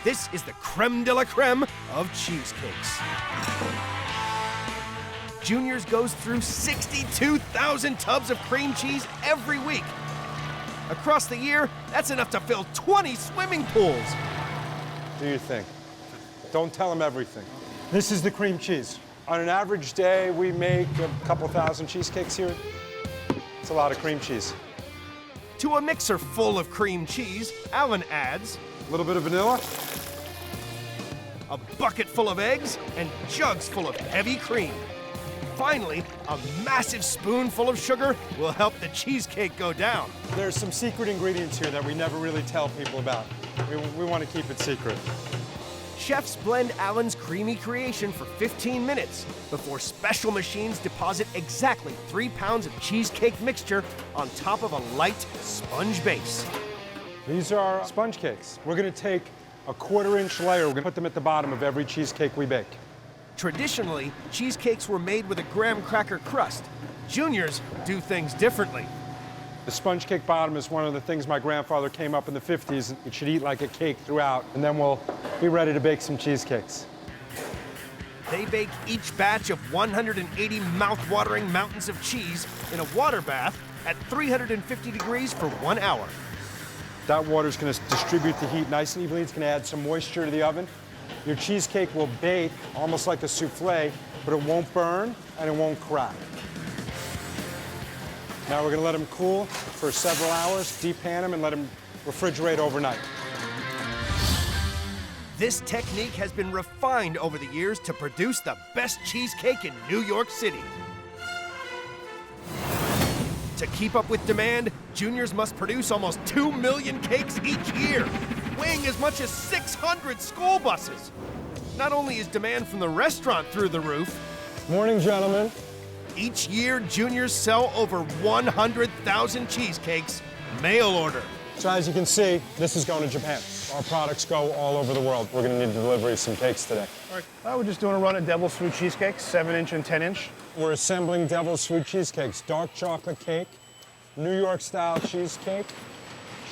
This is the crème de la crème of cheesecakes. Junior's goes through 62,000 tubs of cream cheese every week. Across the year, that's enough to fill 20 swimming pools. Do your thing. Don't tell them everything. This is the cream cheese. On an average day, we make a couple thousand cheesecakes here. It's a lot of cream cheese. To a mixer full of cream cheese, Alan adds a little bit of vanilla, a bucket full of eggs, and jugs full of heavy cream. Finally, a massive spoonful of sugar will help the cheesecake go down. There's some secret ingredients here that we never really tell people about. We want to keep it secret. Chefs blend Alan's creamy creation for 15 minutes before special machines deposit exactly 3 pounds of cheesecake mixture on top of a light sponge base. These are sponge cakes. We're going to take a 1/4-inch layer. We're going to put them at the bottom of every cheesecake we bake. Traditionally, cheesecakes were made with a graham cracker crust. Junior's do things differently. The sponge cake bottom is one of the things my grandfather came up in the 50s. It should eat like a cake throughout, and then we'll be ready to bake some cheesecakes. They bake each batch of 180 mouth-watering mountains of cheese in a water bath at 350 degrees for 1 hour. That water's going to distribute the heat nice and evenly. It's going to add some moisture to the oven. Your cheesecake will bake almost like a souffle, but it won't burn and it won't crack. Now we're going to let them cool for several hours, depan them, and let them refrigerate overnight. This technique has been refined over the years to produce the best cheesecake in New York City. To keep up with demand, Junior's must produce almost 2 million cakes each year, weighing as much as 600 school buses. Not only is demand from the restaurant through the roof. Morning, gentlemen. Each year, Juniors sell over 100,000 cheesecakes, mail order. So as you can see, this is going to Japan. Our products go all over the world. We're going to need to deliver some cakes today. All right, we're just doing a run of Devil's Food cheesecakes, 7-inch and 10-inch. We're assembling Devil's Food cheesecakes, dark chocolate cake, New York style cheesecake,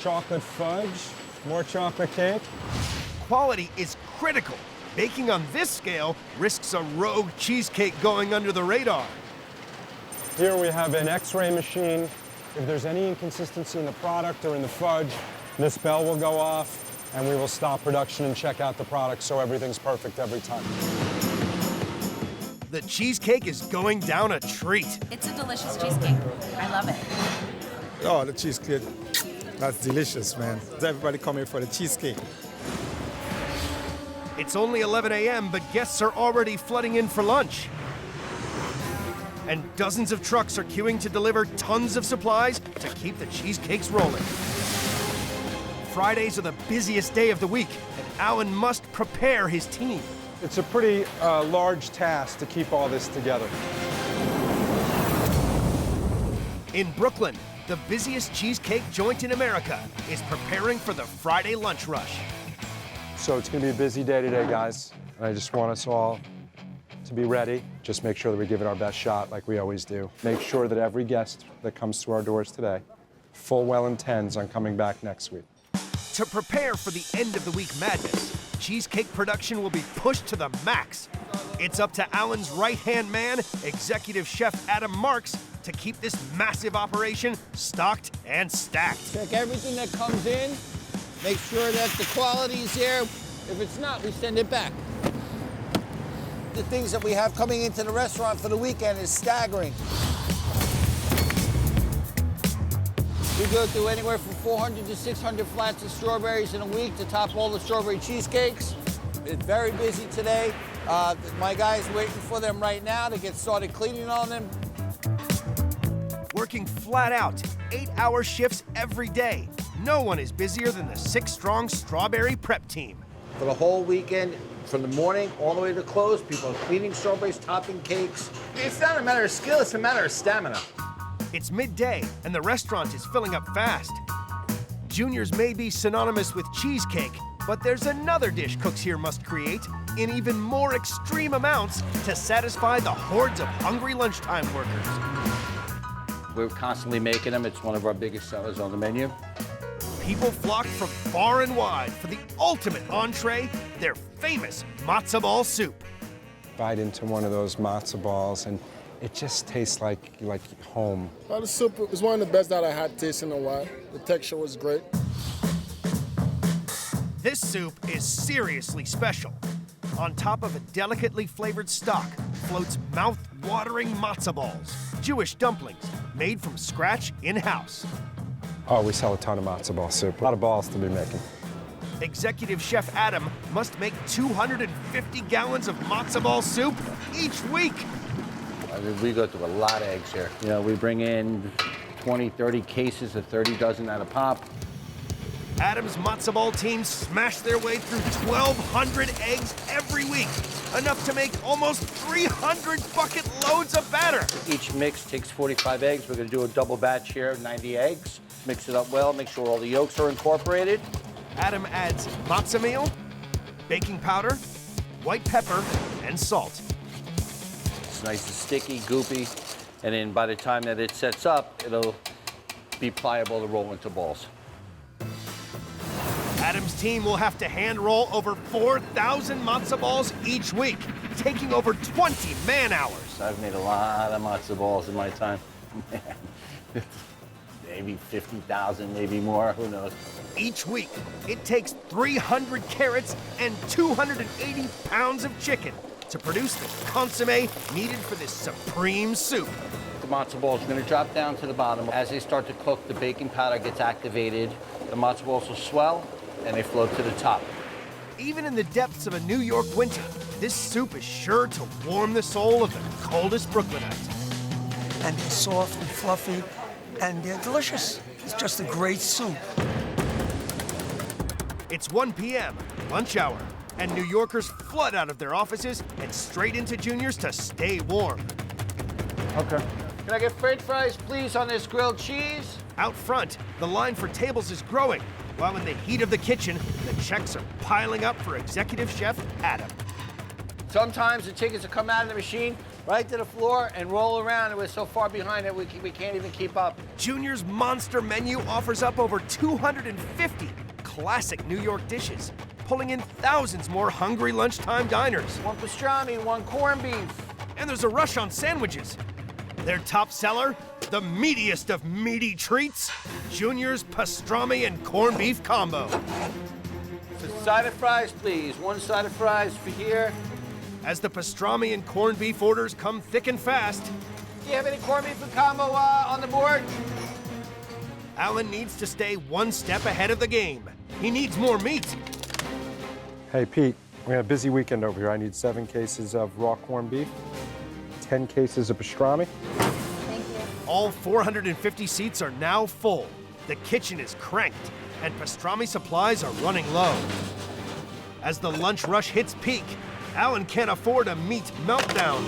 chocolate fudge, more chocolate cake. Quality is critical. Baking on this scale risks a rogue cheesecake going under the radar. Here we have an X-ray machine. If there's any inconsistency in the product or in the fudge, this bell will go off and we will stop production and check out the product so everything's perfect every time. The cheesecake is going down a treat. It's a delicious cheesecake. I love it. Oh, the cheesecake, that's delicious, man. Everybody come here for the cheesecake. It's only 11 a.m., but guests are already flooding in for lunch. And dozens of trucks are queuing to deliver tons of supplies to keep the cheesecakes rolling. Fridays are the busiest day of the week, and Alan must prepare his team. It's a pretty large task to keep all this together. In Brooklyn, the busiest cheesecake joint in America is preparing for the Friday lunch rush. So it's going to be a busy day today, guys. And I just want us all to be ready. Just make sure that we give it our best shot like we always do. Make sure that every guest that comes through our doors today full well intends on coming back next week. To prepare for the end of the week madness, cheesecake production will be pushed to the max. It's up to Alan's right-hand man, executive chef Adam Marks, to keep this massive operation stocked and stacked. Check everything that comes in. Make sure that the quality's there. If it's not, we send it back. The things that we have coming into the restaurant for the weekend is staggering. We go through anywhere from 400 to 600 flats of strawberries in a week to top all the strawberry cheesecakes. It's very busy today. My guy's waiting for them right now to get started cleaning on them. Working flat out, 8-hour shifts every day. No one is busier than the 6-strong strawberry prep team. For the whole weekend, from the morning all the way to close, people are cleaning strawberries, topping cakes. It's not a matter of skill, it's a matter of stamina. It's midday, and the restaurant is filling up fast. Juniors may be synonymous with cheesecake, but there's another dish cooks here must create in even more extreme amounts to satisfy the hordes of hungry lunchtime workers. We're constantly making them. It's one of our biggest sellers on the menu. People flock from far and wide for the ultimate entree, their famous matzo ball soup. Bite into one of those matzo balls, and it just tastes like home. The soup was one of the best that I had tasted in a while. The texture was great. This soup is seriously special. On top of a delicately flavored stock floats mouth-watering matzo balls, Jewish dumplings made from scratch in-house. Oh, we sell a ton of matzo ball soup. A lot of balls to be making. Executive Chef Adam must make 250 gallons of matzo ball soup each week. I mean, we go through a lot of eggs here. You know, we bring in 20, 30 cases of 30 dozen at a pop. Adam's matzo ball team smash their way through 1,200 eggs every week, enough to make almost 300 bucket loads of batter. Each mix takes 45 eggs. We're gonna do a double batch here, 90 eggs. Mix it up well, make sure all the yolks are incorporated. Adam adds matzo meal, baking powder, white pepper, and salt. It's nice and sticky, goopy, and then by the time that it sets up, it'll be pliable to roll into balls. Adam's team will have to hand roll over 4,000 matzo balls each week, taking over 20 man-hours. I've made a lot of matzo balls in my time. Maybe 50,000, maybe more, who knows. Each week, it takes 300 carrots and 280 pounds of chicken to produce the consommé needed for this supreme soup. The matzo balls are going to drop down to the bottom. As they start to cook, the baking powder gets activated. The matzo balls will swell, and they float to the top. Even in the depths of a New York winter, this soup is sure to warm the soul of the coldest Brooklynite. And they're soft and fluffy, and they're delicious. It's just a great soup. It's 1 p.m., lunch hour, and New Yorkers flood out of their offices and straight into Junior's to stay warm. Okay. Can I get french fries, please, on this grilled cheese? Out front, the line for tables is growing, while in the heat of the kitchen, the checks are piling up for Executive Chef Adam. Sometimes the tickets will come out of the machine right to the floor and roll around, and we're so far behind that we can't even keep up. Junior's monster menu offers up over 250 classic New York dishes, pulling in thousands more hungry lunchtime diners. One pastrami, one corned beef. And there's a rush on sandwiches. Their top seller, the meatiest of meaty treats, Junior's pastrami and corned beef combo. So side of fries, please. One side of fries for here. As the pastrami and corned beef orders come thick and fast. Do you have any corned beef and combo on the board? Alan needs to stay one step ahead of the game. He needs more meat. Hey, Pete, we have a busy weekend over here. I need 7 cases of raw corned beef, 10 cases of pastrami. Thank you. All 450 seats are now full. The kitchen is cranked. and pastrami supplies are running low. As the lunch rush hits peak, Alan can't afford a meat meltdown.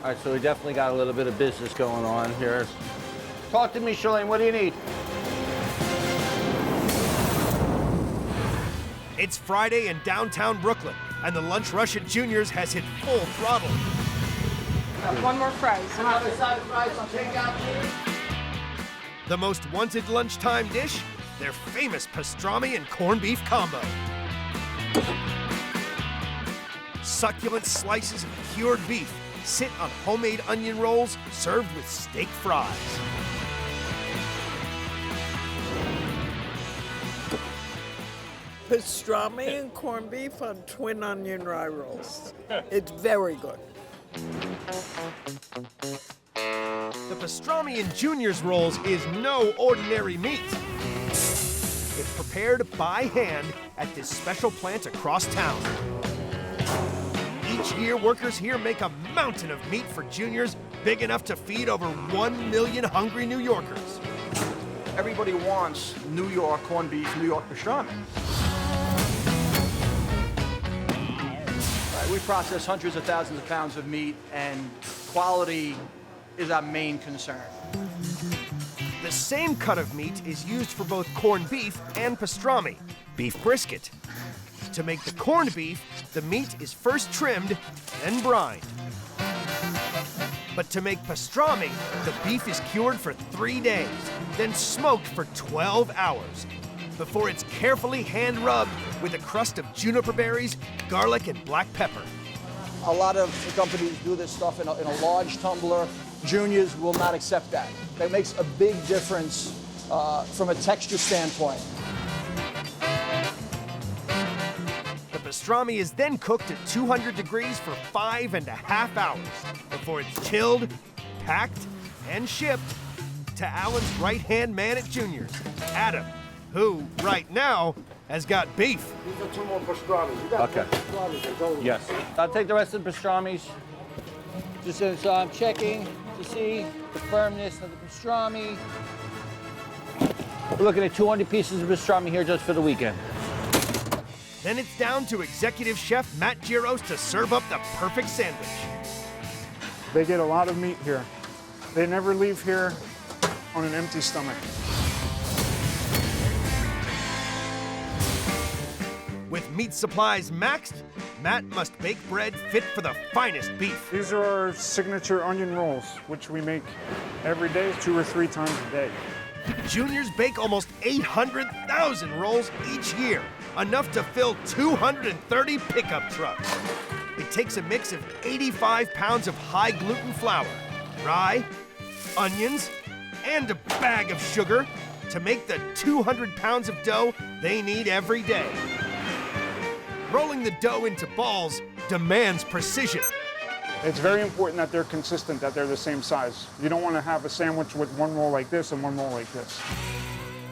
All right, so we definitely got a little bit of business going on here. Talk to me, Charlene, what do you need? It's Friday in downtown Brooklyn, and the lunch rush at Junior's has hit full throttle. One more fries. The most wanted lunchtime dish, their famous pastrami and corned beef combo. Succulent slices of cured beef sit on homemade onion rolls served with steak fries. Pastrami and corned beef on twin onion rye rolls. It's very good. The pastrami in Junior's rolls is no ordinary meat. It's prepared by hand at this special plant across town. Each year, workers here make a mountain of meat for Junior's, big enough to feed over 1 million hungry New Yorkers. Everybody wants New York corned beef, New York pastrami. We process hundreds of thousands of pounds of meat, and quality is our main concern. The same cut of meat is used for both corned beef and pastrami, beef brisket. To make the corned beef, the meat is first trimmed, then brined. But to make pastrami, the beef is cured for 3 days, then smoked for 12 hours, before it's carefully hand-rubbed with a crust of juniper berries, garlic, and black pepper. A lot of companies do this stuff in a large tumbler. Juniors will not accept that. That makes a big difference from a texture standpoint. The pastrami is then cooked at 200 degrees for 5.5 hours before it's chilled, packed, and shipped to Alan's right-hand man at Junior's, Adam, who, right now, has got beef. These are 2 more pastrami. You got Okay. pastrami. Yes. I'll take the rest of the pastramis. Just as I'm checking to see the firmness of the pastrami. We're looking at 200 pieces of pastrami here just for the weekend. Then it's down to executive chef Matt Giros to serve up the perfect sandwich. They get a lot of meat here. They never leave here on an empty stomach. With meat supplies maxed, Matt must bake bread fit for the finest beef. These are our signature onion rolls, which we make every day, 2 or 3 times a day. Juniors bake almost 800,000 rolls each year, enough to fill 230 pickup trucks. It takes a mix of 85 pounds of high gluten flour, rye, onions, and a bag of sugar to make the 200 pounds of dough they need every day. Rolling the dough into balls demands precision. It's very important that they're consistent, that they're the same size. You don't want to have a sandwich with 1 roll like this and 1 roll like this.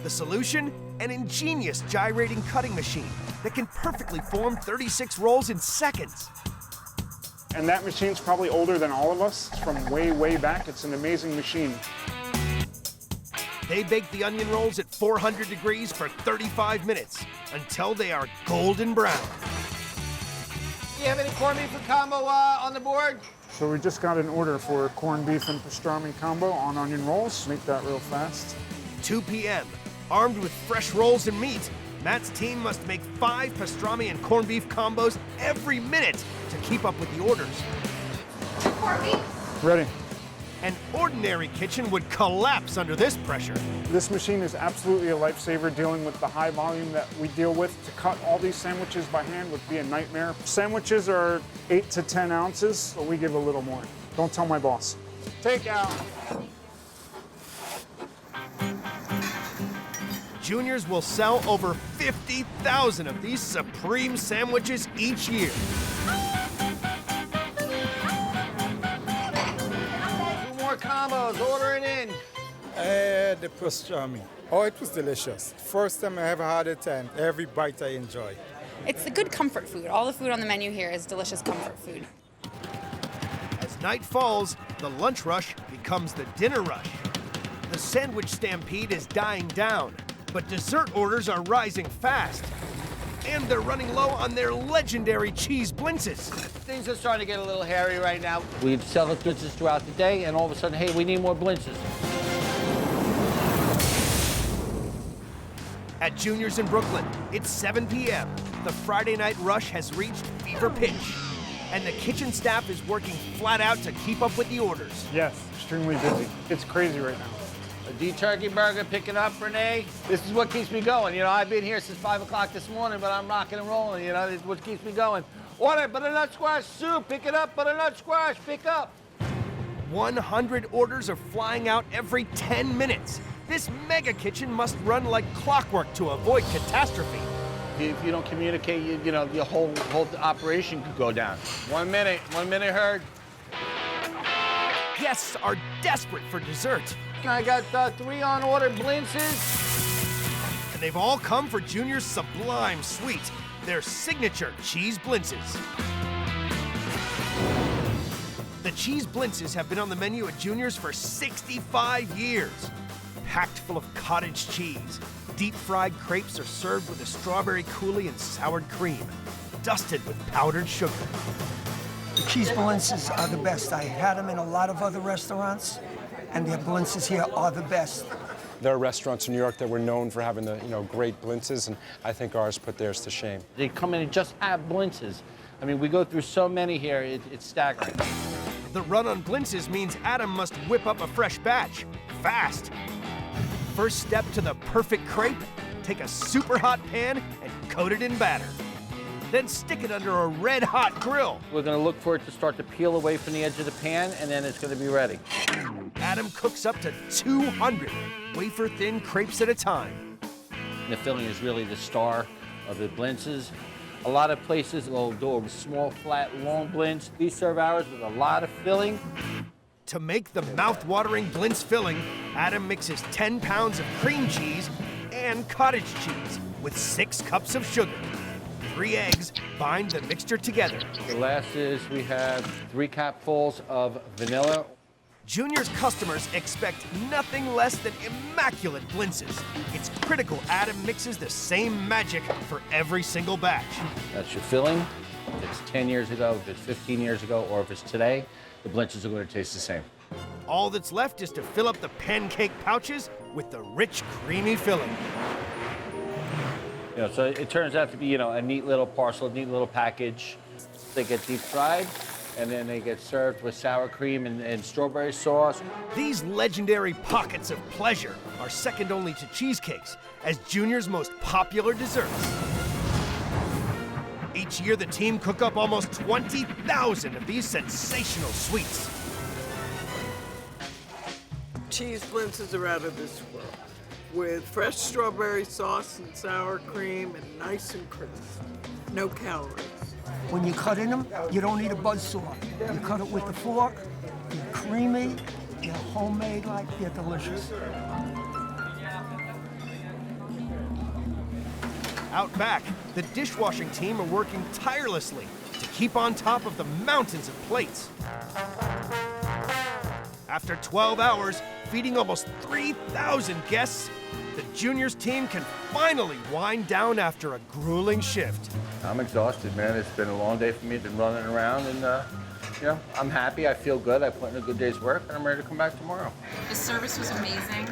The solution? An ingenious gyrating cutting machine that can perfectly form 36 rolls in seconds. And that machine's probably older than all of us. It's from way, way back. It's an amazing machine. They bake the onion rolls at 400 degrees for 35 minutes until they are golden brown. Do you have any corned beef and combo on the board? So we just got an order for corned beef and pastrami combo on onion rolls. Make that real fast. 2 p.m. Armed with fresh rolls and meat, Matt's team must make 5 pastrami and corned beef combos every minute to keep up with the orders. Corned beef. Ready. An ordinary kitchen would collapse under this pressure. This machine is absolutely a lifesaver dealing with the high volume that we deal with. To cut all these sandwiches by hand would be a nightmare. Sandwiches are 8 to 10 ounces, but we give a little more. Don't tell my boss. Take out. Juniors will sell over 50,000 of these supreme sandwiches each year. Combos, order it in. The pastrami. Oh, it was delicious. First time I ever had it, and every bite I enjoy. It's the good comfort food. All the food on the menu here is delicious comfort food. As night falls, the lunch rush becomes the dinner rush. The sandwich stampede is dying down, But dessert orders are rising fast. And they're running low on their legendary cheese blintzes. Things are starting to get a little hairy right now. We sell the blintzes throughout the day, and all of a sudden, hey, we need more blintzes. At Junior's in Brooklyn, it's 7 p.m. The Friday night rush has reached fever pitch. And the kitchen staff is working flat out to keep up with the orders. Yes, extremely busy. It's crazy right now. A D-turkey burger picking up, Renee. This is what keeps me going. You know, I've been here since 5 o'clock this morning, but I'm rocking and rolling. You know, this is what keeps me going. Order butternut squash soup, pick it up, butternut squash, pick up. 100 orders are flying out every 10 minutes. This mega kitchen must run like clockwork to avoid catastrophe. If you don't communicate, you know, the whole operation could go down. 1 minute Herd. Guests are desperate for dessert. I got 3 on order blintzes. And they've all come for Junior's sublime sweet, their signature cheese blintzes. The cheese blintzes have been on the menu at Junior's for 65 years. Packed full of cottage cheese, deep-fried crepes are served with a strawberry coulis and soured cream, dusted with powdered sugar. The cheese blintzes are the best. I had them in a lot of other restaurants, and their blintzes here are the best. There are restaurants in New York that were known for having the, great blintzes, and I think ours put theirs to shame. They come in and just have blintzes. I mean, we go through so many here, it's staggering. The run on blintzes means Adam must whip up a fresh batch, fast. First step to the perfect crepe, take a super hot pan and coat it in batter. Then stick it under a red-hot grill. We're gonna look for it to start to peel away from the edge of the pan, and then it's gonna be ready. Adam cooks up to 200 wafer-thin crepes at a time. The filling is really the star of the blintzes. A lot of places will do a small, flat, long blintz. We serve ours with a lot of filling. To make the mouth-watering blintz filling, Adam mixes 10 pounds of cream cheese and cottage cheese with 6 cups of sugar. 3 eggs bind the mixture together. The last is we have 3 capfuls of vanilla. Junior's customers expect nothing less than immaculate blintzes. It's critical Adam mixes the same magic for every single batch. That's your filling. If it's 10 years ago, if it's 15 years ago, or if it's today, the blintzes are going to taste the same. All that's left is to fill up the pancake pouches with the rich, creamy filling. So it turns out to be, a neat little parcel, a neat little package. They get deep fried, and then they get served with sour cream and strawberry sauce. These legendary pockets of pleasure are second only to cheesecakes as Junior's most popular desserts. Each year, the team cook up almost 20,000 of these sensational sweets. Cheese blintzes are out of this world, with fresh strawberry sauce and sour cream and nice and crisp. No calories. When you cut in them, you don't need a buzzsaw. You cut it with the fork, they're creamy, they're homemade, they're delicious. Out back, the dishwashing team are working tirelessly to keep on top of the mountains of plates. After 12 hours, feeding almost 3,000 guests, the Juniors team can finally wind down after a grueling shift. I'm exhausted, man. It's been a long day for me. Been running around, and I'm happy. I feel good. I put in a good day's work, and I'm ready to come back tomorrow. The service was amazing.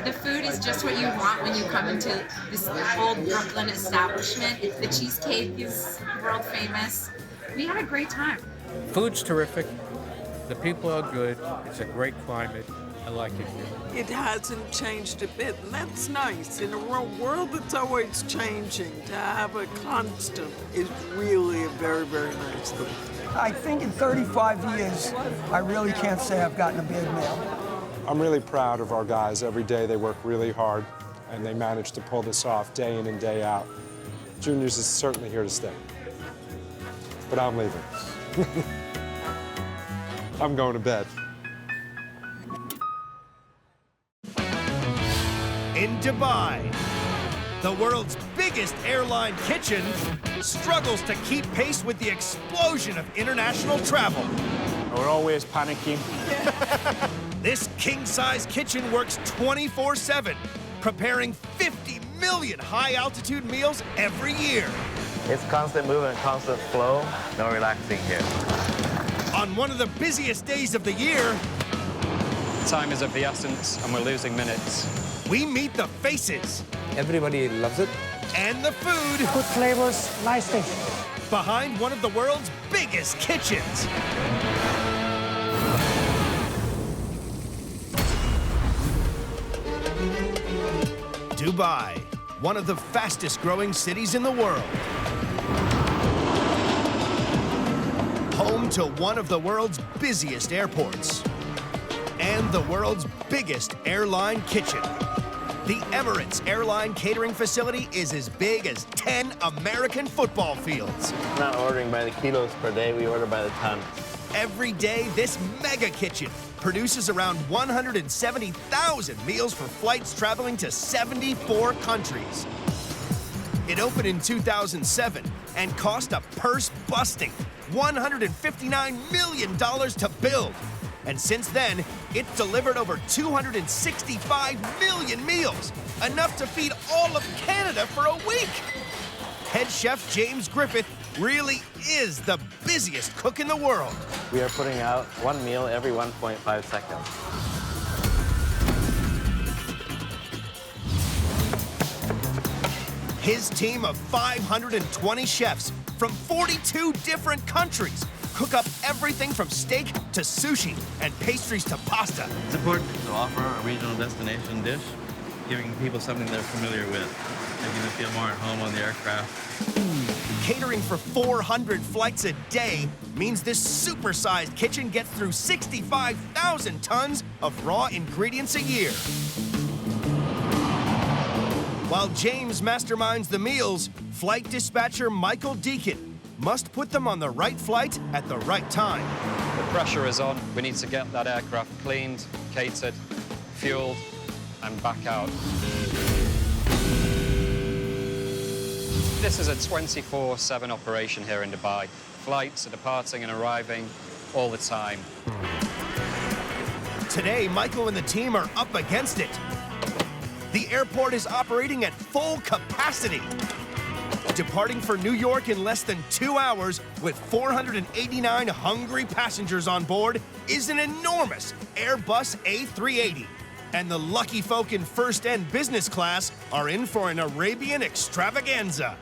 The food is just what you want when you come into this old Brooklyn establishment. The cheesecake is world famous. We had a great time. Food's terrific. The people are good. It's a great climate. I like it here. It hasn't changed a bit, and that's nice. In a world that's always changing, to have a constant is really a very, very nice thing. I think in 35 years, I really can't say I've gotten a bad meal. I'm really proud of our guys. Every day they work really hard, and they manage to pull this off day in and day out. Juniors is certainly here to stay. But I'm leaving. I'm going to bed. In Dubai, the world's biggest airline kitchen struggles to keep pace with the explosion of international travel. We're always panicking. This king-size kitchen works 24/7, preparing 50 million high-altitude meals every year. It's constant movement, constant flow, no relaxing here. On one of the busiest days of the year, time is of the essence and we're losing minutes. We meet the faces. Everybody loves it. And the food. Good flavors, nice taste. Behind one of the world's biggest kitchens. Dubai, one of the fastest growing cities in the world. Home to one of the world's busiest airports. And the world's biggest airline kitchen. The Emirates airline catering facility is as big as 10 American football fields. We're not ordering by the kilos per day, we order by the ton. Every day, this mega kitchen produces around 170,000 meals for flights traveling to 74 countries. It opened in 2007 and cost a purse-busting $159 million to build. And since then, it's delivered over 265 million meals, enough to feed all of Canada for a week. Head chef James Griffith really is the busiest cook in the world. We are putting out one meal every 1.5 seconds. His team of 520 chefs from 42 different countries cook up everything from steak to sushi and pastries to pasta. It's important to offer a regional destination dish, giving people something they're familiar with, making them feel more at home on the aircraft. Catering for 400 flights a day means this super-sized kitchen gets through 65,000 tons of raw ingredients a year. While James masterminds the meals, flight dispatcher Michael Deacon must put them on the right flight at the right time. The pressure is on. We need to get that aircraft cleaned, catered, fueled, and back out. This is a 24/7 operation here in Dubai. Flights are departing and arriving all the time. Today, Michael and the team are up against it. The airport is operating at full capacity. Departing for New York in less than 2 hours with 489 hungry passengers on board is an enormous Airbus A380. And the lucky folk in first and business class are in for an Arabian extravaganza.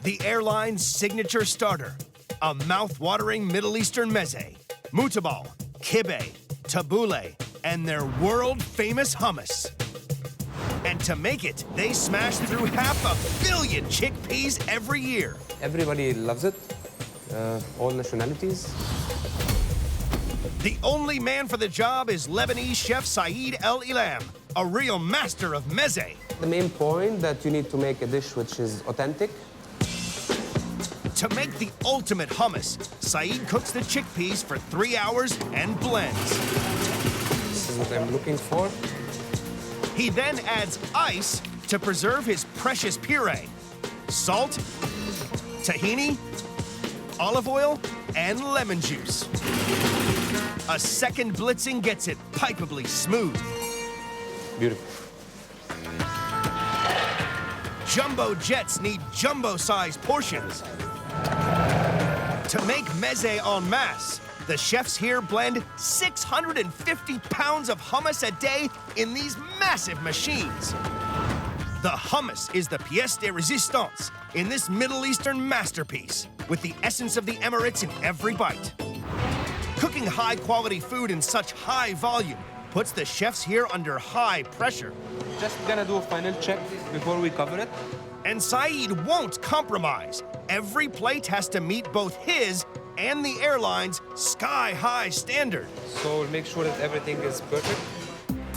The airline's signature starter, a mouth-watering Middle Eastern meze, mutabal, kibbeh, tabbouleh, and their world-famous hummus. And to make it, they smash through 500 million chickpeas every year. Everybody loves it, all nationalities. The only man for the job is Lebanese chef Saeed El Ilam, a real master of meze. The main point that you need to make a dish which is authentic. To make the ultimate hummus, Saeed cooks the chickpeas for 3 hours and blends. This is what I'm looking for. He then adds ice to preserve his precious puree, salt, tahini, olive oil, and lemon juice. A second blitzing gets it pipably smooth. Beautiful. Jumbo jets need jumbo-sized portions. To make meze en masse, the chefs here blend 650 pounds of hummus a day in these massive machines. The hummus is the pièce de résistance in this Middle Eastern masterpiece, with the essence of the Emirates in every bite. Cooking high-quality food in such high volume puts the chefs here under high pressure. Just gonna do a final check before we cover it. And Saeed won't compromise. Every plate has to meet both his and the airline's sky-high standard. So we'll make sure that everything is perfect.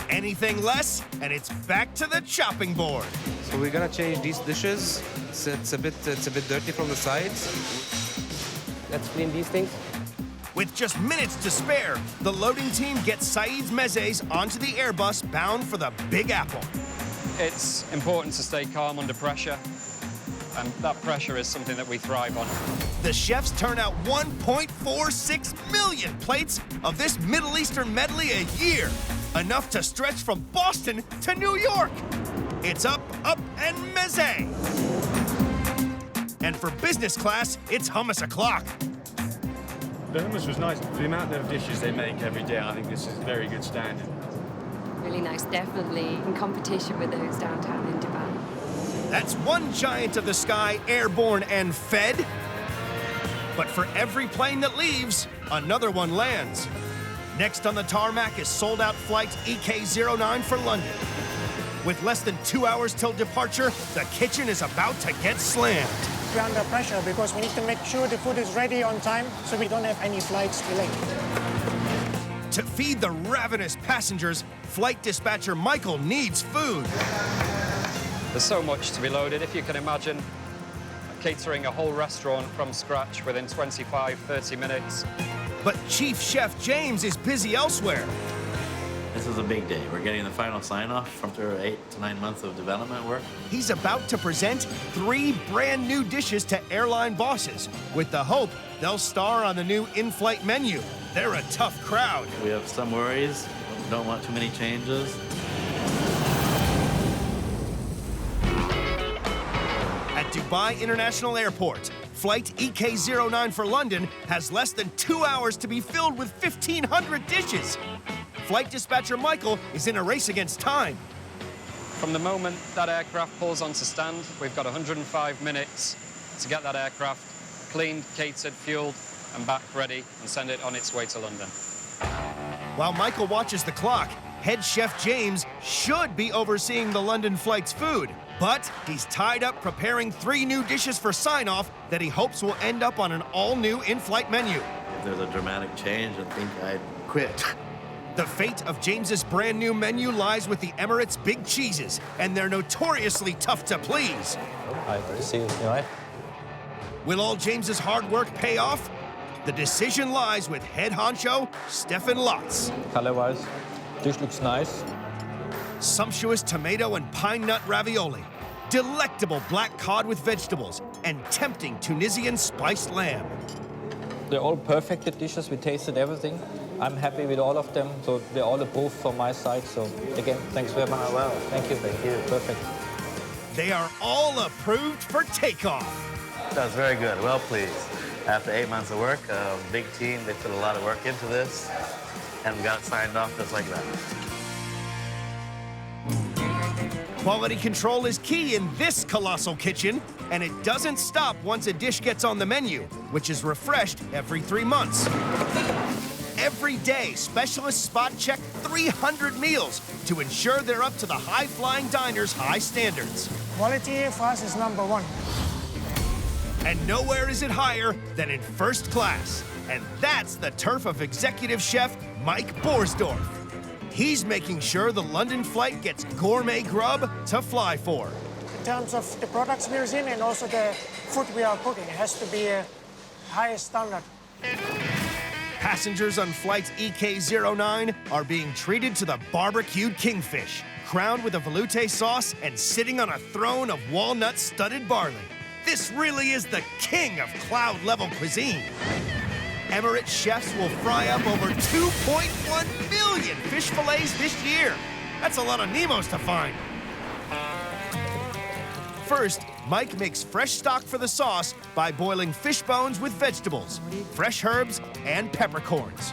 Anything less, and it's back to the chopping board. So we're gonna change these dishes. It's a bit dirty from the sides. Let's clean these things. With just minutes to spare, the loading team gets Saeed's mezes onto the Airbus bound for the Big Apple. It's important to stay calm under pressure, and that pressure is something that we thrive on. The chefs turn out 1.46 million plates of this Middle Eastern medley a year, enough to stretch from Boston to New York. it's up, up, and meze. And for business class, it's hummus o'clock. The hummus was nice. For the amount of dishes they make every day, I think this is very good standard. Really nice, definitely in competition with those downtown in Dubai. That's one giant of the sky airborne and fed. But for every plane that leaves, another one lands. Next on the tarmac is sold-out flight EK09 for London. With less than 2 hours till departure, the kitchen is about to get slammed. We're under pressure because we need to make sure the food is ready on time so we don't have any flights delayed. To feed the ravenous passengers, flight dispatcher Michael needs food. There's so much to be loaded. If you can imagine catering a whole restaurant from scratch within 25, 30 minutes. But Chief Chef James is busy elsewhere. This is a big day. We're getting the final sign-off after 8 to 9 months of development work. He's about to present 3 brand new dishes to airline bosses with the hope they'll star on the new in-flight menu. They're a tough crowd. We have some worries. Don't want too many changes. At Dubai International Airport, flight EK09 for London has less than 2 hours to be filled with 1,500 dishes. Flight dispatcher Michael is in a race against time. From the moment that aircraft pulls onto stand, we've got 105 minutes to get that aircraft cleaned, catered, fueled, and back ready and send it on its way to London. While Michael watches the clock, head chef James should be overseeing the London flight's food, but he's tied up preparing 3 new dishes for sign-off that he hopes will end up on an all-new in-flight menu. If there's a dramatic change, I think I'd quit. The fate of James's brand new menu lies with the Emirates' big cheeses, and they're notoriously tough to please. Hi, good to see you. You all right? Will all James's hard work pay off? The decision lies with head honcho Stefan Lotz. Color-wise, dish looks nice. Sumptuous tomato and pine nut ravioli, delectable black cod with vegetables, and tempting Tunisian spiced lamb. They're all perfect dishes. We tasted everything. I'm happy with all of them, so they're all approved from my side. So again, thanks very much. Oh, wow. Thank you. Thank you. Perfect. They are all approved for takeoff. That was very good. Well pleased. After 8 months of work, a big team, they put a lot of work into this, and we got it signed off just like that. Quality control is key in this colossal kitchen, and it doesn't stop once a dish gets on the menu, which is refreshed every 3 months. Every day, specialists spot check 300 meals to ensure they're up to the high-flying diners' high standards. Quality for us is number 1. And nowhere is it higher than in first class. And that's the turf of executive chef Mike Borsdorf. He's making sure the London flight gets gourmet grub to fly for. In terms of the products we're using and also the food we are cooking, it has to be a highest standard. Passengers on flight EK09 are being treated to the barbecued kingfish, crowned with a velouté sauce and sitting on a throne of walnut-studded barley. This really is the king of cloud-level cuisine. Emirates chefs will fry up over 2.1 million fish fillets this year. That's a lot of Nemos to find. First, Mike makes fresh stock for the sauce by boiling fish bones with vegetables, fresh herbs, and peppercorns.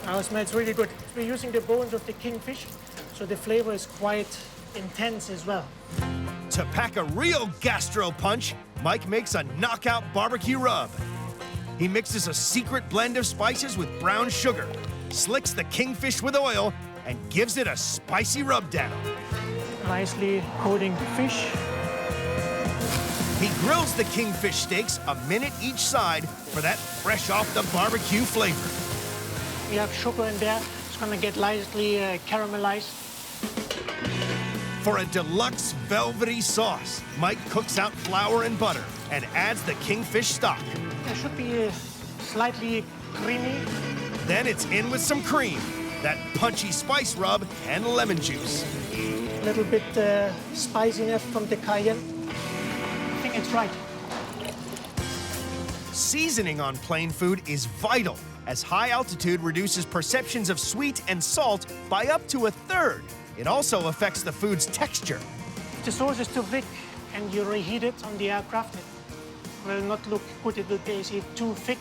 Now it smells really good. We're using the bones of the kingfish, so the flavor is quite intense as well. To pack a real gastro punch, Mike makes a knockout barbecue rub. He mixes a secret blend of spices with brown sugar, slicks the kingfish with oil, and gives it a spicy rub down. Nicely coating the fish. He grills the kingfish steaks a minute each side for that fresh off the barbecue flavor. We have sugar in there. It's gonna get lightly caramelized. For a deluxe velvety sauce, Mike cooks out flour and butter and adds the kingfish stock. It should be slightly creamy. Then it's in with some cream, that punchy spice rub, and lemon juice. A little bit spiciness from the cayenne. I think it's right. Seasoning on plain food is vital, as high altitude reduces perceptions of sweet and salt by up to 1/3. it also affects the food's texture. If the sauce is too thick and you reheat it on the aircraft, it will not look good. It will basically too thick.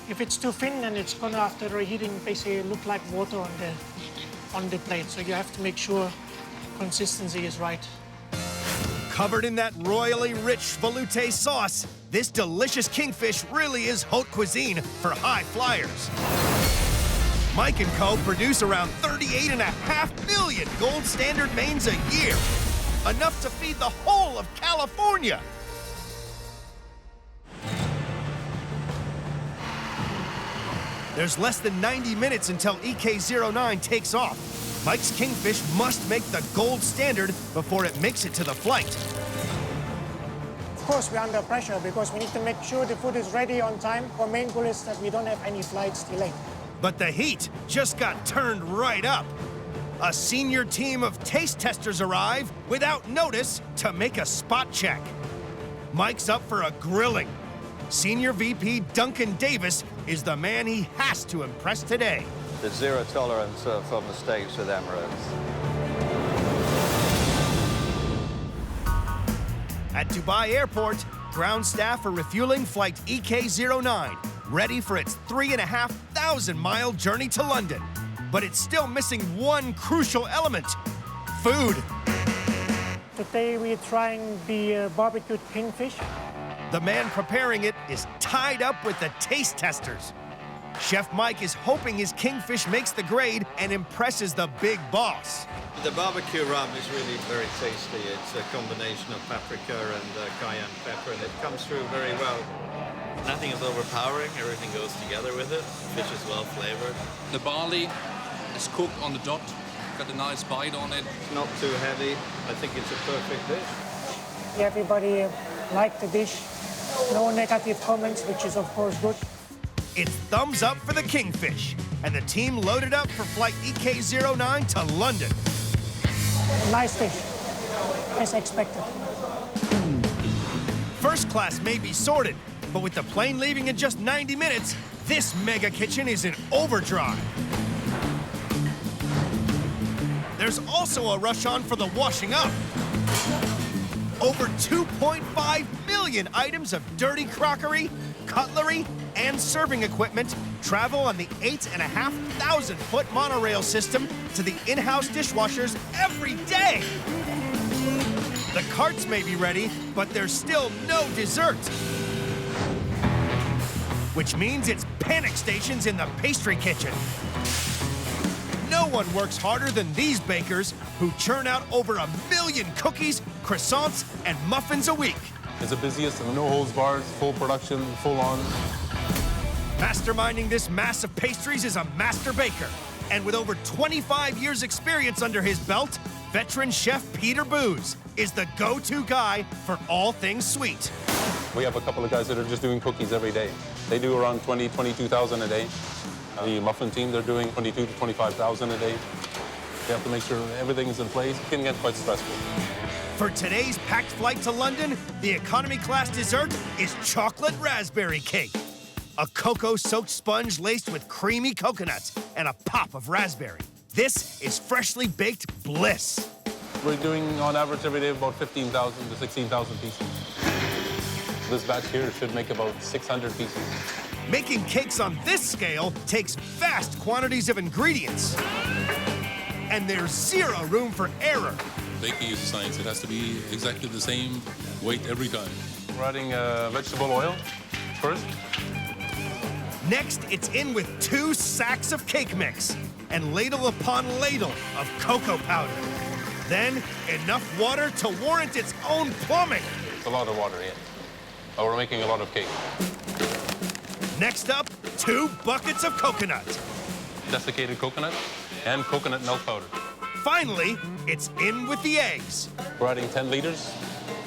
If it's too thin, then it's gonna, after reheating, basically look like water on the plate. So you have to make sure consistency is right. Covered in that royally rich velouté sauce, this delicious kingfish really is haute cuisine for high flyers. Mike & Co. produce around 38.5 million gold standard mains a year, enough to feed the whole of California. There's less than 90 minutes until EK09 takes off. Mike's kingfish must make the gold standard before it makes it to the flight. Of course, we're under pressure because we need to make sure the food is ready on time. Our main goal is that we don't have any flights delayed. But the heat just got turned right up. A senior team of taste testers arrive without notice to make a spot check. Mike's up for a grilling. Senior VP Duncan Davis is the man he has to impress today. There's zero tolerance for mistakes with Emirates. At Dubai Airport, ground staff are refueling flight EK09, ready for its 3,500-mile journey to London. But it's still missing one crucial element: food. Today we're trying the barbecued kingfish. The man preparing it is tied up with the taste testers. Chef Mike is hoping his kingfish makes the grade and impresses the big boss. The barbecue rub is really very tasty. It's a combination of paprika and cayenne pepper, and it comes through very well. Nothing is overpowering, everything goes together with it. Fish is well flavored. The barley is cooked on the dot, got a nice bite on it. It's not too heavy. I think it's a perfect dish. Everybody liked the dish. No negative comments, which is of course good. It's thumbs up for the kingfish, and the team loaded up for flight EK09 to London. Nice dish, as expected. First class may be sorted, but with the plane leaving in just 90 minutes, this mega kitchen is in overdrive. There's also a rush on for the washing up. Over 2.5 million items of dirty crockery, cutlery, and serving equipment travel on the 8,500-foot monorail system to the in-house dishwashers every day. The carts may be ready, but there's still no dessert. Which means it's panic stations in the pastry kitchen. No one works harder than these bakers, who churn out over 1 million cookies, croissants, and muffins a week. It's the busiest, no holds bars, full production, full on. Masterminding this mass of pastries is a master baker. And with over 25 years experience under his belt, veteran chef Peter Booz is the go-to guy for all things sweet. We have a couple of guys that are just doing cookies every day. They do around 22,000 a day. The muffin team, they're doing 22 to 25,000 a day. They have to make sure everything's in place. It can get quite stressful. For today's packed flight to London, the economy class dessert is chocolate raspberry cake. A cocoa-soaked sponge laced with creamy coconut and a pop of raspberry. This is freshly baked bliss. We're doing, on average, every day about 15,000 to 16,000 pieces. This batch here should make about 600 pieces. Making cakes on this scale takes vast quantities of ingredients. And there's zero room for error. Baking is a science. It has to be exactly the same weight every time. We're adding vegetable oil first. Next, it's in with 2 sacks of cake mix and ladle upon ladle of cocoa powder. Then, enough water to warrant its own plumbing. It's a lot of water, yeah. Oh, we're making a lot of cake. Next up, 2 buckets of coconut. Desiccated coconut and coconut milk powder. Finally, it's in with the eggs. We're adding 10 liters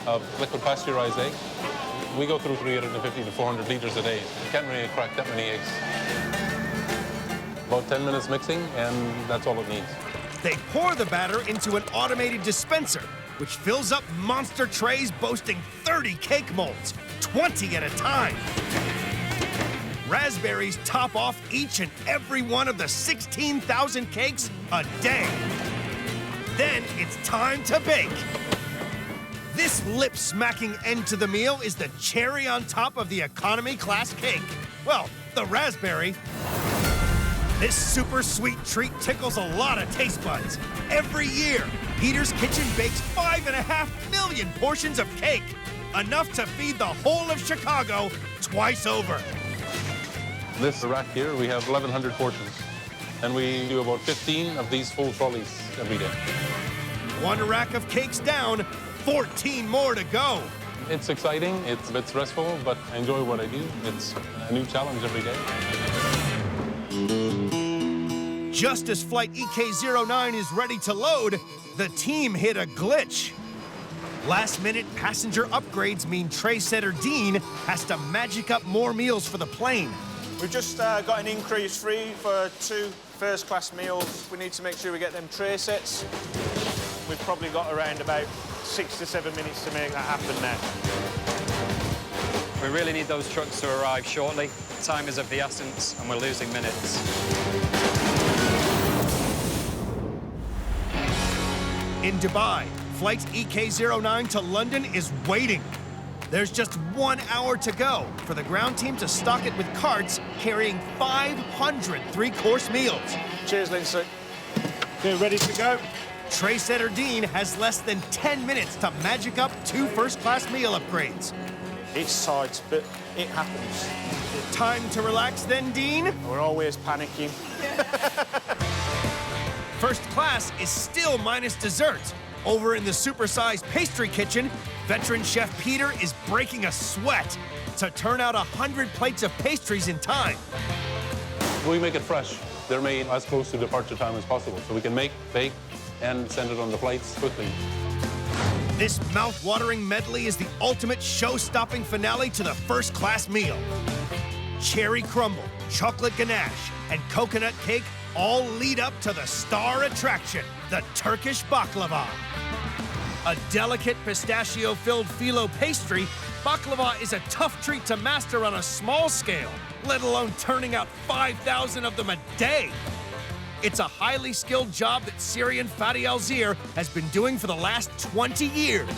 of liquid pasteurized egg. We go through 350 to 400 liters a day. You can't really crack that many eggs. About 10 minutes mixing, and that's all it needs. They pour the batter into an automated dispenser, which fills up monster trays boasting 30 cake molds, 20 at a time. Raspberries top off each and every one of the 16,000 cakes a day. Then it's time to bake. This lip-smacking end to the meal is the cherry on top of the economy class cake. Well, the raspberry. This super sweet treat tickles a lot of taste buds. Every year, Peter's Kitchen bakes 5.5 million portions of cake, enough to feed the whole of Chicago twice over. This rack here, we have 1,100 portions. And we do about 15 of these full trolleys every day. One rack of cakes down, 14 more to go. It's exciting, it's a bit stressful, but I enjoy what I do. It's a new challenge every day. Just as flight EK09 is ready to load, the team hit a glitch. Last-minute passenger upgrades mean tray setter Dean has to magic up more meals for the plane. We've just got an increase free for 2 first-class meals. We need to make sure we get them tray sets. We've probably got around about 6 to 7 minutes to make that happen now. We really need those trucks to arrive shortly. Time is of the essence, and we're losing minutes. In Dubai, flight EK09 to London is waiting. There's just 1 hour to go for the ground team to stock it with carts carrying 500 3-course meals. Cheers, Lindsay. Okay, ready to go? Tray setter Dean has less than 10 minutes to magic up 2 first-class meal upgrades. It's tight, but it happens. Time to relax then, Dean? We're always panicking. First class is still minus dessert. Over in the supersized pastry kitchen, veteran chef Peter is breaking a sweat to turn out 100 plates of pastries in time. We make it fresh. They're made as close to departure time as possible, so we can make, bake, and send it on the flights quickly. This mouth-watering medley is the ultimate show-stopping finale to the first-class meal. Cherry crumble, chocolate ganache, and coconut cake all lead up to the star attraction, the Turkish baklava. A delicate pistachio-filled phyllo pastry, baklava is a tough treat to master on a small scale, let alone turning out 5,000 of them a day. It's a highly skilled job that Syrian Fadi Al-Zir has been doing for the last 20 years.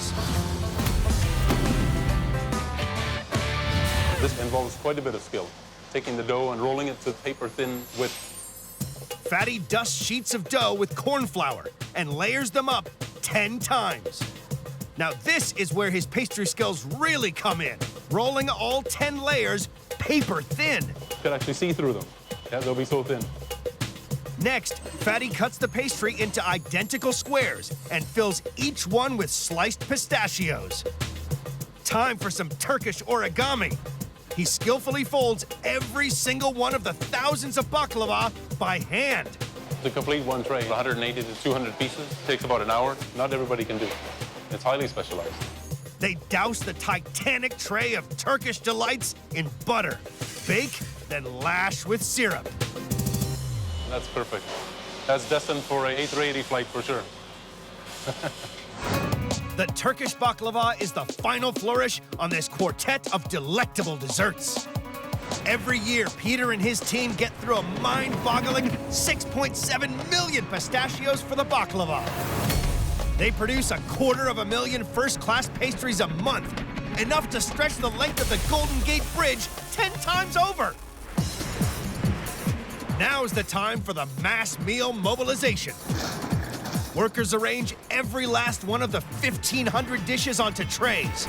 This involves quite a bit of skill, taking the dough and rolling it to paper-thin width. Fadi dusts sheets of dough with corn flour and layers them up 10 times. Now this is where his pastry skills really come in, rolling all 10 layers paper thin. You can actually see through them. Yeah, they'll be so thin. Next, Fadi cuts the pastry into identical squares and fills each one with sliced pistachios. Time for some Turkish origami. He skillfully folds every single one of the thousands of baklava by hand. To complete one tray, 180 to 200 pieces, takes about an hour. Not everybody can do it. It's highly specialized. They douse the titanic tray of Turkish delights in butter, bake, then lash with syrup. That's perfect. That's destined for a A380 flight for sure. The Turkish baklava is the final flourish on this quartet of delectable desserts. Every year, Peter and his team get through a mind-boggling 6.7 million pistachios for the baklava. They produce 250,000 first-class pastries a month, enough to stretch the length of the Golden Gate Bridge 10 times over. Now's the time for the mass meal mobilization. Workers arrange every last one of the 1,500 dishes onto trays,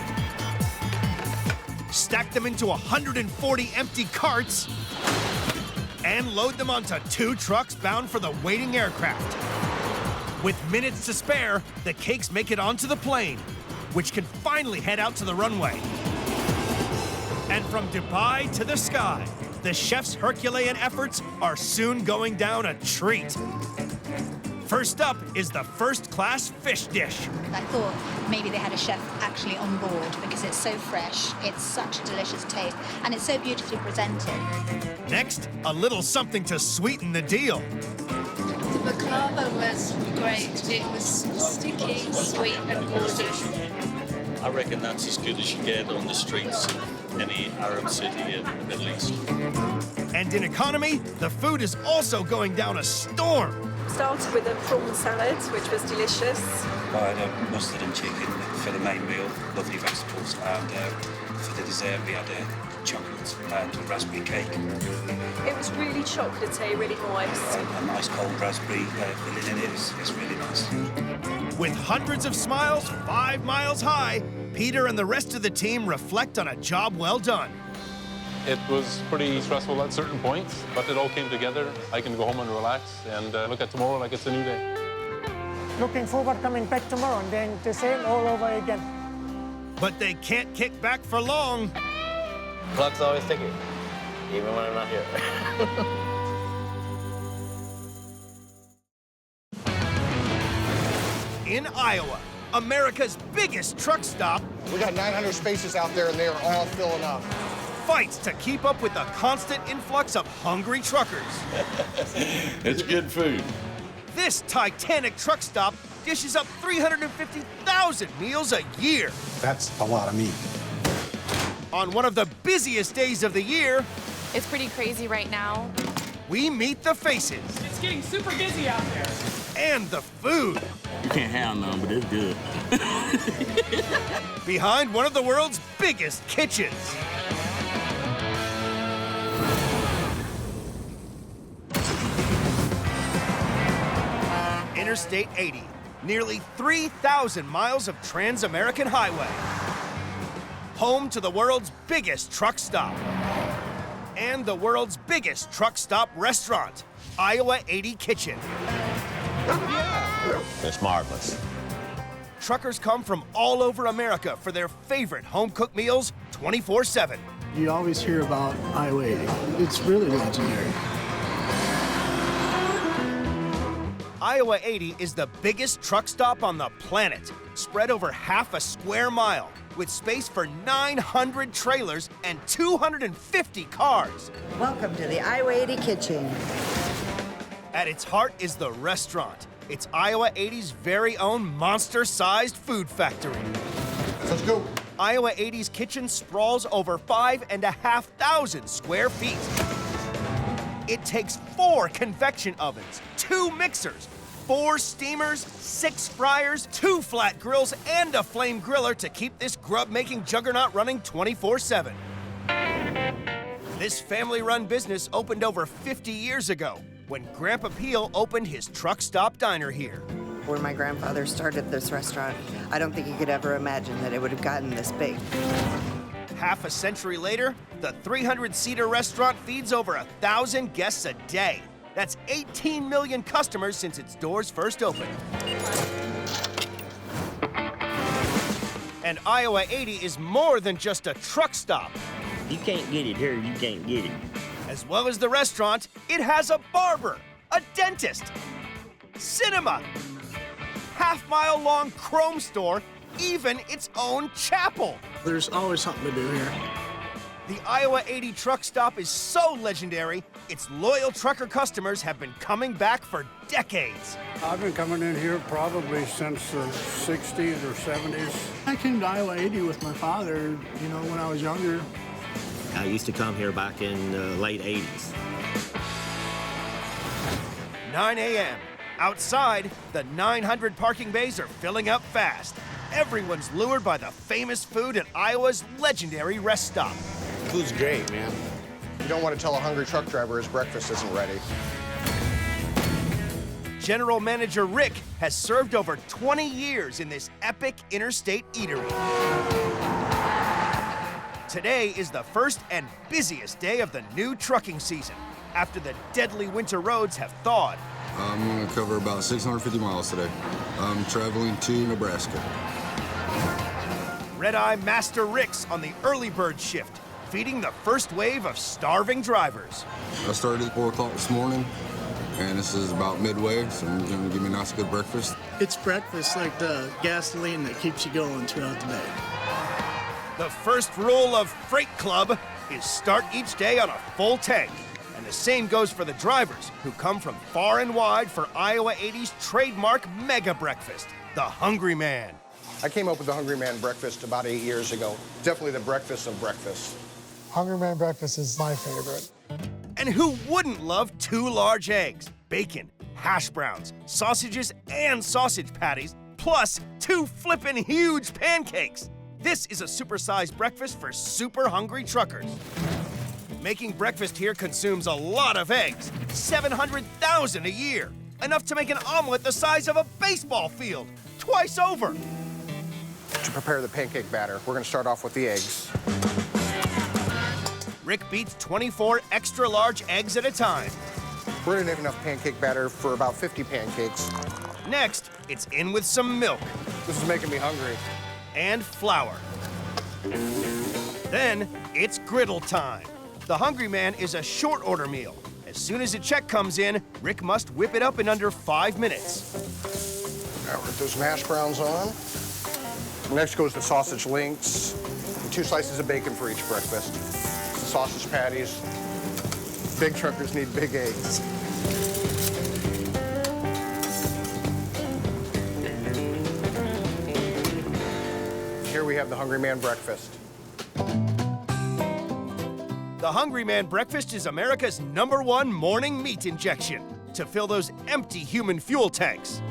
stack them into 140 empty carts, and load them onto 2 trucks bound for the waiting aircraft. With minutes to spare, the cakes make it onto the plane, which can finally head out to the runway. And from Dubai to the sky, the chef's Herculean efforts are soon going down a treat. First up is the first-class fish dish. I thought maybe they had a chef actually on board because it's so fresh, it's such a delicious taste, and it's so beautifully presented. Next, a little something to sweeten the deal. The baklava was great. It was sticky, sweet, and gorgeous. I reckon that's as good as you get on the streets of any Arab city in the Middle East. And in economy, the food is also going down a storm. Started with a prawn salad, which was delicious. I had a mustard and chicken for the main meal, lovely vegetables, and for the dessert we had chocolate and a raspberry cake. It was really chocolatey, really nice. A nice cold raspberry filling in it. It's really nice. With hundreds of smiles 5 miles high, Peter and the rest of the team reflect on a job well done. It was pretty stressful at certain points, but it all came together. I can go home and relax and look at tomorrow like it's a new day. Looking forward coming back tomorrow and then the same all over again. But they can't kick back for long. Clock's always ticking, even when I'm not here. In Iowa, America's biggest truck stop. We got 900 spaces out there and they are all filling up. Fights to keep up with the constant influx of hungry truckers. It's good food. This titanic truck stop dishes up 350,000 meals a year. That's a lot of meat. On one of the busiest days of the year, it's pretty crazy right now. We meet the faces. It's getting super busy out there. And the food. You can't have none, but it's good. Behind one of the world's biggest kitchens. Interstate 80, nearly 3,000 miles of trans-American highway. Home to the world's biggest truck stop. And the world's biggest truck stop restaurant, Iowa 80 Kitchen. It's marvelous. Truckers come from all over America for their favorite home-cooked meals 24/7. You always hear about Iowa 80. It's really legendary. Iowa 80 is the biggest truck stop on the planet, spread over half a square mile, with space for 900 trailers and 250 cars. Welcome to the Iowa 80 Kitchen. At its heart is the restaurant. It's Iowa 80's very own monster-sized food factory. Let's go. Iowa 80's kitchen sprawls over 5,500 square feet. It takes 4 convection ovens, 2 mixers, 4 steamers, 6 fryers, 2 flat grills, and a flame griller to keep this grub-making juggernaut running 24/7. This family-run business opened over 50 years ago when Grandpa Peel opened his truck stop diner here. When my grandfather started this restaurant, I don't think he could ever imagine that it would have gotten this big. Half a century later, the 300-seater restaurant feeds over 1,000 guests a day. That's 18 million customers since its doors first opened. And Iowa 80 is more than just a truck stop. You can't get it here, you can't get it. As well as the restaurant, it has a barber, a dentist, cinema, half-mile-long Chrome store, even its own chapel. There's always something to do here. The Iowa 80 truck stop is so legendary, its loyal trucker customers have been coming back for decades. I've been coming in here probably since the 60s or 70s. I came to Iowa 80 with my father, when I was younger. I used to come here back in the late 80s. 9 a.m. Outside, the 900 parking bays are filling up fast. Everyone's lured by the famous food at Iowa's legendary rest stop. Food's great, man. You don't want to tell a hungry truck driver his breakfast isn't ready. General Manager Rick has served over 20 years in this epic interstate eatery. Today is the first and busiest day of the new trucking season, after the deadly winter roads have thawed. I'm going to cover about 650 miles today. I'm traveling to Nebraska. Red-Eye Master Rick's on the early bird shift, feeding the first wave of starving drivers. I started at 4 o'clock this morning, and this is about midway, so I'm going to give me a nice good breakfast. It's breakfast like the gasoline that keeps you going throughout the day. The first rule of Freight Club is start each day on a full tank. And the same goes for the drivers, who come from far and wide for Iowa 80's trademark mega breakfast, the Hungry Man. I came up with the Hungry Man breakfast about 8 years ago. Definitely the breakfast of breakfast. Hungry Man breakfast is my favorite. And who wouldn't love 2 large eggs, bacon, hash browns, sausages, and sausage patties, plus 2 flippin' huge pancakes. This is a supersized breakfast for super hungry truckers. Making breakfast here consumes a lot of eggs, 700,000 a year. Enough to make an omelet the size of a baseball field, twice over. To prepare the pancake batter, we're gonna start off with the eggs. Rick beats 24 extra large eggs at a time. We're gonna have enough pancake batter for about 50 pancakes. Next, it's in with some milk. This is making me hungry. And flour. Then, it's griddle time. The Hungry Man is a short order meal. As soon as a check comes in, Rick must whip it up in under 5 minutes. Now we're gonna throw some hash browns on. Next goes the sausage links, and 2 slices of bacon for each breakfast. The sausage patties. Big truckers need big eggs. Here we have the Hungry Man breakfast. The Hungry Man breakfast is America's #1 morning meat injection to fill those empty human fuel tanks.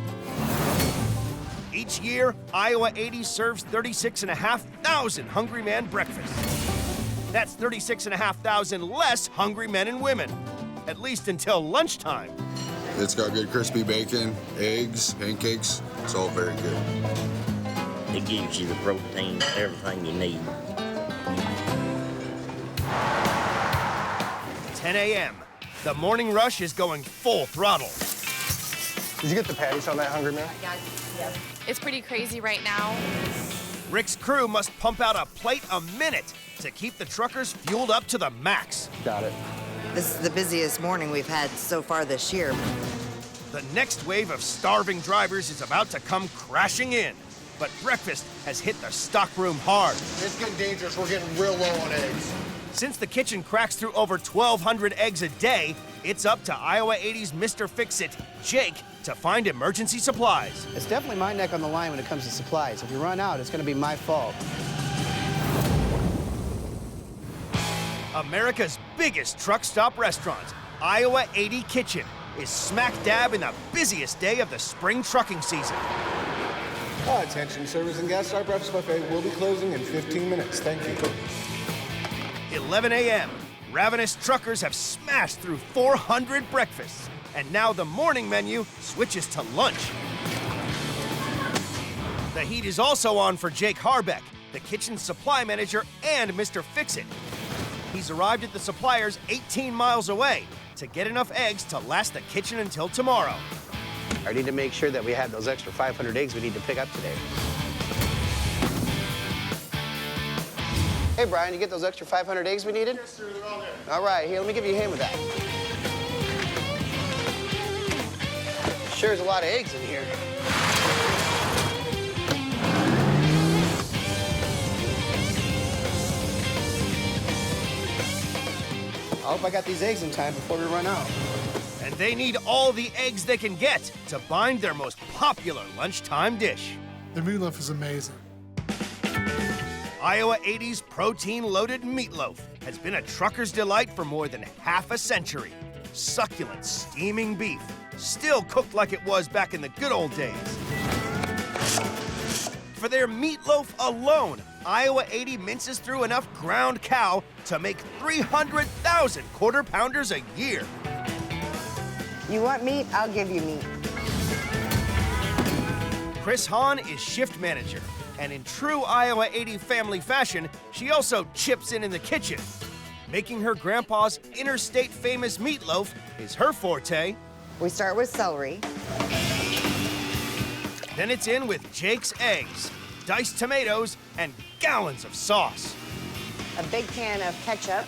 Each year, Iowa 80 serves 36,500 Hungry Man breakfasts. That's 36,500 less hungry men and women, at least until lunchtime. It's got good crispy bacon, eggs, pancakes. It's all very good. It gives you the protein, everything you need. 10 a.m. The morning rush is going full throttle. Did you get the patties on that, Hungry Man? It's pretty crazy right now. Rick's crew must pump out a plate a minute to keep the truckers fueled up to the max. Got it. This is the busiest morning we've had so far this year. The next wave of starving drivers is about to come crashing in. But breakfast has hit the stockroom hard. It's getting dangerous. We're getting real low on eggs. Since the kitchen cracks through over 1,200 eggs a day, it's up to Iowa 80's Mr. Fix-It, Jake, to find emergency supplies. It's definitely my neck on the line when it comes to supplies. If you run out, it's going to be my fault. America's biggest truck stop restaurant, Iowa 80 Kitchen, is smack dab in the busiest day of the spring trucking season. Attention, service and gas star breakfast buffet will be closing in 15 minutes. Thank you. 11 a.m. Ravenous truckers have smashed through 400 breakfasts, and now the morning menu switches to lunch. The heat is also on for Jake Harbeck, the kitchen supply manager and Mr. Fix-It. He's arrived at the suppliers 18 miles away to get enough eggs to last the kitchen until tomorrow. I need to make sure that we have those extra 500 eggs we need to pick up today. Hey, Brian, you get those extra 500 eggs we needed? Yes, sir, they're all there. All right, here, let me give you a hand with that. Sure is a lot of eggs in here. I hope I got these eggs in time before we run out. And they need all the eggs they can get to bind their most popular lunchtime dish. The meatloaf is amazing. Iowa 80's protein-loaded meatloaf has been a trucker's delight for more than half a century. Succulent, steaming beef, still cooked like it was back in the good old days. For their meatloaf alone, Iowa 80 minces through enough ground cow to make 300,000 quarter-pounders a year. You want meat? I'll give you meat. Chris Hahn is shift manager, and in true Iowa 80 family fashion, she also chips in the kitchen. Making her grandpa's interstate famous meatloaf is her forte. We start with celery. Then it's in with Jake's eggs, diced tomatoes, and gallons of sauce. A big can of ketchup.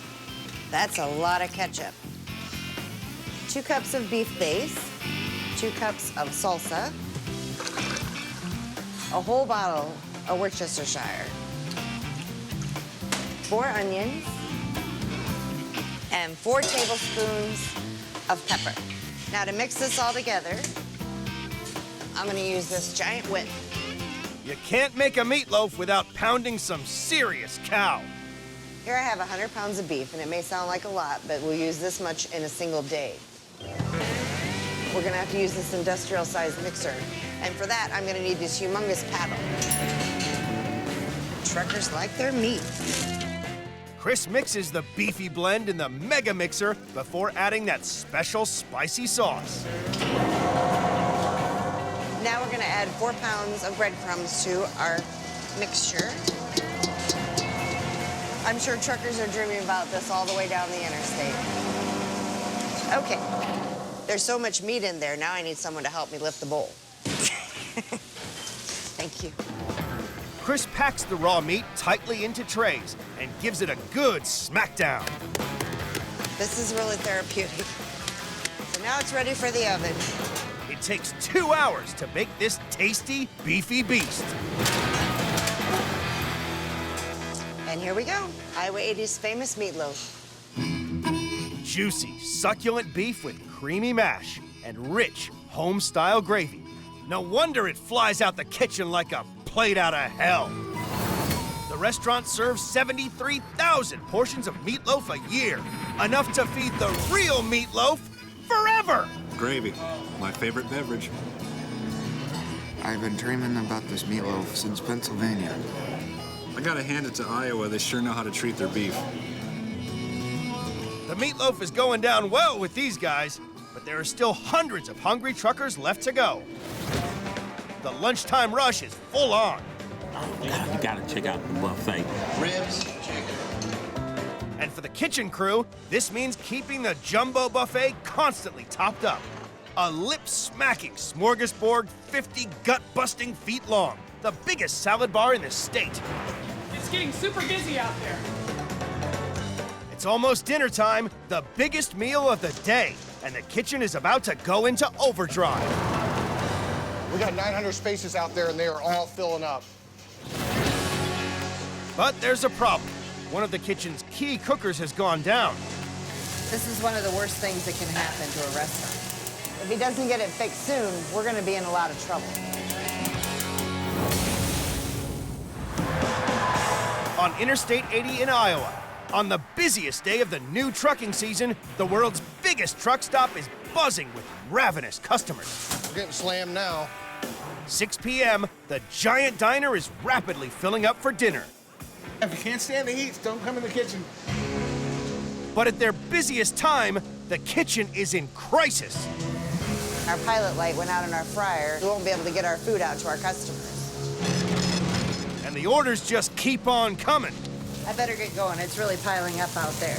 That's a lot of ketchup. 2 cups of beef base. 2 cups of salsa. A whole bottle of Worcestershire. 4 onions. And 4 tablespoons of pepper. Now to mix this all together, I'm gonna use this giant whip. You can't make a meatloaf without pounding some serious cow. Here I have 100 pounds of beef, and it may sound like a lot, but we'll use this much in a single day. we're gonna have to use this industrial-sized mixer. And for that, I'm gonna need this humongous paddle. Truckers like their meat. Chris mixes the beefy blend in the mega mixer before adding that special spicy sauce. Now we're gonna add 4 pounds of breadcrumbs to our mixture. I'm sure truckers are dreaming about this all the way down the interstate. Okay, there's so much meat in there, now I need someone to help me lift the bowl. Thank you. Chris packs the raw meat tightly into trays and gives it a good smackdown. This is really therapeutic. So now it's ready for the oven. It takes 2 hours to bake this tasty, beefy beast. And here we go, Iowa 80's famous meatloaf. Juicy, succulent beef with creamy mash and rich, home-style gravy. No wonder it flies out the kitchen like a plate out of hell. The restaurant serves 73,000 portions of meatloaf a year, enough to feed the real meatloaf forever. Gravy, my favorite beverage. I've been dreaming about this meatloaf since Pennsylvania. I gotta hand it to Iowa, they sure know how to treat their beef. The meatloaf is going down well with these guys, but there are still hundreds of hungry truckers left to go. The lunchtime rush is full on. You gotta check out the buffet. Ribs, chicken. And for the kitchen crew, this means keeping the jumbo buffet constantly topped up. A lip-smacking smorgasbord 50 gut-busting feet long, the biggest salad bar in the state. It's getting super busy out there. It's almost dinner time, the biggest meal of the day, and the kitchen is about to go into overdrive. We got 900 spaces out there, and they are all filling up. But there's a problem. One of the kitchen's key cookers has gone down. This is one of the worst things that can happen to a restaurant. If he doesn't get it fixed soon, we're gonna be in a lot of trouble. On Interstate 80 in Iowa, on the busiest day of the new trucking season, the world's biggest truck stop is buzzing with ravenous customers. We're getting slammed now. 6 p.m., the giant diner is rapidly filling up for dinner. If you can't stand the heat, don't come in the kitchen. But at their busiest time, the kitchen is in crisis. Our pilot light went out in our fryer. We won't be able to get our food out to our customers. And the orders just keep on coming. I better get going. It's really piling up out there.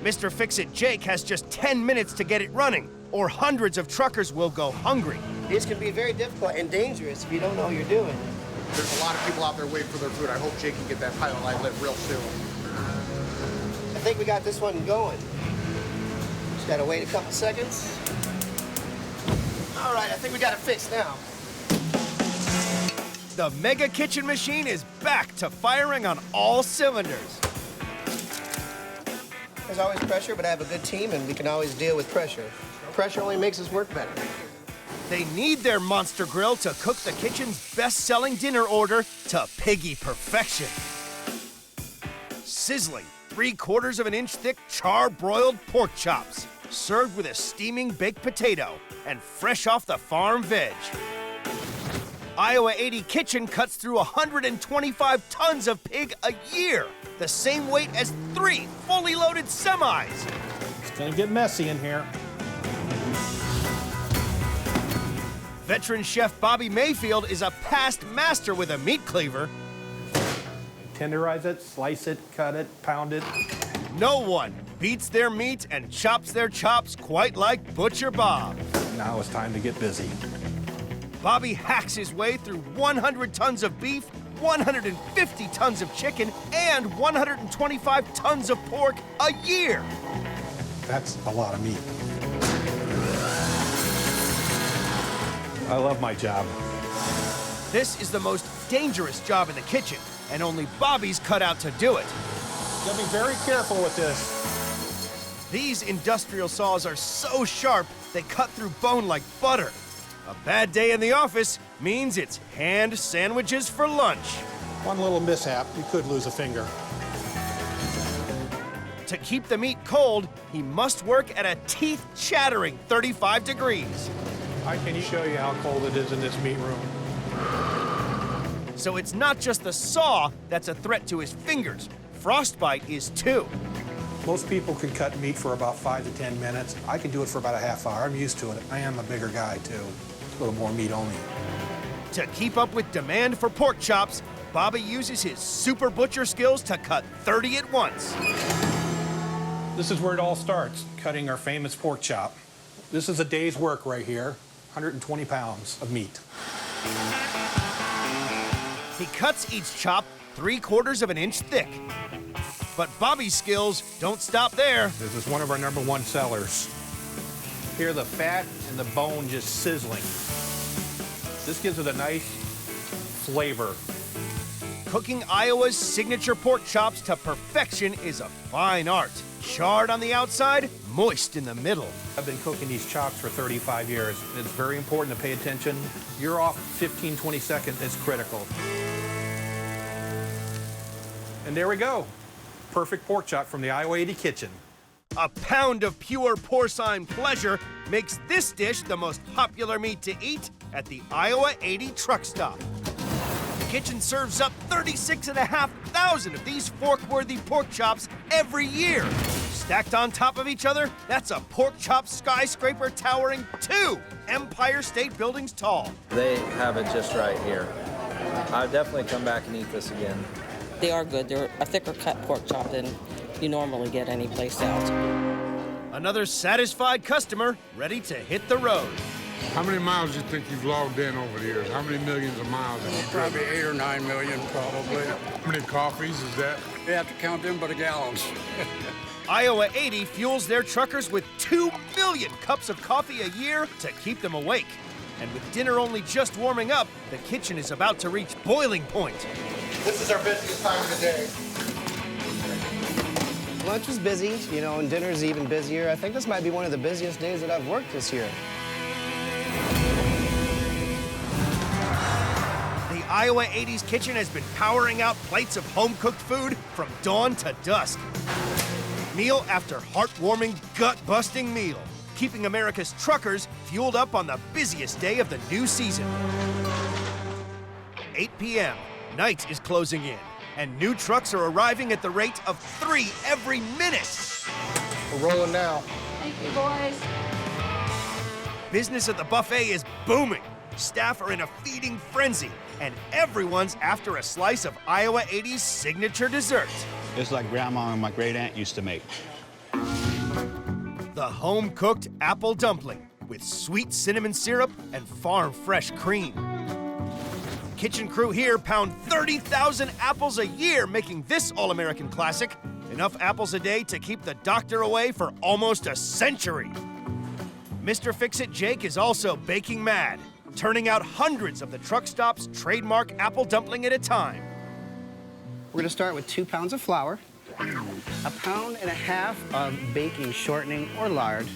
Mr. Fix-It Jake has just 10 minutes to get it running, or hundreds of truckers will go hungry. This can be very difficult and dangerous if you don't know what you're doing. There's a lot of people out there waiting for their food. I hope Jake can get that pilot light lit real soon. I think we got this one going. Just gotta wait a couple seconds. All right, I think we got it fixed now. The mega kitchen machine is back to firing on all cylinders. There's always pressure, but I have a good team and we can always deal with pressure. Pressure only makes us work better. They need their monster grill to cook the kitchen's best-selling dinner order to piggy perfection. Sizzling 3/4 of an inch thick char-broiled pork chops, served with a steaming baked potato and fresh off the farm veg. Iowa 80 Kitchen cuts through 125 tons of pig a year, the same weight as 3 fully loaded semis. It's gonna get messy in here. Veteran chef Bobby Mayfield is a past master with a meat cleaver. Tenderize it, slice it, cut it, pound it. No one beats their meat and chops their chops quite like Butcher Bob. Now it's time to get busy. Bobby hacks his way through 100 tons of beef, 150 tons of chicken, and 125 tons of pork a year. That's a lot of meat. I love my job. This is the most dangerous job in the kitchen, and only Bobby's cut out to do it. You gotta be very careful with this. These industrial saws are so sharp, they cut through bone like butter. A bad day in the office means it's hand sandwiches for lunch. One little mishap, you could lose a finger. To keep the meat cold, he must work at a teeth-chattering 35 degrees. I can show you how cold it is in this meat room. So it's not just the saw that's a threat to his fingers. Frostbite is too. Most people can cut meat for about 5 to 10 minutes. I can do it for about a half hour. I'm used to it. I am a bigger guy, too. A little more meat only. To keep up with demand for pork chops, Bobby uses his super butcher skills to cut 30 at once. This is where it all starts, cutting our famous pork chop. This is a day's work right here, 120 pounds of meat. He cuts each chop 3/4 of an inch thick. But Bobby's skills don't stop there. This is one of our #1 sellers. Hear the fat and the bone just sizzling. This gives it a nice flavor. Cooking Iowa's signature pork chops to perfection is a fine art. Charred on the outside, moist in the middle. I've been cooking these chops for 35 years. It's very important to pay attention. You're off 15, 20 seconds, it's critical. And there we go. Perfect pork chop from the Iowa 80 kitchen. A pound of pure porcine pleasure makes this dish the most popular meat to eat at the Iowa 80 truck stop. The kitchen serves up 36,500 of these fork-worthy pork chops every year. Stacked on top of each other, that's a pork chop skyscraper towering 2 Empire State Buildings tall. They have it just right here. I'll definitely come back and eat this again. They are good. They're a thicker cut pork chop than you normally get anyplace else. Another satisfied customer ready to hit the road. How many miles do you think you've logged in over the years? How many millions of miles have you driven? Probably 8 or 9 million, probably. How many coffees is that? You have to count them by the gallons. Iowa 80 fuels their truckers with 2 million cups of coffee a year to keep them awake. And with dinner only just warming up, the kitchen is about to reach boiling point. This is our busiest time of the day. Lunch was busy, you know, and dinner's even busier. I think this might be one of the busiest days that I've worked this year. The Iowa 80's kitchen has been powering out plates of home-cooked food from dawn to dusk. Meal after heartwarming, gut-busting meal, keeping America's truckers fueled up on the busiest day of the new season. 8 p.m., night is closing in, and new trucks are arriving at the rate of 3 every minute. We're rolling now. Thank you, boys. Business at the buffet is booming. Staff are in a feeding frenzy, and everyone's after a slice of Iowa 80's signature dessert. It's like Grandma and my great aunt used to make. The home-cooked apple dumpling with sweet cinnamon syrup and farm-fresh cream. Kitchen crew here pound 30,000 apples a year, making this all-American classic. Enough apples a day to keep the doctor away for almost a century. Mr. Fix-It Jake is also baking mad, turning out hundreds of the truck stop's trademark apple dumpling at a time. We're gonna start with 2 pounds of flour, 1.5 pounds of baking shortening or lard,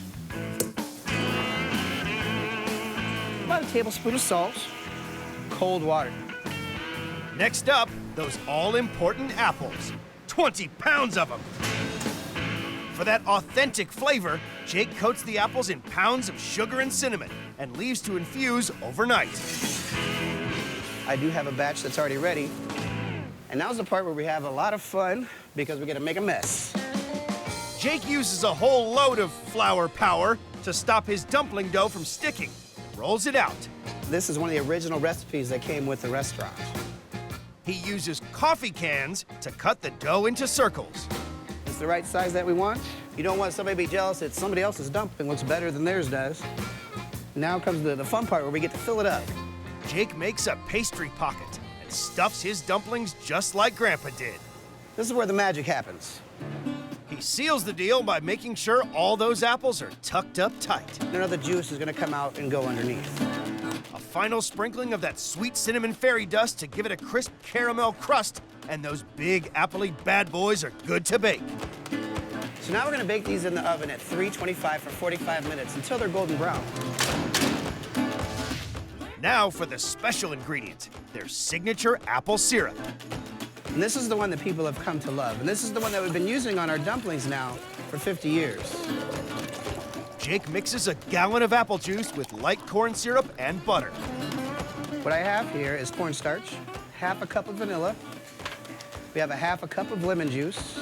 about a tablespoon of salt, cold water. Next up, those all-important apples. 20 pounds of them. For that authentic flavor, Jake coats the apples in pounds of sugar and cinnamon and leaves to infuse overnight. I do have a batch that's already ready. And now's the part where we have a lot of fun because we're gonna make a mess. Jake uses a whole load of flour power to stop his dumpling dough from sticking. Rolls it out. This is one of the original recipes that came with the restaurant. He uses coffee cans to cut the dough into circles. It's the right size that we want. You don't want somebody to be jealous that somebody else's dumpling looks better than theirs does. Now comes the fun part where we get to fill it up. Jake makes a pastry pocket and stuffs his dumplings just like Grandpa did. This is where the magic happens. He seals the deal by making sure all those apples are tucked up tight. None of the juice is gonna come out and go underneath. A final sprinkling of that sweet cinnamon fairy dust to give it a crisp caramel crust, and those big appley bad boys are good to bake. So now we're gonna bake these in the oven at 325 for 45 minutes until they're golden brown. Now for the special ingredient, their signature apple syrup. And this is the one that people have come to love. And this is the one that we've been using on our dumplings now for 50 years. Jake mixes a gallon of apple juice with light corn syrup and butter. What I have here is cornstarch, half a cup of vanilla. We have a half a cup of lemon juice.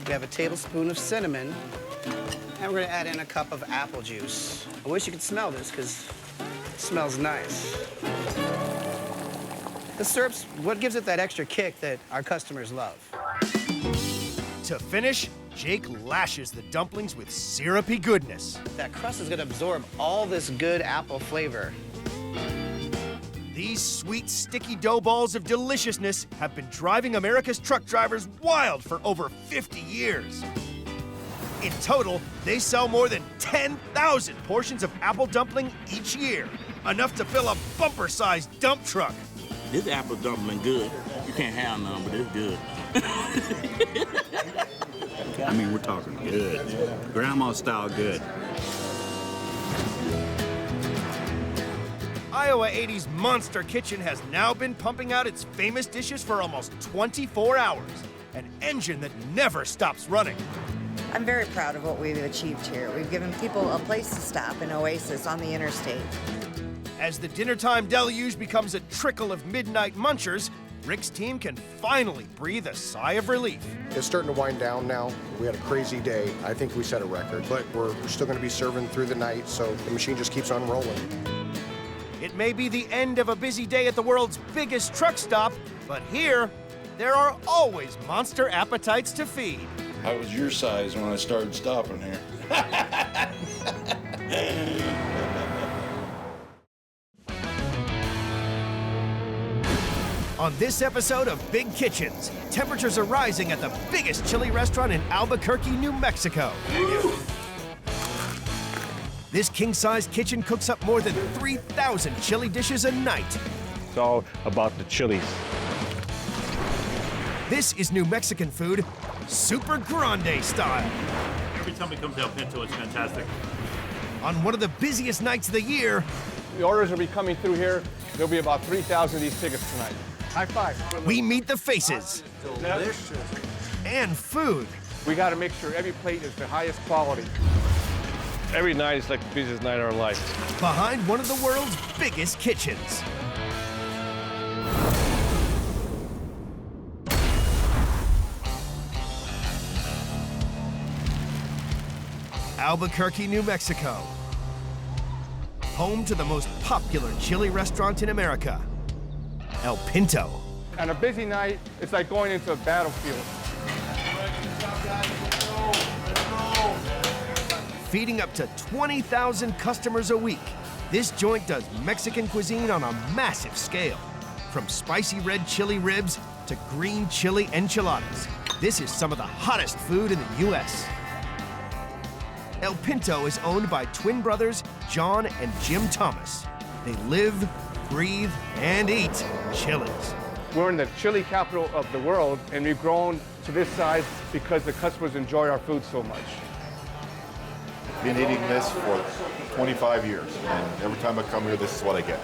We have a tablespoon of cinnamon. And we're gonna add in a cup of apple juice. I wish you could smell this, because it smells nice. The syrup's what gives it that extra kick that our customers love. To finish, Jake lashes the dumplings with syrupy goodness. That crust is gonna absorb all this good apple flavor. These sweet, sticky dough balls of deliciousness have been driving America's truck drivers wild for over 50 years. In total, they sell more than 10,000 portions of apple dumpling each year, enough to fill a bumper-sized dump truck. This apple dumpling good. You can't have none, but it's good. I mean, we're talking good. Grandma style good. Iowa 80's Monster Kitchen has now been pumping out its famous dishes for almost 24 hours, an engine that never stops running. I'm very proud of what we've achieved here. We've given people a place to stop, an oasis on the interstate. As the dinnertime deluge becomes a trickle of midnight munchers, Rick's team can finally breathe a sigh of relief. It's starting to wind down now. We had a crazy day. I think we set a record, but we're still going to be serving through the night, so the machine just keeps on rolling. It may be the end of a busy day at the world's biggest truck stop, but here, there are always monster appetites to feed. I was your size when I started stopping here. On this episode of Big Kitchens, temperatures are rising at the biggest chili restaurant in Albuquerque, New Mexico. This king-size kitchen cooks up more than 3,000 chili dishes a night. It's all about the chilies. This is New Mexican food, Super Grande style. Every time we come to El Pinto, it's fantastic. On one of the busiest nights of the year, the orders will be coming through here. There'll be about 3,000 of these tickets tonight. High five. We meet the faces. Delicious. And food. We got to make sure every plate is the highest quality. Every night is like the busiest night of our life. Behind one of the world's biggest kitchens. Albuquerque, New Mexico. Home to the most popular chili restaurant in America, El Pinto. On a busy night, it's like going into a battlefield. Feeding up to 20,000 customers a week, this joint does Mexican cuisine on a massive scale. From spicy red chili ribs to green chili enchiladas, this is some of the hottest food in the U.S. El Pinto is owned by twin brothers John and Jim Thomas. They live, breathe, and eat chilies. We're in the chili capital of the world, and we've grown to this size because the customers enjoy our food so much. Been eating this for 25 years, and every time I come here, this is what I get.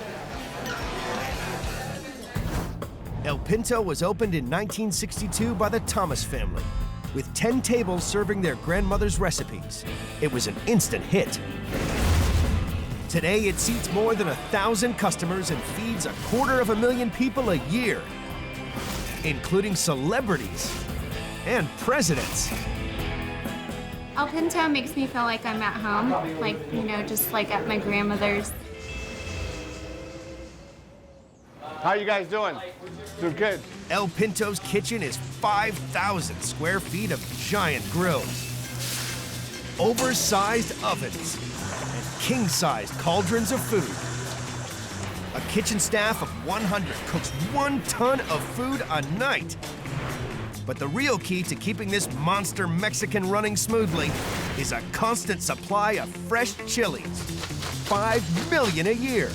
El Pinto was opened in 1962 by the Thomas family, with 10 tables serving their grandmother's recipes. It was an instant hit. Today, it seats more than 1,000 customers and feeds 250,000 people a year, including celebrities and presidents. El Pinto makes me feel like I'm at home, like, you know, just like at my grandmother's. How you guys doing? Doing good. El Pinto's kitchen is 5,000 square feet of giant grills, oversized ovens, and king-sized cauldrons of food. A kitchen staff of 100 cooks 1 ton of food a night. But the real key to keeping this monster Mexican running smoothly is a constant supply of fresh chilies. 5 million a year.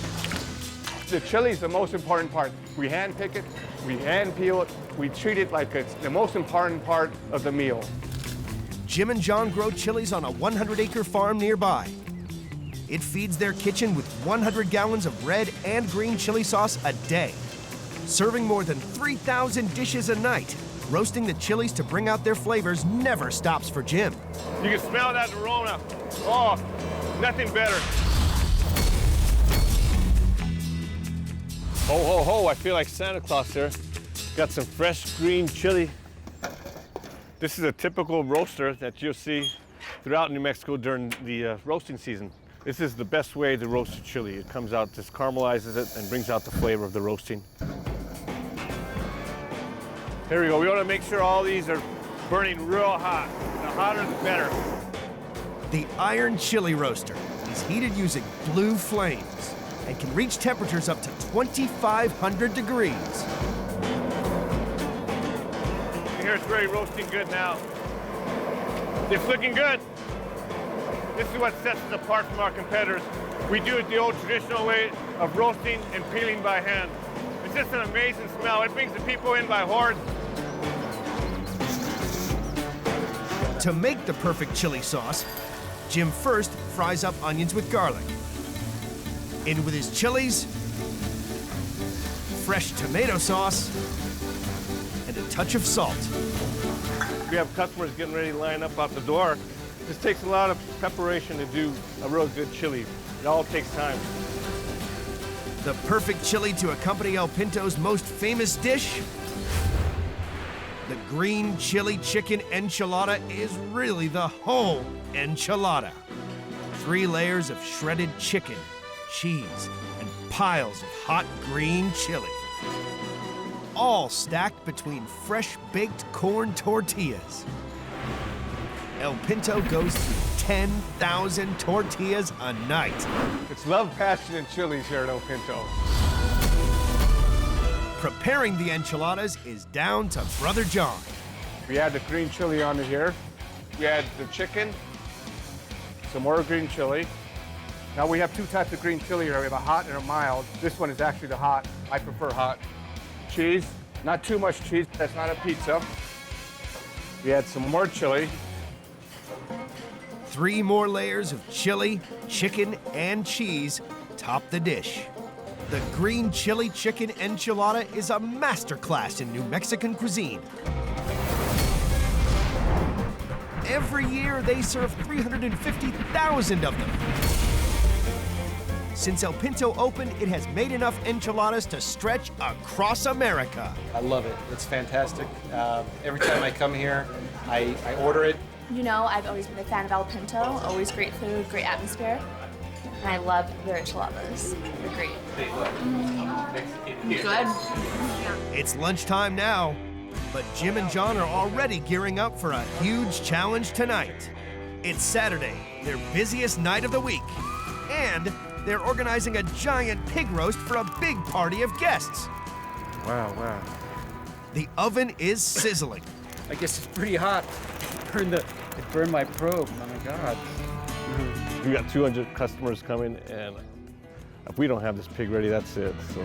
The chili is the most important part. We hand pick it, we hand peel it, we treat it like it's the most important part of the meal. Jim and John grow chilies on a 100-acre farm nearby. It feeds their kitchen with 100 gallons of red and green chili sauce a day. Serving more than 3,000 dishes a night, roasting the chilies to bring out their flavors never stops for Jim. You can smell that aroma. Oh, nothing better. Ho, ho, ho, I feel like Santa Claus there. Got some fresh green chili. This is a typical roaster that you'll see throughout New Mexico during the roasting season. This is the best way to roast a chili. It comes out, just caramelizes it and brings out the flavor of the roasting. Here we go. We want to make sure all these are burning real hot. The hotter, the better. The iron chili roaster is heated using blue flames and can reach temperatures up to 2,500 degrees. Here's really roasting good now. It's looking good. This is what sets us apart from our competitors. We do it the old traditional way of roasting and peeling by hand. It's just an amazing smell. It brings the people in by hordes. To make the perfect chili sauce, Jim first fries up onions with garlic. In with his chilies, fresh tomato sauce, and a touch of salt. We have customers getting ready to line up out the door. This takes a lot of preparation to do a real good chili. It all takes time. The perfect chili to accompany El Pinto's most famous dish? The green chili chicken enchilada is really the whole enchilada. 3 layers of shredded chicken, cheese, and piles of hot green chili. All stacked between fresh-baked corn tortillas. El Pinto goes through 10,000 tortillas a night. It's love, passion, and chilies here at El Pinto. Preparing the enchiladas is down to Brother John. We add the green chili onto here. We add the chicken, some more green chili. Now we have 2 types of green chili here. We have a hot and a mild. This one is actually the hot. I prefer hot. Cheese, not too much cheese. That's not a pizza. We add some more chili. 3 more layers of chili, chicken, and cheese top the dish. The green chili chicken enchilada is a masterclass in New Mexican cuisine. Every year, they serve 350,000 of them. Since El Pinto opened, it has made enough enchiladas to stretch across America. I love it. It's fantastic. Every time I come here, I order it. You know, I've always been a fan of El Pinto. Always great food, great atmosphere. And I love their enchiladas. They're great. Good. It's lunchtime now, but Jim and John are already gearing up for a huge challenge tonight. It's Saturday, their busiest night of the week, and they're organizing a giant pig roast for a big party of guests. Wow, wow. The oven is sizzling. I guess it's pretty hot. It burned my probe. Oh my God. We got 200 customers coming, and if we don't have this pig ready, that's it. So.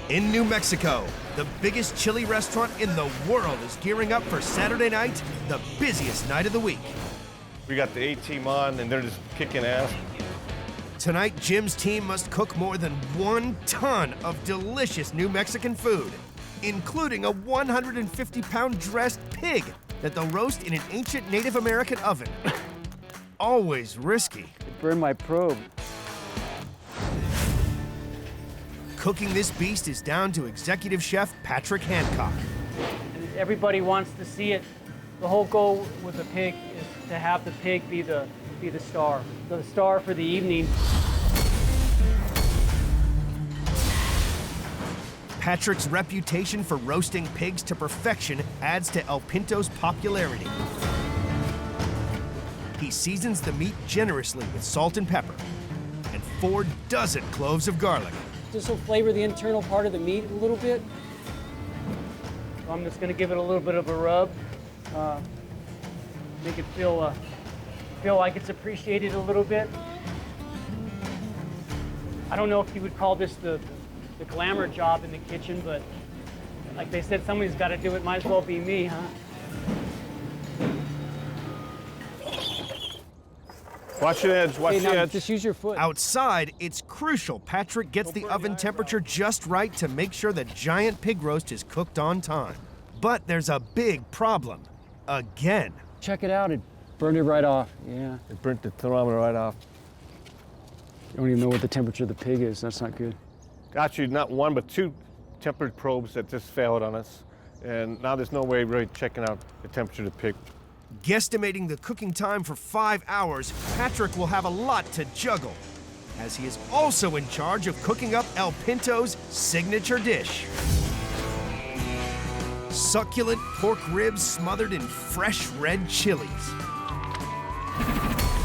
In New Mexico, the biggest chili restaurant in the world is gearing up for Saturday night, the busiest night of the week. We got the A-team on, and they're just kicking ass. Tonight, Jim's team must cook more than 1 ton of delicious New Mexican food, including a 150-pound dressed pig that they'll roast in an ancient Native American oven. Always risky. It burned my probe. Cooking this beast is down to executive chef Patrick Hancock. Everybody wants to see it. The whole goal with the pig is to have the pig be the star for the evening. Patrick's reputation for roasting pigs to perfection adds to El Pinto's popularity. He seasons the meat generously with salt and pepper and 4 dozen cloves of garlic. This will flavor the internal part of the meat a little bit. So I'm just going to give it a little bit of a rub, make it feel like it's appreciated a little bit. I don't know if you would call this the glamour job in the kitchen, but like they said, somebody's got to do it. Might as well be me, huh? Watch the edge, watch the edge. Just use your foot. Outside, it's crucial Patrick gets the oven temperature just right to make sure the giant pig roast is cooked on time. But there's a big problem. Again. Check it out, it burned it right off. Yeah. It burnt the thermometer right off. You don't even know what the temperature of the pig is. That's not good. Actually, not one, but two temperature probes that just failed on us. And now there's no way really checking out the temperature of the pig. Guesstimating the cooking time for 5 hours, Patrick will have a lot to juggle, as he is also in charge of cooking up El Pinto's signature dish. Succulent pork ribs smothered in fresh red chilies.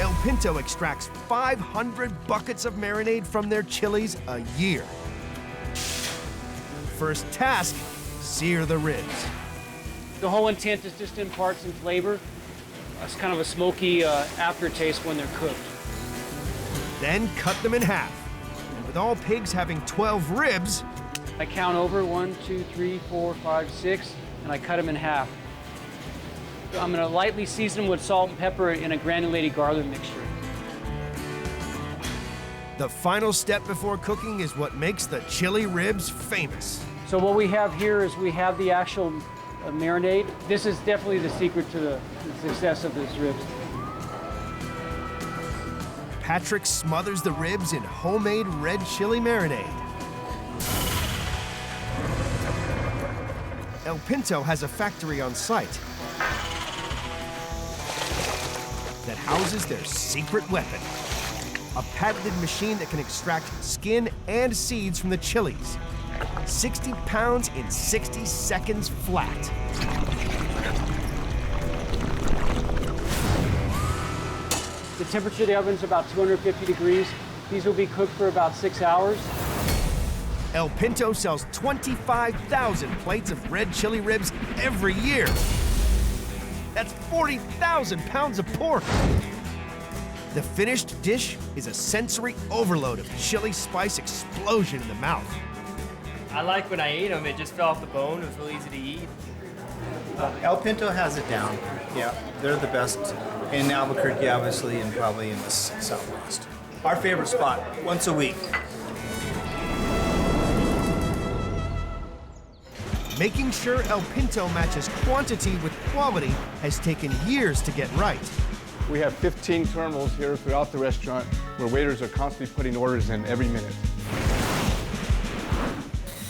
El Pinto extracts 500 buckets of marinade from their chilies a year. First task, sear the ribs. The whole intent is just to impart some flavor. It's kind of a smoky aftertaste when they're cooked. Then cut them in half. And with all pigs having 12 ribs, I count over 1, 2, 3, 4, 5, 6, and I cut them in half. I'm gonna lightly season them with salt and pepper in a granulated garlic mixture. the final step before cooking is what makes the chili ribs famous. So what we have here is we have the actual marinade. This is definitely the secret to the success of these ribs. Patrick smothers the ribs in homemade red chili marinade. El Pinto has a factory on site that houses their secret weapon, a patented machine that can extract skin and seeds from the chilies. 60 pounds in 60 seconds flat. The temperature of the oven is about 250 degrees. These will be cooked for about 6 hours. El Pinto sells 25,000 plates of red chili ribs every year. That's 40,000 pounds of pork. The finished dish is a sensory overload of chili spice explosion in the mouth. I like when I ate them, it just fell off the bone. It was really easy to eat. El Pinto has it down. Yeah, they're the best in Albuquerque, obviously, and probably in the Southwest. Our favorite spot, once a week. Making sure El Pinto matches quantity with quality has taken years to get right. We have 15 terminals here throughout the restaurant where waiters are constantly putting orders in every minute.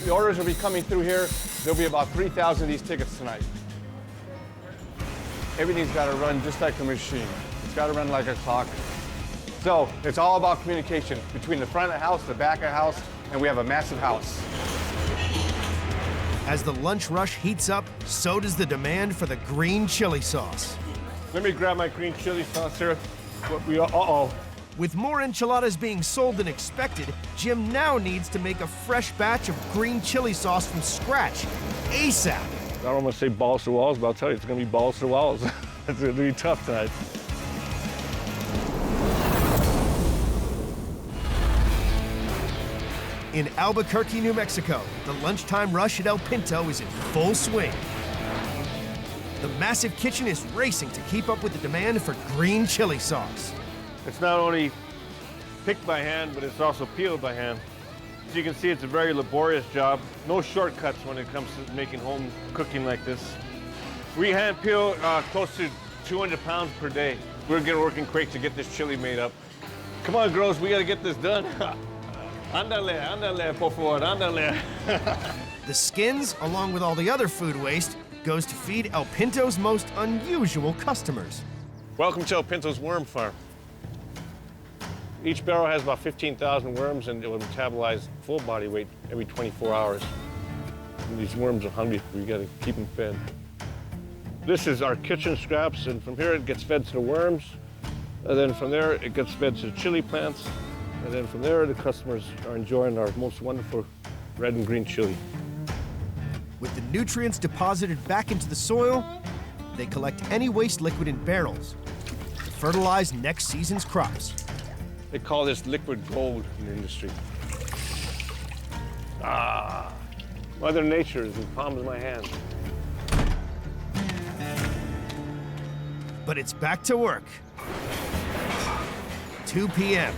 The orders will be coming through here. There'll be about 3,000 of these tickets tonight. Everything's got to run just like a machine. It's got to run like a clock. So it's all about communication between the front of the house, the back of the house, and we have a massive house. As the lunch rush heats up, so does the demand for the green chili sauce. Let me grab my green chili sauce here. With more enchiladas being sold than expected, Jim now needs to make a fresh batch of green chili sauce from scratch, ASAP. I don't want to say balls to the walls, but I'll tell you, it's going to be balls to the walls. It's going to be tough tonight. In Albuquerque, New Mexico, the lunchtime rush at El Pinto is in full swing. The massive kitchen is racing to keep up with the demand for green chili sauce. It's not only picked by hand, but it's also peeled by hand. As you can see, it's a very laborious job. No shortcuts when it comes to making home cooking like this. We hand peel close to 200 pounds per day. We're getting working quick to get this chili made up. Come on, girls, we gotta get this done. Ándale, ándale, por favor, ándale. The skins, along with all the other food waste, goes to feed El Pinto's most unusual customers. Welcome to El Pinto's worm farm. Each barrel has about 15,000 worms, and it will metabolize full body weight every 24 hours. And these worms are hungry. We got to keep them fed. This is our kitchen scraps, and from here it gets fed to the worms. And then from there it gets fed to the chili plants. And then from there the customers are enjoying our most wonderful red and green chili. With the nutrients deposited back into the soil, they collect any waste liquid in barrels to fertilize next season's crops. They call this liquid gold in the industry. Ah, Mother Nature is in the palm of my hand. But it's back to work. 2 p.m.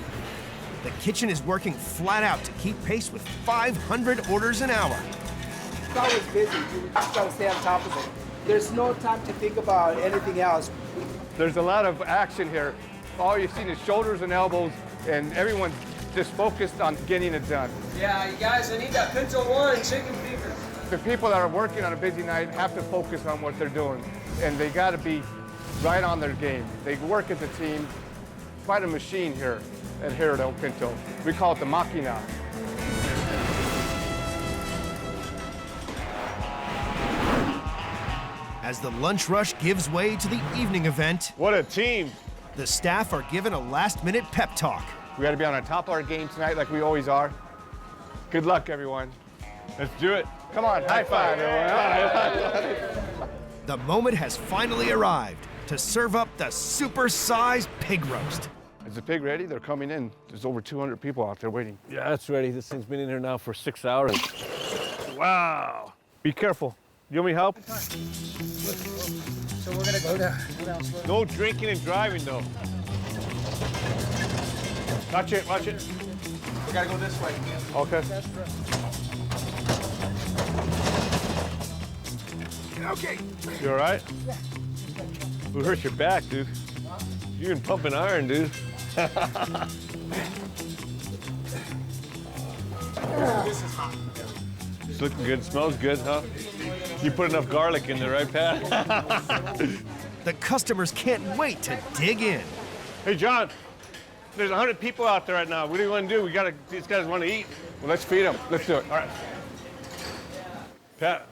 The kitchen is working flat out to keep pace with 500 orders an hour. It's always busy. You just gotta stay on top of it. There's no time to think about anything else. There's a lot of action here. All you've seen is shoulders and elbows, and everyone's just focused on getting it done. Yeah, you guys, I need that pinto one, chicken fingers. The people that are working on a busy night have to focus on what they're doing, and they got to be right on their game. They work as a team. Quite a machine here at El Pinto. We call it the Machina. As the lunch rush gives way to the evening event, what a team! The staff are given a last-minute pep talk. We got to be on top of our game tonight like we always are. Good luck, everyone. Let's do it. Come on, high five, everyone. The moment has finally arrived to serve up the super-sized pig roast. Is the pig ready? They're coming in. There's over 200 people out there waiting. Yeah, it's ready. This thing's been in here now for 6 hours. Wow. Be careful. You want me help? So we're gonna go down slow. No drinking and driving, though. Watch it, watch it. We gotta go this way. Okay. Okay. You all right? Who hurt your back, dude? You've been pumping iron, dude. This is hot. It's looking good. Smells good, huh? You put enough garlic in there, right, Pat? The customers can't wait to dig in. Hey, John. There's 100 people out there right now. What do you want to do? These guys want to eat. Well, let's feed them. Let's do it. All right. Pat,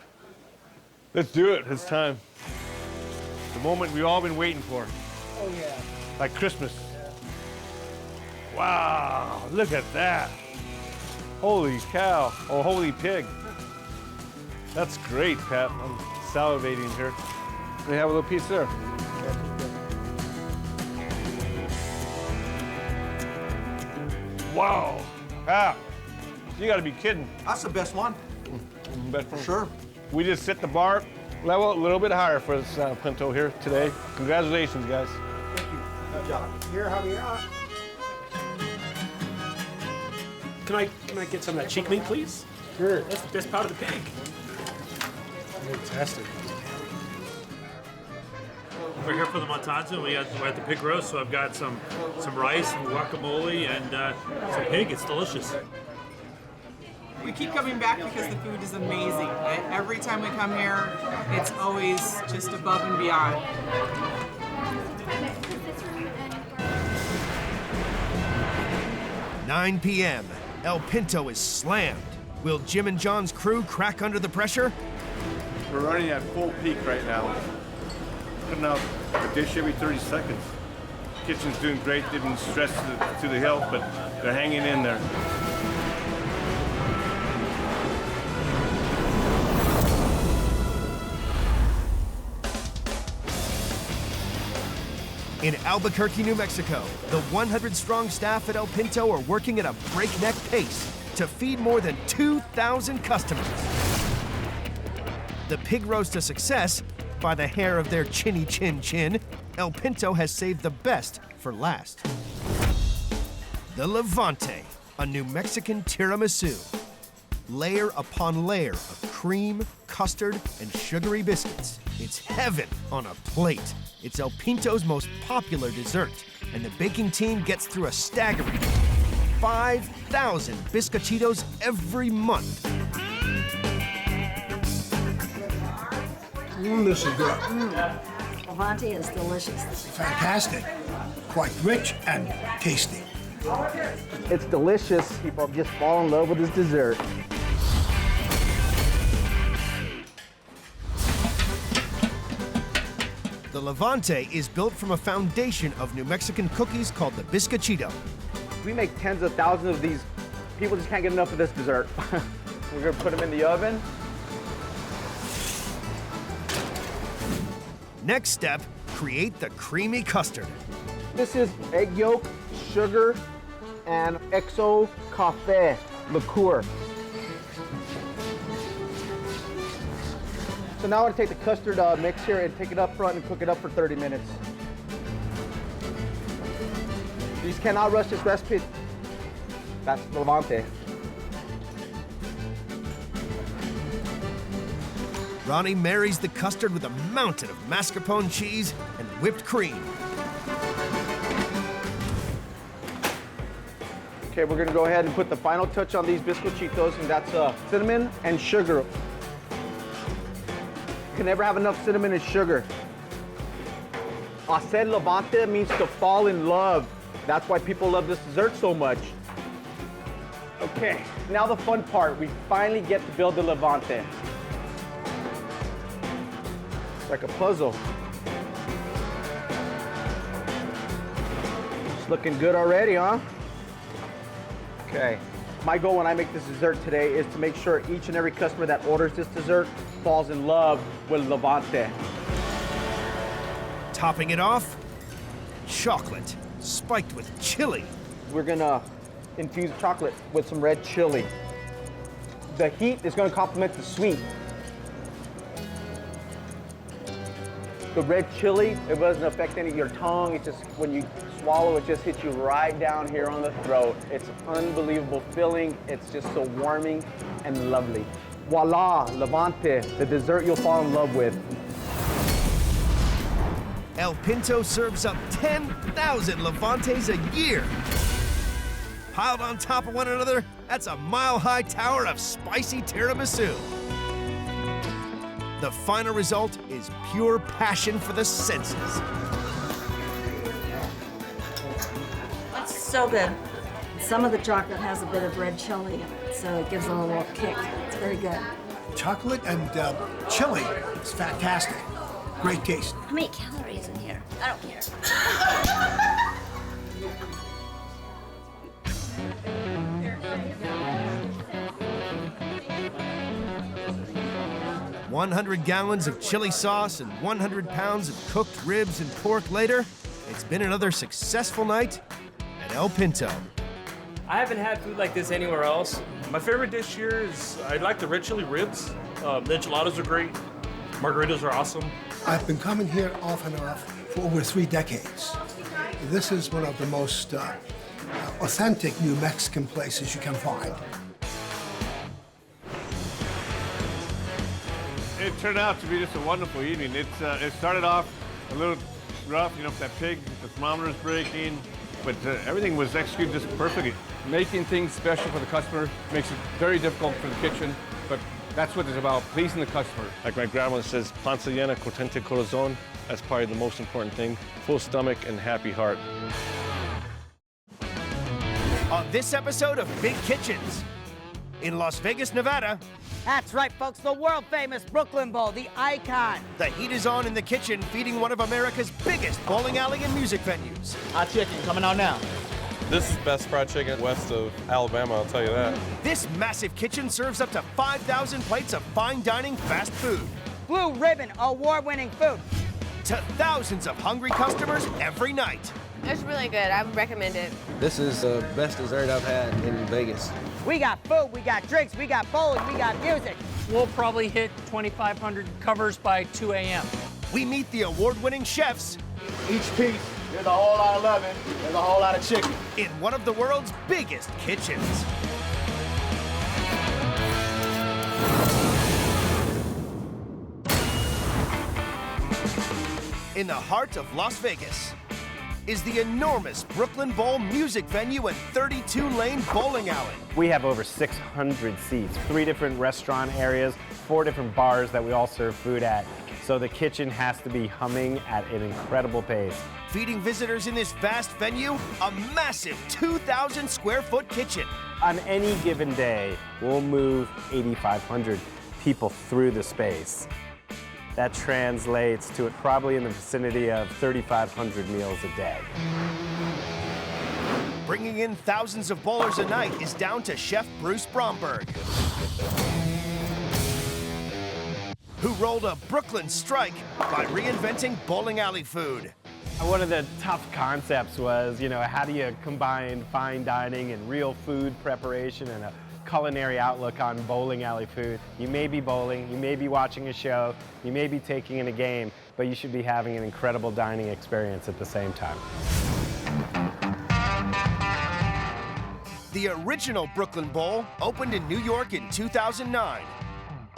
let's do it. It's time. The moment we've all been waiting for. Oh, yeah. Like Christmas. Wow, look at that. Holy cow, or holy pig. That's great, Pat. I'm salivating here. They have a little piece there. Wow, Pat, you gotta be kidding. That's the best one. Best one. Sure. We just set the bar level a little bit higher for this pinto here today. Congratulations, guys. Thank you. Good job. Here, Javier. Can I get some of that cheek meat, please? Sure. That's the best part of the pig. Fantastic. We're here for the montaza. We're at the pig roast, so I've got some rice, some guacamole, and some pig. It's delicious. We keep coming back because the food is amazing. Every time we come here, it's always just above and beyond. "9 p.m. El Pinto is slammed. Will Jim and John's crew crack under the pressure? We're running at full peak right now. Putting out a dish every 30 seconds. Kitchen's doing great, didn't stress to the hilt, but they're hanging in there. In Albuquerque, New Mexico, the 100-strong staff at El Pinto are working at a breakneck pace to feed more than 2,000 customers. The pig roast a success by the hair of their chinny chin chin, El Pinto has saved the best for last. The Levante, a New Mexican tiramisu. Layer upon layer of cream, custard, and sugary biscuits. It's heaven on a plate. It's El Pinto's most popular dessert, and the baking team gets through a staggering 5,000 biscochitos every month. This is good. Levante is delicious. Fantastic. Quite rich and tasty. It's delicious. People just fall in love with this dessert. The Levante is built from a foundation of New Mexican cookies called the biscochito. We make tens of thousands of these. People just can't get enough of this dessert. We're gonna put them in the oven. Next step, create the creamy custard. This is egg yolk, sugar, and XO Café liqueur. So now I'm gonna take the custard mix here and take it up front and cook it up for 30 minutes. You just cannot rush this recipe. That's Levante. Ronnie marries the custard with a mountain of mascarpone cheese and whipped cream. Okay, we're gonna go ahead and put the final touch on these bizcochitos, and that's cinnamon and sugar. You can never have enough cinnamon and sugar. Hacer Levante means to fall in love. That's why people love this dessert so much. Okay, now the fun part. We finally get to build the Levante. It's like a puzzle. It's looking good already, huh? Okay. My goal when I make this dessert today is to make sure each and every customer that orders this dessert falls in love with Levante. Topping it off, chocolate spiked with chili. We're gonna infuse chocolate with some red chili. The heat is gonna complement the sweet. The red chili, it doesn't affect any of your tongue. It's just, when you swallow, it just hits you right down here on the throat. It's unbelievable filling. It's just so warming and lovely. Voila, Levante, the dessert you'll fall in love with. El Pinto serves up 10,000 Levantes a year. Piled on top of one another, that's a mile-high tower of spicy tiramisu. The final result is pure passion for the senses. It's so good. Some of the chocolate has a bit of red chili in it, so it gives it a little kick. It's very good. Chocolate and chili, it's fantastic. Great taste. How many calories in here? I don't care. 100 gallons of chili sauce and 100 pounds of cooked ribs and pork later, it's been another successful night at El Pinto. I haven't had food like this anywhere else. My favorite dish here is, I like the red chili ribs. The enchiladas are great. Margaritas are awesome. I've been coming here off and off for over 3 decades. This is one of the most authentic New Mexican places you can find. It turned out to be just a wonderful evening. It started off a little rough, you know, with that pig, the thermometer's breaking, but everything was executed just perfectly. Making things special for the customer makes it very difficult for the kitchen, but that's what it's about, pleasing the customer. Like my grandma says, panza llena, contento corazón. That's probably the most important thing. Full stomach and happy heart. On this episode of Big Kitchens, in Las Vegas, Nevada, that's right, folks, the world-famous Brooklyn Bowl, the icon. The heat is on in the kitchen, feeding one of America's biggest bowling alley and music venues. Hot chicken coming out now. This is best fried chicken west of Alabama, I'll tell you that. This massive kitchen serves up to 5,000 plates of fine dining fast food. Blue Ribbon award-winning food. To thousands of hungry customers every night. It's really good. I would recommend it. This is the best dessert I've had in Vegas. We got food, we got drinks, we got bowling, we got music. We'll probably hit 2,500 covers by 2 a.m. We meet the award-winning chefs. Each piece, there's a whole lot of lemon, there's a whole lot of chicken. In one of the world's biggest kitchens. In the heart of Las Vegas is the enormous Brooklyn Bowl music venue and 32-lane bowling alley. We have over 600 seats, 3 different restaurant areas, 4 different bars that we all serve food at. So the kitchen has to be humming at an incredible pace. Feeding visitors in this vast venue, a massive 2,000 square foot kitchen. On any given day, we'll move 8,500 people through the space. That translates to probably in the vicinity of 3,500 meals a day. Bringing in thousands of bowlers a night is down to Chef Bruce Bromberg, who rolled a Brooklyn strike by reinventing bowling alley food. One of the tough concepts was, how do you combine fine dining and real food preparation and a culinary outlook on bowling alley food. You may be bowling, you may be watching a show, you may be taking in a game, but you should be having an incredible dining experience at the same time. The original Brooklyn Bowl opened in New York in 2009.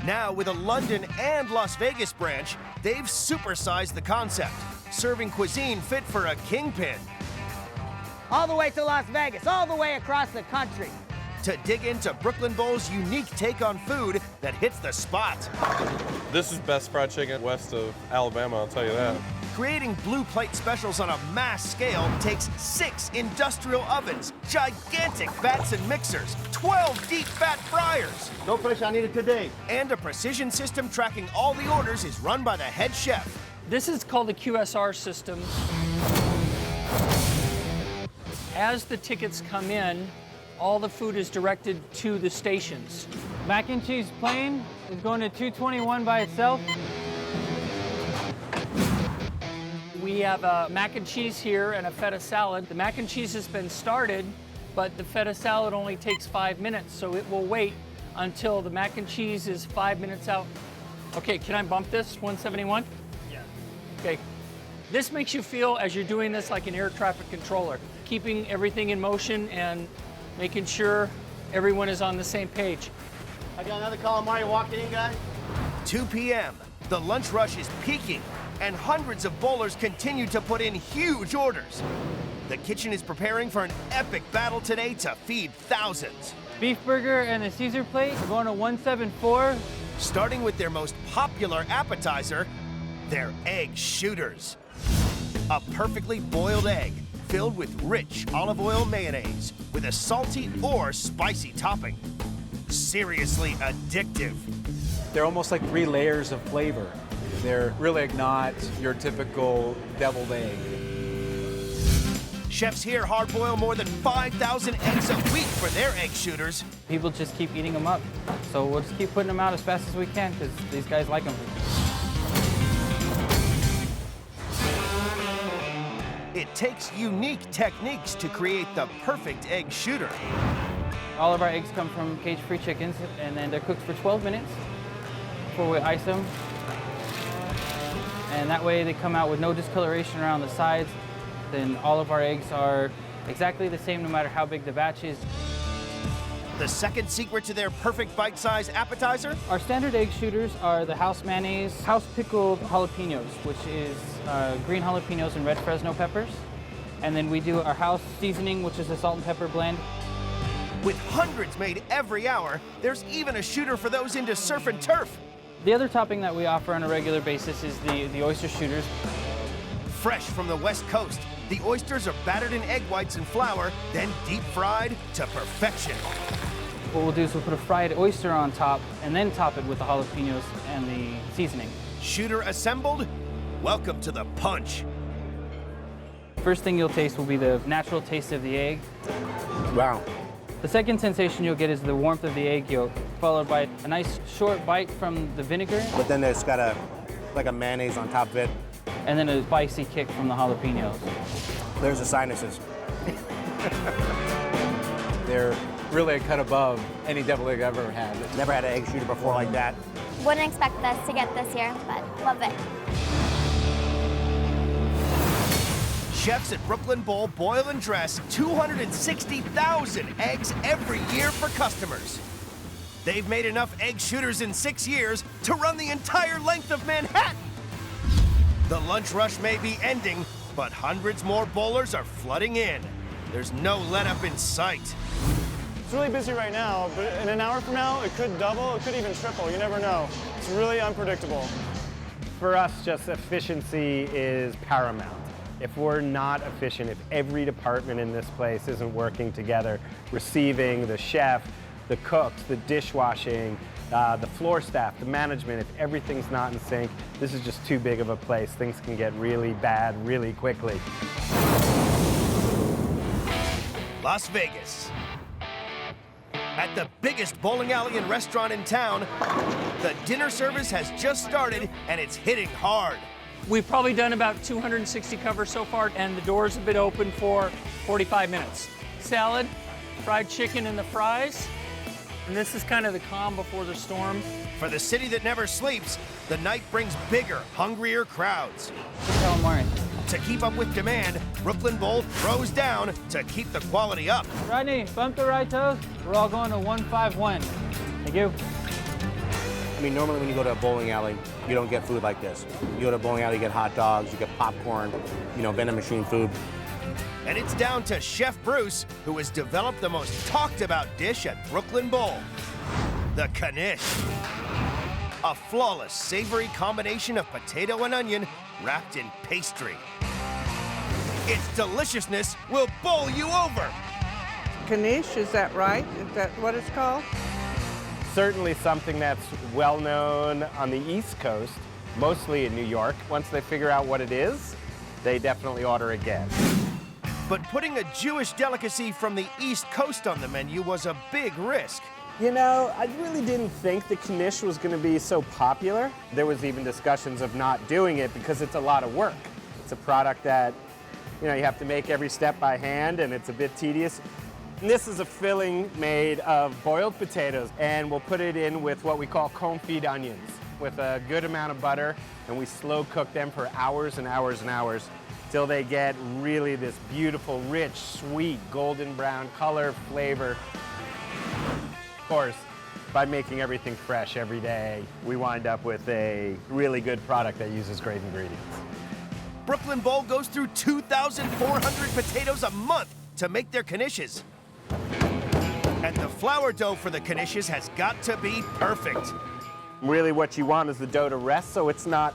Now, with a London and Las Vegas branch, they've supersized the concept, serving cuisine fit for a kingpin. All the way to Las Vegas, all the way across the country. To dig into Brooklyn Bowl's unique take on food that hits the spot. This is best fried chicken west of Alabama, I'll tell you that. Creating blue plate specials on a mass scale takes 6 industrial ovens, gigantic vats and mixers, 12 deep fat fryers. No pressure, I need it today. And a precision system tracking all the orders is run by the head chef. This is called the QSR system. As the tickets come in, all the food is directed to the stations. Mac and cheese plain is going to 221 by itself. We have a mac and cheese here and a feta salad. The mac and cheese has been started, but the feta salad only takes 5 minutes, so it will wait until the mac and cheese is 5 minutes out. Okay, can I bump this, 171? Yeah. Okay. This makes you feel, as you're doing this, like an air traffic controller, keeping everything in motion and making sure everyone is on the same page. I got another calamari walking in, guys. 2 p.m. The lunch rush is peaking, and hundreds of bowlers continue to put in huge orders. The kitchen is preparing for an epic battle today to feed thousands. Beef burger and a Caesar plate are going to 174. Starting with their most popular appetizer, their egg shooters. A perfectly boiled egg filled with rich olive oil mayonnaise with a salty or spicy topping. Seriously addictive. They're almost like 3 layers of flavor. They're really not your typical deviled egg. Chefs here hard-boil more than 5,000 eggs a week for their egg shooters. People just keep eating them up. So we'll just keep putting them out as fast as we can because these guys like them. It takes unique techniques to create the perfect egg shooter. All of our eggs come from cage-free chickens, and then they're cooked for 12 minutes before we ice them. And that way they come out with no discoloration around the sides. Then all of our eggs are exactly the same no matter how big the batch is. The second secret to their perfect bite-sized appetizer? Our standard egg shooters are the house mayonnaise, house pickled jalapeños, which is green jalapeños and red Fresno peppers. And then we do our house seasoning, which is a salt and pepper blend. With hundreds made every hour, there's even a shooter for those into surf and turf. The other topping that we offer on a regular basis is the oyster shooters. Fresh from the West Coast, the oysters are battered in egg whites and flour, then deep fried to perfection. What we'll do is we'll put a fried oyster on top and then top it with the jalapeños and the seasoning. Shooter assembled? Welcome to the punch. First thing you'll taste will be the natural taste of the egg. Wow. The second sensation you'll get is the warmth of the egg yolk, followed by a nice short bite from the vinegar. But then there's got like a mayonnaise on top of it. And then a spicy kick from the jalapeños. There's the sinuses. They're really a cut above any deviled egg I've ever had. Never had an egg shooter before like that. Wouldn't expect us to get this here, but love it. Chefs at Brooklyn Bowl boil and dress 260,000 eggs every year for customers. They've made enough egg shooters in 6 years to run the entire length of Manhattan. The lunch rush may be ending, but hundreds more bowlers are flooding in. There's no let-up in sight. It's really busy right now, but in an hour from now, it could double, it could even triple. You never know. It's really unpredictable. For us, just efficiency is paramount. If we're not efficient, if every department in this place isn't working together, receiving, the chef, the cooks, the dishwashing, the floor staff, the management, if everything's not in sync, this is just too big of a place. Things can get really bad really quickly. Las Vegas. At the biggest bowling alley and restaurant in town, the dinner service has just started and it's hitting hard. We've probably done about 260 covers so far, and the doors have been open for 45 minutes. Salad, fried chicken and the fries, and this is kind of the calm before the storm. For the city that never sleeps, the night brings bigger, hungrier crowds. Calamari. To keep up with demand, Brooklyn Bowl throws down to keep the quality up. Rodney, bump the right toes. We're all going to 151. Thank you. I mean, normally when you go to a bowling alley, you don't get food like this. You go to a bowling alley, you get hot dogs, you get popcorn, you know, vending machine food. And it's down to Chef Bruce, who has developed the most talked about dish at Brooklyn Bowl, the knish. A flawless, savory combination of potato and onion wrapped in pastry. Its deliciousness will bowl you over. Knish, is that right? Is that what it's called? Certainly something that's well known on the East Coast, mostly in New York. Once they figure out what it is, they definitely order again. But putting a Jewish delicacy from the East Coast on the menu was a big risk. You know, I really didn't think the knish was going to be so popular. There was even discussions of not doing it because it's a lot of work. It's a product that, you know, you have to make every step by hand and it's a bit tedious. And this is a filling made of boiled potatoes, and we'll put it in with what we call confit onions with a good amount of butter, and we slow cook them for hours and hours and hours till they get really this beautiful, rich, sweet, golden brown color, flavor. Of course, by making everything fresh every day, we wind up with a really good product that uses great ingredients. Brooklyn Bowl goes through 2,400 potatoes a month to make their knishes. And the flour dough for the knishes has got to be perfect. Really what you want is the dough to rest so it's not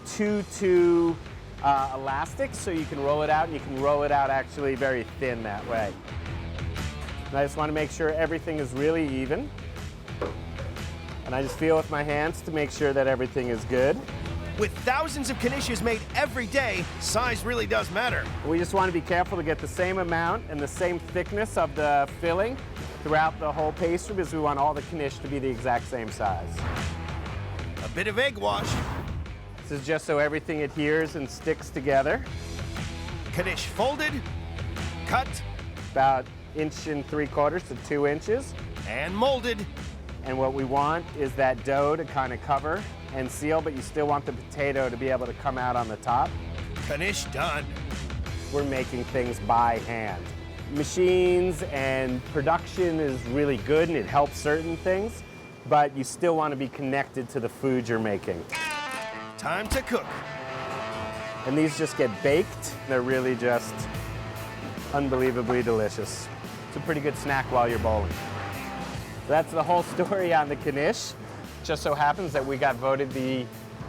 too elastic, so you can roll it out, and you can roll it out actually very thin that way. And I just want to make sure everything is really even. And I just feel with my hands to make sure that everything is good. With thousands of knishes made every day, size really does matter. We just want to be careful to get the same amount and the same thickness of the filling throughout the whole pastry, because we want all the knish to be the exact same size. A bit of egg wash. This is just so everything adheres and sticks together. Knish folded, cut, about 1 3/4 to 2 inches. And molded. And what we want is that dough to kind of cover and seal, but you still want the potato to be able to come out on the top. Knish done. We're making things by hand. Machines and production is really good and it helps certain things, but you still want to be connected to the food you're making. Time to cook. And these just get baked. They're really just unbelievably delicious. It's a pretty good snack while you're bowling. That's the whole story on the knish. Just so happens that we got voted the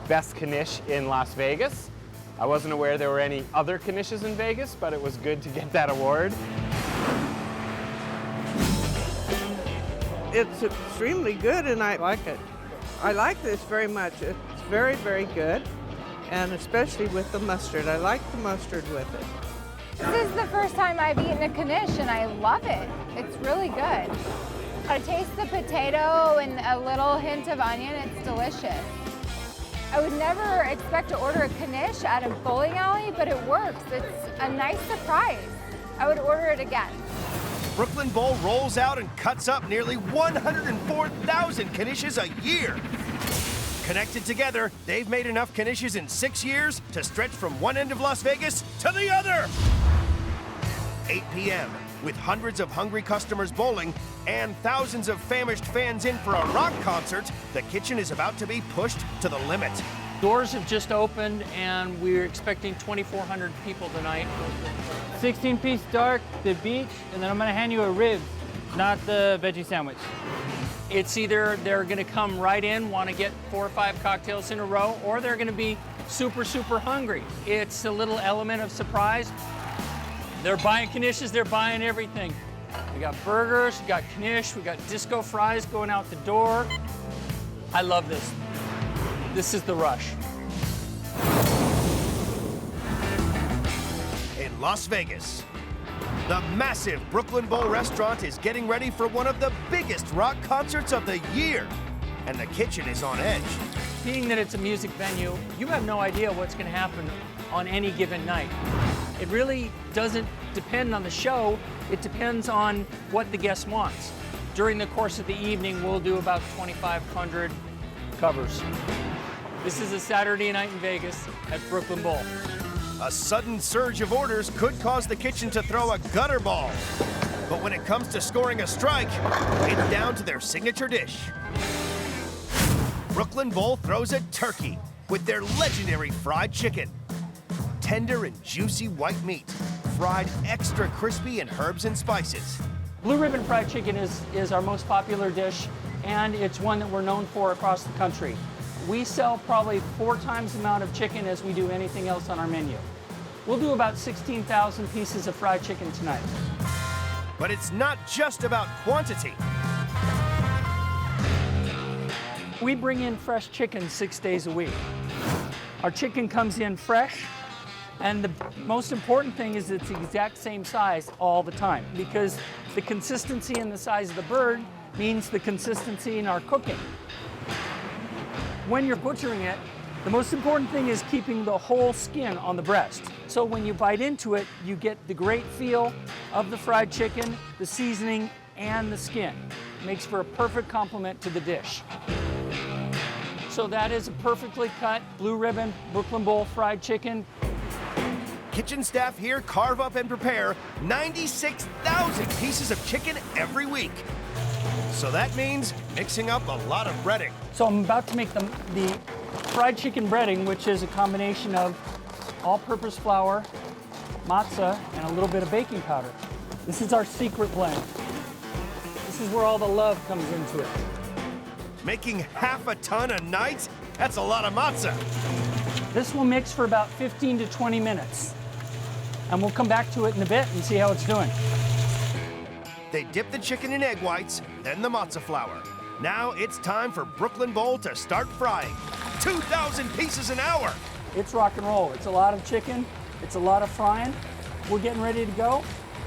best knish in Las Vegas. I wasn't aware there were any other knishes in Vegas, but it was good to get that award. It's extremely good and I like it. I like this very much. It's very, very good, and especially with the mustard. I like the mustard with it. This is the first time I've eaten a knish and I love it. It's really good. I taste the potato and a little hint of onion. It's delicious. I would never expect to order a knish at a bowling alley, but it works. It's a nice surprise. I would order it again. Brooklyn Bowl rolls out and cuts up nearly 104,000 knishes a year. Connected together, they've made enough knishes in 6 years to stretch from one end of Las Vegas to the other. 8 p.m. With hundreds of hungry customers bowling and thousands of famished fans in for a rock concert, the kitchen is about to be pushed to the limit. Doors have just opened and we're expecting 2,400 people tonight. 16-piece dark, the beach, and then I'm gonna hand you a ribs, not the veggie sandwich. It's either they're gonna come right in, wanna get 4 or 5 cocktails in a row, or they're gonna be super, super hungry. It's a little element of surprise. They're buying knishes, they're buying everything. We got burgers, we got knish, we got disco fries going out the door. I love this. This is the rush. In Las Vegas, the massive Brooklyn Bowl restaurant is getting ready for one of the biggest rock concerts of the year, and the kitchen is on edge. Being that it's a music venue, you have no idea what's gonna happen on any given night. It really doesn't depend on the show, it depends on what the guest wants. During the course of the evening, we'll do about 2,500 covers. This is a Saturday night in Vegas at Brooklyn Bowl. A sudden surge of orders could cause the kitchen to throw a gutter ball. But when it comes to scoring a strike, it's down to their signature dish. Brooklyn Bowl throws a turkey with their legendary fried chicken. Tender and juicy white meat, fried extra crispy in herbs and spices. Blue ribbon fried chicken is our most popular dish, and it's one that we're known for across the country. We sell probably 4 times the amount of chicken as we do anything else on our menu. We'll do about 16,000 pieces of fried chicken tonight. But it's not just about quantity. We bring in fresh chicken 6 days a week. Our chicken comes in fresh, and the most important thing is it's the exact same size all the time, because the consistency and the size of the bird means the consistency in our cooking. When you're butchering it, the most important thing is keeping the whole skin on the breast. So when you bite into it, you get the great feel of the fried chicken, the seasoning, and the skin. It makes for a perfect complement to the dish. So that is a perfectly cut blue ribbon Brooklyn Bowl fried chicken. Kitchen staff here carve up and prepare 96,000 pieces of chicken every week. So that means mixing up a lot of breading. So I'm about to make the fried chicken breading, which is a combination of all-purpose flour, matzah, and a little bit of baking powder. This is our secret blend. This is where all the love comes into it. Making half a ton a night? That's a lot of matzah. This will mix for about 15 to 20 minutes. And we'll come back to it in a bit and see how it's doing. They dip the chicken in egg whites, then the matzah flour. Now it's time for Brooklyn Bowl to start frying. 2,000 pieces an hour. It's rock and roll. It's a lot of chicken. It's a lot of frying. We're getting ready to go,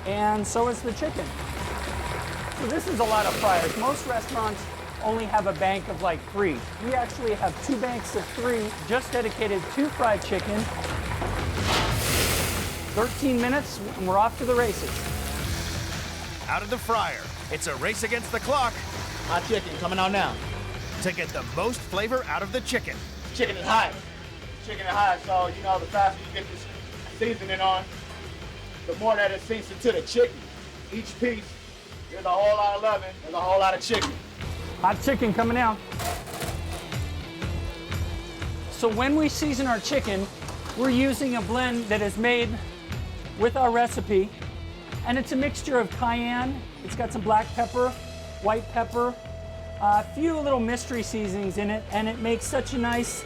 and so is the chicken. So this is a lot of fryers. Most restaurants only have a bank of like 3. We actually have 2 banks of 3 just dedicated to fried chicken. 13 minutes, and we're off to the races. Out of the fryer, it's a race against the clock. Hot chicken coming out now. To get the most flavor out of the chicken. Chicken is hot. Chicken is hot, so you know the faster you get this seasoning on, the more that it sinks into the chicken. Each piece, there's a whole lot of loving, there's a whole lot of chicken. Hot chicken coming out. So when we season our chicken, we're using a blend that is made with our recipe, and it's a mixture of cayenne, it's got some black pepper, white pepper, a few little mystery seasonings in it, and it makes such a nice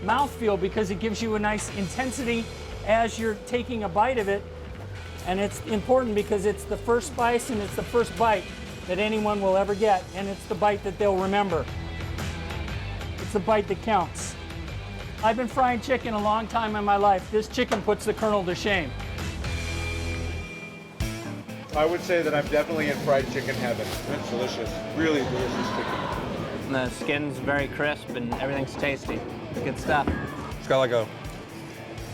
mouthfeel because it gives you a nice intensity as you're taking a bite of it. And it's important because it's the first spice and it's the first bite that anyone will ever get, and it's the bite that they'll remember. It's the bite that counts. I've been frying chicken a long time in my life. This chicken puts the Colonel to shame. I would say that I'm definitely in fried chicken heaven. It's delicious, really delicious chicken. And the skin's very crisp and everything's tasty. Good stuff. It's got like a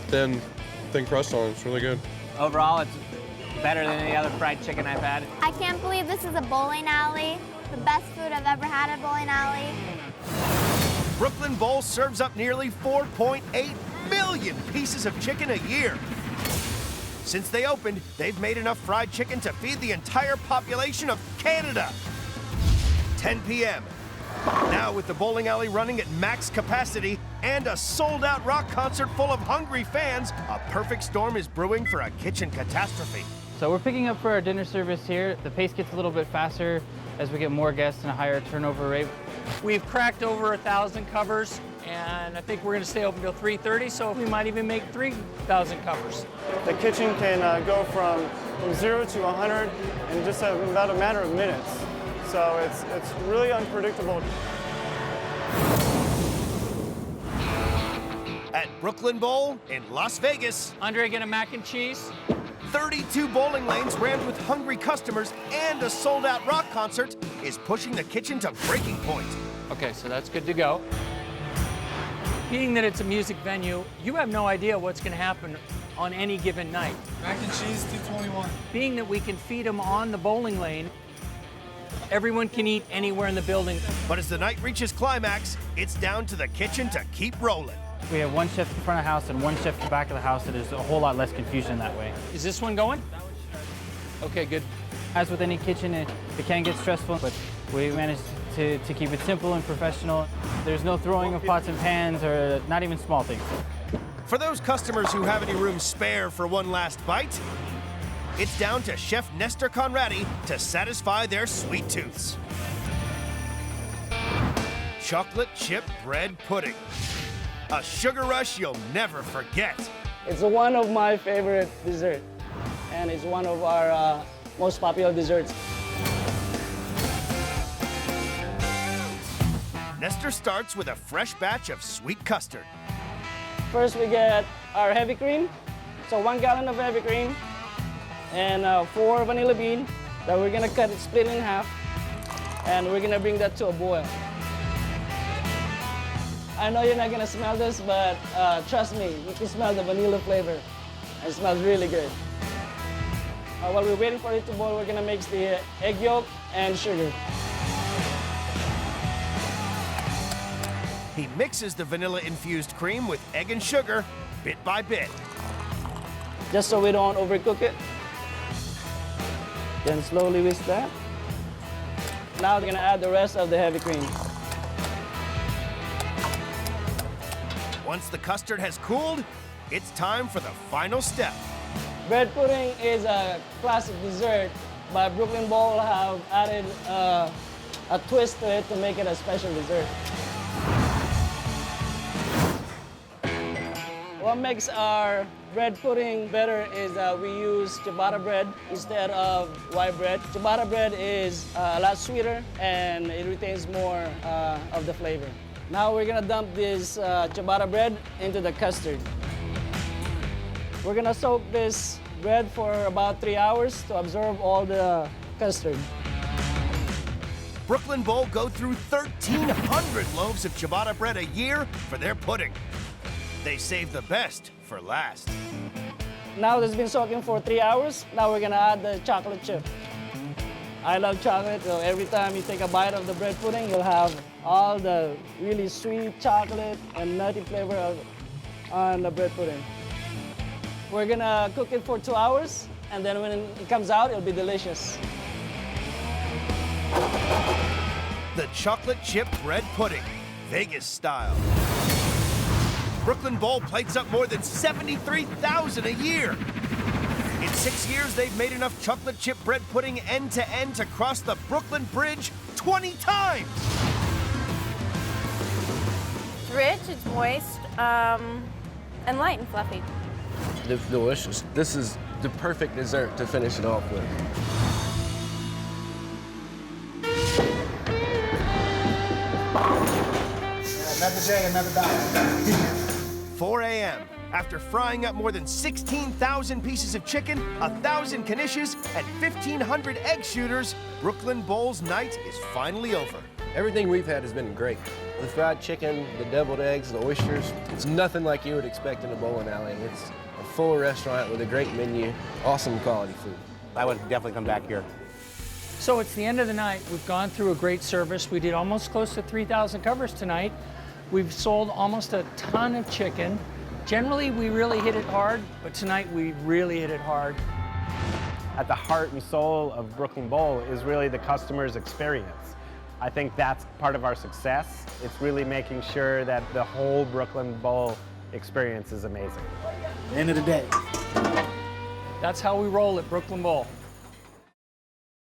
thin crust on it. It's really good. Overall, it's better than any other fried chicken I've had. I can't believe this is a bowling alley. The best food I've ever had at a bowling alley. Brooklyn Bowl serves up nearly 4.8 million pieces of chicken a year. Since they opened, they've made enough fried chicken to feed the entire population of Canada. 10 p.m. Now with the bowling alley running at max capacity and a sold-out rock concert full of hungry fans, a perfect storm is brewing for a kitchen catastrophe. So we're picking up for our dinner service here. The pace gets a little bit faster as we get more guests and a higher turnover rate. We've cracked over 1,000 covers, and I think we're going to stay open till 3:30, so we might even make 3,000 covers. The kitchen can go from 0 to 100 in just about a matter of minutes. So it's really unpredictable. At Brooklyn Bowl in Las Vegas, Andre, get a mac and cheese. 32 bowling lanes rammed with hungry customers and a sold-out rock concert is pushing the kitchen to breaking point. Okay, so that's good to go. Being that it's a music venue, you have no idea what's going to happen on any given night. Mac and cheese, 221. Being that we can feed them on the bowling lane, everyone can eat anywhere in the building. But as the night reaches climax, it's down to the kitchen to keep rolling. We have one chef in front of the house and one chef in the back of the house, so there's a whole lot less confusion that way. Is this one going? Okay, good. As with any kitchen, it can get stressful, but we managed to keep it simple and professional. There's no throwing of pots and pans or not even small things. For those customers who have any room spare for one last bite, it's down to Chef Nestor Conradi to satisfy their sweet tooths. Chocolate chip bread pudding. A sugar rush you'll never forget. It's one of my favorite desserts, and it's one of our most popular desserts. Nestor starts with a fresh batch of sweet custard. First, we get our heavy cream. So 1 gallon of heavy cream and 4 vanilla beans that we're gonna cut it, split in half, and we're gonna bring that to a boil. I know you're not gonna smell this, but trust me, you can smell the vanilla flavor. It smells really good. While we're waiting for it to boil, we're gonna mix the egg yolk and sugar. He mixes the vanilla-infused cream with egg and sugar, bit by bit. Just so we don't overcook it. Then slowly whisk that. Now we're gonna add the rest of the heavy cream. Once the custard has cooled, it's time for the final step. Bread pudding is a classic dessert, but Brooklyn Bowl have added a twist to it to make it a special dessert. What makes our bread pudding better is that we use ciabatta bread instead of white bread. Ciabatta bread is a lot sweeter and it retains more of the flavor. Now we're gonna dump this ciabatta bread into the custard. We're gonna soak this bread for about 3 hours to absorb all the custard. Brooklyn Bowl go through 1,300 loaves of ciabatta bread a year for their pudding. They save the best for last. Now it's been soaking for 3 hours. Now we're gonna add the chocolate chip. I love chocolate, so every time you take a bite of the bread pudding, you'll have all the really sweet chocolate and nutty flavor on the bread pudding. We're gonna cook it for 2 hours, and then when it comes out, it'll be delicious. The chocolate chip bread pudding, Vegas style. Brooklyn Bowl plates up more than 73,000 a year. In 6 years, they've made enough chocolate chip bread pudding end to end to cross the Brooklyn Bridge 20 times. It's rich, it's moist, and light and fluffy. It's delicious. This is the perfect dessert to finish it off with. Another day, another dollar. 4 a.m. After frying up more than 16,000 pieces of chicken, 1,000 knishes, and 1,500 egg shooters, Brooklyn Bowl's night is finally over. Everything we've had has been great. The fried chicken, the deviled eggs, the oysters, it's nothing like you would expect in a bowling alley. It's a full restaurant with a great menu, awesome quality food. I would definitely come back here. So it's the end of the night. We've gone through a great service. We did almost close to 3,000 covers tonight. We've sold almost a ton of chicken. Generally, we really hit it hard, but tonight we really hit it hard. At the heart and soul of Brooklyn Bowl is really the customer's experience. I think that's part of our success. It's really making sure that the whole Brooklyn Bowl experience is amazing. End of the day. That's how we roll at Brooklyn Bowl.